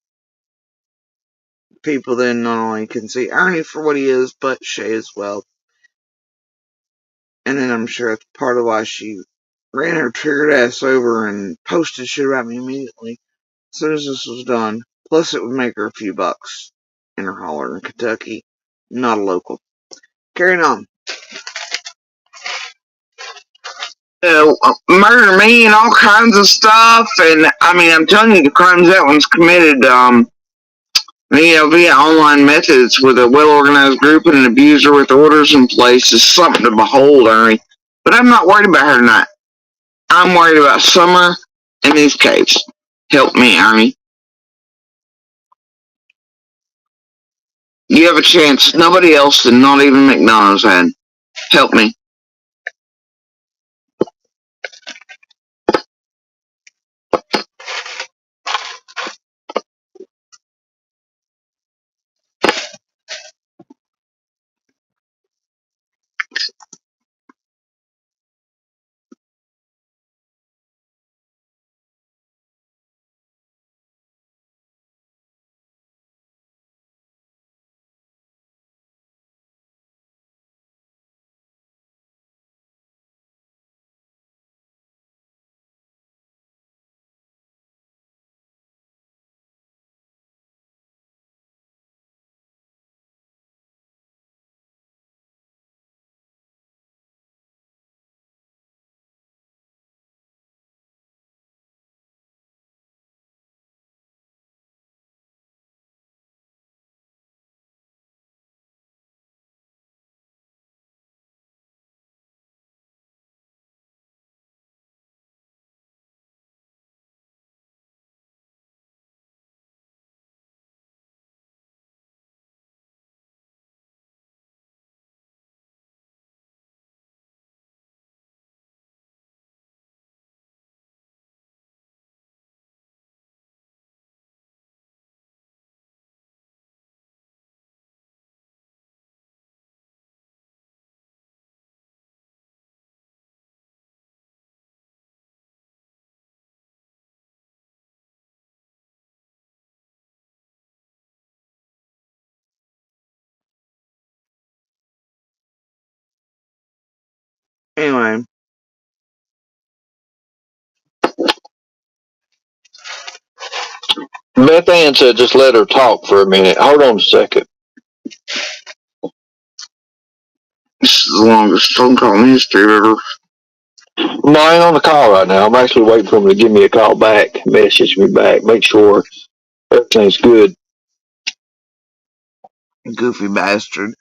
people then not only can see Ernie for what he is, but Shay as well. And then I'm sure that's part of why she ran her triggered ass over and posted shit about me immediately as soon as this was done. Plus, it would make her a few bucks in her holler in Kentucky, not a local. Carrying on. Murder me and all kinds of stuff, and I'm telling you, the crimes that one's committed, via online methods with a well-organized group and an abuser with orders in place is something to behold, Ernie. But I'm not worried about her tonight. I'm worried about Summer and these caves. Help me, Ernie. You have a chance nobody else and not even McDonald's had. Help me. Anyway. Beth Ann said just let her talk for a minute. Hold on a second. This is the longest phone call in history ever. No, I ain't on the call right now. I'm actually waiting for him to give me a call back, message me back, make sure everything's good. Goofy bastard.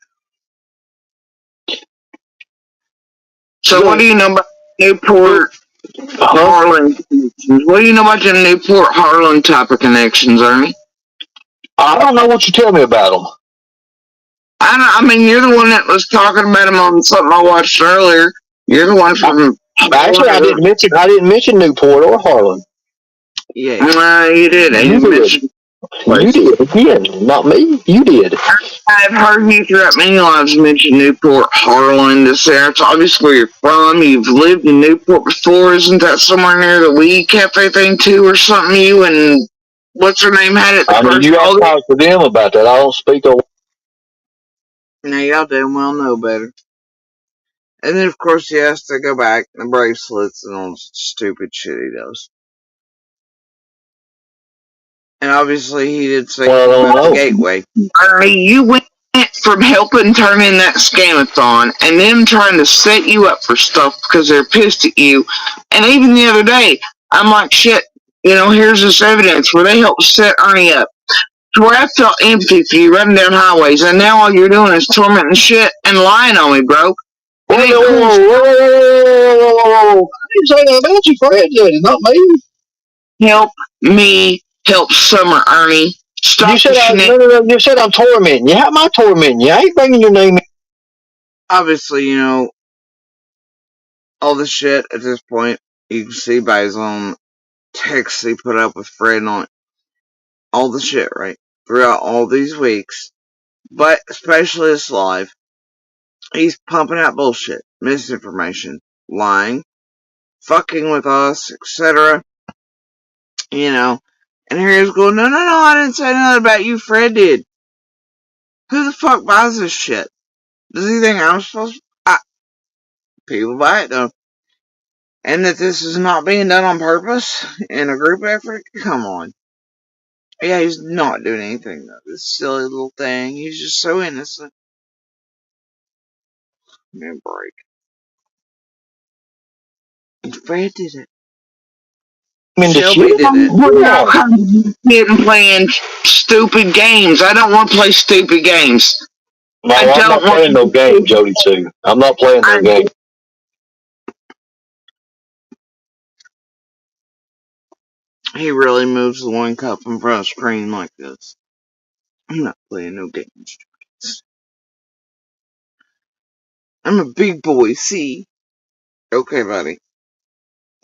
So what do you know about Newport Harlan connections? What do you know about the Newport Harlan type of connections, Ernie? I don't know what you tell me about them. I mean, you're the one that was talking about them on something I watched earlier. You're the one from. Actually, I didn't mention Newport or Harlan. Yeah. You did. You did. You did. Yeah, not me. You did. I've heard you throughout many lives mention Newport, Harlan, this there. It's obviously where you're from. You've lived in Newport before. Isn't that somewhere near the Weed Cafe thing too, or something? You and what's her name had it? I mean, you have to talk to them about that. I don't speak on. Now y'all damn well know better. And then of course he has to go back the bracelets and all the stupid shit he does. And obviously he did say about the gateway. Ernie, you went from helping turn in that scamathon and them trying to set you up for stuff because they're pissed at you. And even the other day, I'm like, shit, here's this evidence where they helped set Ernie up. To where I felt empathy for you running down highways, and now all you're doing is tormenting shit and lying on me, bro. Whoa. I didn't say that about you, Fred did it, not me. Help me help Summer, Ernie. Stop you said you said I'm tormenting you. How am I tormenting you? I ain't bringing your name in. Obviously, all the shit at this point, you can see by his own text he put up with Fred on it. All the shit, right? Throughout all these weeks. But, especially this live, he's pumping out bullshit, misinformation, lying, fucking with us, etc. And here he's going, no, I didn't say nothing about you, Fred did. Who the fuck buys this shit? Does he think I'm supposed to? People buy it though. And that this is not being done on purpose in a group effort? Come on. Yeah, he's not doing anything though. This silly little thing. He's just so innocent. Man, break. And Fred did it. Shelby did it. We're all getting playing stupid games. I don't want to play stupid games. No, I'm not playing no game, Jody Sue. I'm not playing no game. He really moves the one cup in front of the screen like this. I'm not playing no games. I'm a big boy, see? Okay, buddy.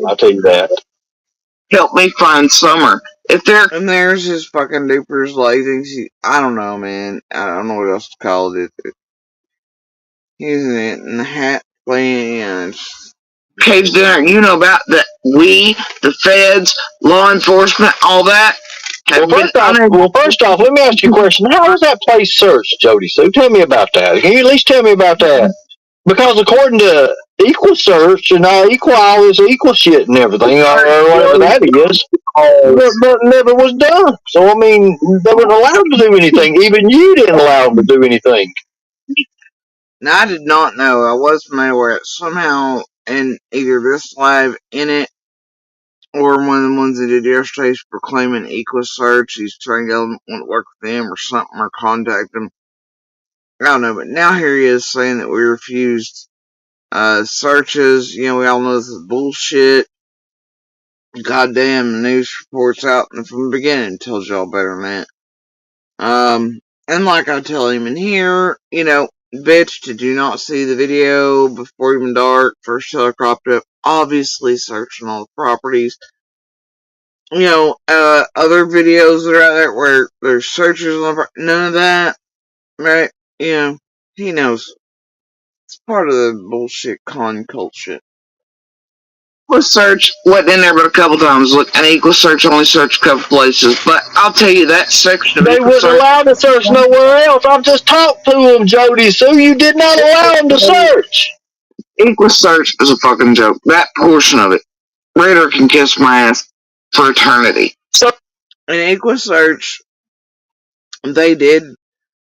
I'll tell you that. Help me find Summer. And there's his fucking dupers, like, I don't know, man. I don't know what else to call it. He's in the hat playing, Caves dinner, you know about that. We, the feds, law enforcement, all that. First off, let me ask you a question. How was that place searched, Jody Sue? Tell me about that. Can you at least tell me about that? Because according to Equal Search and Equal all this equal shit and everything, or whatever that is, but never was done. So, I mean, they weren't allowed to do anything. Even you didn't allow them to do anything. Now, I did not know. I was familiar with it. Somehow, in either this live in it, or one of the ones they did yesterday is proclaiming Equal Search. He's trying to want to work with them or something, or contact them. I don't know, but now here he is saying that we refused searches. We all know this is bullshit. Goddamn news reports out from the beginning tells y'all better than that. And like I tell him in here, bitch, did you not see the video before even dark? First till I cropped up, obviously searching all the properties. Other videos that are out there where there's searches on the none of that, right? He knows. It's part of the bullshit con cult shit. Equal Search wasn't in there but a couple times. Look, an Equal Search only searched a couple places, but I'll tell you that section of they Equal wouldn't Search, allow to search nowhere else. I've just talked to them, Jody Sue. You did not allow them to search. EquuSearch is a fucking joke. That portion of it. Raider can kiss my ass for eternity. So, in EquuSearch, they did,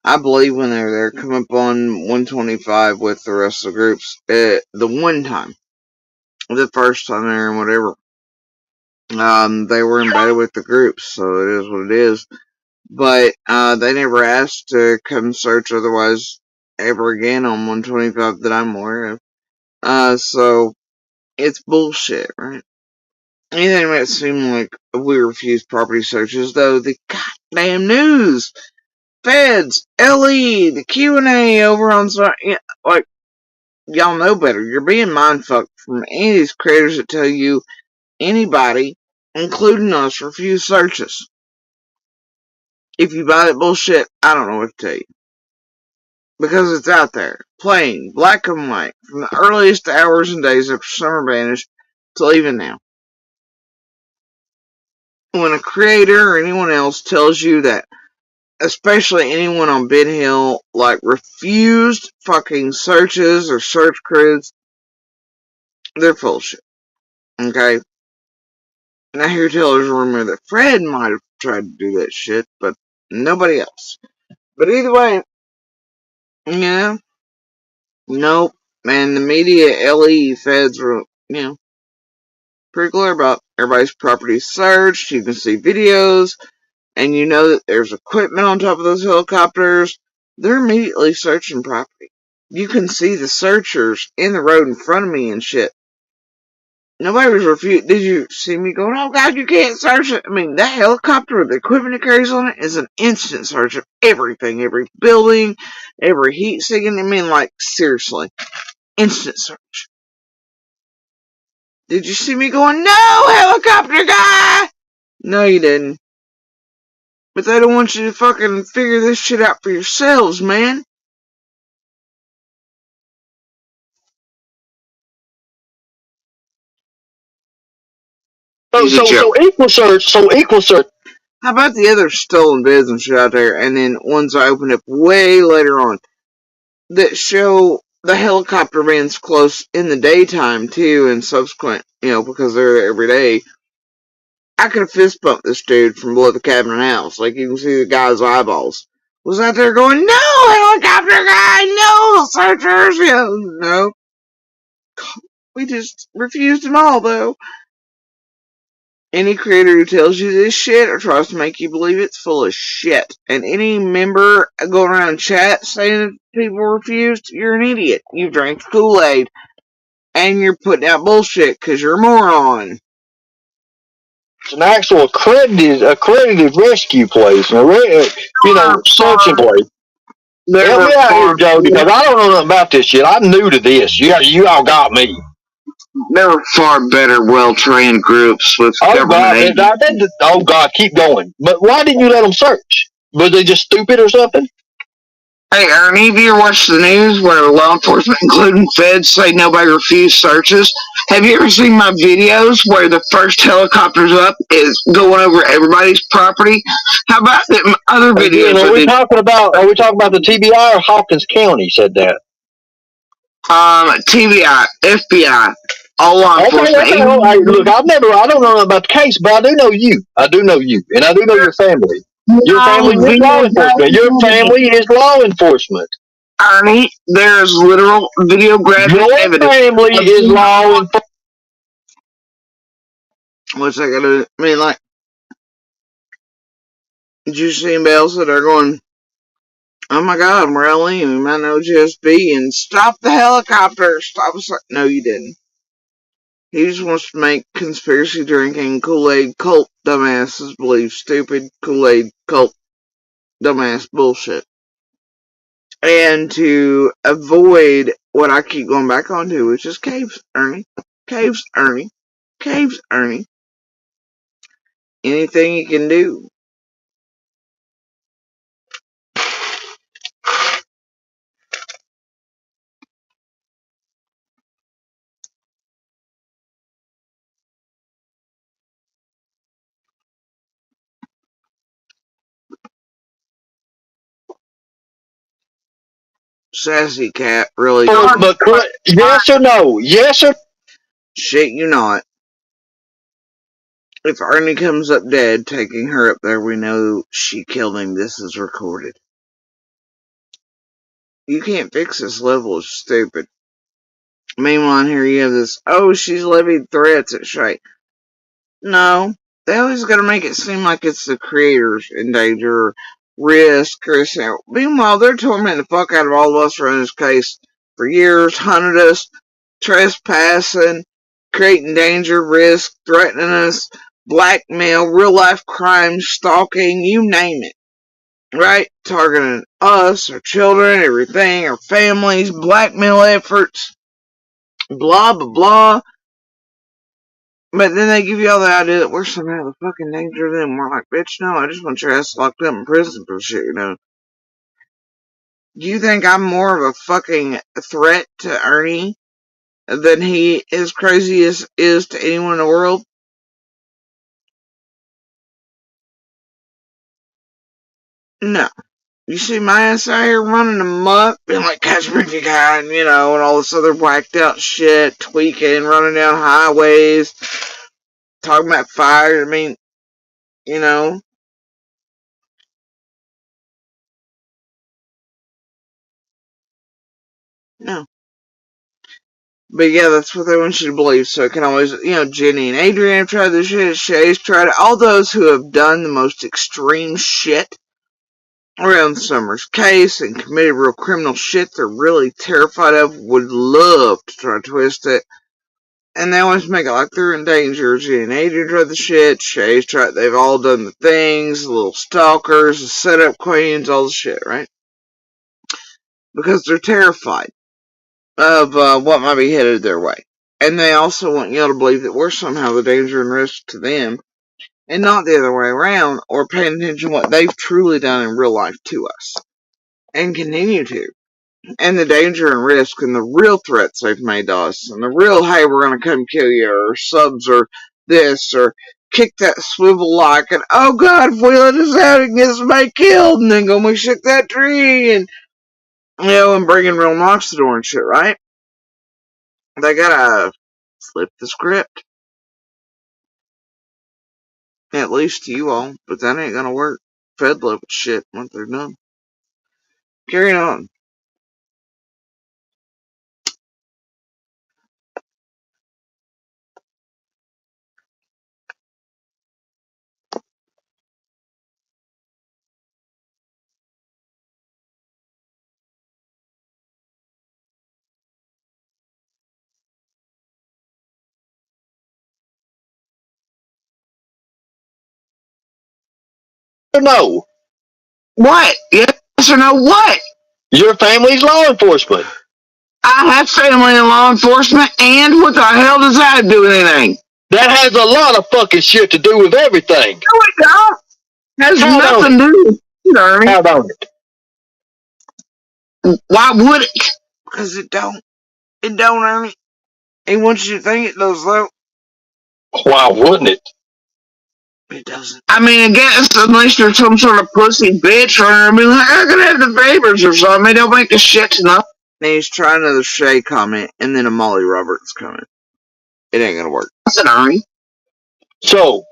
I believe, when they were there, come up on 125 with the rest of the groups. The one time, the first time there and whatever, they were embedded with the groups, so it is what it is. But they never asked to come search otherwise ever again on 125 that I'm aware of. So it's bullshit, right? Anything that seemed like we refuse property searches, though, the goddamn news, feds, LE, the Q&A over on, like, y'all know better. You're being mindfucked from any of these creators that tell you anybody, including us, refuse searches. If you buy that bullshit, I don't know what to tell you. Because it's out there, plain, black and white, from the earliest hours and days after summer vanished till even now. When a creator or anyone else tells you that, especially anyone on Ben Hill, like, refused fucking searches or search crews, they're full of shit. Okay? And I hear tell there's a rumor that Fred might have tried to do that shit, but nobody else. But either way, yeah, nope. And the media, LE, feds were, pretty clear about everybody's property searched. You can see videos, and you know that there's equipment on top of those helicopters. They're immediately searching property. You can see the searchers in the road in front of me and shit. Nobody was refused. Did you see me going, oh God, you can't search it? I mean, that helicopter with the equipment it carries on it is an instant search of everything, every building, every heat sinking. I mean, like, seriously. Instant search. Did you see me going, no, helicopter guy? No, you didn't. But they don't want you to fucking figure this shit out for yourselves, man. So EquuSearch. How about the other stolen bids and shit out there, and then ones I opened up way later on that show the helicopter bands close in the daytime too, and subsequent, because they're there every day. I could have fist bumped this dude from below the cabin house, like you can see the guy's eyeballs. Was out there going, no, helicopter guy, no, searchers, no. We just refused them all, though. Any creator who tells you this shit or tries to make you believe it's full of shit. And any member going around chat saying that people refused, you're an idiot. You drank Kool-Aid. And you're putting out bullshit because you're a moron. It's an actual accredited rescue place, searching place. Help me out here, Joe, because I don't know nothing about this shit. I'm new to this. You all got me. There were far better, well-trained groups with government agencies. Oh God, keep going. But why didn't you let them search? Was they just stupid or something? Hey, Ernie, have you ever watched the news where law enforcement, including feds, say nobody refused searches? Have you ever seen my videos where the first helicopter's up is going over everybody's property? How about the other videos? Again, are we talking about the TBI or Hawkins County said that? TBI, FBI, all law enforcement. Okay. Look, I don't know about the case, but I do know you. And I do know your family. Your family is law enforcement. Your family is law enforcement. Ernie, there's literal videographic evidence. Your family is law enforcement. What's that gonna do? I mean, like, did you see anybody else that are going, oh my God, Morelli, we might know GSB, and stop the helicopter, stop us? No, you didn't. He just wants to make conspiracy drinking Kool-Aid cult dumbasses believe stupid Kool-Aid cult dumbass bullshit. And to avoid what I keep going back onto, which is caves, Ernie. Caves, Ernie. Caves, Ernie. Anything you can do. Sassy cat, really. But yes or no? Yes or Shit you not. If Ernie comes up dead, taking her up there, we know she killed him. This is recorded. You can't fix this level, it's stupid. Meanwhile, here you have this, oh, she's levied threats at Shay. No, they always gotta make it seem like it's the creators in danger, or Risk, or something. Meanwhile, they're tormenting the fuck out of all of us around this case for years, hunted us, trespassing, creating danger, risk, threatening us, blackmail, real life crimes, stalking, you name it. Right? Targeting us, our children, everything, our families, blackmail efforts, blah, blah, blah. But then they give you all the idea that we're somehow the fucking danger of them. We're like, bitch, no, I just want your ass locked up in prison for shit, you know. Do you think I'm more of a fucking threat to Ernie than he is crazy as is to anyone in the world? No. You see my ass out here running amok, being like, catch me if you can, you know, and all this other whacked out shit, tweaking, running down highways, talking about fire. I mean, you know, no. But yeah, that's what they want you to believe. So it can always, you know, Jenny and Adrian have tried this shit. Shay's tried it. All those who have done the most extreme shit around Summer's case and committed real criminal shit they're really terrified of would love to try to twist it. And they always make it like they're in danger. Jenny and Adrian tried the shit. Shay's tried. They've all done the things. The little stalkers, the setup queens, all the shit, right? Because they're terrified of what might be headed their way. And they also want y'all to believe that we're somehow the danger and risk to them, and not the other way around, or paying attention to what they've truly done in real life to us, and continue to. And the danger and risk and the real threats they've made to us, and the real, hey, we're gonna come kill you, or subs, or this, or kick that swivel lock, and oh god, if we let us out, it gets somebody killed, and then go we shook that tree, and, you know, and bringing real knocks to the door and shit, right? They gotta flip the script. At least to you all, but that ain't gonna work. Fed level shit once they're done. Carry on. no? What? Yes or no what? Your family's law enforcement. I have family in law enforcement, and what the hell does that do with anything? That has a lot of fucking shit to do with everything. No, it don't. Has How nothing to do with it, Ernie. How about it? Why would it? Because it don't. It don't, Ernie. He wants you to think it does, though. Why wouldn't it? It doesn't. I mean, I guess unless you're some sort of pussy bitch, or I mean, like, I could have the favors or something. They don't make the shit enough. And he's trying another Shay comment, and then a Molly Roberts comment. It ain't gonna work. Listen, Ernie. So,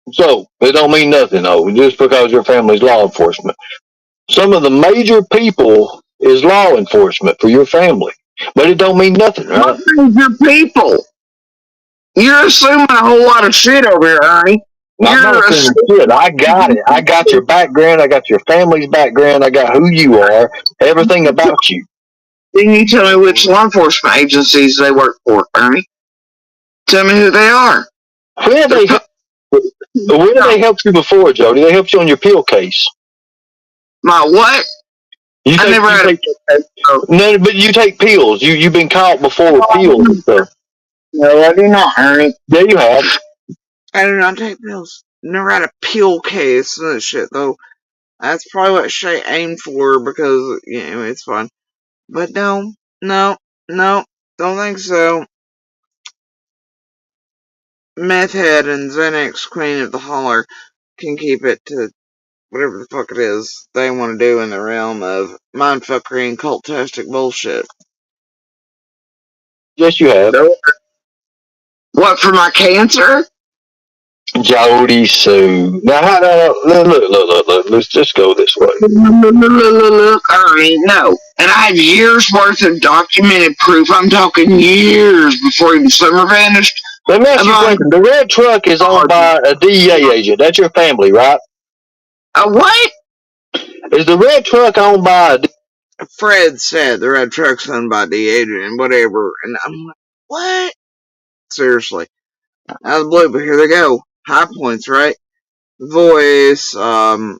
it don't mean nothing, though, just because your family's law enforcement. Some of the major people is law enforcement for your family. But it don't mean nothing, right? What major people? You're assuming a whole lot of shit over here, Ernie. I'm not assuming shit. I got it. I got your background. I got your family's background. I got who you are. Everything about you. Then you tell me which law enforcement agencies they work for, Ernie. Tell me who they are. Where they helped you before, Jody? They helped you on your pill case. My what? I never had a no, but you take pills. You've been caught before with pills and stuff. No, I do not, Ernie. Yeah, you have. I do not take pills. Never had a pill case and that shit, though. That's probably what Shay aimed for because, you know, it's fun. But no, don't think so. Meth Head and Xanax Queen of the Holler can keep it to whatever the fuck it is they want to do in the realm of mindfuckery and cultastic bullshit. Yes, you have. What, for my cancer? Jody Sue. Now, look. Let's just go this way. Alright, no. And I have years worth of documented proof. I'm talking years before even summer vanished. Let me ask you a question. The red truck is owned by a DEA agent. That's your family, right? A what? Is the red truck owned by Fred said the red truck's owned by the agent and whatever. And I'm like, what? Seriously. Out of the blue, but here they go. High points, right? Voice, all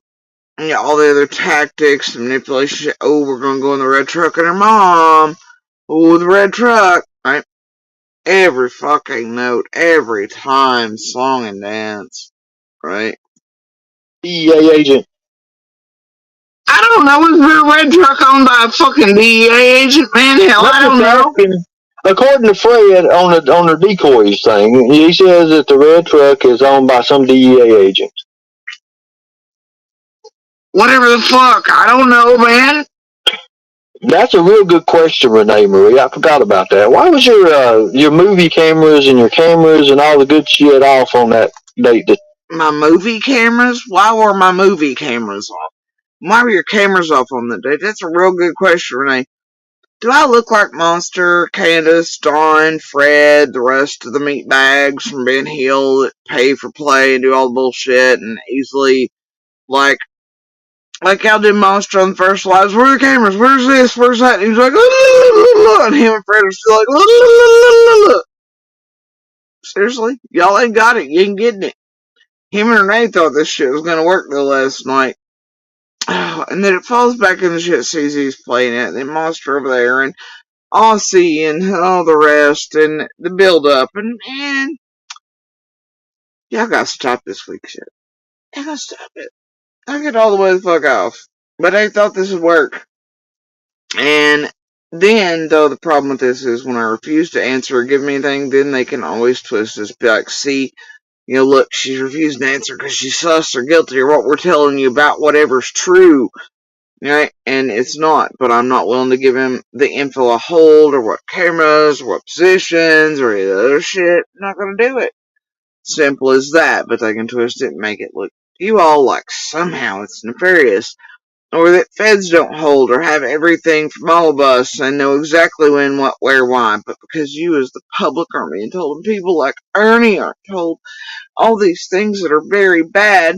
the other tactics, manipulation. Oh, we're gonna go in the red truck and her mom. Oh, the red truck, right? Every fucking note, every time, song and dance, right? DEA agent? I don't know. Is there a red truck owned by a fucking DEA agent? Man, hell, I don't know. According to Fred on the decoys thing, he says that the red truck is owned by some DEA agent. Whatever the fuck. I don't know, man. That's a real good question, Renee Marie. I forgot about that. Why was your movie cameras and your cameras and all the good shit off on that date? My movie cameras? Why were my movie cameras off? Why were your cameras off on that date? That's a real good question, Renee. Do I look like Monster, Candace, Dawn, Fred, the rest of the meatbags from Ben Hill that pay for play and do all the bullshit and easily, like y'all did Monster on the first lives? Where are the cameras? Where's this? Where's that? And he was like, and him and Fred are still like, seriously? Y'all ain't got it. You ain't getting it. Him and Renee thought this shit was gonna work though last night. And then it falls back in the shit CZ's playing it, and then Monster over there, and Aussie, and all the rest, and the build up, and man, y'all gotta stop this week shit. Y'all gotta stop it. I get all the way the fuck off. But they thought this would work. And then, though, the problem with this is when I refuse to answer or give me anything, then they can always twist this, be like, see, look, she's refused to answer because she's sus or guilty or what we're telling you about whatever's true. Right? And it's not, but I'm not willing to give him the info I hold or what cameras or what positions or any other shit. I'm not gonna do it. Simple as that, but they can twist it and make it look to you all like somehow it's nefarious. Or that feds don't hold or have everything from all of us and know exactly when, what, where, why, but because you as the public aren't being told, and people like Ernie aren't told all these things that are very bad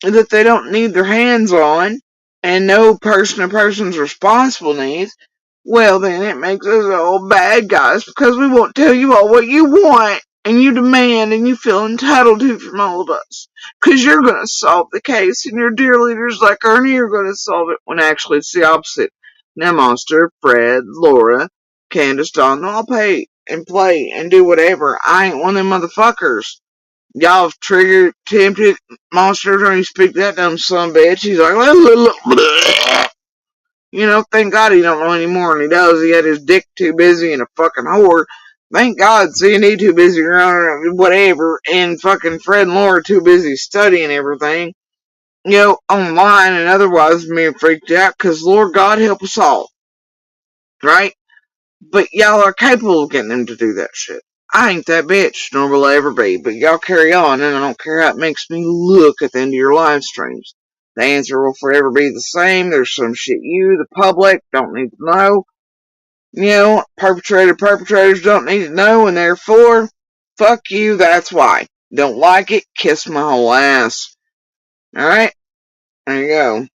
that they don't need their hands on, and no person or person's responsible needs, well then it makes us all bad guys because we won't tell you all what you want and you demand and you feel entitled to from all of us. Because you're going to solve the case and your dear leaders like Ernie are going to solve it when actually it's the opposite. Now Monster, Fred, Laura, Candace, Dawn, they'll all pay and play and do whatever. I ain't one of them motherfuckers. Y'all have triggered, tempted, Monster, don't you speak that dumb son of a bitch. He's like, thank God he don't know anymore, and he does. He had his dick too busy and a fucking whore. Thank God C&E too busy around whatever, and fucking Fred and Laura too busy studying everything, online and otherwise being freaked out, cause Lord God help us all. Right? But y'all are capable of getting them to do that shit. I ain't that bitch, nor will I ever be, but y'all carry on, and I don't care how it makes me look at the end of your live streams. The answer will forever be the same. There's some shit you, the public, don't need to know. Perpetrators don't need to know, and therefore, fuck you, that's why. Don't like it, kiss my whole ass. Alright? There you go.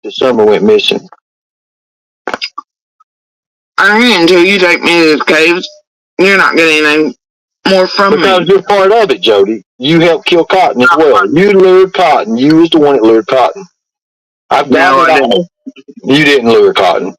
The summer went missing. I mean, until you take me to the caves, you're not getting anything more from me. Because you're part of it, Jody. You helped kill Cotton as well. You lured Cotton. You was the one that lured Cotton. I've got it all. You didn't lure Cotton.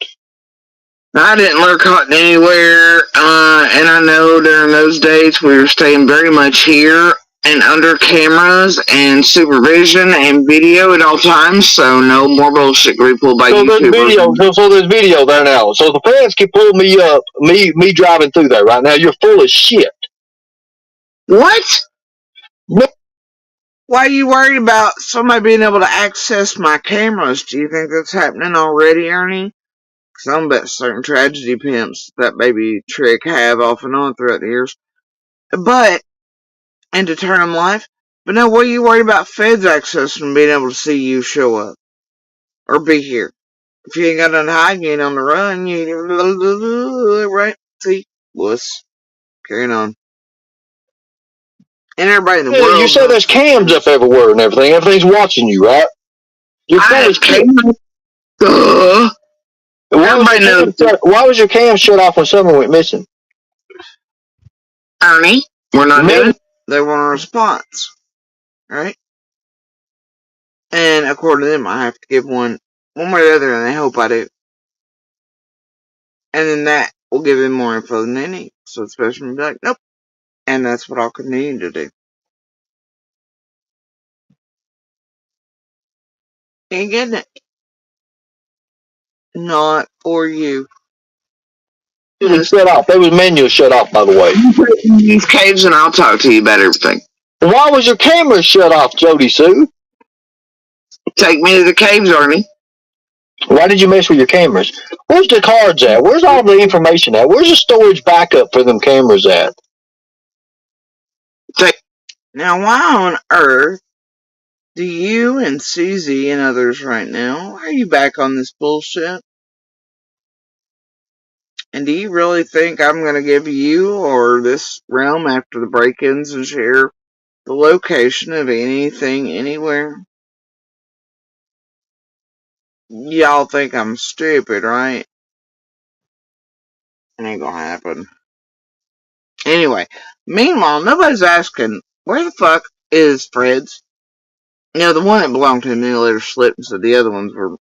I didn't lure Cotton anywhere, and I know during those days we were staying very much here and under cameras and supervision and video at all times, so no more bullshit can be pulled by YouTubers. So there's video there now. So the fans can pull me up, me driving through there right now. You're full of shit. What? Why are you worried about somebody being able to access my cameras? Do you think that's happening already, Ernie? Because I'm bet certain tragedy pimps that baby trick have off and on throughout the years. But, and to turn them life. But no, what are you worried about feds accessing and being able to see you show up? Or be here? If you ain't got nothing to hide, you ain't on the run, you right? See? Wuss. Carrying on. And everybody in the Yeah, you world say knows. there's cams up everywhere and everything. Everything's watching you, right? You're full of shit. Everybody knows. Why was your cam shut off when someone went missing? Ernie, we're not doing it. They want a response. Right? And according to them, I have to give one way or the other, and they hope I do. And then that will give them more info than they need. So it's best for me to be like, nope. And that's what I'll continue to do. Ain't getting it. Not for you. It was shut off. There was manual shut off, by the way. These caves and I'll talk to you about everything. Why was your camera shut off, Jody Sue? Take me to the caves, Ernie. Why did you mess with your cameras? Where's the cards at? Where's all the information at? Where's the storage backup for them cameras at? Now, why on earth do you and Susie and others right now, why are you back on this bullshit? And do you really think I'm going to give you or this realm after the break-ins and share the location of anything anywhere? Y'all think I'm stupid, right? It ain't gonna happen. Anyway, meanwhile, nobody's asking, where the fuck is Fred's? You know, the one that belonged to him later slipped and said the other ones were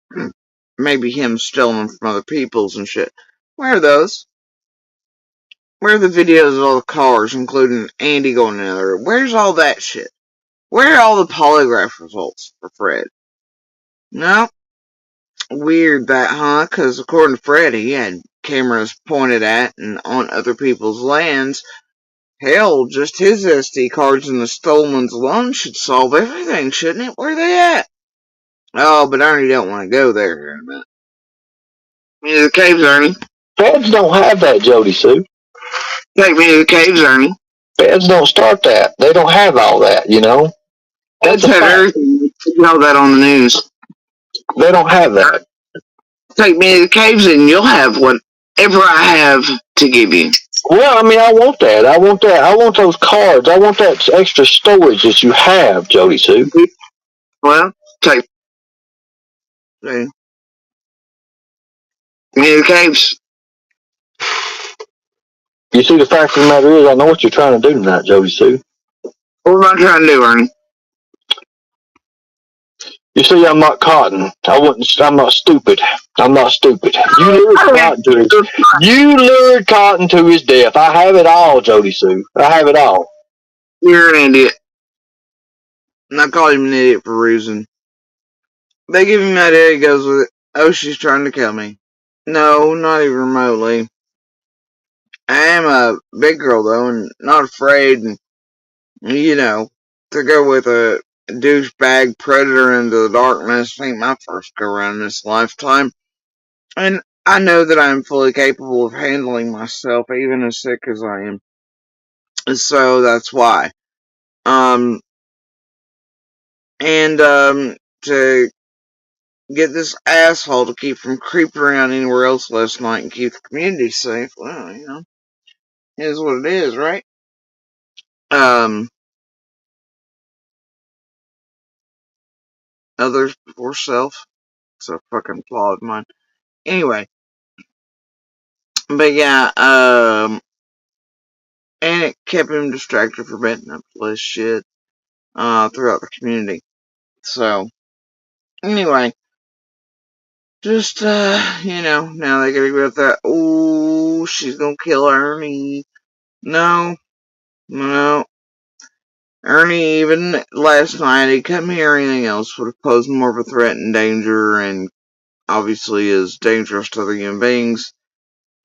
maybe him stealing them from other people's and shit. Where are those? Where are the videos of all the cars, including Andy going in there? Where's all that shit? Where are all the polygraph results for Fred? No? Weird that, huh? Because according to Fred, he had cameras pointed at and on other people's lands. Hell, just his SD cards and the stolen ones alone should solve everything, shouldn't it? Where are they at? Oh, but Ernie don't want to go there here in a minute. Me to the caves, Ernie. Feds don't have that, Jody Sue. Take me to the caves, Ernie. Feds don't start that. They don't have all that, you know? Feds have everything. You know that on the news. They don't have that. Take me to the caves and you'll have whatever I have to give you. Well, I mean, I want that. I want that. I want those cards. I want that extra storage that you have, Jody Sue. Well, take me to the caves. You see, the fact of the matter is, I know what you're trying to do tonight, Jody Sue. What am I trying to do, Ernie? You see, I'm not Cotton. I'm not stupid. I'm not stupid. You lured Cotton to his death. I have it all, Jody Sue. I have it all. You're an idiot. And I call him an idiot for a reason. They give him that air, he goes with it. Oh, she's trying to kill me. No, not even remotely. I am a big girl, though, and not afraid, and, you know, to go with a douchebag predator into the darkness ain't my first go-around in this lifetime. And I know that I am fully capable of handling myself, even as sick as I am. So that's why. To get this asshole to keep from creeping around anywhere else last night and keep the community safe, well, you know, it is what it is, right? Others before self. It's a fucking flaw of mine. Anyway. But yeah, and it kept him distracted from betting up less shit, throughout the community. So, anyway. Just, you know, now they gotta go with that, ooh, she's gonna kill Ernie. No. Ernie, even last night, he'd come here, anything else would have posed more of a threat and danger, and obviously is dangerous to other human beings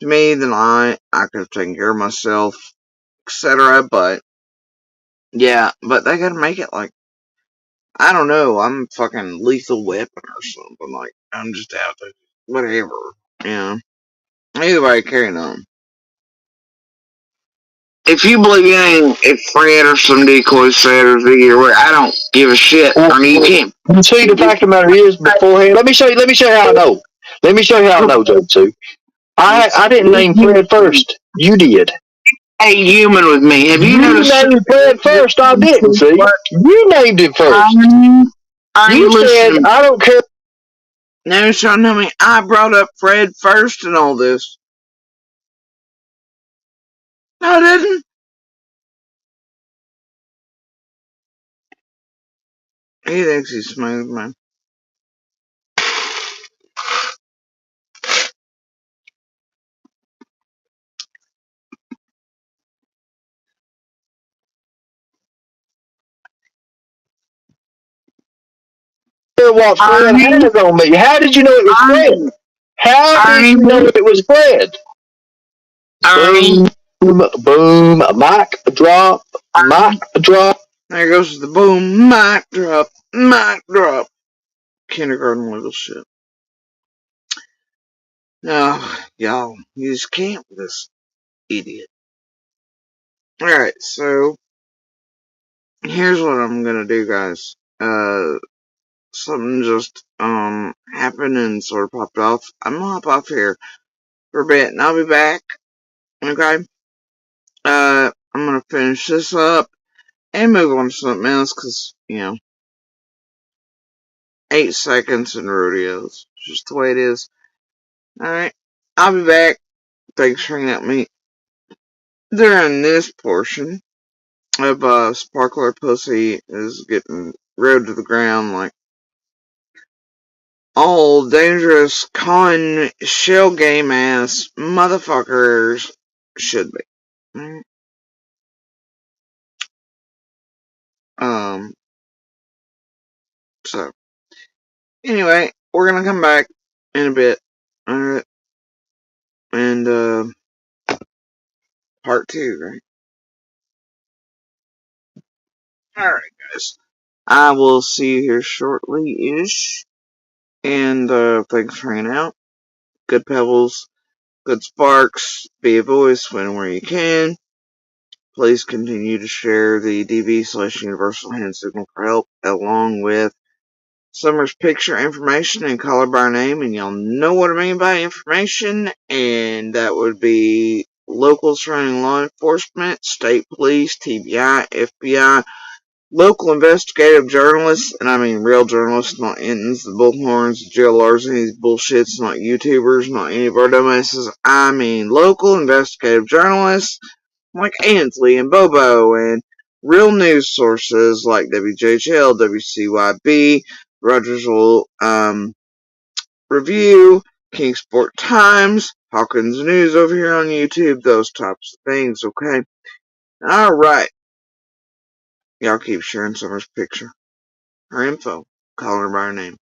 to me than I could have taken care of myself, etc. But, yeah, but they gotta make it like I don't know. I'm fucking Lethal Weapon or something. Like, I'm just out there. Whatever. Yeah. Either way, carrying on. If you believe it's Fred or some decoy setters or where I don't give a shit. I mean, you can't. You see, the fact of the matter is, beforehand, let me show you how I know. Let me show you how I know, Joe, too. I didn't name Fred first. You did. A human with me. Have you noticed? You named Fred first. I didn't, see? You named him first. You said, I don't care. Now, Sean, tell me, I brought up Fred first in all this. No, I didn't. He thinks he's smooth, man. What Fred has on me. How did you know it was Fred? How did you know it was Fred? Boom, mic drop, mic drop. There goes the boom, mic drop, mic drop. Kindergarten little shit. Oh, y'all, you just can't with this idiot. Alright, so, here's what I'm gonna do, guys. Something just, happened and sort of popped off. I'm gonna hop off here for a bit and I'll be back. Okay? I'm gonna finish this up and move on to something else, cause, 8 seconds in rodeos. Just the way it is. Alright, I'll be back. Thanks for hanging out with me during this portion of Sparkler Pussy is getting rode to the ground like all dangerous con shell game ass motherfuckers should be. So anyway, we're gonna come back in a bit. Alright. And part 2, right? Alright, guys. I will see you here shortly-ish. And thanks for hanging out. Good pebbles, good sparks, be a voice when and where you can. Please continue to share the DV/Universal Hand Signal for Help along with Summer's picture information and call her by her name, and y'all know what I mean by information, and that would be local surrounding law enforcement, state police, TBI, FBI, local investigative journalists, and I mean real journalists, not Intons, the Bullhorns, the JLRs, any of these bullshits, not YouTubers, not any of our dumbasses. I mean local investigative journalists like Ainsley and Bobo, and real news sources like WJHL, WCYB, Rogersville Review, Kingsport Times, Hawkins News over here on YouTube, those types of things, okay? Alright. Y'all keep sharing Summer's picture. Her info. Call her by her name.